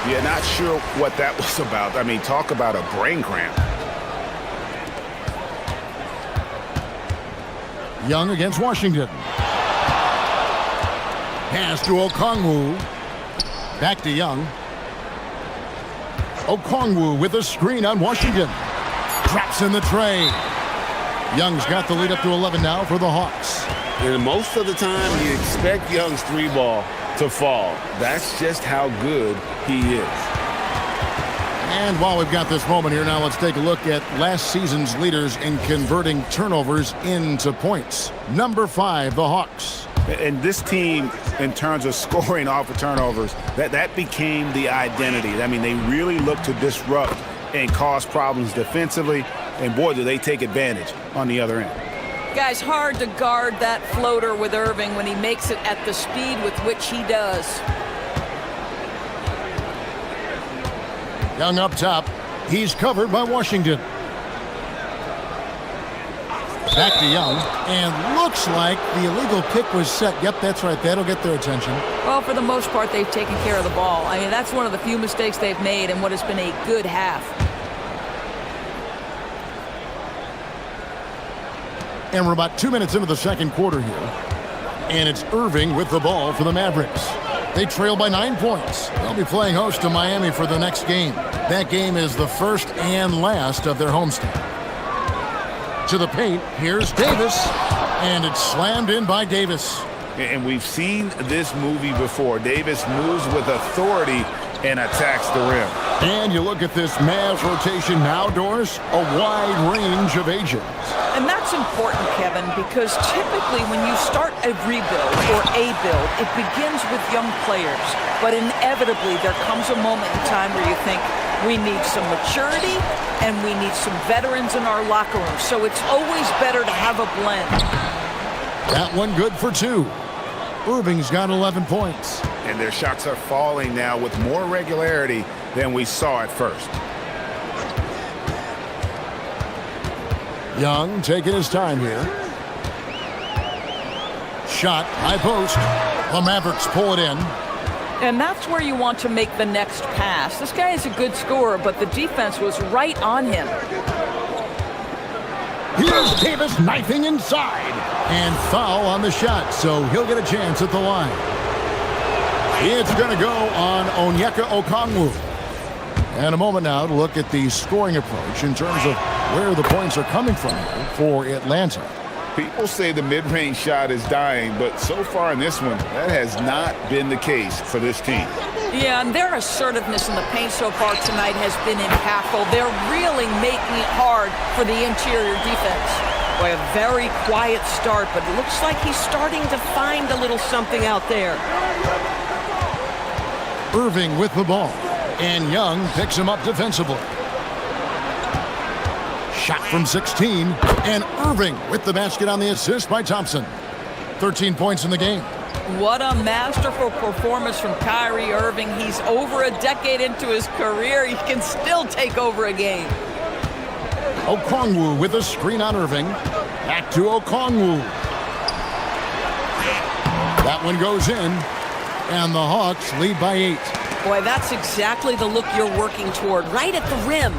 Yeah, not sure what that was about. I mean, talk about a brain cramp. Young against Washington. Pass to Okongwu. Back to Young. Okongwu with a screen on Washington. Drops in the tray. Young's got the lead up to 11 now for the Hawks. And most of the time, you expect Young's 3-ball to fall. That's just how good he is. And while we've got this moment here, now let's take a look at last season's leaders in converting turnovers into points. Number 5, the Hawks. And this team, in terms of scoring off of turnovers, that became the identity. I mean, they really look to disrupt and cause problems defensively. And boy, do they take advantage on the other end. Guys, hard to guard that floater with Irving when he makes it at the speed with which he does. Young up top. He's covered by Washington. Back to Young. And looks like the illegal kick was set. Yep, that's right. That'll get their attention. Well, for the most part, they've taken care of the ball. I mean, that's one of the few mistakes they've made in what has been a good half. And we're about 2 minutes into the second quarter here. And it's Irving with the ball for the Mavericks. They trail by 9 points. They'll be playing host to Miami for the next game. That game is the first and last of their homestand. to the paint. Here's Davis, and it's slammed in by Davis. And we've seen this movie before. Davis moves with authority and attacks the rim. And you look at this Mavs rotation now, Doris, a wide range of ages. And that's important, Kevin, because typically when you start a rebuild or a build, it begins with young players. But inevitably, there comes a moment in time where you think, we need some maturity and we need some veterans in our locker room. So it's always better to have a blend. That one good for two. Irving's got 11 points. And their shots are falling now with more regularity than we saw at first. Young taking his time here. Shot, high post. The Mavericks pull it in. And that's where you want to make the next pass. This guy is a good scorer, but the defense was right on him. Here's Davis knifing inside. And foul on the shot, so he'll get a chance at the line. It's going to go on Onyeka Okongwu. And a moment now to look at the scoring approach in terms of where the points are coming from for Atlanta. People say the mid-range shot is dying, but so far in this one, that has not been the case for this team. Yeah, and their assertiveness in the paint so far tonight has been impactful. They're really making it hard for the interior defense. Boy, a very quiet start, but it looks like he's starting to find a little something out there. Irving with the ball, and Young picks him up defensively. Shot from 16, and Irving with the basket on the assist by Thompson. 13 points in the game. What a masterful performance from Kyrie Irving. He's over a decade into his career. He can still take over a game. Okongwu with a screen on Irving. Back to Okongwu. That one goes in, and the Hawks lead by 8. Boy, that's exactly the look you're working toward, right at the rim.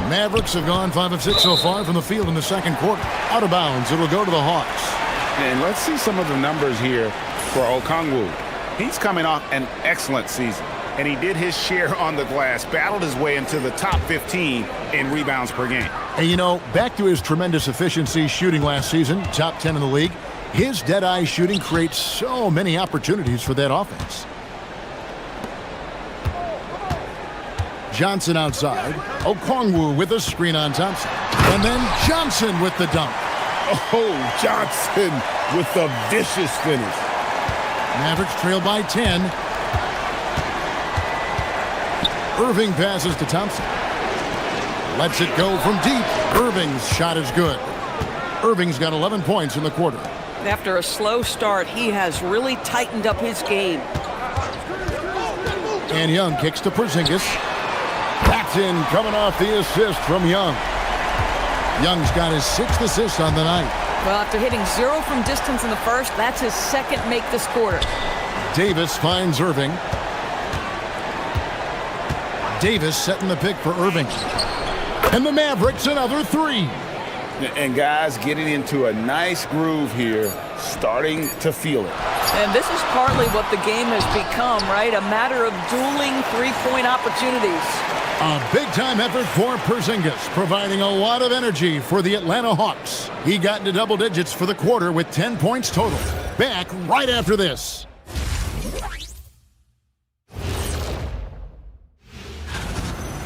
Mavericks have gone 5 of 6 so far from the field in the second quarter. Out of bounds, it'll go to the Hawks. And let's see some of the numbers here for Okongwu. He's coming off an excellent season, and he did his share on the glass, battled his way into the top 15 in rebounds per game. And you know, back to his tremendous efficiency shooting last season, top 10 in the league, his dead-eye shooting creates so many opportunities for that offense. Johnson outside. Okongwu with a screen on Thompson. And then Johnson with the dunk. Oh, Johnson with the vicious finish. Mavericks trail by 10. Irving passes to Thompson. Lets it go from deep. Irving's shot is good. Irving's got 11 points in the quarter. After a slow start, he has really tightened up his game. And Young kicks to Porzingis. That's in, coming off the assist from Young. Young's got his 6th assist on the night. Well, after hitting 0 from distance in the first, that's his second make this quarter. Davis finds Irving. Davis setting the pick for Irving. And the Mavericks another 3. And guys getting into a nice groove here, starting to feel it. And this is partly what the game has become, right? A matter of dueling three-point opportunities. A big-time effort for Porzingis, providing a lot of energy for the Atlanta Hawks. He got into double digits for the quarter with 10 points total. Back right after this.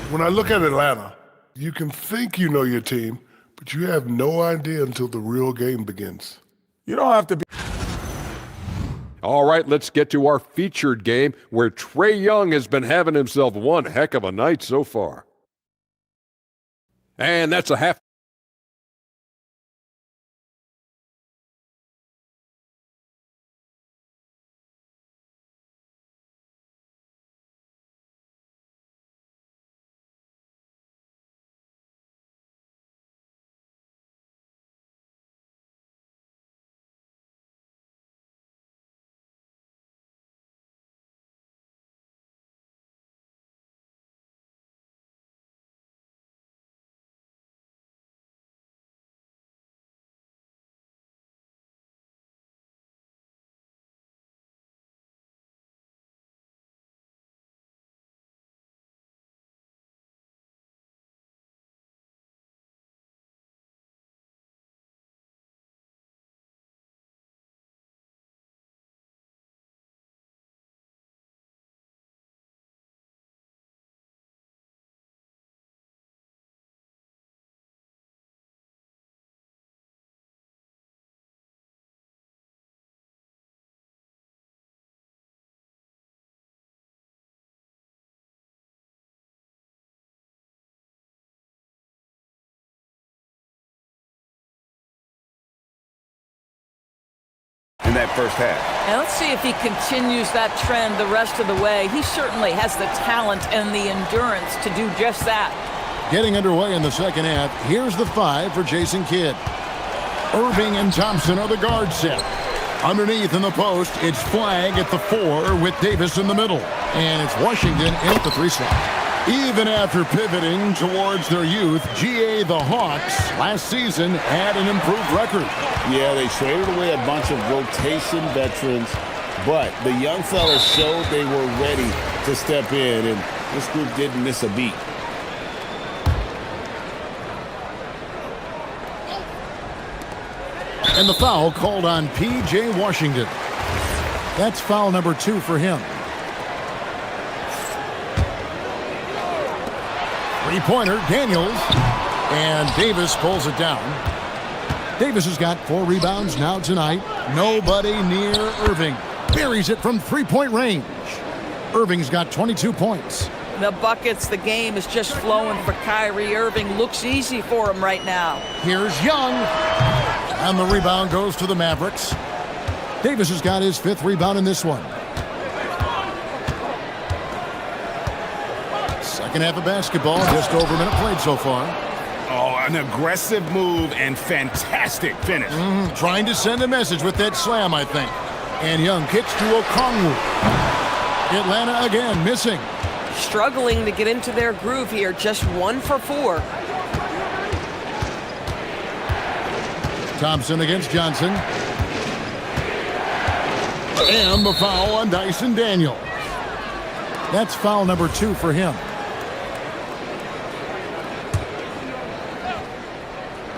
When I look at Atlanta, you can think you know your team, but you have no idea until the real game begins. You don't have to be. All right, let's get to our featured game where Trae Young has been having himself one heck of a night so far. And that's a half. that first half. And let's see if he continues that trend the rest of the way. He certainly has the talent and the endurance to do just that. Getting underway in the second half. Here's the 5 for Jason Kidd. Irving and Thompson are the guard set. Underneath in the post, it's Flag at the 4 with Davis in the middle. And it's Washington in at the 3 slot. Even after pivoting towards their youth, GA the Hawks last season had an improved record. Yeah, they traded away a bunch of rotation veterans, but the young fellas showed they were ready to step in, and this group didn't miss a beat. And the foul called on P.J. Washington. That's foul number 2 for him. Three-pointer, Daniels. And Davis pulls it down. Davis has got 4 rebounds now tonight. Nobody near Irving. Buries it from three-point range. Irving's got 22 points. The buckets, the game is just flowing for Kyrie Irving. Looks easy for him right now. Here's Young. And the rebound goes to the Mavericks. Davis has got his 5th rebound in this one. Second half of basketball, just over a minute played so far. Oh, an aggressive move and fantastic finish. Trying to send a message with that slam, I think. And Young kicks to Okongwu. Atlanta again missing. Struggling to get into their groove here, just 1 for 4. Thompson against Johnson. And the foul on Dyson Daniels. That's foul number 2 for him.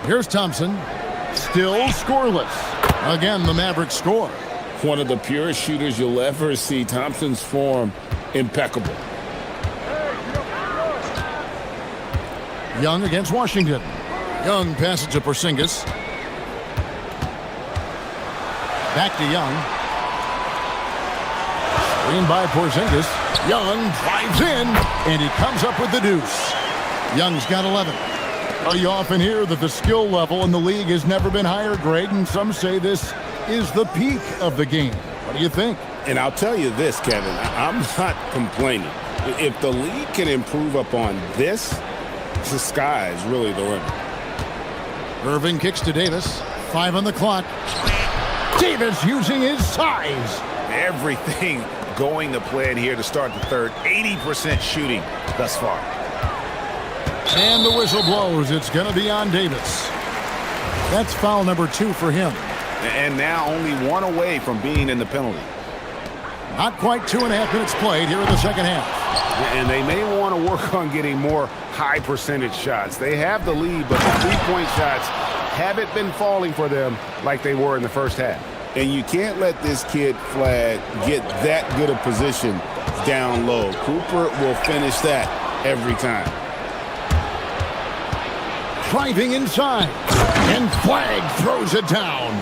Here's Thompson. Still scoreless. Again, the Mavericks score. One of the purest shooters you'll ever see. Thompson's form impeccable. Young against Washington. Young passes to Porzingis. Back to Young. Screen by Porzingis. Young drives in, and he comes up with the deuce. Young's got 11. You often hear that the skill level in the league has never been higher, Greg, and some say this is the peak of the game. What do you think? And I'll tell you this, Kevin, I'm not complaining. If the league can improve upon this, the sky is really the limit. Irving kicks to Davis. 5 on the clock. Davis using his size. Everything going to plan here to start the third. 80% shooting thus far. And the whistle blows. It's going to be on Davis. That's foul number 2 for him. And now only 1 away from being in the penalty. Not quite 2.5 minutes played here in the second half. And they may want to work on getting more high percentage shots. They have the lead, but the three-point shots haven't been falling for them like they were in the first half. And you can't let this kid, Flag, get that good a position down low. Cooper will finish that every time. Driving inside. And Flag throws it down.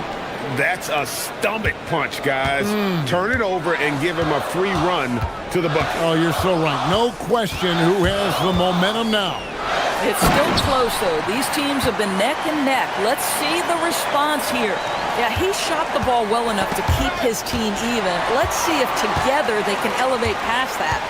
That's a stomach punch, guys. Turn it over and give him a free run to the bucket. Oh, you're so right. No question who has the momentum now. It's still close, though. These teams have been neck and neck. Let's see the response here. Yeah, he shot the ball well enough to keep his team even. Let's see if together they can elevate past that.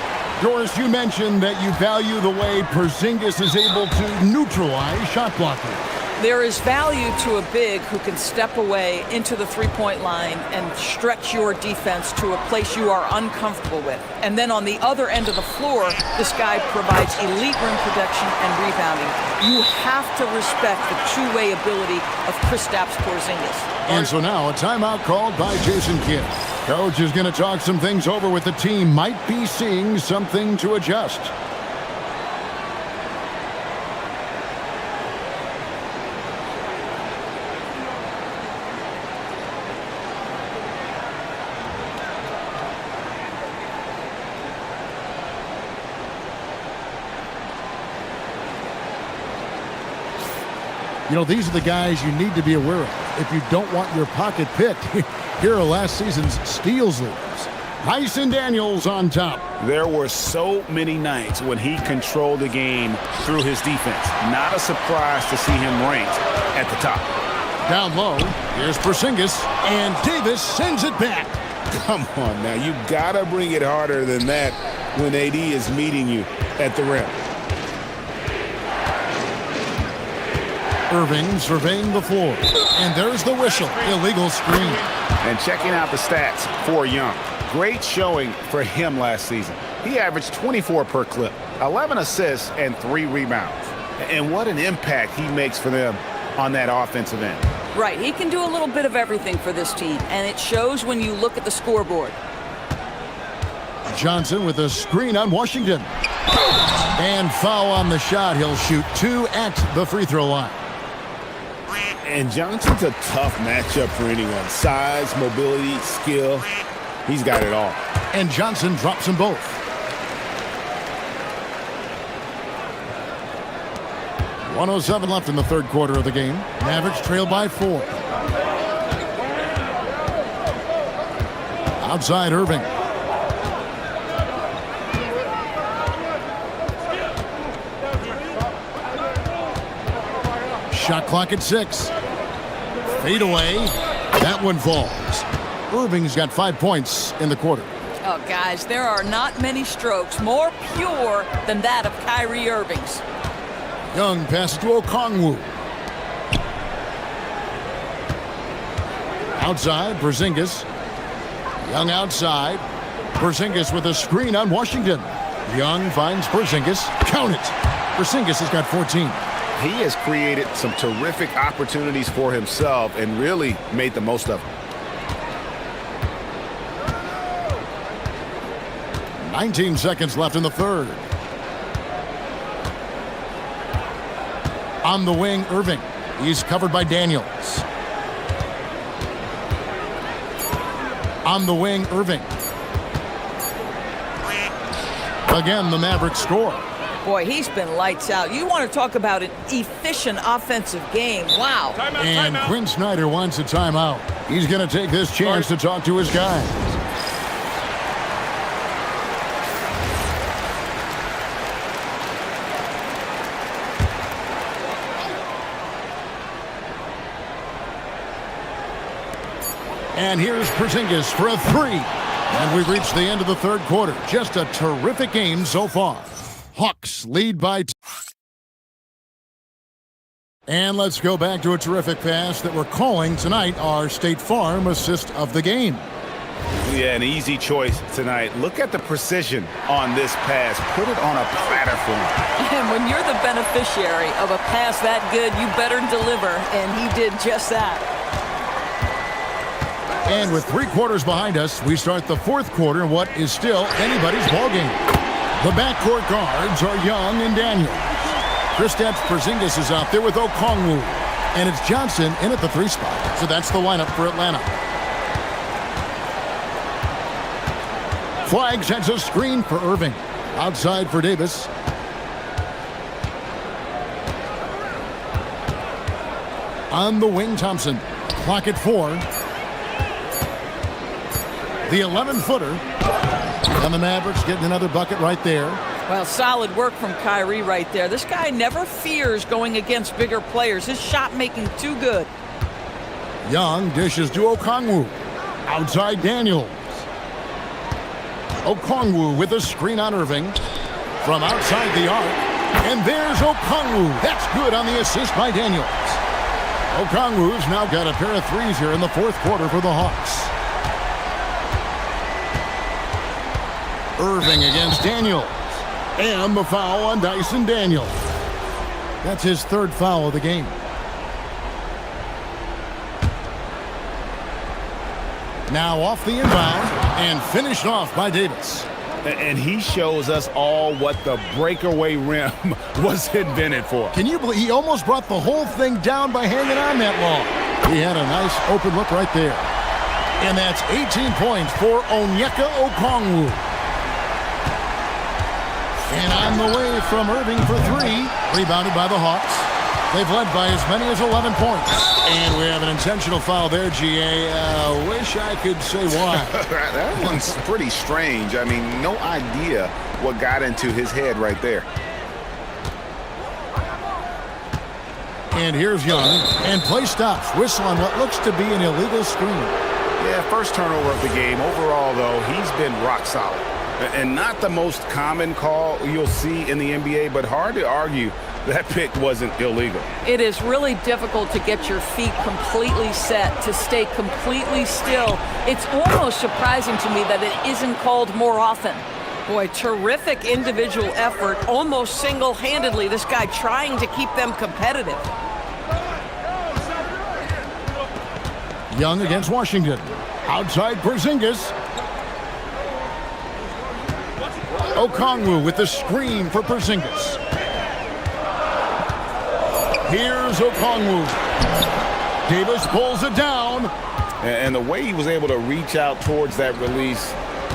Doris, you mentioned that you value the way Porzingis is able to neutralize shot blockers. There is value to a big who can step away into the three-point line and stretch your defense to a place you are uncomfortable with. And then on the other end of the floor, this guy provides elite rim protection and rebounding. You have to respect the two-way ability of Kristaps Porzingis. And so now a timeout called by Jason Kidd. Coach is going to talk some things over with the team. Might be seeing something to adjust. You know, these are the guys you need to be aware of if you don't want your pocket picked. Here are last season's steals leaders. Dyson Daniels on top. There were so many nights when he controlled the game through his defense. Not a surprise to see him ranked at the top. Down low, here's Porzingis, and Davis sends it back. Come on now, you gotta bring it harder than that when AD is meeting you at the rim. Irving surveying the floor, and there's the whistle. Illegal screen. And checking out the stats for Young. Great showing for him last season. He averaged 24 per clip, 11 assists, and 3 rebounds. And what an impact he makes for them on that offensive end. Right, he can do a little bit of everything for this team, and it shows when you look at the scoreboard. Johnson with a screen on Washington. And foul on the shot. He'll shoot 2 at the free throw line. And Johnson's a tough matchup for anyone. Size, mobility, skill. He's got it all. And Johnson drops them both. .107 left in the third quarter of the game. Mavericks trail by 4. Outside Irving. Shot clock at 6. Fade away. That one falls. Irving's got 5 points in the quarter. Oh, guys, there are not many strokes more pure than that of Kyrie Irving's. Young passes to Okongwu. Outside, Porzingis. Young outside. Porzingis with a screen on Washington. Young finds Porzingis. Count it. Porzingis has got 14. He has created some terrific opportunities for himself and really made the most of them. 19 seconds left in the third. On the wing, Irving. He's covered by Daniels. On the wing, Irving. Again, the Mavericks score. Boy, he's been lights out. You want to talk about an efficient offensive game. Wow. And Quinn Snyder wants a timeout. He's going to take this chance to talk to his guys. And here's Porzingis for a 3. And we've reached the end of the third quarter. Just a terrific game so far. Hawks lead by 2. And let's go back to a terrific pass that we're calling tonight our State Farm assist of the game. Yeah, an easy choice tonight. Look at the precision on this pass. Put it on a platter for him. And when you're the beneficiary of a pass that good, you better deliver. And he did just that. And with 3 quarters behind us, we start the fourth quarter in what is still anybody's ballgame. The backcourt guards are Young and Daniels. Kristaps Porzingis is out there with Okongwu. And it's Johnson in at the 3 spot. So that's the lineup for Atlanta. Flag sends a screen for Irving. Outside for Davis. On the wing, Thompson. Clock at 4. The 11-footer. And the Mavericks getting another bucket right there. Well, solid work from Kyrie right there. This guy never fears going against bigger players. His shot making too good. Young dishes to Okongwu. Outside Daniels. Okongwu with a screen on Irving. From outside the arc. And there's Okongwu. That's good on the assist by Daniels. Okongwu's now got a pair of 3s here in the fourth quarter for the Hawks. Irving against Daniels. And the foul on Dyson Daniels. That's his 3rd foul of the game. Now off the inbound and finished off by Davis. And he shows us all what the breakaway rim was invented for. Can you believe he almost brought the whole thing down by hanging on that long? He had a nice open look right there. And that's 18 points for Onyeka Okongwu. And on the way from Irving for 3, rebounded by the Hawks. They've led by as many as 11 points. And we have an intentional foul there, GA. Wish I could say why. That one's pretty strange. I mean, no idea what got into his head right there. And here's Young, and play stops. Whistle on what looks to be an illegal screen. Yeah, first turnover of the game. Overall, though, he's been rock solid. And not the most common call you'll see in the NBA, but hard to argue that pick wasn't illegal. It is really difficult to get your feet completely set, to stay completely still. It's almost surprising to me that it isn't called more often. Boy, terrific individual effort, almost single-handedly, this guy trying to keep them competitive. Young against Washington. Outside Porzingis. Okongwu with the screen for Porzingis. Here's Okongwu. Davis pulls it down. And the way he was able to reach out towards that release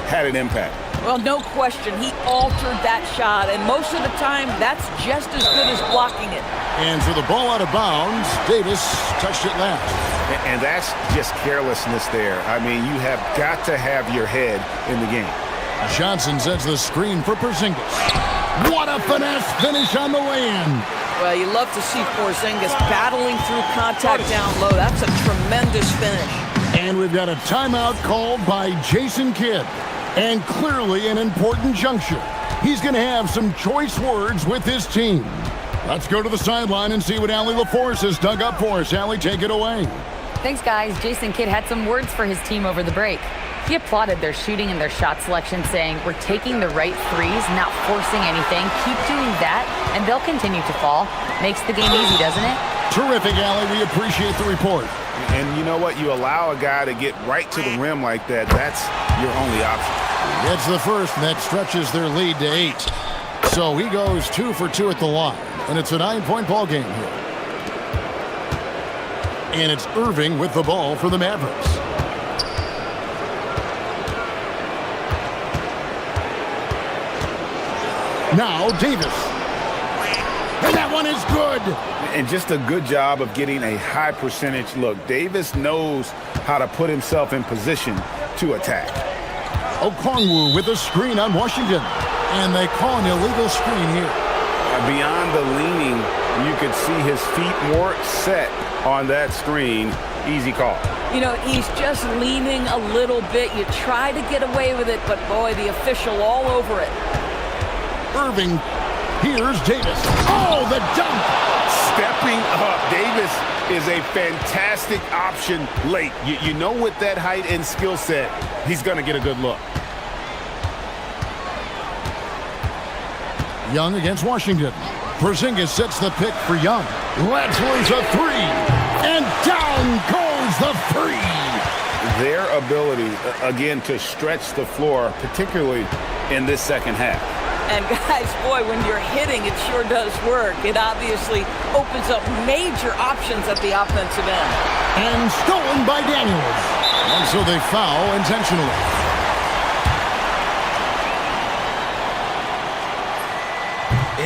had an impact. Well, no question. He altered that shot, and most of the time, that's just as good as blocking it. And for the ball out of bounds, Davis touched it last. And that's just carelessness there. I mean, you have got to have your head in the game. Johnson sets the screen for Porzingis. What a finesse finish on the lay-in. Well, you love to see Porzingis battling through contact down low. That's a tremendous finish. And we've got a timeout called by Jason Kidd. And clearly an important juncture. He's going to have some choice words with his team. Let's go to the sideline and see what Allie LaForce has dug up for us. Allie, take it away. Thanks, guys. Jason Kidd had some words for his team over the break. He applauded their shooting and their shot selection, saying, "We're taking the right threes, not forcing anything. Keep doing that, and they'll continue to fall." Makes the game easy, doesn't it? Terrific, Allie. We appreciate the report. And you know what? You allow a guy to get right to the rim like that, that's your only option. Gets the first, and that stretches their lead to 8. So he goes 2 for 2 at the line, and it's a 9-point ball game here. And it's Irving with the ball for the Mavericks. Now Davis. And that one is good. And just a good job of getting a high percentage look. Davis knows how to put himself in position to attack. Okongwu with a screen on Washington. And they call an illegal screen here. Beyond the leaning, you could see his feet more set on that screen. Easy call. You know, he's just leaning a little bit. You try to get away with it, but boy, the official all over it. Irving, here's Davis. Oh, the dunk! Stepping up. Davis is a fantastic option late. You know, with that height and skill set, he's going to get a good look. Young against Washington. Porzingis sets the pick for Young. Let's a 3. And down goes the 3. Their ability, again, to stretch the floor, particularly in this second half. And guys, boy, when you're hitting, it sure does work. It obviously opens up major options at the offensive end. And stolen by Daniels. And so they foul intentionally.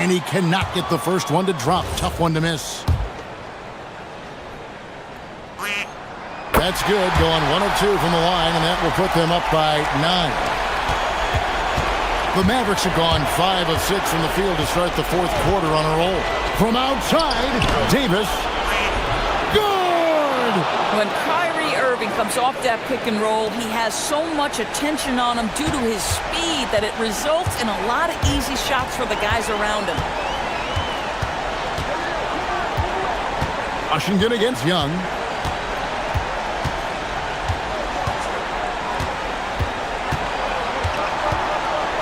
And he cannot get the first one to drop. Tough one to miss. That's good. Going 1 of 2 from the line, and that will put them up by 9. The Mavericks have gone 5 of 6 from the field to start the 4th quarter on a roll. From outside, Davis. Good! When Kyrie Irving comes off that pick and roll, he has so much attention on him due to his speed that it results in a lot of easy shots for the guys around him. Washington against Young.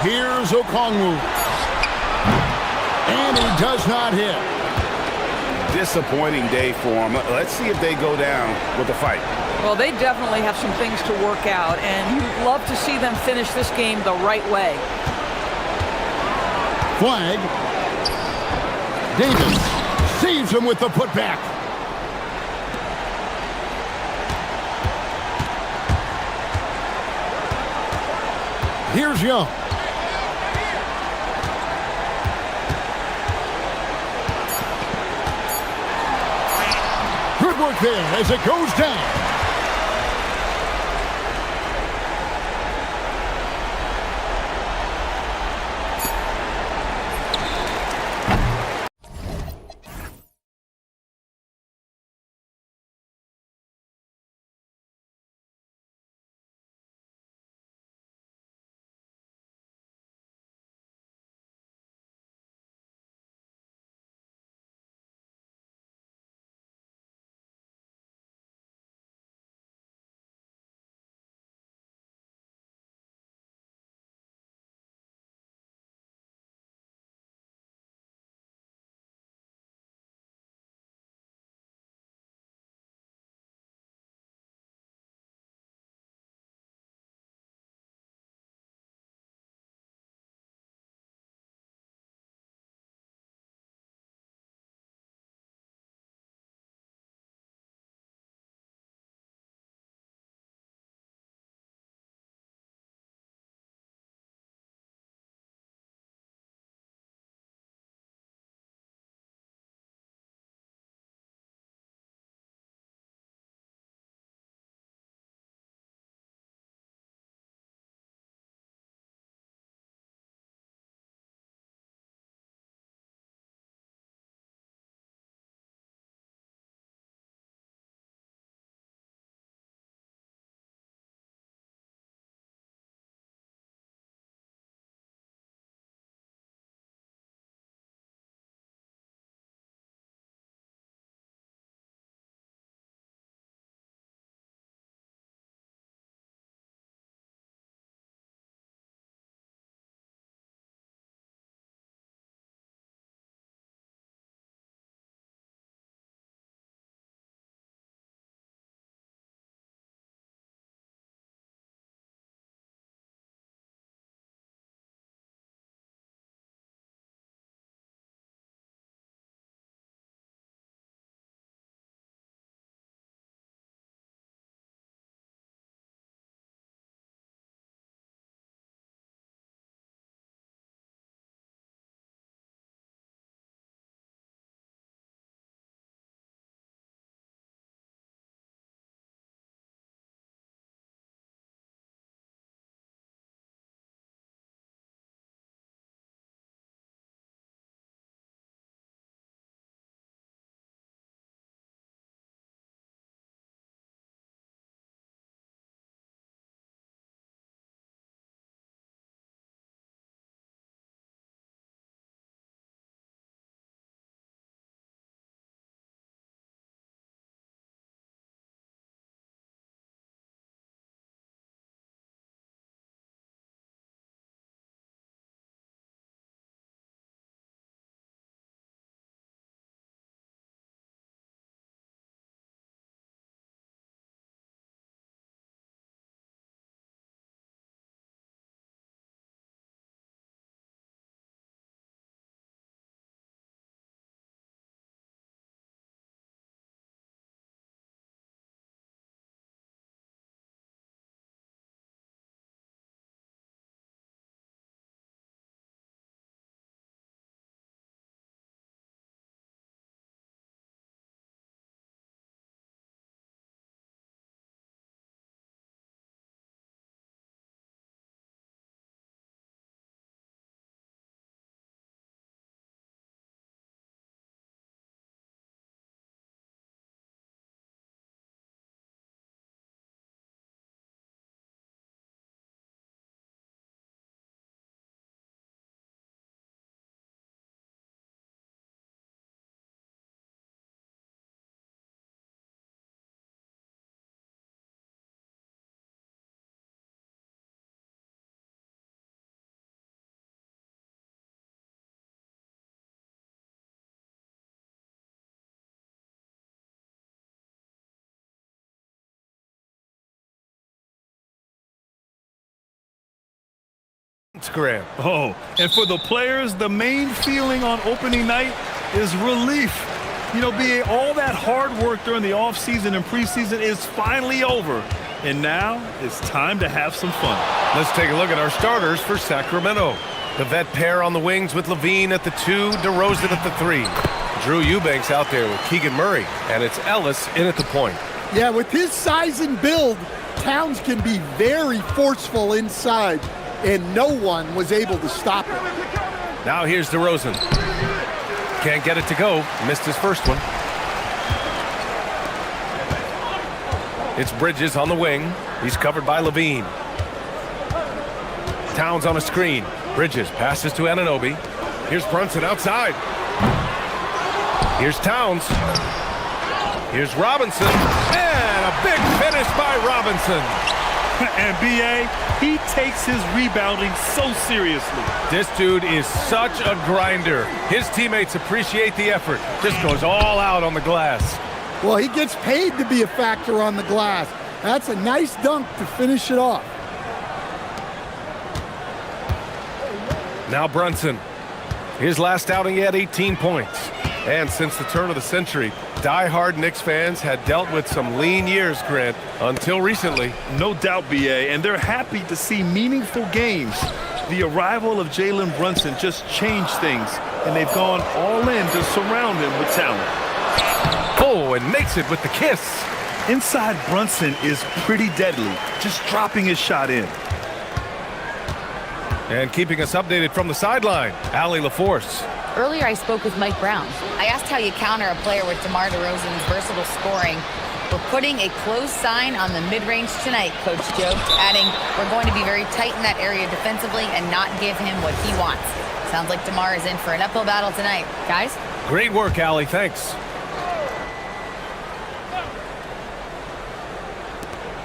Here's Okongwu. And he does not hit. Disappointing day for him. Let's see if they go down with a fight. Well, they definitely have some things to work out, and you'd love to see them finish this game the right way. Flag. Davis saves him with the putback. Here's Young. Good work there as it goes down. Grant. Oh, and for the players, the main feeling on opening night is relief. You know, BA, all that hard work during the offseason and preseason is finally over. And now it's time to have some fun. Let's take a look at our starters for Sacramento. The vet pair on the wings with Levine at the 2, DeRozan at the 3. Drew Eubanks out there with Keegan Murray, and it's Ellis in at the point. Yeah, with his size and build, Towns can be very forceful inside, and no one was able to stop him. Now here's DeRozan. Can't get it to go. Missed his first one. It's Bridges on the wing. He's covered by Levine. Towns on a screen. Bridges passes to Anunoby. Here's Brunson outside. Here's Towns. Here's Robinson. And a big finish by Robinson. And BA, he takes his rebounding so seriously. This dude is such a grinder. His teammates appreciate the effort. Just goes all out on the glass. Well, he gets paid to be a factor on the glass. That's a nice dunk to finish it off. Now Brunson. His last outing, he had 18 points. And since the turn of the century, die-hard Knicks fans had dealt with some lean years, Grant, until recently. No doubt, BA, and they're happy to see meaningful games. The arrival of Jalen Brunson just changed things, and they've gone all in to surround him with talent. Oh, and makes it with the kiss. Inside Brunson is pretty deadly, just dropping his shot in. And keeping us updated from the sideline, Allie LaForce. Earlier, I spoke with Mike Brown. I asked how you counter a player with DeMar DeRozan's versatile scoring. We're putting a close sign on the mid-range tonight, Coach joked, adding, we're going to be very tight in that area defensively and not give him what he wants. Sounds like DeMar is in for an uphill battle tonight. Guys? Great work, Allie. Thanks.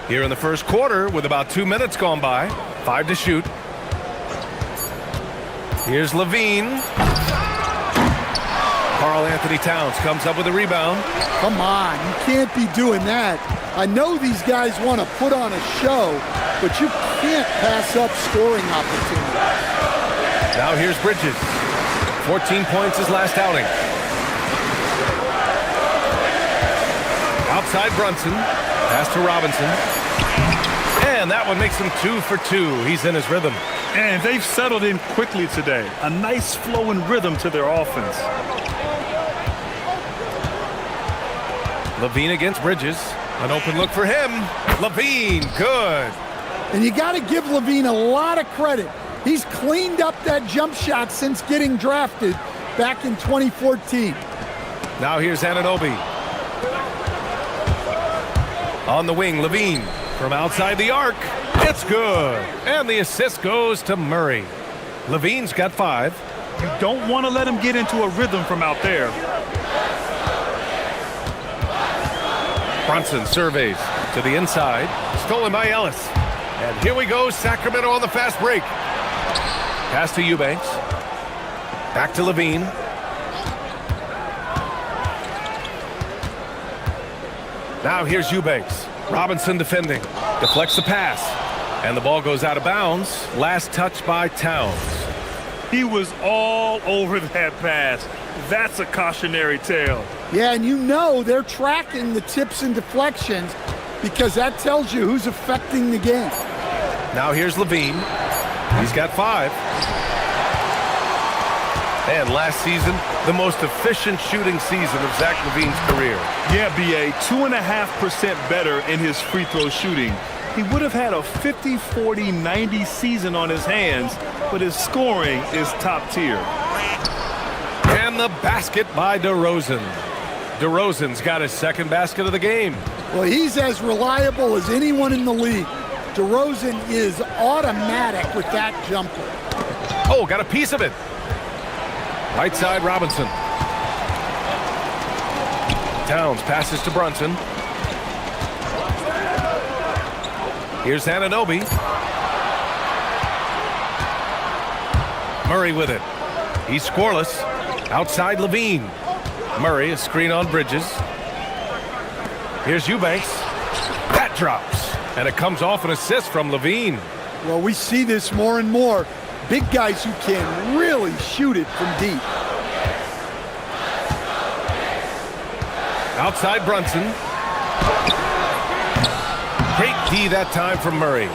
Here in the first quarter, with about 2 minutes gone by, 5 to shoot. Here's Levine. Karl Anthony Towns comes up with a rebound. Come on, you can't be doing that. I know these guys want to put on a show, but you can't pass up scoring opportunities. Now here's Bridges. 14 points his last outing. Outside Brunson. Pass to Robinson. And that one makes him 2 for 2. He's in his rhythm. And they've settled in quickly today. A nice flowing rhythm to their offense. Levine against Bridges. An open look for him. Levine, good. And you got to give Levine a lot of credit. He's cleaned up that jump shot since getting drafted back in 2014. Now here's Anunoby. On the wing, Levine from outside the arc. It's good. And the assist goes to Murray. Levine's got 5. You don't want to let him get into a rhythm from out there. Brunson surveys to the inside. Stolen by Ellis. And here we go, Sacramento on the fast break. Pass to Eubanks. Back to Levine. Now here's Eubanks. Robinson defending. Deflects the pass. And the ball goes out of bounds. Last touch by Towns. He was all over that pass. That's a cautionary tale. Yeah, and you know they're tracking the tips and deflections because that tells you who's affecting the game. Now here's Levine. He's got 5. And last season, the most efficient shooting season of Zach LaVine's career. Yeah, BA, 2.5% better in his free throw shooting. He would have had a 50-40-90 season on his hands, but his scoring is top tier. And the basket by DeRozan. DeRozan's got his second basket of the game. Well, he's as reliable as anyone in the league. DeRozan is automatic with that jumper. Oh, got a piece of it. Right side, Robinson. Towns passes to Brunson. Here's Anunoby. Murray with it. He's scoreless. Outside Levine. Murray, a screen on Bridges. Here's Eubanks. That drops. And it comes off an assist from Levine. Well, we see this more and more. Big guys who can really shoot it from deep. Outside Brunson. Great D that time from Murray.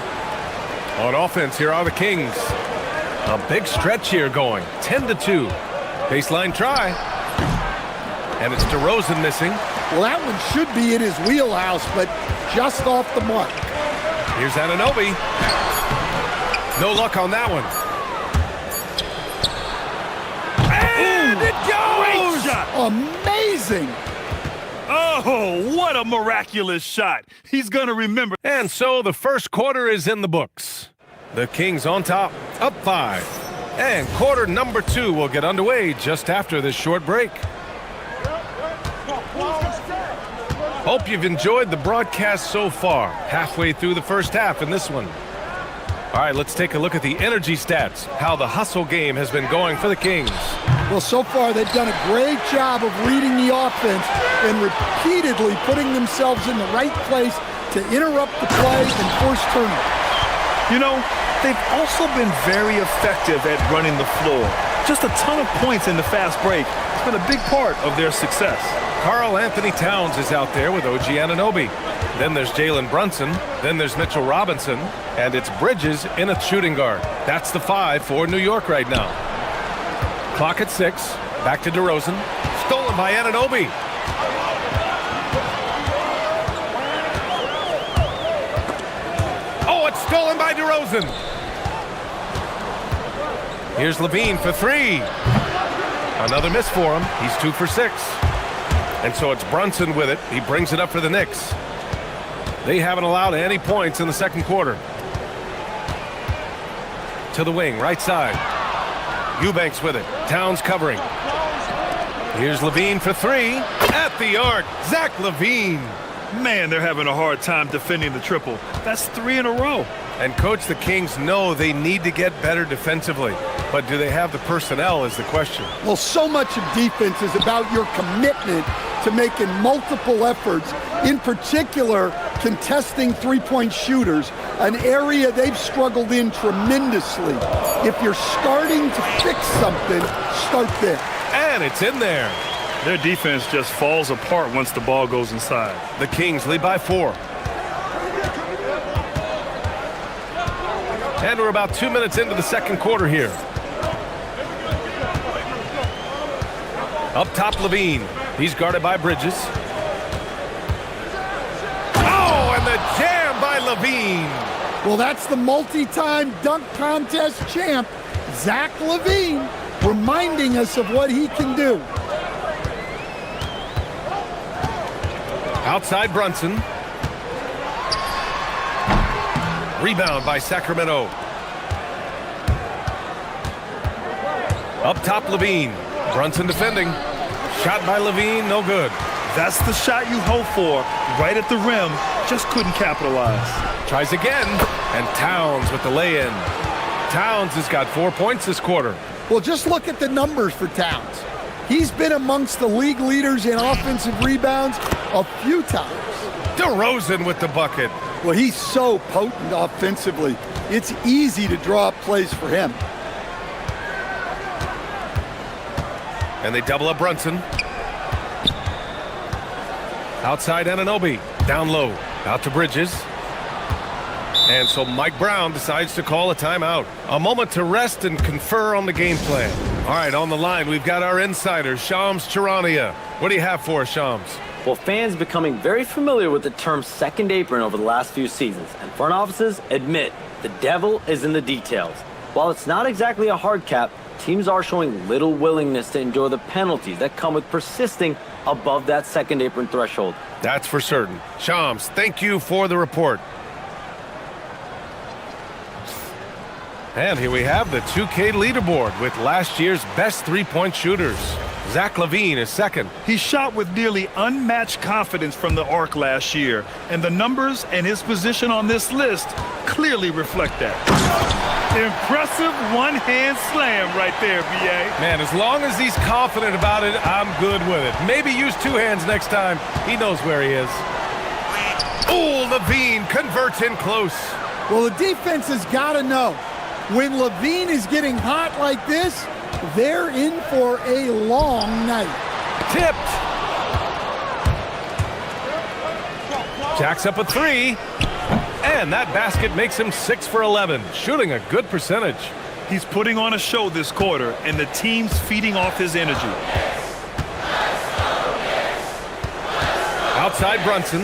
On offense, here are the Kings. A big stretch here going. 10-2. Baseline try. And it's DeRozan missing. Well, that one should be in his wheelhouse, but just off the mark. Here's Anunoby. No luck on that one. And it goes! Great shot! Amazing! Oh, what a miraculous shot. He's going to remember. And so the first quarter is in the books. The Kings on top, up 5. And quarter number 2 will get underway just after this short break. Hope you've enjoyed the broadcast so far. Halfway through the first half in this one. All right, let's take a look at the energy stats, how the hustle game has been going for the Kings. Well, so far they've done a great job of reading the offense and repeatedly putting themselves in the right place to interrupt the play and force turnovers. You know, they've also been very effective at running the floor. Just a ton of points in the fast break. It's been a big part of their success. Karl Anthony Towns is out there with OG Anunoby. Then there's Jalen Brunson. Then there's Mitchell Robinson. And it's Bridges in a shooting guard. That's the 5 for New York right now. Clock at 6. Back to DeRozan. Stolen by Anunoby. Oh, it's stolen by DeRozan. Here's Levine for 3. Another miss for him. He's 2 for 6. And so it's Brunson with it. He brings it up for the Knicks. They haven't allowed any points in the second quarter. To the wing, right side. Eubanks with it. Towns covering. Here's Levine for 3. At the arc, Zach Levine. Man, they're having a hard time defending the triple. That's 3 in a row. And Coach, the Kings know they need to get better defensively. But do they have the personnel is the question. Well, so much of defense is about your commitment to making multiple efforts, in particular contesting three-point shooters, an area they've struggled in tremendously. If you're starting to fix something, start there. And it's in there. Their defense just falls apart once the ball goes inside. The Kings lead by 4. And we're about 2 minutes into the second quarter here. Up top, Levine. He's guarded by Bridges. Oh, and the jam by Levine. Well, that's the multi-time dunk contest champ, Zach Levine, reminding us of what he can do. Outside Brunson. Rebound by Sacramento. Up top, Levine. Brunson defending. Shot by Levine, no good. That's the shot you hope for, right at the rim. Just couldn't capitalize. Tries again, and Towns with the lay-in. Towns has got 4 points this quarter. Well, just look at the numbers for Towns. He's been amongst the league leaders in offensive rebounds a few times. DeRozan with the bucket. Well, he's so potent offensively. It's easy to draw up plays for him. And they double up Brunson. Outside Anunoby. Down low. Out to Bridges. And so Mike Brown decides to call a timeout. A moment to rest and confer on the game plan. All right, on the line, we've got our insider, Shams Charania. What do you have for us, Shams? Well, fans becoming very familiar with the term second apron over the last few seasons, and front offices admit the devil is in the details. While it's not exactly a hard cap, teams are showing little willingness to endure the penalties that come with persisting above that second apron threshold. That's for certain. Shams, thank you for the report. And here we have the 2K leaderboard with last year's best three-point shooters. Zach Levine is second. He shot with nearly unmatched confidence from the arc last year, and the numbers and his position on this list clearly reflect that. Impressive one-hand slam right there, B.A. Man, as long as he's confident about it, I'm good with it. Maybe use two hands next time. He knows where he is. Ooh, Levine converts in close. Well, the defense has got to know when Levine is getting hot like this, they're in for a long night. Tipped. Jacks up a three. And that basket makes him 6 for 11, shooting a good percentage. He's putting on a show this quarter, and the team's feeding off his energy. Outside Brunson.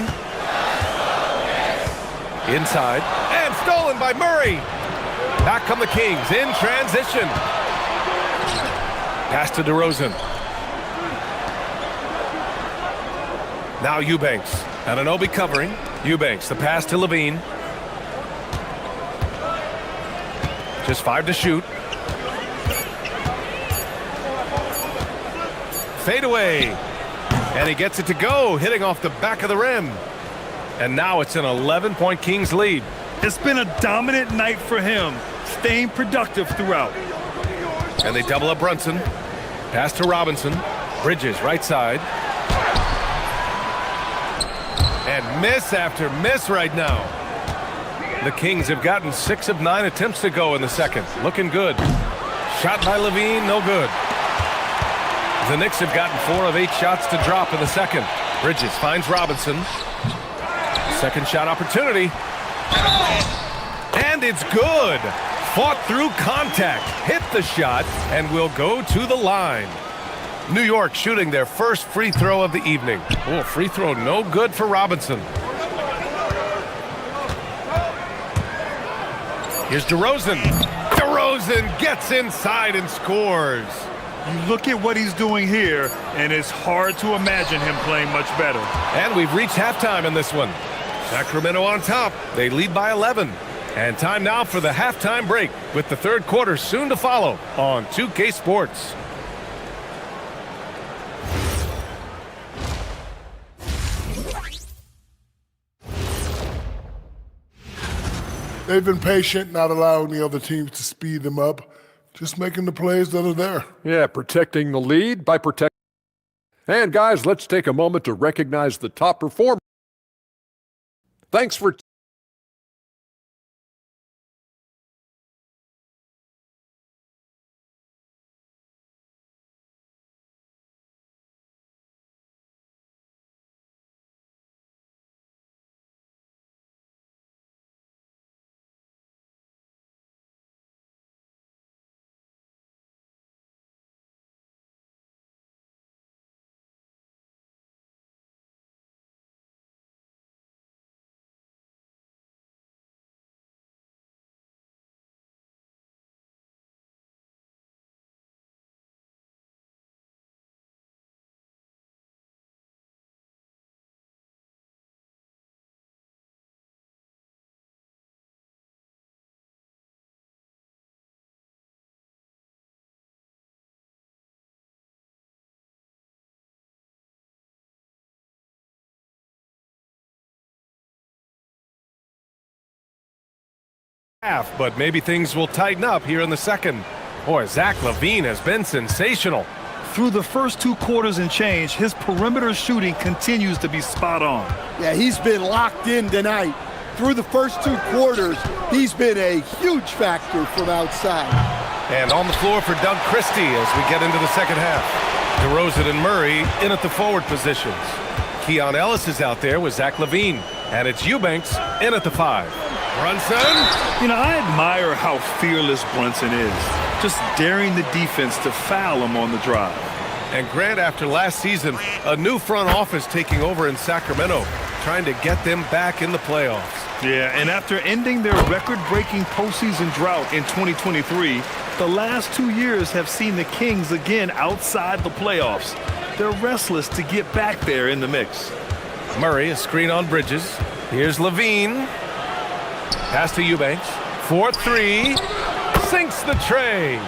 Inside. And stolen by Murray. Back come the Kings in transition. Pass to DeRozan. Now Eubanks. Anunoby covering. Eubanks, the pass to Levine. Just 5 to shoot. Fade away. And he gets it to go, hitting off the back of the rim. And now it's an 11-point Kings lead. It's been a dominant night for him, staying productive throughout. And they double up Brunson. Pass to Robinson. Bridges, right side. And miss after miss right now. The Kings have gotten 6 of 9 attempts to go in the second. Looking good. Shot by Levine, no good. The Knicks have gotten 4 of 8 shots to drop in the second. Bridges finds Robinson. Second shot opportunity. And it's good. Fought through contact. Hit the shot and will go to the line. New York shooting their first free throw of the evening. Oh, free throw no good for Robinson. Here's DeRozan. DeRozan gets inside and scores. You look at what he's doing here, and it's hard to imagine him playing much better. And we've reached halftime in this one. Sacramento on top. They lead by 11. And time now for the halftime break, with the third quarter soon to follow on 2K Sports. They've been patient, not allowing the other teams to speed them up, just making the plays that are there. Yeah, protecting the lead by protecting. And guys, let's take a moment to recognize the top performer. Thanks for half, but maybe things will tighten up here in the second. Boy, Zach LaVine has been sensational. Through the first 2 quarters and change, his perimeter shooting continues to be spot on. Yeah, he's been locked in tonight. Through the first 2 quarters, he's been a huge factor from outside. And on the floor for Doug Christie as we get into the second half. DeRozan and Murray in at the forward positions. Keon Ellis is out there with Zach LaVine. And it's Eubanks in at the 5. Brunson. You know, I admire how fearless Brunson is. Just daring the defense to foul him on the drive. And Grant, after last season, a new front office taking over in Sacramento, trying to get them back in the playoffs. Yeah, and after ending their record-breaking postseason drought in 2023, the last 2 years have seen the Kings again outside the playoffs. They're restless to get back there in the mix. Murray, a screen on Bridges. Here's LaVine. Pass to Eubanks. 4-3. Sinks the tray.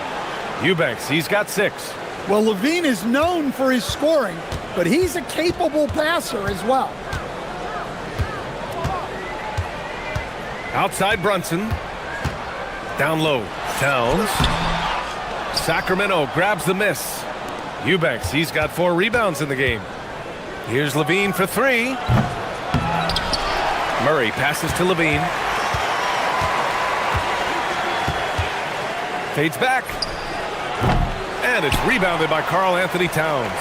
Eubanks, he's got 6. Well, LaVine is known for his scoring, but he's a capable passer as well. Outside Brunson. Down low. Towns. Sacramento grabs the miss. Eubanks, he's got 4 rebounds in the game. Here's LaVine for 3. Murray passes to LaVine. Fades back. And it's rebounded by Karl Anthony Towns.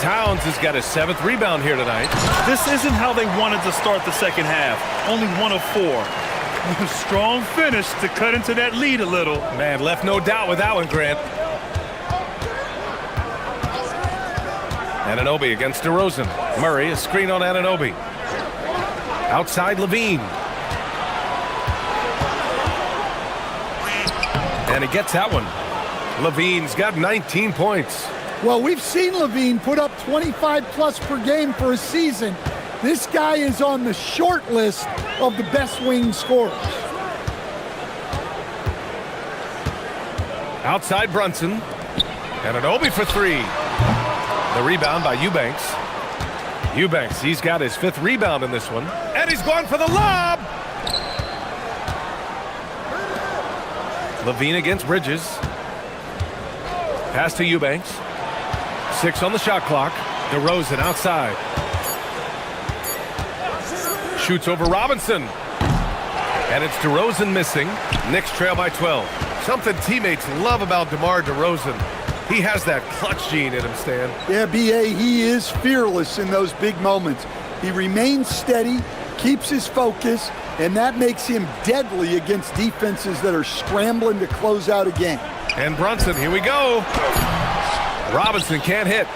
Towns has got his 7th rebound here tonight. This isn't how they wanted to start the second half. Only 1 of 4. Strong finish to cut into that lead a little. Man, left no doubt with that one, Grant. Anunoby against DeRozan. Murray, a screen on Anunoby. Outside Levine. And he gets that one. Levine's got 19 points. Well, we've seen Levine put up 25-plus per game for a season. This guy is on the short list of the best wing scorers. Outside Brunson. Anunoby for 3. The rebound by Eubanks. Eubanks, he's got his 5th rebound in this one. And he's going for the lob! Levine against Bridges. Pass to Eubanks. 6 on the shot clock. DeRozan outside. Shoots over Robinson. And it's DeRozan missing. Knicks trail by 12. Something teammates love about DeMar DeRozan. He has that clutch gene in him, Stan. Yeah, B.A., he is fearless in those big moments. He remains steady, keeps his focus, and that makes him deadly against defenses that are scrambling to close out a game. And Brunson, here we go. Robinson can't hit.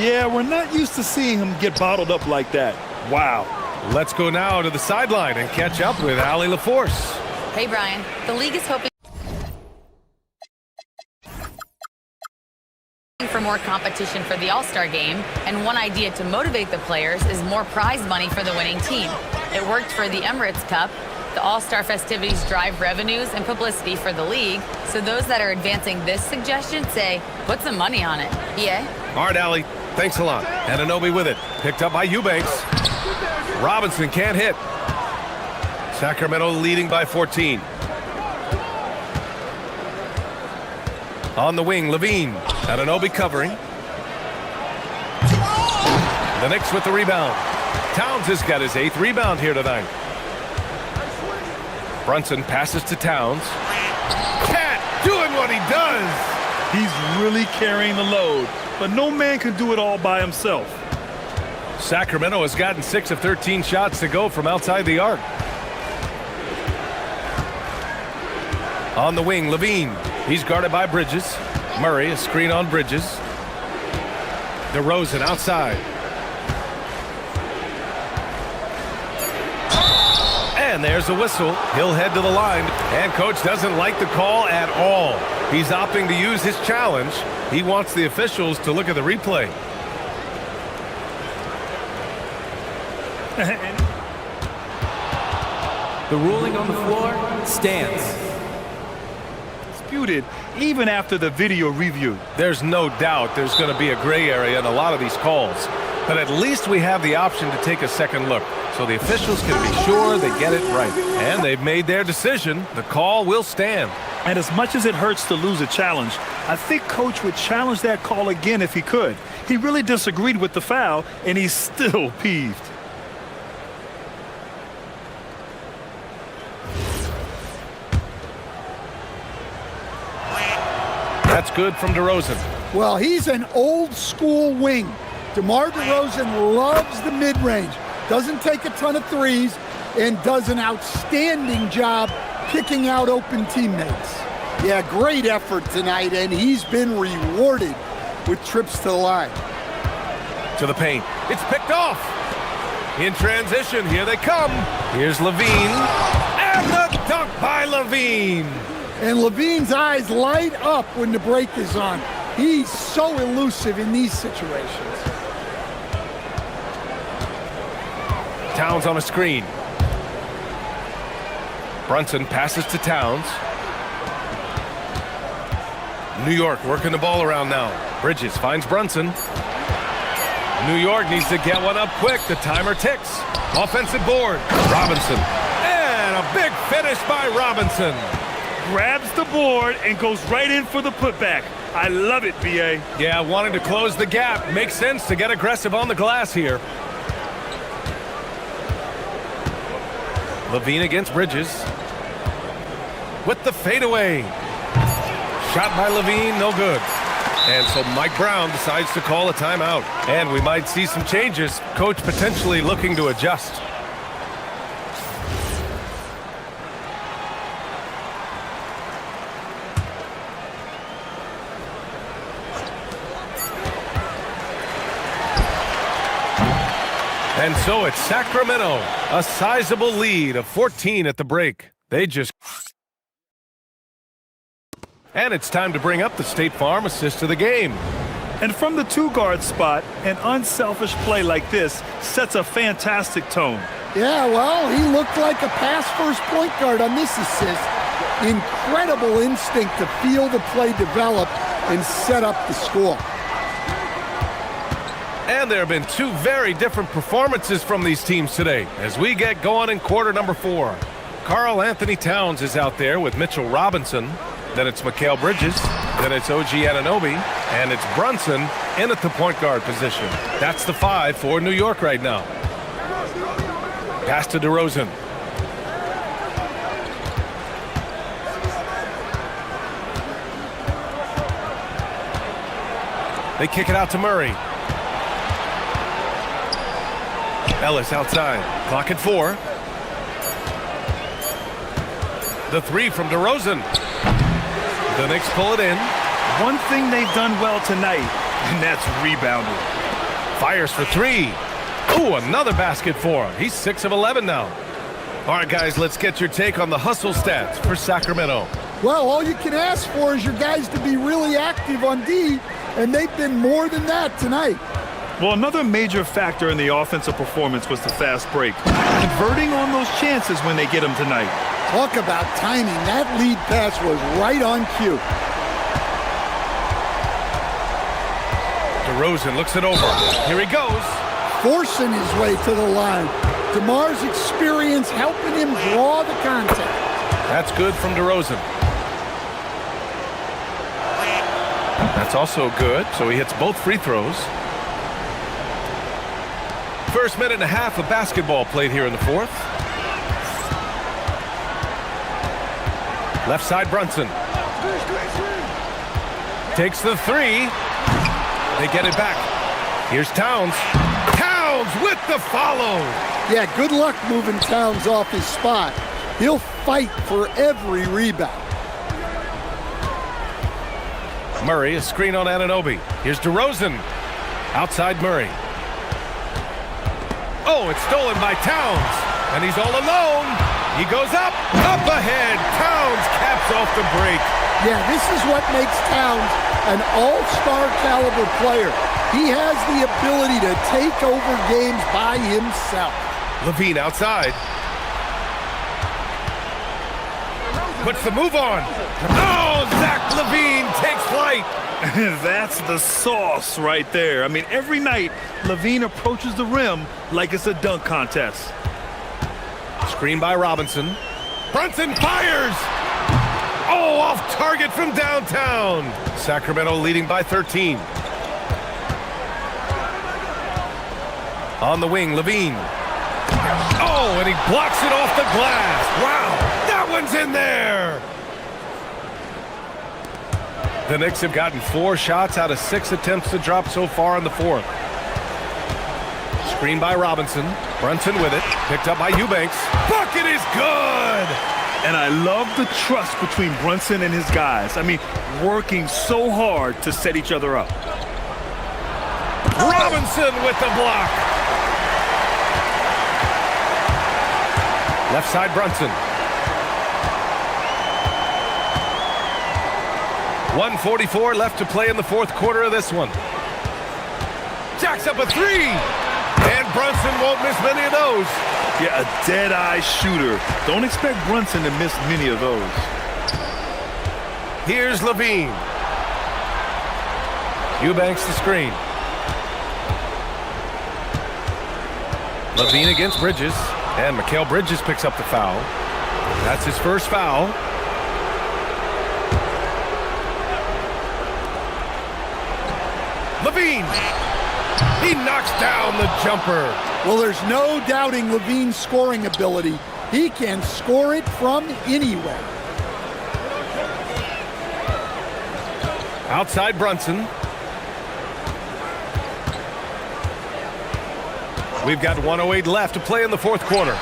Yeah, we're not used to seeing him get bottled up like that. Wow. Let's go now to the sideline and catch up with Allie LaForce. Hey, Brian. The league is hoping for more competition for the All-Star game, and one idea to motivate the players is more prize money for the winning team. It worked for the Emirates Cup. The All-Star festivities drive revenues and publicity for the league, so those that are advancing this suggestion say, put some money on it. Yeah? All right, Allie. Thanks a lot. Anunoby with it. Picked up by Eubanks. Robinson can't hit. Sacramento leading by 14. On the wing, Levine. Anunoby covering. The Knicks with the rebound. Towns has got his 8th rebound here tonight. Brunson passes to Towns. Cat doing what he does. He's really carrying the load, but no man can do it all by himself. Sacramento has gotten 6 of 13 shots to go from outside the arc. On the wing, Levine. He's guarded by Bridges. Murray, a screen on Bridges. DeRozan outside. And there's a whistle. He'll head to the line. And coach doesn't like the call at all. He's opting to use his challenge. He wants the officials to look at the replay. The ruling on the floor stands. Disputed even after the video review. There's no doubt there's going to be a gray area in a lot of these calls. But at least we have the option to take a second look, so the officials can be sure they get it right. And they've made their decision. The call will stand. And as much as it hurts to lose a challenge, I think coach would challenge that call again if he could. He really disagreed with the foul, and he's still peeved. That's good from DeRozan. Well, he's an old-school wing. DeMar DeRozan loves the mid-range, doesn't take a ton of threes, and does an outstanding job picking out open teammates. Yeah, great effort tonight, and he's been rewarded with trips to the line. To the paint. It's picked off. In transition, here they come. Here's Levine. And the dunk by Levine. And Levine's eyes light up when the break is on. He's so elusive in these situations. Towns on a screen. Brunson passes to Towns. New York working the ball around now. Bridges finds Brunson. New York needs to get one up quick. The timer ticks. Offensive board. Robinson. And a big finish by Robinson. Grabs the board and goes right in for the putback. I love it, B.A. Yeah, wanting to close the gap. Makes sense to get aggressive on the glass here. Levine against Bridges. With the fadeaway. Shot by Levine, no good. And so Mike Brown decides to call a timeout. And we might see some changes. Coach potentially looking to adjust. And so it's Sacramento, a sizable lead of 14 at the break. They just... And it's time to bring up the State Farm assist of the game. And from the two-guard spot, an unselfish play like this sets a fantastic tone. Yeah, well, he looked like a pass-first point guard on this assist. Incredible instinct to feel the play develop and set up the score. And there have been two very different performances from these teams today as we get going in quarter number 4. Karl Anthony Towns is out there with Mitchell Robinson. Then it's Mikal Bridges. Then it's OG Anunoby. And it's Brunson in at the point guard position. That's the 5 for New York right now. Pass to DeRozan. They kick it out to Murray. Ellis outside. Clock at 4. The 3 from DeRozan. The Knicks pull it in. One thing they've done well tonight, and that's rebounding. Fires for 3. Ooh, another basket for him. He's 6 of 11 now. All right, guys, let's get your take on the hustle stats for Sacramento. Well, all you can ask for is your guys to be really active on D, and they've been more than that tonight. Well, another major factor in the offensive performance was the fast break. Converting on those chances when they get them tonight. Talk about timing. That lead pass was right on cue. DeRozan looks it over. Here he goes. Forcing his way to the line. DeMar's experience helping him draw the contact. That's good from DeRozan. That's also good, so he hits both free throws. First minute and a half of basketball played here in the 4th. Left side Brunson. Takes the 3. They get it back. Here's Towns. Towns with the follow. Yeah, good luck moving Towns off his spot. He'll fight for every rebound. Murray, a screen on Anunoby. Here's DeRozan. Outside Murray. Oh, it's stolen by Towns. And he's all alone. He goes up ahead. Towns caps off the break. Yeah, this is what makes Towns an all-star caliber player. He has the ability to take over games by himself. Levine outside. Puts the move on. Oh, Zach Levine takes flight. That's the sauce right there. I mean, every night, Levine approaches the rim like it's a dunk contest. Screen by Robinson. Brunson fires! Oh, off target from downtown. Sacramento leading by 13. On the wing, Levine. Oh, and he blocks it off the glass. Wow, that one's in there. The Knicks have gotten 4 shots out of 6 attempts to drop so far in the 4th. Screen by Robinson. Brunson with it. Picked up by Eubanks. Bucket is good! And I love the trust between Brunson and his guys. I mean, working so hard to set each other up. Robinson with the block. Left side Brunson. 1:44 left to play in the 4th quarter of this one. Jacks up a 3. And Brunson won't miss many of those. Yeah, a dead-eye shooter. Don't expect Brunson to miss many of those. Here's Levine. Eubanks the screen. Levine against Bridges. And Mikal Bridges picks up the foul. That's his first foul. Levine. He knocks down the jumper. Well, there's no doubting Levine's scoring ability. He can score it from anywhere. Outside Brunson. We've got 1:08 left to play in the fourth quarter.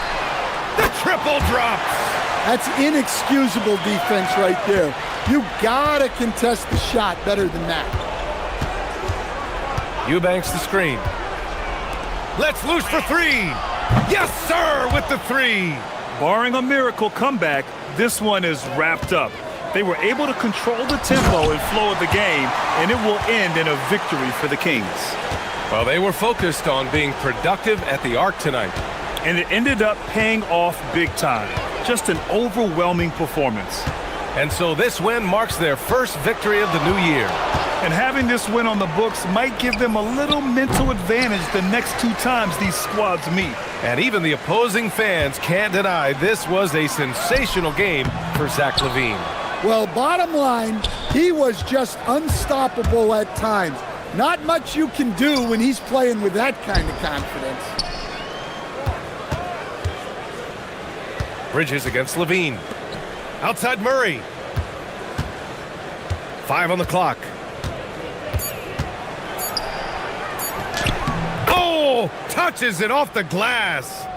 The triple drops. That's inexcusable defense right there. You gotta contest the shot better than that. Eubanks the screen. Let's loose for three. Yes, sir, with the three. Barring a miracle comeback, this one is wrapped up. They were able to control the tempo and flow of the game, and it will end in a victory for the Kings. Well, they were focused on being productive at the arc tonight. And it ended up paying off big time. Just an overwhelming performance. And so this win marks their first victory of the new year. And having this win on the books might give them a little mental advantage the next two times these squads meet. And even the opposing fans can't deny this was a sensational game for Zach LaVine. Well, bottom line, he was just unstoppable at times. Not much you can do when he's playing with that kind of confidence. Bridges against LaVine. Outside Murray. 5 on the clock. Oh, touches it off the glass.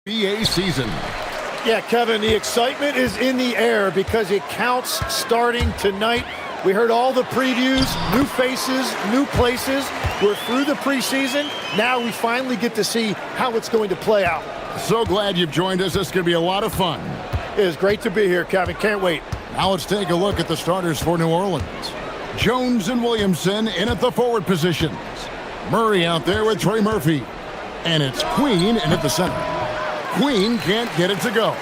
NBA season. Yeah, Kevin, the excitement is in the air because it counts starting tonight. We heard all the previews, new faces, new places. We're through the preseason. Now we finally get to see how it's going to play out. So glad you've joined us. This is going to be a lot of fun. It is great to be here, Kevin. Can't wait. Now let's take a look at the starters for New Orleans. Jones and Williamson in at the forward positions. Murray out there with Trey Murphy. And it's Queen in at the center. Queen can't get it to go.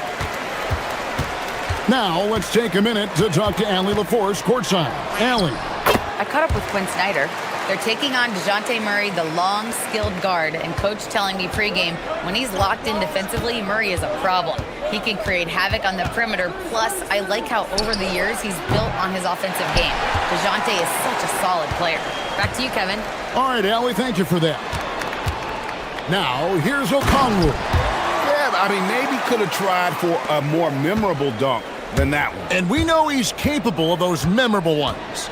Now let's take a minute to talk to Allie LaForce courtside. Allie. I caught up with Quinn Snyder. They're taking on DeJounte Murray, the long, skilled guard, and coach telling me pregame, when he's locked in defensively, Murray is a problem. He can create havoc on the perimeter, plus I like how over the years he's built on his offensive game. DeJounte is such a solid player. Back to you, Kevin. All right, Allie, thank you for that. Now, here's Okongwu. Yeah, I mean, maybe could have tried for a more memorable dunk than that one. And we know he's capable of those memorable ones.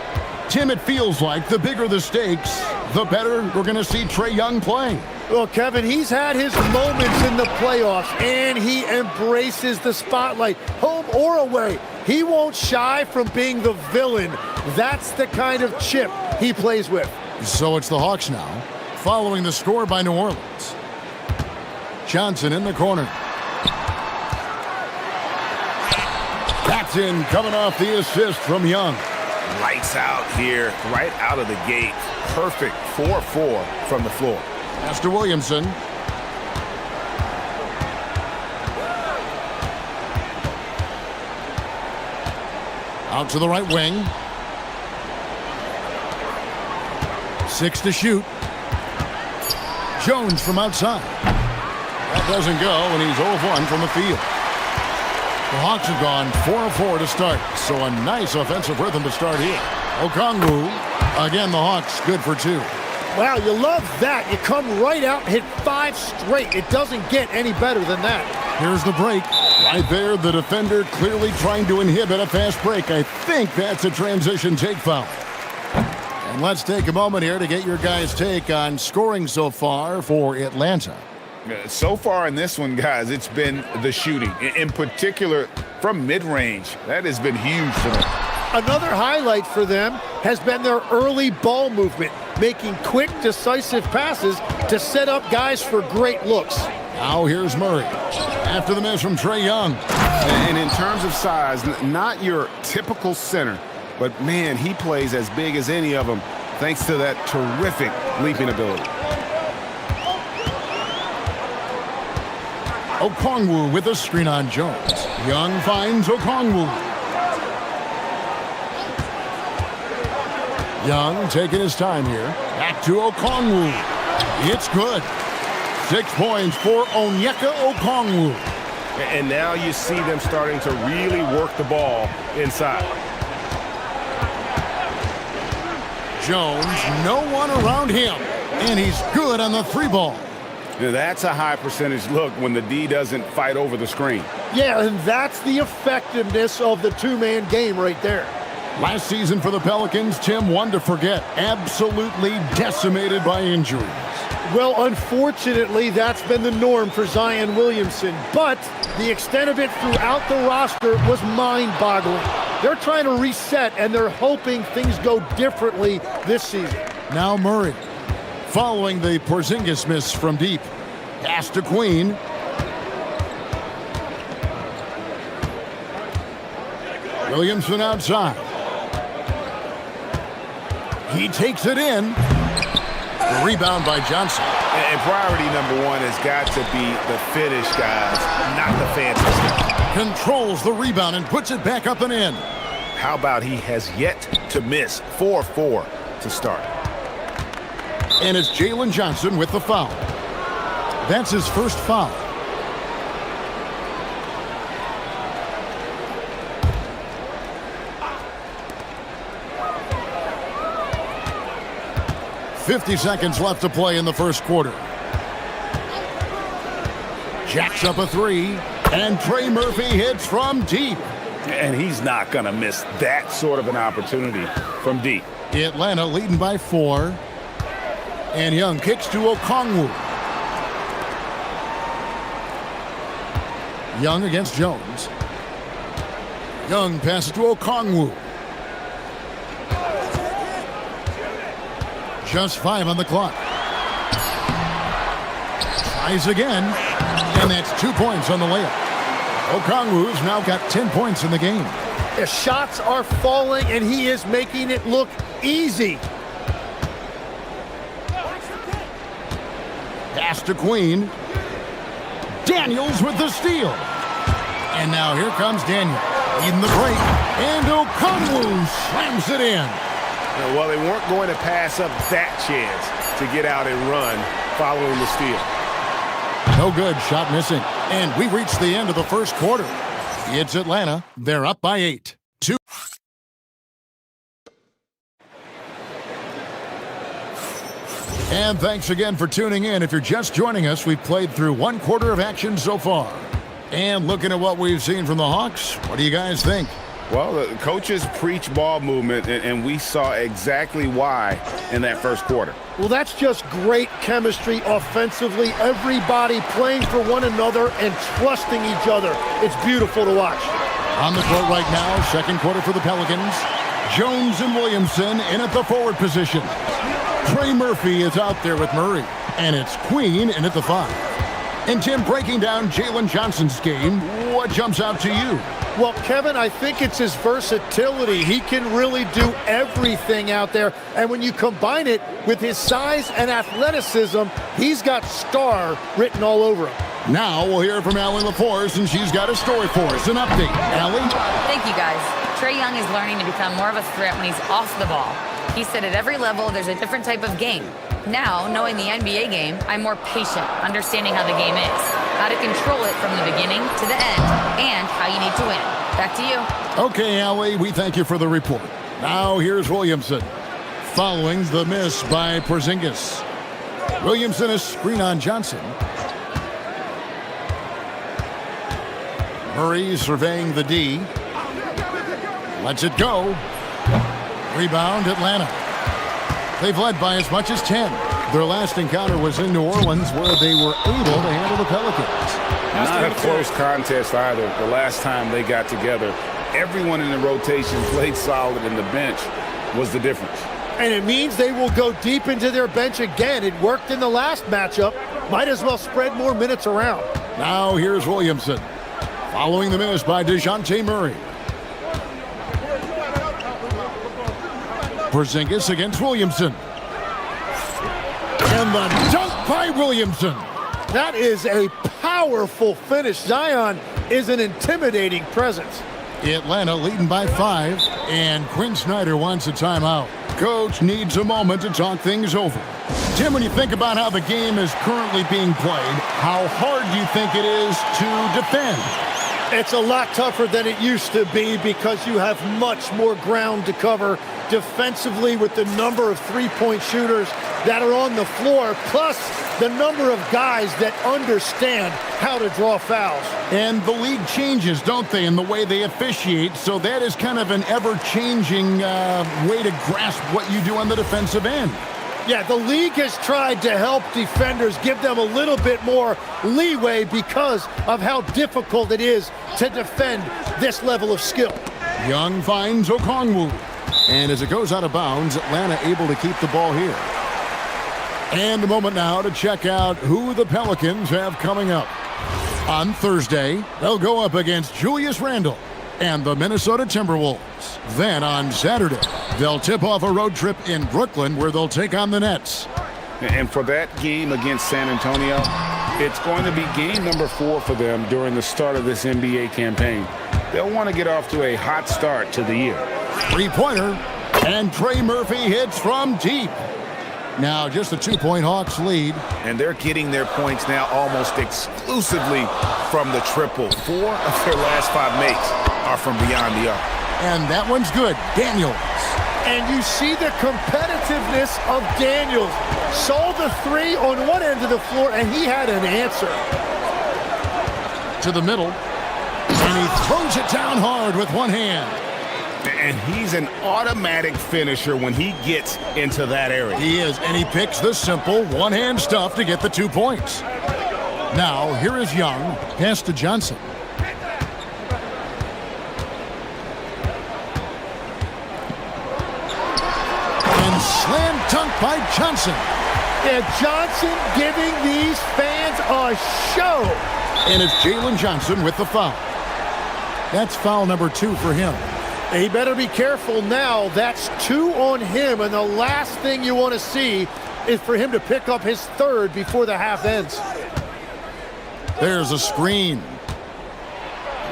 Tim, it feels like the bigger the stakes, the better we're going to see Trae Young play. Well, Kevin, he's had his moments in the playoffs, and he embraces the spotlight, home or away. He won't shy from being the villain. That's the kind of chip he plays with. So it's the Hawks now, following the score by New Orleans. Johnson in the corner. That's in, coming off the assist from Young. Lights out here, right out of the gate. Perfect 4-4 from the floor. Pass to Williamson. Out to the right wing. 6 to shoot. Jones from outside. That doesn't go, and he's 0 of 1 from the field. The Hawks have gone 4 of 4 to start, so a nice offensive rhythm to start here. Okongwu, again, the Hawks good for 2. Wow, you love that. You come right out and hit 5 straight. It doesn't get any better than that. Here's the break. Right there, the defender clearly trying to inhibit a fast break. I think that's a transition take foul. And let's take a moment here to get your guys' take on scoring so far for Atlanta. So far in this one, guys, it's been the shooting. In particular, from mid-range. That has been huge for them. Another highlight for them has been their early ball movement, making quick, decisive passes to set up guys for great looks. Now here's Murray. After the miss from Trae Young. And in terms of size, not your typical center, but man, he plays as big as any of them thanks to that terrific leaping ability. Okongwu with a screen on Jones. Young finds Okongwu. Young taking his time here. Back to Okongwu. It's good. 6 points for Onyeka Okongwu. And now you see them starting to really work the ball inside. Jones, no one around him. And he's good on the 3-ball. Now that's a high percentage look when the D doesn't fight over the screen. Yeah, and that's the effectiveness of the two-man game right there. Last season for the Pelicans, Tim, one to forget. Absolutely decimated by injuries. Well, unfortunately, that's been the norm for Zion Williamson. But the extent of it throughout the roster was mind-boggling. They're trying to reset, and they're hoping things go differently this season. Now Murray. Following the Porzingis miss from deep. Pass to Queen. Williamson outside. He takes it in. The rebound by Johnson. And priority number 1 has got to be the finish, guys, not the fancy stuff. Controls the rebound and puts it back up and in. How about he has yet to miss 4-4 to start? And it's Jalen Johnson with the foul. That's his first foul. .50 seconds left to play in the first quarter. Jacks up a 3, and Trey Murphy hits from deep. And he's not going to miss that sort of an opportunity from deep. Atlanta leading by 4. And Young kicks to Okongwu. Young against Jones. Young passes to Okongwu. Just 5 on the clock. Tries again, and that's 2 points on the layup. Okongwu's now got 10 points in the game. The shots are falling, and he is making it look easy. Pass to Queen. Daniels with the steal. And now here comes Daniel, leading the break. And Okongwu slams it in. Well, they weren't going to pass up that chance to get out and run following the steal. No good, shot missing. And we reached the end of the first quarter. It's Atlanta. They're up by 8. 2. And thanks again for tuning in. If you're just joining us, we've played through 1 quarter of action so far. And looking at what we've seen from the Hawks, what do you guys think? Well, the coaches preach ball movement, and we saw exactly why in that first quarter. Well, that's just great chemistry offensively. Everybody playing for one another and trusting each other. It's beautiful to watch. On the court right now, second quarter for the Pelicans. Jones and Williamson in at the forward position. Trey Murphy is out there with Murray. And it's Queen in at the 5. And Tim, breaking down Jalen Johnson's game, what jumps out to you? Well, Kevin, I think it's his versatility. He can really do everything out there. And when you combine it with his size and athleticism, he's got star written all over him. Now we'll hear from Allie LaForce, and she's got a story for us. An update. Allie? Thank you, guys. Trae Young is learning to become more of a threat when he's off the ball. He said at every level there's a different type of game. Now, knowing the NBA game, I'm more patient, understanding how the game is, how to control it from the beginning to the end, and how you need to win. Back to you. Okay, Allie, we thank you for the report. Now here's Williamson, following the miss by Porzingis. Williamson is screen on Johnson. Murray surveying the D. Lets it go. Rebound, Atlanta. They've led by as much as 10. Their last encounter was in New Orleans, where they were able to handle the Pelicans. Not a close contest either. The last time they got together, everyone in the rotation played solid, and the bench was the difference. And it means they will go deep into their bench again. It worked in the last matchup. Might as well spread more minutes around. Now here's Williamson, following the miss by DeJounte Murray. Porzingis against Williamson. And the dunk by Williamson. That is a powerful finish. Zion is an intimidating presence. Atlanta leading by 5, and Quinn Snyder wants a timeout. Coach needs a moment to talk things over. Tim, when you think about how the game is currently being played, how hard do you think it is to defend? It's a lot tougher than it used to be because you have much more ground to cover defensively with the number of three-point shooters that are on the floor, plus the number of guys that understand how to draw fouls. And the league changes, don't they, in the way they officiate, so that is kind of an ever-changing way to grasp what you do on the defensive end. Yeah, the league has tried to help defenders, give them a little bit more leeway because of how difficult it is to defend this level of skill. Young finds Okongwu. And as it goes out of bounds, Atlanta able to keep the ball here. And a moment now to check out who the Pelicans have coming up. On Thursday, they'll go up against Julius Randle and the Minnesota Timberwolves. Then on Saturday, they'll tip off a road trip in Brooklyn where they'll take on the Nets. And for that game against San Antonio, it's going to be game number 4 for them during the start of this NBA campaign. They'll want to get off to a hot start to the year. Three-pointer, and Trey Murphy hits from deep. Now just a 2-point Hawks lead. And they're getting their points now almost exclusively from the triple. 4 of their last 5 makes are from beyond the arc. And that one's good. Daniels. And you see the competitiveness of Daniels. Saw the 3 on one end of the floor, and he had an answer. To the middle. And he throws it down hard with one hand. And he's an automatic finisher when he gets into that area. He is, and he picks the simple one-hand stuff to get the 2 points. Now, here is Young. Pass to Johnson. dunk by Johnson. And Johnson giving these fans a show. And it's Jalen Johnson with the foul. That's foul number 2 for him. He better be careful now. That's 2 on him, and the last thing you want to see is for him to pick up his 3rd before the half ends. There's a screen.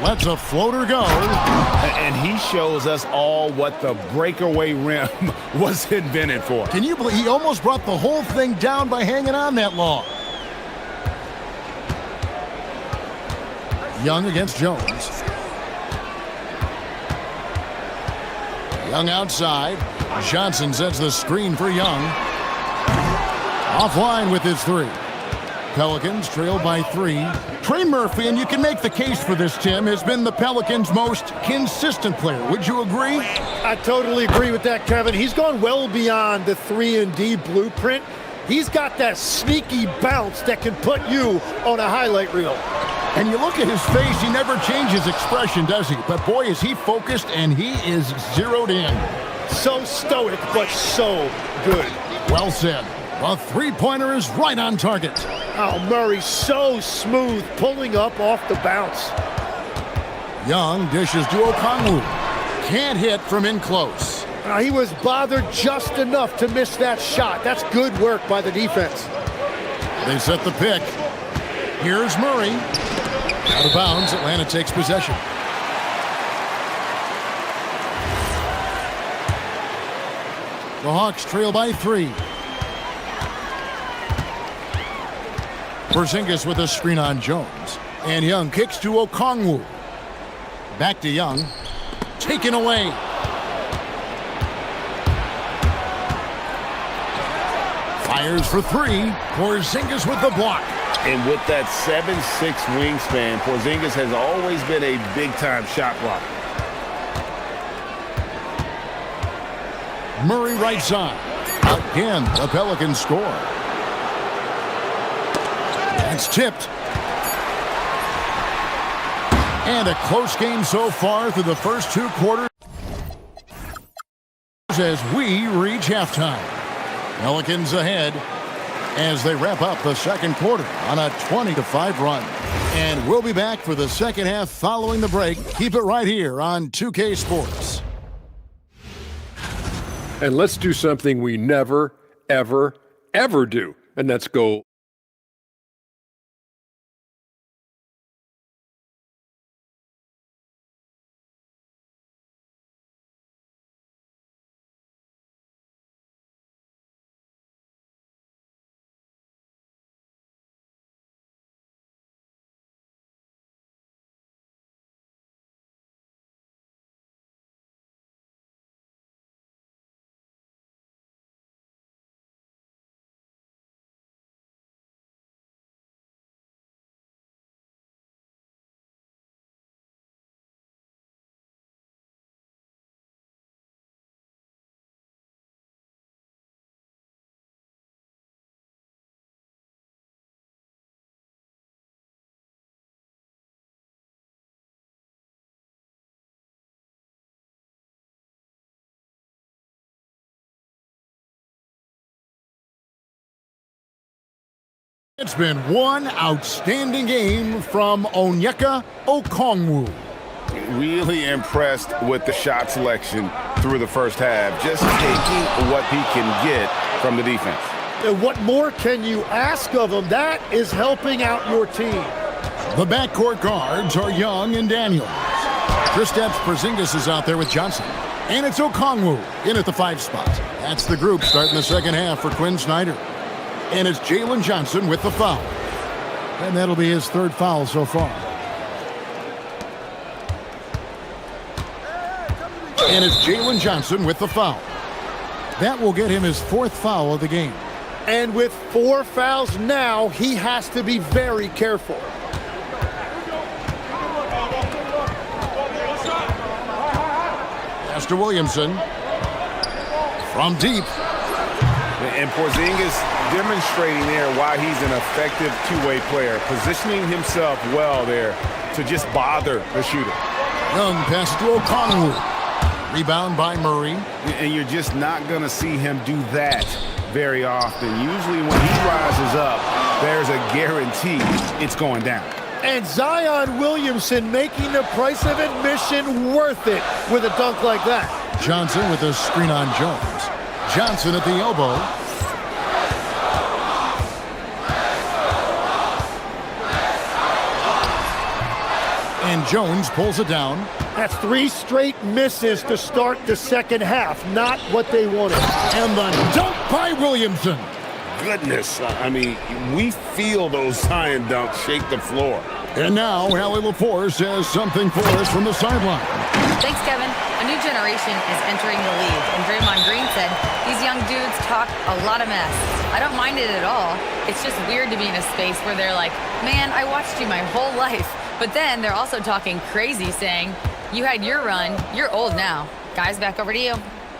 Lets a floater go. And he shows us all what the breakaway rim was invented for. Can you believe he almost brought the whole thing down by hanging on that long? Young against Jones. Young outside. Johnson sets the screen for Young. Offline with his 3. Pelicans trailed by 3. Trey Murphy, and you can make the case for this, Tim, has been the Pelicans' most consistent player. Would you agree? I totally agree with that, Kevin. He's gone well beyond the 3-and-D blueprint. He's got that sneaky bounce that can put you on a highlight reel. And you look at his face, he never changes expression, does he? But boy, is he focused, and he is zeroed in. So stoic, but so good. Well said. The 3-pointer is right on target. Oh, Murray so smooth, pulling up off the bounce. Young dishes to Okongwu. Can't hit from in close. He was bothered just enough to miss that shot. That's good work by the defense. They set the pick. Here's Murray. Out of bounds, Atlanta takes possession. The Hawks trail by 3. Porzingis with a screen on Jones. And Young kicks to Okongwu. Back to Young. Taken away. Fires for 3. Porzingis with the block. And with that 7'6" wingspan, Porzingis has always been a big-time shot blocker. Murray right side. Again, the Pelicans score. It's tipped. And a close game so far through the first 2 quarters as we reach halftime. Pelicans ahead as they wrap up the second quarter on a 20-5 run. And we'll be back for the second half following the break. Keep it right here on 2K Sports. And let's do something we never, ever, ever do. And that's go. It's been one outstanding game from Onyeka Okongwu. Really impressed with the shot selection through the first half. Just taking what he can get from the defense. And what more can you ask of him? That is helping out your team. The backcourt guards are Young and Daniels. Kristaps Porzingis is out there with Johnson. And it's Okongwu in at the 5 spot. That's the group starting the second half for Quinn Snyder. And it's Jalen Johnson with the foul. And that'll be his 3rd foul so far. And it's Jalen Johnson with the foul. That will get him his 4th foul of the game. And with 4 fouls now, he has to be very careful. Pastor Williamson from deep. And Porzingis demonstrating there why he's an effective two-way player, positioning himself well there to just bother the shooter. Young passes to Okongwu. Rebound by Murray. And you're just not going to see him do that very often. Usually when he rises up, there's a guarantee it's going down. And Zion Williamson making the price of admission worth it with a dunk like that. Johnson with a screen on Jones. Johnson at the elbow. And Jones pulls it down. That's 3 straight misses to start the second half. Not what they wanted. And the dunk by Williamson. Goodness, I mean, we feel those Zion dunks shake the floor. And now, Allie LaForce has something for us from the sideline. Thanks, Kevin. A new generation is entering the league, and Draymond Green said these young dudes talk a lot of mess. I don't mind it at all. It's just weird to be in a space where they're like, man, I watched you my whole life. But then they're also talking crazy, saying, you had your run, you're old now. Guys, back over to you.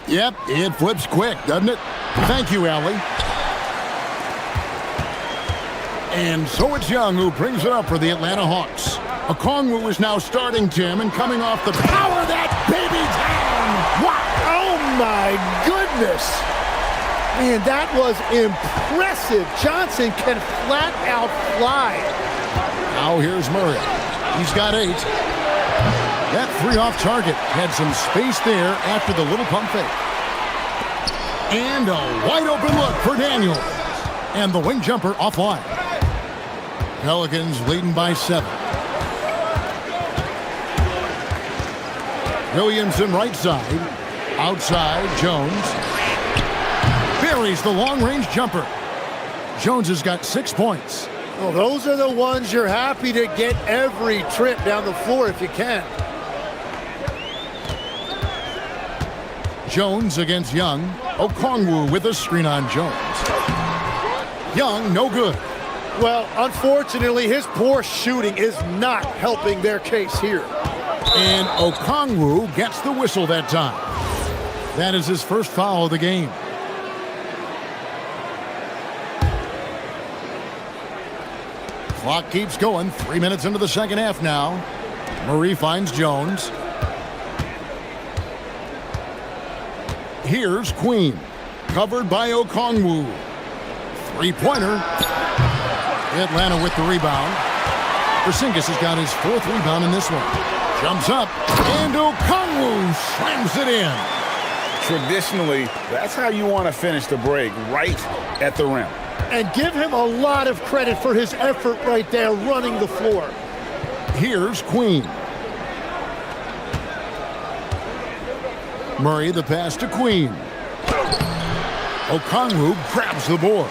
Yep, it flips quick, doesn't it? Thank you, Allie. And so it's Young who brings it up for the Atlanta Hawks. Okongwu is now starting, Tim, and coming off the power that baby down. Wow! Oh my goodness! Man, that was impressive. Johnson can flat out fly. Now here's Murray. He's got 8. That 3 off target had some space there after the little pump fake. And a wide open look for Daniels. And the wing jumper offline. Pelicans leading by 7. Williamson right side. Outside, Jones. Buries the long-range jumper. Jones has got 6 points. Well, those are the ones you're happy to get every trip down the floor if you can. Jones against Young. Okongwu with a screen on Jones. Young, no good. Well, unfortunately, his poor shooting is not helping their case here. And Okongwu gets the whistle that time. That is his first foul of the game. Clock keeps going. 3 minutes into the second half now. Murray finds Jones. Here's Queen. Covered by Okongwu. 3-pointer. Atlanta with the rebound. Porzingis has got his 4th rebound in this one. Jumps up, and Okongwu slams it in. Traditionally, that's how you want to finish the break, right at the rim. And give him a lot of credit for his effort right there running the floor. Here's Queen. Murray the pass to Queen. Okongwu grabs the board.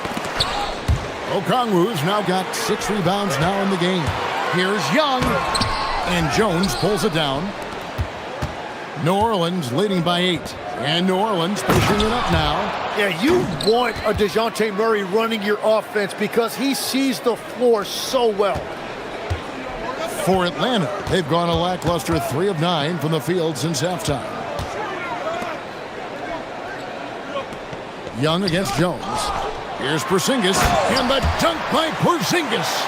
Okongwu's now got 6 rebounds now in the game. Here's Young. And Jones pulls it down. New Orleans leading by 8. And New Orleans pushing it up now. Yeah, you want a DeJounte Murray running your offense because he sees the floor so well. For Atlanta, they've gone a lackluster 3 of 9 from the field since halftime. Young against Jones. Here's Porzingis, and the dunk by Porzingis.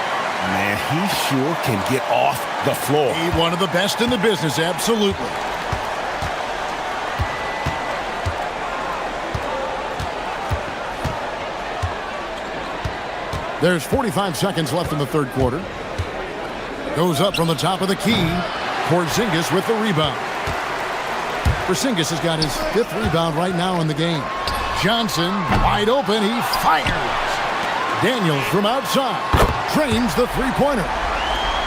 Man, he sure can get off the floor. He's one of the best in the business, absolutely. There's 45 seconds left in the third quarter. Goes up from the top of the key. Porzingis with the rebound. Porzingis has got his 5th rebound right now in the game. Johnson, wide open, he fires. Daniels from outside, drains the 3-pointer.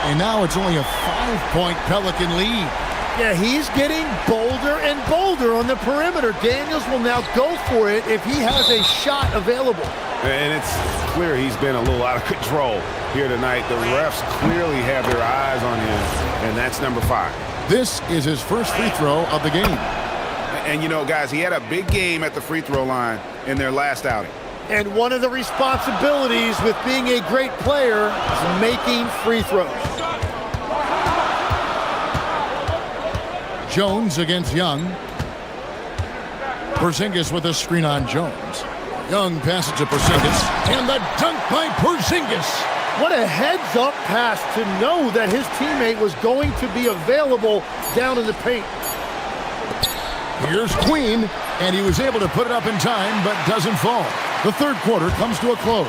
And now it's only a 5-point Pelican lead. Yeah, he's getting bolder and bolder on the perimeter. Daniels will now go for it if he has a shot available. And it's clear he's been a little out of control here tonight. The refs clearly have their eyes on him, and that's number 5. This is his first free throw of the game. And, you know, guys, he had a big game at the free throw line in their last outing. And one of the responsibilities with being a great player is making free throws. Jones against Young. Porzingis with a screen on Jones. Young passes to Porzingis. And the dunk by Porzingis. What a heads-up pass to know that his teammate was going to be available down in the paint. Here's Queen, and he was able to put it up in time, but doesn't fall. The third quarter comes to a close.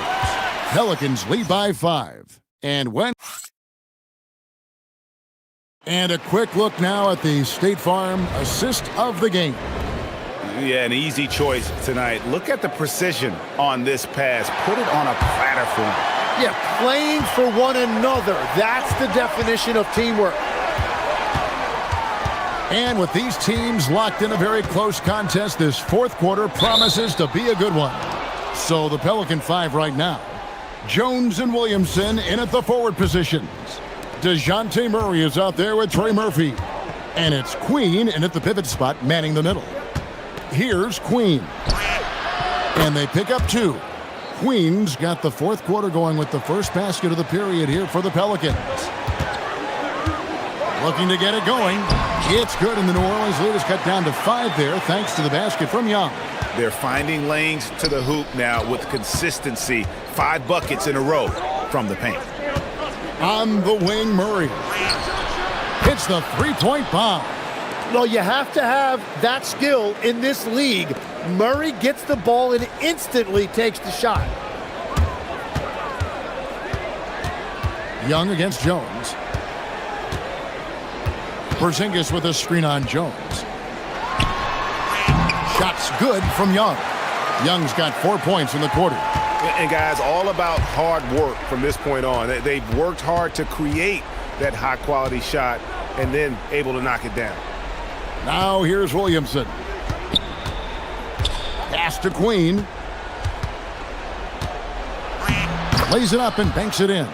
Pelicans lead by 5. And a quick look now at the State Farm assist of the game. Yeah, an easy choice tonight. Look at the precision on this pass. Put it on a platter for him. Yeah, playing for one another. That's the definition of teamwork. And with these teams locked in a very close contest, this fourth quarter promises to be a good one. So the Pelican 5 right now. Jones and Williamson in at the forward positions. DeJounte Murray is out there with Trey Murphy. And it's Queen in at the pivot spot, manning the middle. Here's Queen. And they pick up 2. Queen's got the fourth quarter going with the first basket of the period here for the Pelicans. Looking to get it going. It's good, and the New Orleans lead is cut down to 5 there thanks to the basket from Young. They're finding lanes to the hoop now with consistency. 5 buckets in a row from the paint. On the wing, Murray hits the three-point bomb. Well, you have to have that skill in this league. Murray gets the ball and instantly takes the shot. Young against Jones. Porzingis with a screen on Jones. Shots good from Young. Young's got 4 points in the quarter. And guys, all about hard work from this point on. They've worked hard to create that high-quality shot and then able to knock it down. Now here's Williamson. Pass to Queen. Lays it up and banks it in.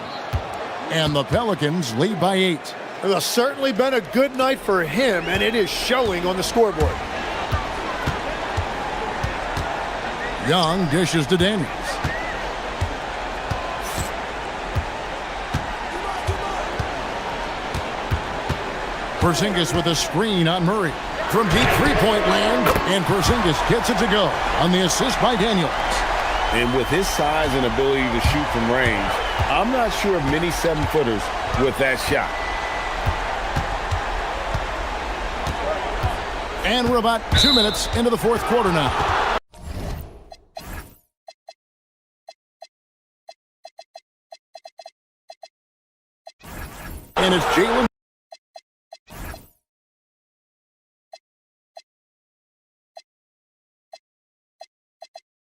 And the Pelicans lead by 8. It's certainly been a good night for him, and it is showing on the scoreboard. Young dishes to Daniels. Porzingis with a screen on Murray. From deep three-point land, and Porzingis gets it to go on the assist by Daniels. And with his size and ability to shoot from range, I'm not sure of many 7-footers with that shot. And we're about 2 minutes into the fourth quarter now. And it's Jalen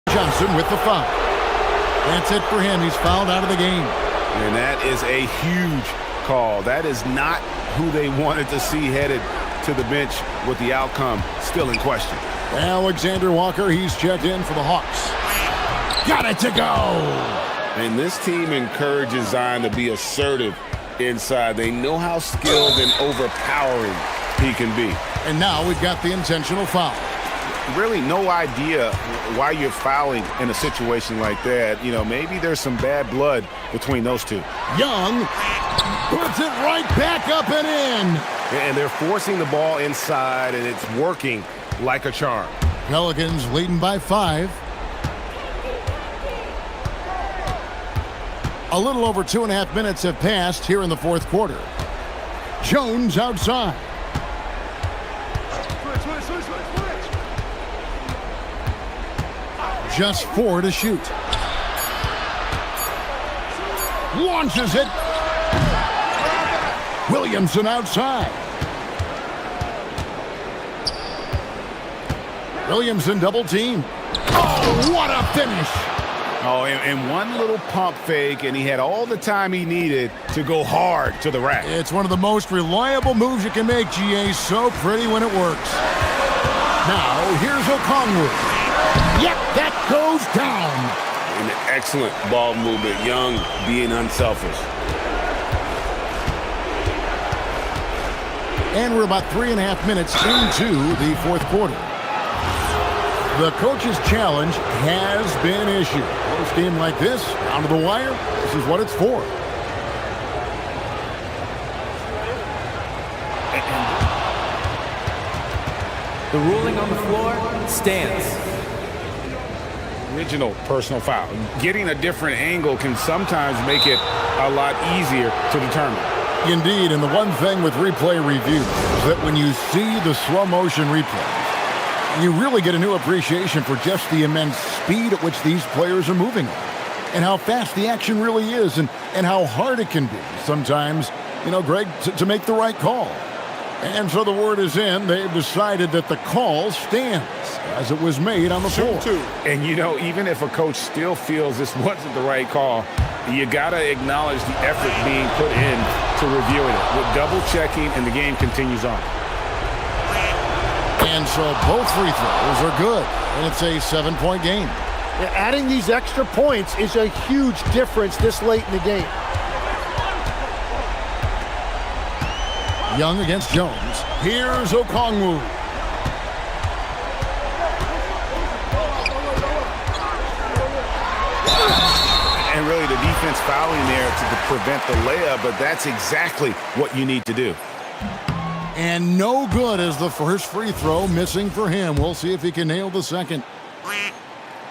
Johnson with the foul. That's it for him. He's fouled out of the game. And that is a huge call. That is not who they wanted to see headed to the bench with the outcome still in question. Alexander Walker, he's checked in for the Hawks. Got it to go. And this team encourages Zion to be assertive inside. They know how skilled and overpowering he can be. And now we've got the intentional foul. Really no idea why you're fouling in a situation like that. You know, maybe there's some bad blood between those two. Young puts it right back up and in. And they're forcing the ball inside, and it's working like a charm. Pelicans leading by 5. A little over 2.5 minutes have passed here in the fourth quarter. Jones outside. Just 4 to shoot. Launches it. Williamson outside. Williamson double team. Oh, what a finish. Oh, and one little pump fake, and he had all the time he needed to go hard to the rack. It's one of the most reliable moves you can make, GA. So pretty when it works. Now, here's Okongwu. Yep, that goes down. An excellent ball movement. Young being unselfish. And we're about 3.5 minutes into the fourth quarter. The coach's challenge has been issued. Close game like this, down to the wire, this is what it's for. The ruling on the floor stands. Original personal foul. Getting a different angle can sometimes make it a lot easier to determine. Indeed, and the one thing with replay review is that when you see the slow motion replay, You really get a new appreciation for just the immense speed at which these players are moving and how fast the action really is and how hard it can be sometimes, Greg, to make the right call. And so the word is in. They've decided that the call stands as it was made on the floor. And, even if a coach still feels this wasn't the right call, you got to acknowledge the effort being put in to reviewing it. With double-checking, and the game continues on. And so both free throws are good, and it's a 7-point game. Yeah, adding these extra points is a huge difference this late in the game. Young against Jones. Here's Okongwu. And really the defense fouling there to prevent the layup, but that's exactly what you need to do. And no good as the first free throw missing for him. We'll see if he can nail the second.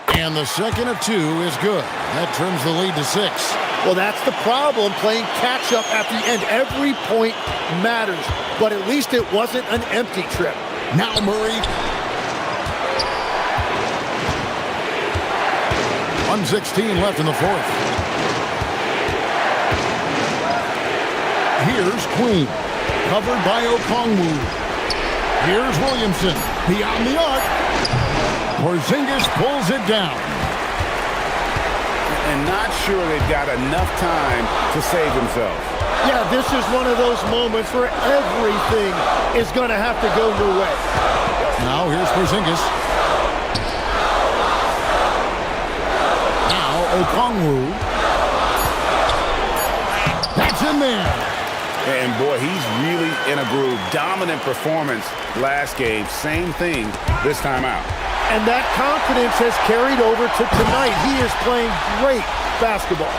And the second of two is good. That trims the lead to 6. Well, that's the problem, playing catch-up at the end. Every point matters, but at least it wasn't an empty trip. Now Murray. 1:16 left in the fourth. Here's Queen, covered by Okongwu. Here's Williamson, beyond the arc. Porzingis pulls it down. And not sure they've got enough time to save themselves. Yeah, this is one of those moments where everything is going to have to go your way. Now here's Porzingis. Now Okongwu. That's in there. And boy, he's really in a groove. Dominant performance last game. Same thing this time out. And that confidence has carried over to tonight. He is playing great basketball.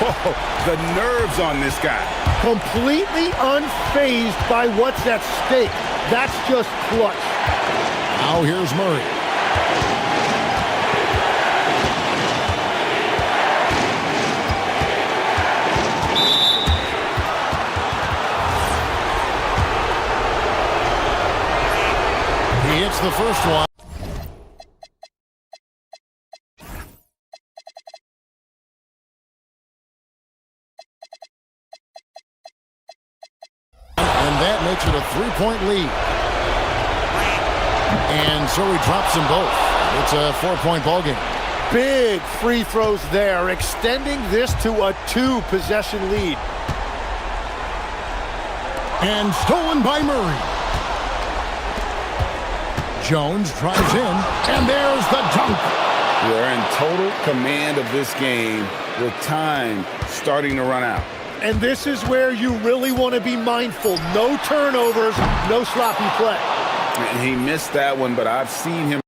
Whoa, the nerves on this guy. Completely unfazed by what's at stake. That's just clutch. Now here's Murray. He hits the first one. That makes it a 3-point lead. And so he drops them both. It's a 4-point ball game. Big free throws there, extending this to a 2-possession lead. And stolen by Murray. Jones drives in, and there's the dunk. They're in total command of this game with time starting to run out. And this is where you really want to be mindful. No turnovers, no sloppy play. He missed that one, but I've seen him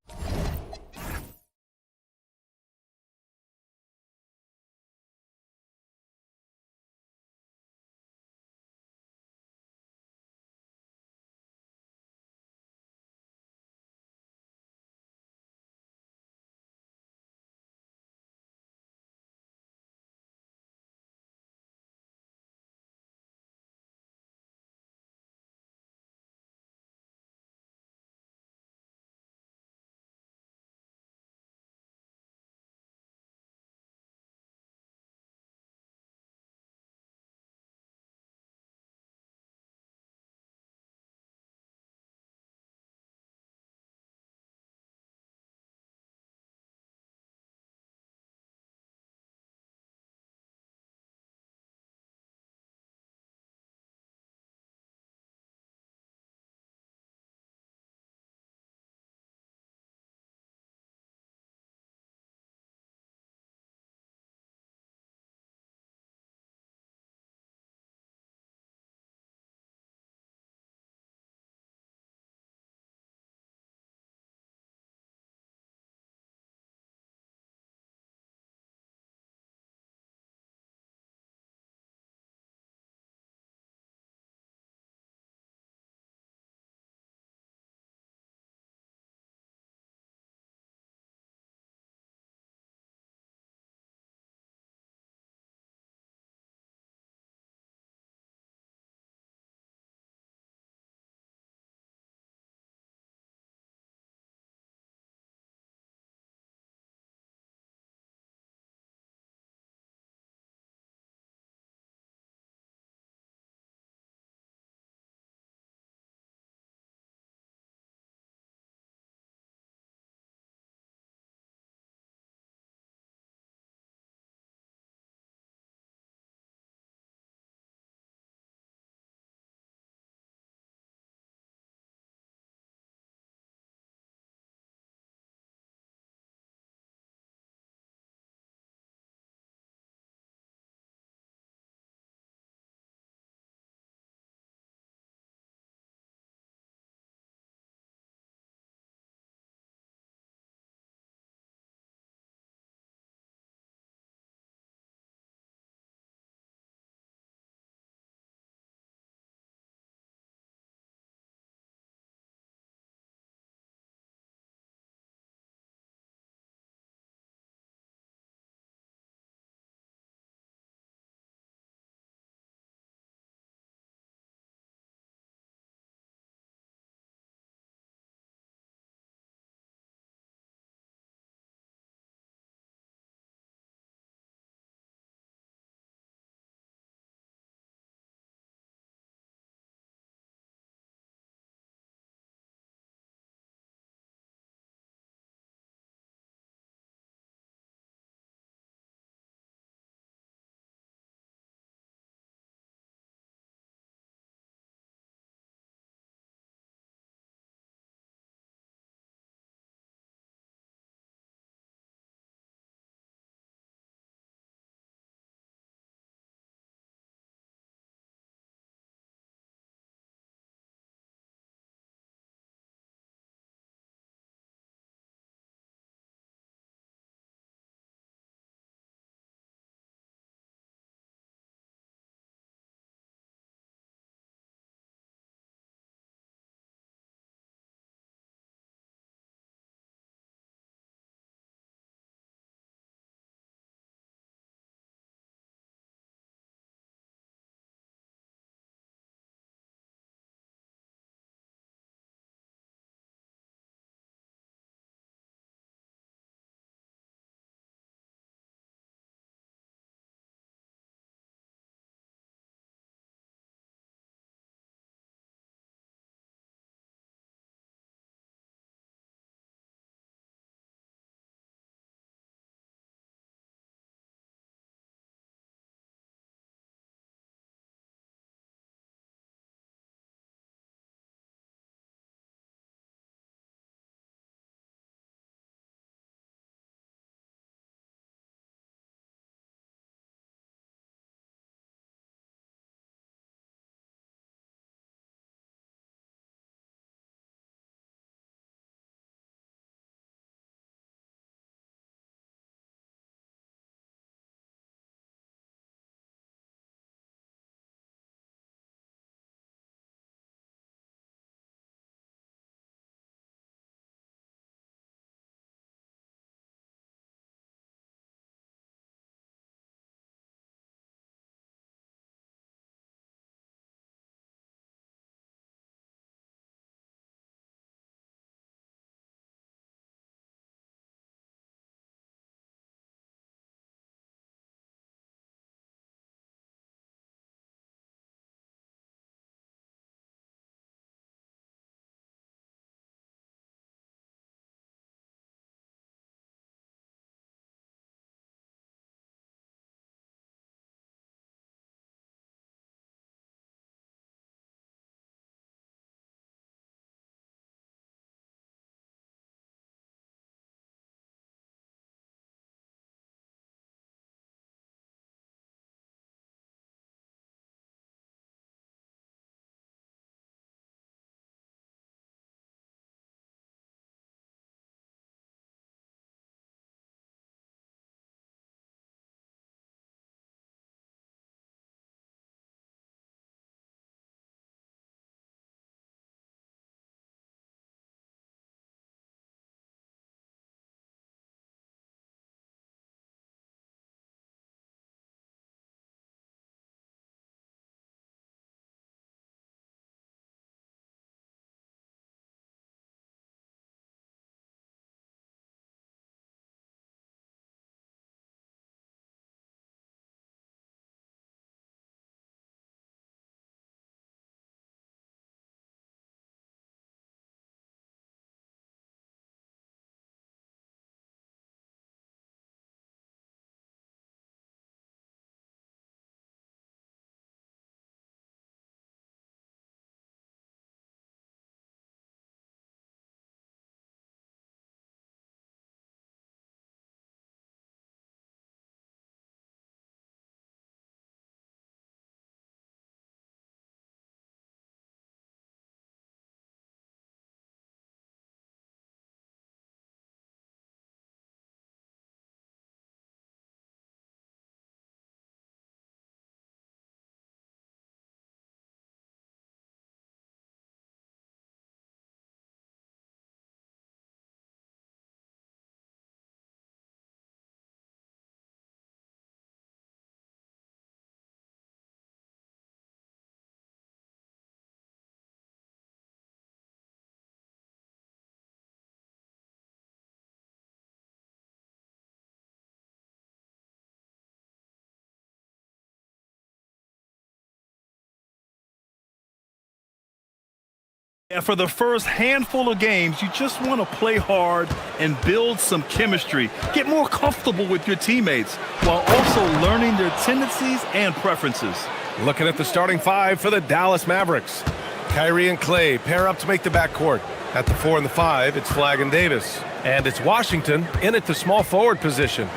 And for the first handful of games, you just want to play hard and build some chemistry. Get more comfortable with your teammates while also learning their tendencies and preferences. Looking at the starting five for the Dallas Mavericks. Kyrie and Clay pair up to make the backcourt. At the 4 and the 5, it's Flagg and Davis. And it's Washington in at the small forward position.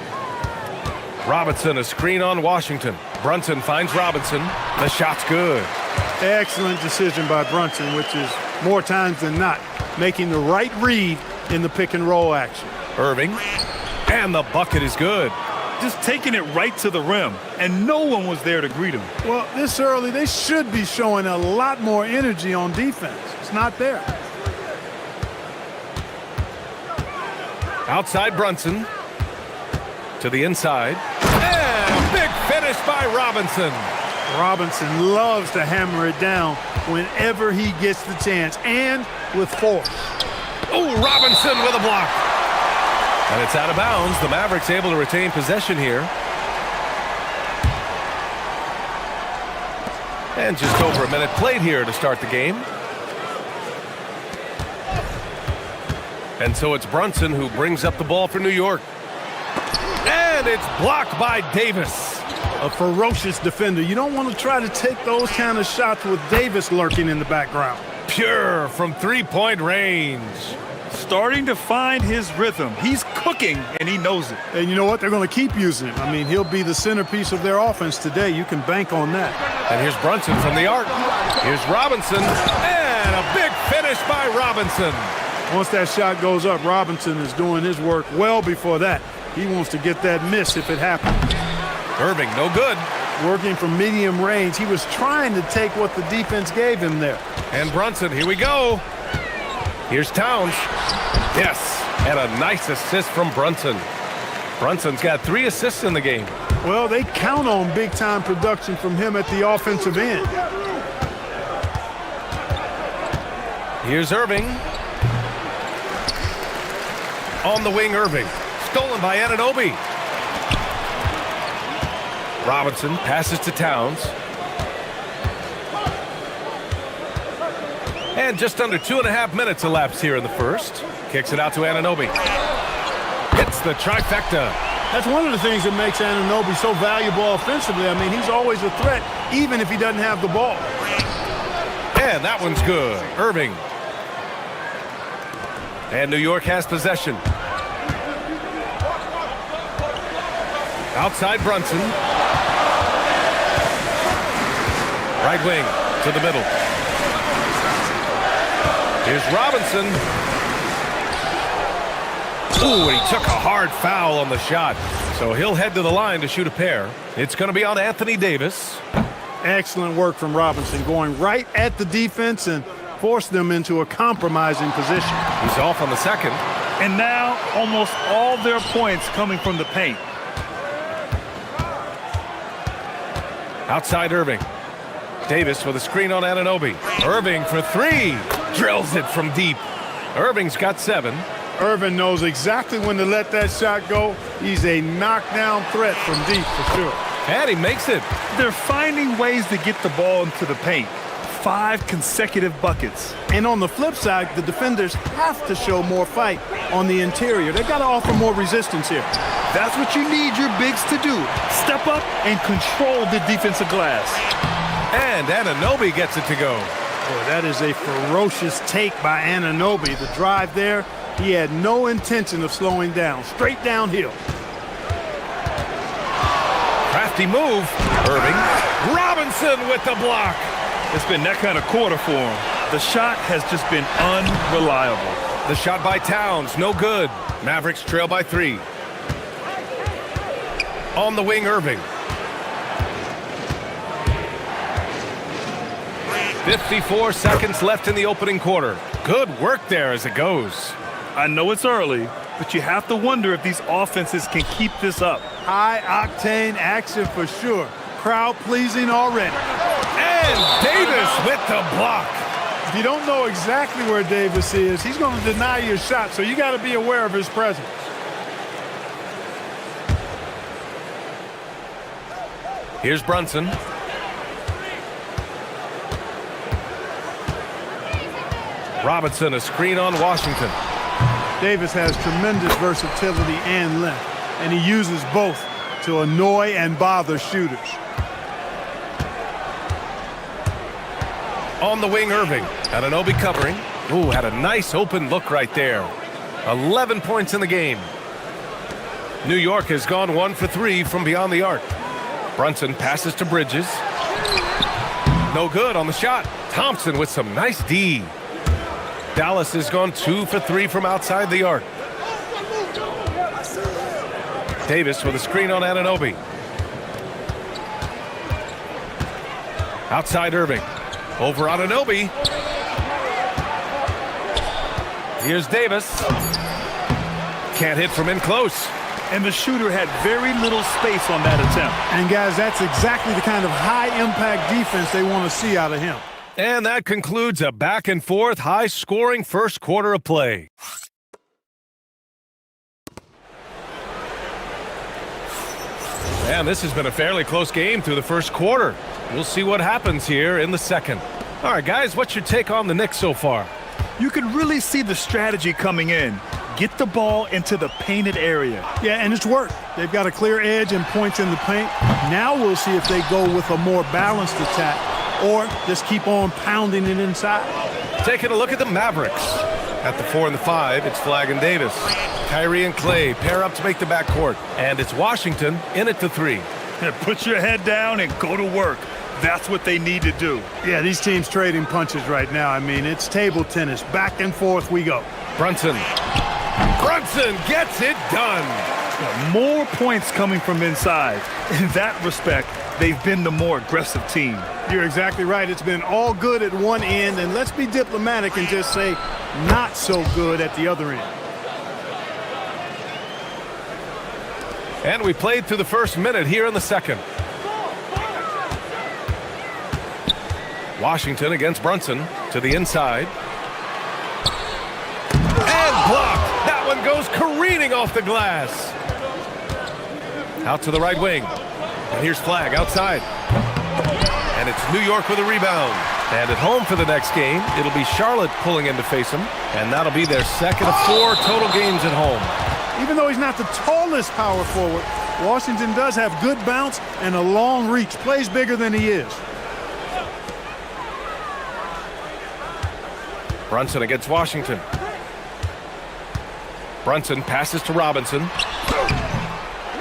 Robinson, a screen on Washington. Brunson finds Robinson. The shot's good. Excellent decision by Brunson, which is more times than not making the right read in the pick and roll action. Irving, and the bucket is good. Just taking it right to the rim, and no one was there to greet him. Well, this early, they should be showing a lot more energy on defense. It's not there. Outside Brunson. To the inside. And a big finish by Robinson. Robinson loves to hammer it down whenever he gets the chance, and with force. Oh, Robinson with a block. And it's out of bounds. The Mavericks able to retain possession here. And just over a minute played here to start the game. And so it's Brunson who brings up the ball for New York. And it's blocked by Davis. A ferocious defender. You don't want to try to take those kind of shots with Davis lurking in the background. Pure from three-point range. Starting to find his rhythm. He's cooking, and he knows it. And you know what? They're going to keep using him. I mean, he'll be the centerpiece of their offense today. You can bank on that. And here's Brunson from the arc. Here's Robinson. And a big finish by Robinson. Once that shot goes up, Robinson is doing his work well before that. He wants to get that miss if it happens. Irving, no good. Working from medium range. He was trying to take what the defense gave him there. And Brunson, here we go. Here's Towns. Yes, and a nice assist from Brunson. Brunson's got 3 assists in the game. Well, they count on big-time production from him at the offensive end. Here's Irving. On the wing, Irving. Stolen by Anunoby. Robinson passes to Towns. And just under 2.5 minutes elapsed here in the first. Kicks it out to Anunoby. Hits the trifecta. That's one of the things that makes Anunoby so valuable offensively. I mean, he's always a threat, even if he doesn't have the ball. And that one's good. Irving. And New York has possession. Outside Brunson. Right wing to the middle. Here's Robinson. Ooh, he took a hard foul on the shot. So he'll head to the line to shoot a pair. It's going to be on Anthony Davis. Excellent work from Robinson, going right at the defense and force them into a compromising position. He's off on the second. And now almost all their points coming from the paint. Outside Irving. Davis with a screen on Anunoby. Irving for 3. Drills it from deep. Irving's got 7. Irving knows exactly when to let that shot go. He's a knockdown threat from deep for sure. And he makes it. They're finding ways to get the ball into the paint. 5 consecutive buckets. And on the flip side, the defenders have to show more fight on the interior. They've got to offer more resistance here. That's what you need your bigs to do. Step up and control the defensive glass. And Anunoby gets it to go. Boy, that is a ferocious take by Anunoby. The drive there, he had no intention of slowing down. Straight downhill. Crafty move. Irving. Robinson with the block. It's been that kind of quarter for him. The shot has just been unreliable. The shot by Towns, no good. Mavericks trail by 3. On the wing, Irving. 54 seconds left in the opening quarter. Good work there as it goes. I know it's early, but you have to wonder if these offenses can keep this up. High-octane action for sure. Crowd-pleasing already. And Davis with the block. If you don't know exactly where Davis is, he's going to deny your shot, so you got to be aware of his presence. Here's Brunson. Robinson, a screen on Washington. Davis has tremendous versatility and length, and he uses both to annoy and bother shooters. On the wing, Irving. Anunoby covering. Ooh, had a nice open look right there. 11 points in the game. New York has gone 1 for 3 from beyond the arc. Brunson passes to Bridges. No good on the shot. Thompson with some nice D. Dallas has gone 2 for 3 from outside the arc. Davis with a screen on Anunoby. Outside Irving. Over Anunoby. Here's Davis. Can't hit from in close. And the shooter had very little space on that attempt. And guys, that's exactly the kind of high-impact defense they want to see out of him. And that concludes a back-and-forth, high-scoring first quarter of play. And this has been a fairly close game through the first quarter. We'll see what happens here in the second. All right, guys, what's your take on the Knicks so far? You can really see the strategy coming in. Get the ball into the painted area. Yeah, and it's worked. They've got a clear edge and points in the paint. Now we'll see if they go with a more balanced attack or just keep on pounding it inside. Taking a look at the Mavericks. At the 4 and the 5, it's Flagg and Davis. Kyrie and Clay pair up to make the backcourt. And it's Washington in at the 3. Put your head down and go to work. That's what they need to do. Yeah, these teams trading punches right now. I mean, it's table tennis. Back and forth we go. Brunson. Brunson gets it done. More points coming from inside. In that respect, they've been the more aggressive team. You're exactly right. It's been all good at one end, and let's be diplomatic and just say not so good at the other end. And we played through the first minute here in the second. Washington against Brunson to the inside. And blocked. That one goes careening off the glass. Out to the right wing. And here's Flagg outside. And it's New York with a rebound. And at home for the next game, it'll be Charlotte pulling in to face them. And that'll be their second of 4 total games at home. Even though he's not the tallest power forward, Washington does have good bounce and a long reach. Plays bigger than he is. Brunson against Washington. Brunson passes to Robinson.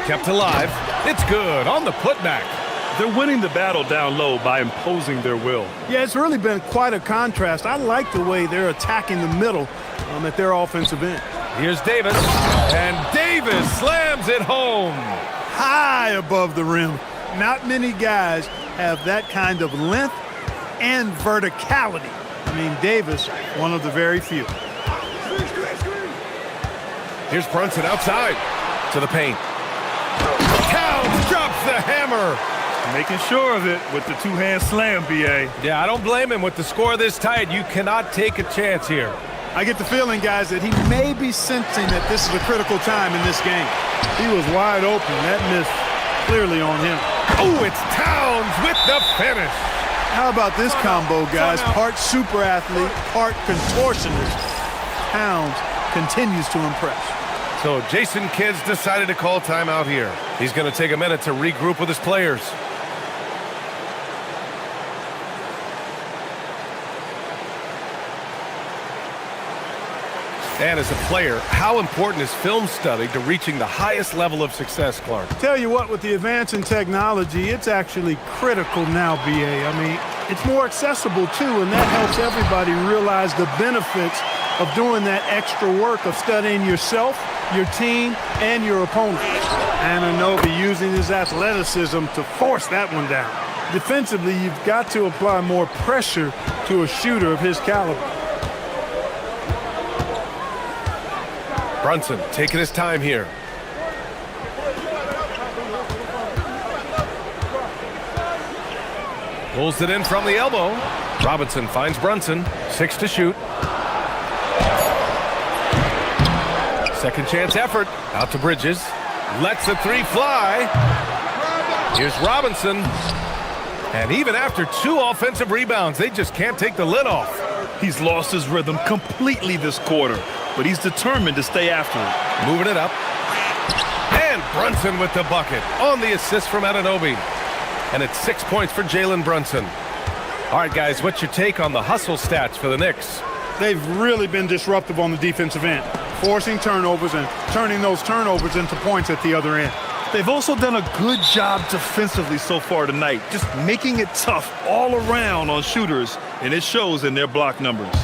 Kept alive. It's good on the putback. They're winning the battle down low by imposing their will. Yeah, it's really been quite a contrast. I like the way they're attacking the middle at their offensive end. Here's Davis. And Davis slams it home. High above the rim. Not many guys have that kind of length and verticality. I mean, Davis, one of the very few. Here's Brunson outside to the paint. Towns drops the hammer. Making sure of it with the two-hand slam, B.A. Yeah, I don't blame him. With the score this tight, you cannot take a chance here. I get the feeling, guys, that he may be sensing that this is a critical time in this game. He was wide open. That missed clearly on him. Oh, it's Towns with the finish. How about this combo, guys? Part super athlete, part contortionist. Towns continues to impress. So Jason Kidd's decided to call timeout here. He's going to take a minute to regroup with his players. And as a player, how important is film study to reaching the highest level of success, Clark? Tell you what, with the advance in technology, it's actually critical now, B.A. I mean, it's more accessible, too, and that helps everybody realize the benefits of doing that extra work of studying yourself, your team, and your opponent. Anunoby using his athleticism to force that one down. Defensively, you've got to apply more pressure to a shooter of his caliber. Brunson taking his time here. Pulls it in from the elbow. Robinson finds Brunson. 6 to shoot. Second chance effort. Out to Bridges. Lets the 3 fly. Here's Robinson. And even after 2 offensive rebounds, they just can't take the lid off. He's lost his rhythm completely this quarter, but he's determined to stay after it. Moving it up. And Brunson with the bucket on the assist from Anunoby. And it's 6 points for Jalen Brunson. All right, guys, what's your take on the hustle stats for the Knicks? They've really been disruptive on the defensive end, forcing turnovers and turning those turnovers into points at the other end. They've also done a good job defensively so far tonight, just making it tough all around on shooters, and it shows in their block numbers.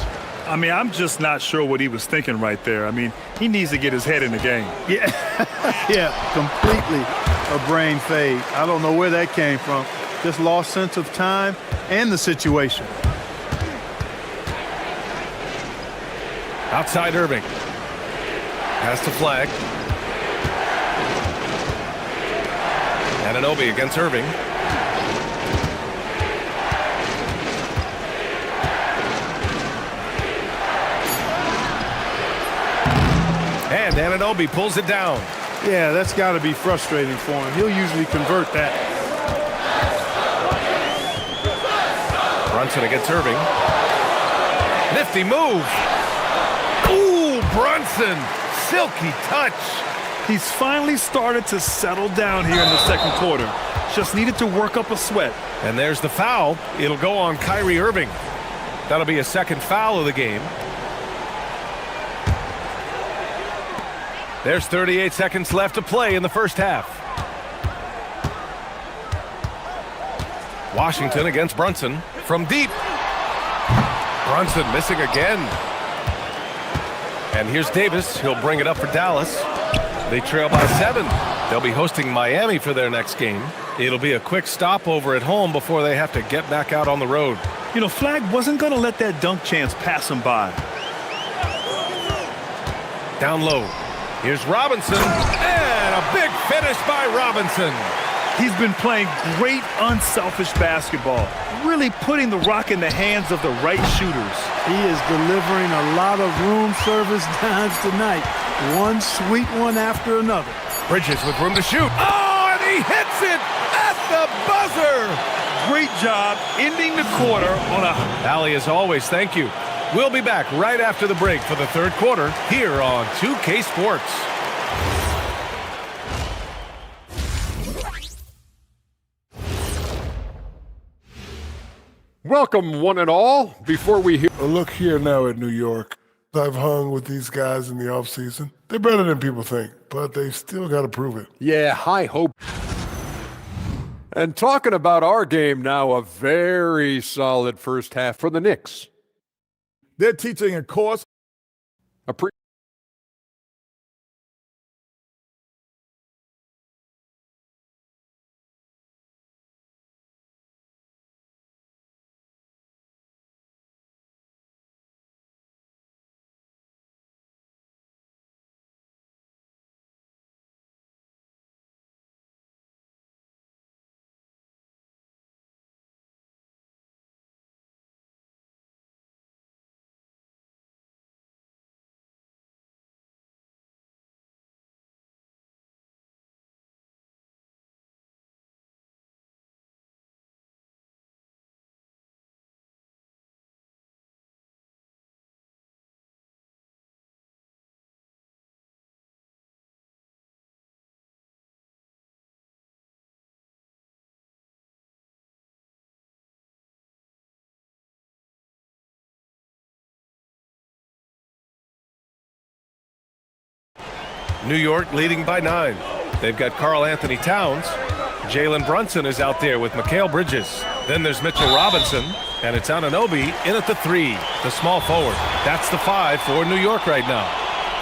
I mean, I'm just not sure what he was thinking right there. I mean, he needs to get his head in the game. Yeah, yeah, completely a brain fade. I don't know where that came from. Just lost sense of time and the situation. Outside Irving. Pass to Flag. Anunoby against Irving. And Anunoby pulls it down. Yeah, that's got to be frustrating for him. He'll usually convert that. Brunson against Irving. Nifty move. Ooh, Brunson. Silky touch. He's finally started to settle down here in the second quarter. Just needed to work up a sweat. And there's the foul. It'll go on Kyrie Irving. That'll be a second foul of the game. There's 38 seconds left to play in the first half. Washington against Brunson from deep. Brunson missing again. And here's Davis. He'll bring it up for Dallas. They trail by 7. They'll be hosting Miami for their next game. It'll be a quick stopover at home before they have to get back out on the road. You know, Flag wasn't going to let that dunk chance pass him by. Down low. Here's Robinson. And a big finish by Robinson. He's been playing great unselfish basketball, really putting the rock in the hands of the right shooters. He is delivering a lot of room service dimes tonight. One sweet one after another. Bridges with room to shoot. Oh, and he hits it at the buzzer. Great job ending the quarter on a... Allie, as always, thank you. We'll be back right after the break for the third quarter here on 2K Sports. Welcome, one and all. Before we hear... Look here now at New York. I've hung with these guys in the offseason. They're better than people think, but they've still got to prove it. Yeah, high hope. And talking about our game now, a very solid first half for the Knicks. They're teaching a course. New York leading by 9. They've got Karl Anthony Towns. Jalen Brunson is out there with Mikal Bridges. Then there's Mitchell Robinson, and it's Anunoby in at the 3, the small forward. That's the 5 for New York right now.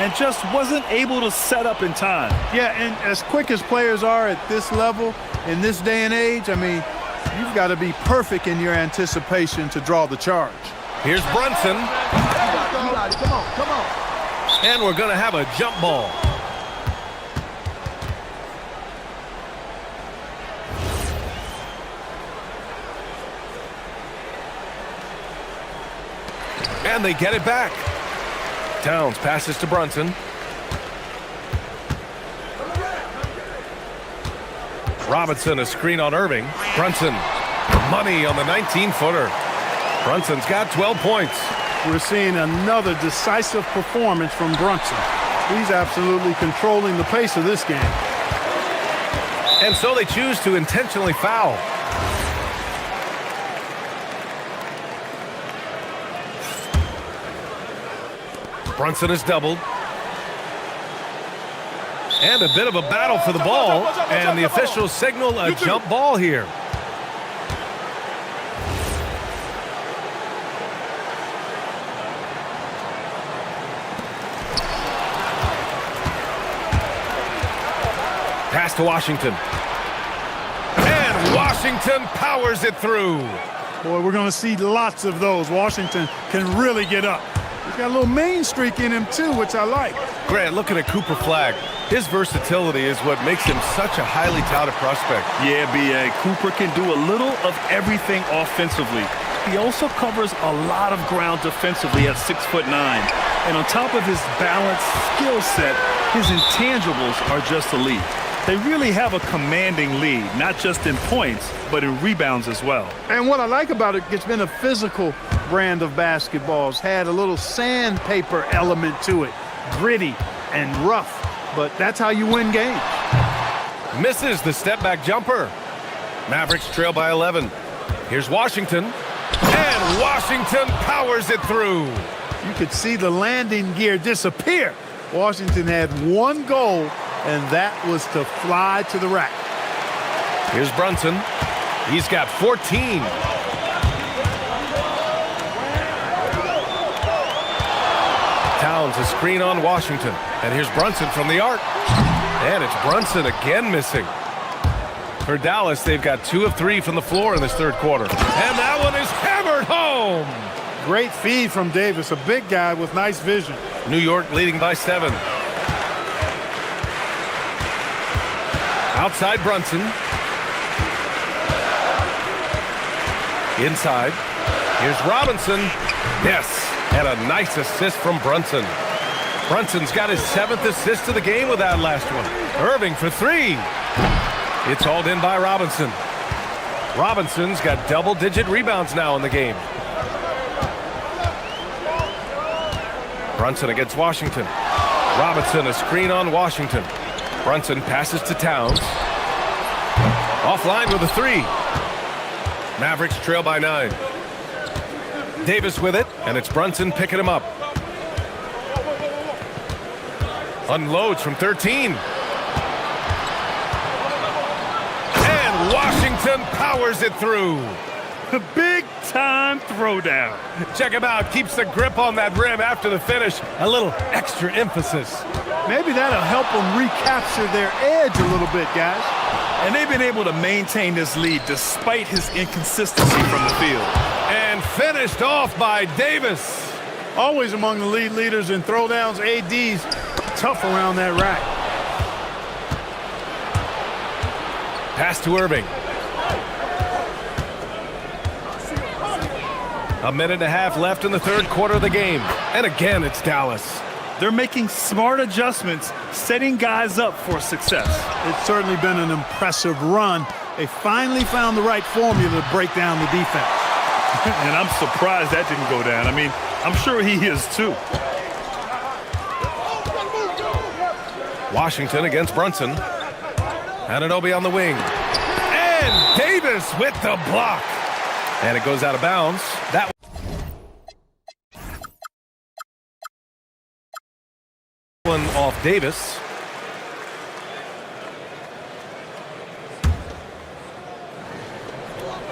And just wasn't able to set up in time. Yeah, and as quick as players are at this level, in this day and age, I mean, you've got to be perfect in your anticipation to draw the charge. Here's Brunson. Come on. And we're going to have a jump ball. And they get it back. Towns passes to Brunson. Robinson, a screen on Irving. Brunson, money on the 19-footer. Brunson's got 12 points. We're seeing another decisive performance from Brunson. He's absolutely controlling the pace of this game. And so they choose to intentionally foul. Brunson is doubled. And a bit of a battle for the ball. And the officials signal a jump ball here. Pass to Washington. And Washington powers it through. Boy, we're going to see lots of those. Washington can really get up. He's got a little main streak in him, too, which I like. Grant, looking at Cooper Flagg, his versatility is what makes him such a highly touted prospect. Yeah, B.A. Cooper can do a little of everything offensively. He also covers a lot of ground defensively at 6'9". And on top of his balanced skill set, his intangibles are just elite. They really have a commanding lead, not just in points, but in rebounds as well. And what I like about it, it's been a physical brand of basketball. It's had a little sandpaper element to it, gritty and rough, but that's how you win games. Misses the step-back jumper. Mavericks trail by 11. Here's Washington, and Washington powers it through. You could see the landing gear disappear. Washington had one goal, and that was to fly to the rack. Here's Brunson. He's got 14. Towns a screen on Washington. And here's Brunson from the arc. And it's Brunson again missing. For Dallas, they've got 2 of 3 from the floor in this third quarter. And that one is hammered home. Great feed from Davis, a big guy with nice vision. New York leading by 7. Outside Brunson. Inside. Here's Robinson. Yes, and a nice assist from Brunson. Brunson's got his 7th assist of the game with that last one. Irving for 3. It's hauled in by Robinson. Robinson's got double-digit rebounds now in the game. Brunson against Washington. Robinson a screen on Washington. Brunson passes to Towns. Offline with a 3. Mavericks trail by 9. Davis with it, and it's Brunson picking him up. Unloads from 13. And Washington powers it through. Big time throwdown. Check him out. Keeps the grip on that rim after the finish. A little extra emphasis. Maybe that'll help them recapture their edge a little bit, guys. And they've been able to maintain this lead despite his inconsistency from the field. And finished off by Davis. Always among the lead leaders in throwdowns. AD's tough around that rack. Pass to Irving. A minute and a half left in the third quarter of the game. And again, it's Dallas. They're making smart adjustments, setting guys up for success. It's certainly been an impressive run. They finally found the right formula to break down the defense. And I'm surprised that didn't go down. I mean, I'm sure he is too. Washington against Brunson. Anunoby on the wing. And Davis with the block. And it goes out of bounds. That one off Davis.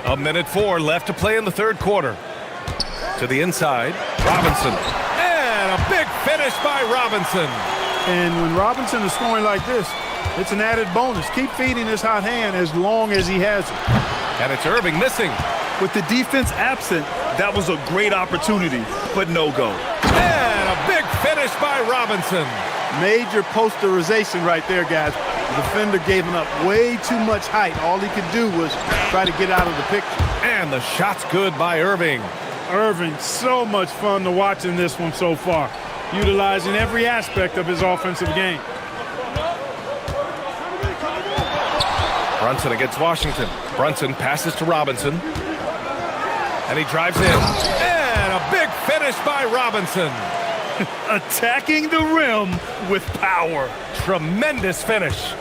A minute 4 left to play in the third quarter. To the inside, Robinson. And a big finish by Robinson. And when Robinson is scoring like this, it's an added bonus. Keep feeding his hot hand as long as he has it. And it's Irving missing. With the defense absent, that was a great opportunity, but no go. And a big finish by Robinson. Major posterization right there, guys. The defender gave him up way too much height. All he could do was try to get out of the picture. And the shot's good by Irving. Irving, so much fun to watch in this one so far, utilizing every aspect of his offensive game. Brunson against Washington. Brunson passes to Robinson. And he drives in. And a big finish Finish by Robinson. Attacking the rim with power. Tremendous finish.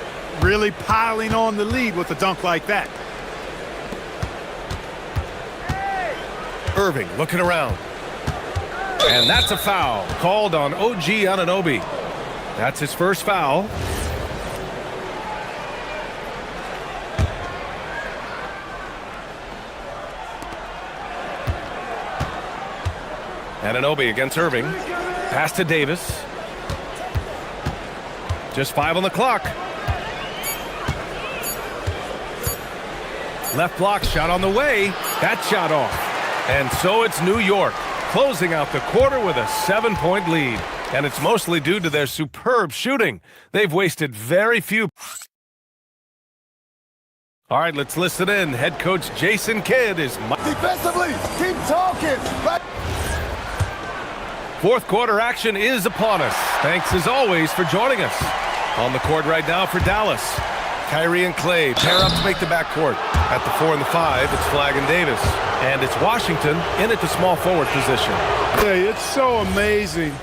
Really piling on the lead with a dunk like that. Irving looking around. And that's a foul called on OG Anunoby. That's his first foul. Anunoby against Irving. Pass to Davis. Just 5 on the clock. Left block shot on the way. That shot off. And so it's New York closing out the quarter with a 7-point lead. And it's mostly due to their superb shooting. They've wasted very few. All right, let's listen in. Head coach Jason Kidd is... Defensively, keep talking. Fourth quarter action is upon us. Thanks as always for joining us. On the court right now for Dallas. Kyrie and Clay pair up to make the backcourt. At the 4 and the 5, it's Flagg and Davis. And it's Washington in at the small forward position. Hey, it's so amazing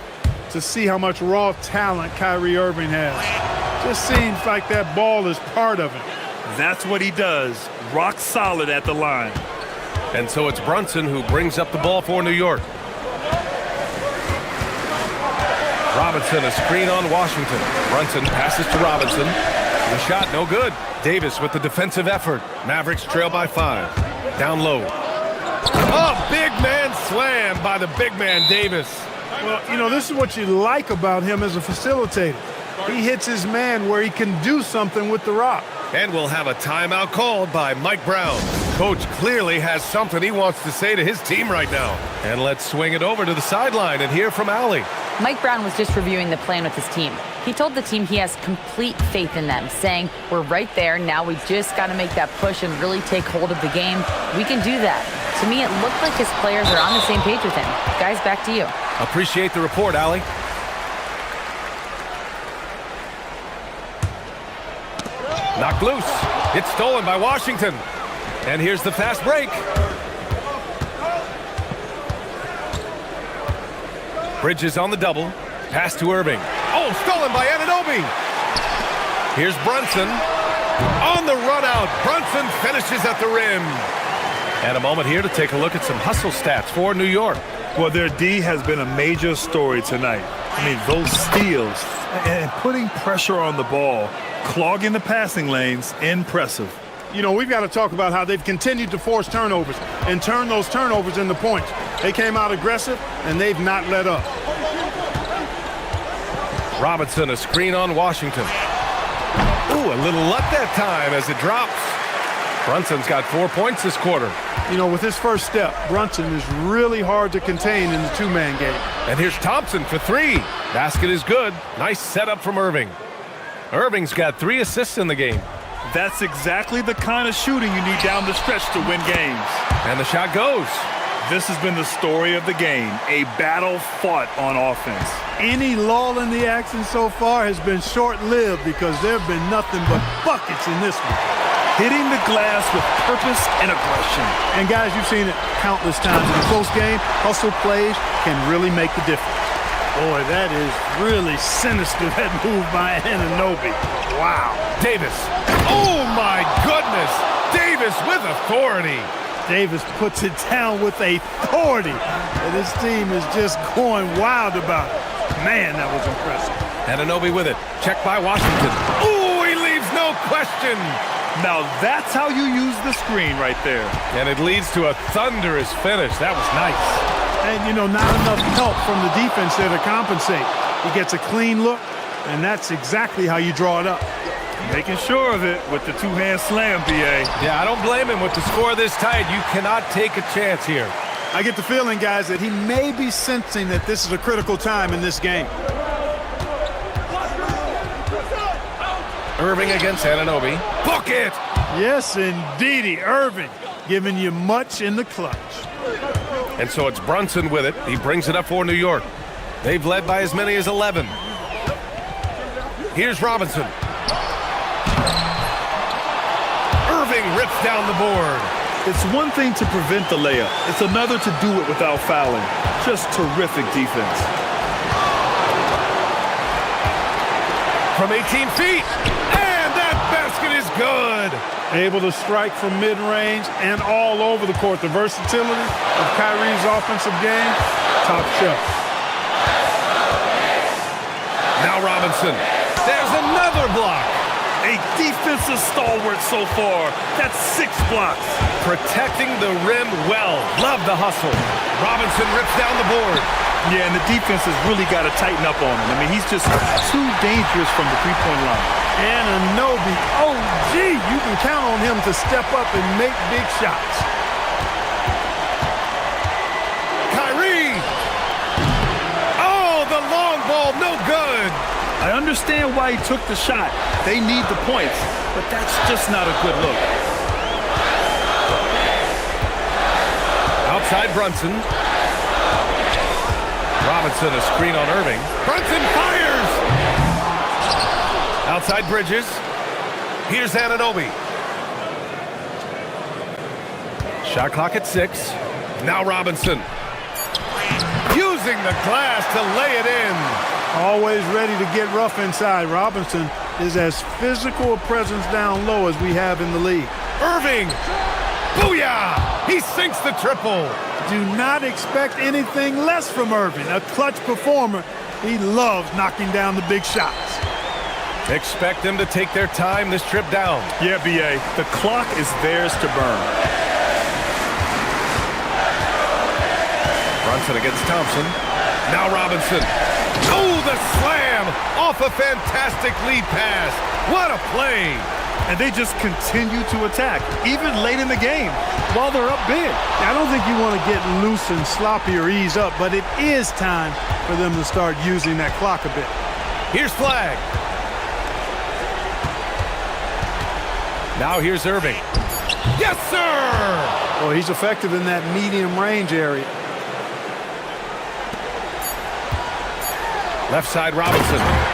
to see how much raw talent Kyrie Irving has. Just seems like that ball is part of him. That's what he does. Rock solid at the line. And so it's Brunson who brings up the ball for New York. Robinson, a screen on Washington. Brunson passes to Robinson. The shot, no good. Davis with the defensive effort. Mavericks trail by 5. Down low. Oh, big man slam by the big man, Davis. Well, you know, this is what you like about him as a facilitator. He hits his man where he can do something with the rock. And we'll have a timeout called by Mike Brown. Coach clearly has something he wants to say to his team right now. And let's swing it over to the sideline and hear from Allie. Mike Brown was just reviewing the plan with his team. He told the team he has complete faith in them, saying, we're right there, now we just got to make that push and really take hold of the game. We can do that. To me, it looked like his players are on the same page with him. Guys, back to you. Appreciate the report, Allie. Knocked loose. It's stolen by Washington. And here's the fast break. Bridges on the double. Pass to Irving. Oh, stolen by Anunoby. Here's Brunson. On the run out. Brunson finishes at the rim. And a moment here to take a look at some hustle stats for New York. Well, their D has been a major story tonight. I mean, those steals and putting pressure on the ball, clogging the passing lanes, impressive. You know, we've got to talk about how they've continued to force turnovers and turn those turnovers into points. They came out aggressive, and they've not let up. Robinson, a screen on Washington. Ooh, a little luck that time as it drops. Brunson's got 4 points this quarter. You know, with his first step, Brunson is really hard to contain in the two-man game. And here's Thompson for 3. Basket is good. Nice setup from Irving. Irving's got 3 assists in the game. That's exactly the kind of shooting you need down the stretch to win games. And the shot goes. This has been the story of the game, a battle fought on offense. Any lull in the action so far has been short-lived because there have been nothing but buckets in this one. Hitting the glass with purpose and aggression. And guys, you've seen it countless times in a close game. Hustle plays can really make the difference. Boy, that is really sinister, that move by Anunoby. Wow. Davis. Oh, my goodness. Davis with authority. Davis puts it down with authority. And his team is just going wild about it. Man, that was impressive. Anunoby with it. Checked by Washington. Ooh, he leaves no question. Now that's how you use the screen right there. And it leads to a thunderous finish. That was nice. And, you know, not enough help from the defense there to compensate. He gets a clean look, and that's exactly how you draw it up. Making sure of it with the two-hand slam, BA. Yeah, I don't blame him with the score this tight. You cannot take a chance here. I get the feeling, guys, that he may be sensing that this is a critical time in this game. Irving against Anunoby. Book it! Yes, indeedy. Irving giving you much in the clutch. And so it's Brunson with it. He brings it up for New York. They've led by as many as 11. Here's Robinson. Irving rips down the board. It's one thing to prevent the layup. It's another to do it without fouling. Just terrific defense. From 18 feet, and that basket is good. Able to strike from mid-range and all over the court. The versatility of Kyrie's offensive game, top shelf. Now Robinson. There's another block. A defensive stalwart so far. That's 6 blocks. Protecting the rim well. Love the hustle. Robinson rips down the board. Yeah, and the defense has really got to tighten up on him. I mean, he's just too dangerous from the three-point line. And Anunoby, oh, gee, you can count on him to step up and make big shots. Kyrie! Oh, the long ball, no good. I understand why he took the shot. They need the points, but that's just not a good look. Outside Brunson. Robinson, a screen on Irving. Brunson fires! Outside Bridges. Here's Anunoby. Shot clock at 6. Now Robinson. Using the glass to lay it in. Always ready to get rough inside. Robinson is as physical a presence down low as we have in the league. Irving! Booyah! He sinks the triple. Do not expect anything less from Irving. A clutch performer. He loves knocking down the big shots. Expect them to take their time this trip down. Yeah, B.A. The clock is theirs to burn. Brunson against Thompson. Now Robinson. Oh, the slam off a fantastic lead pass. What a play. And they just continue to attack, even late in the game, while they're up big. I don't think you want to get loose and sloppy or ease up, but it is time for them to start using that clock a bit. Here's Flag. Now here's Irving. Yes, sir! Well, he's effective in that medium range area. Left side Robinson.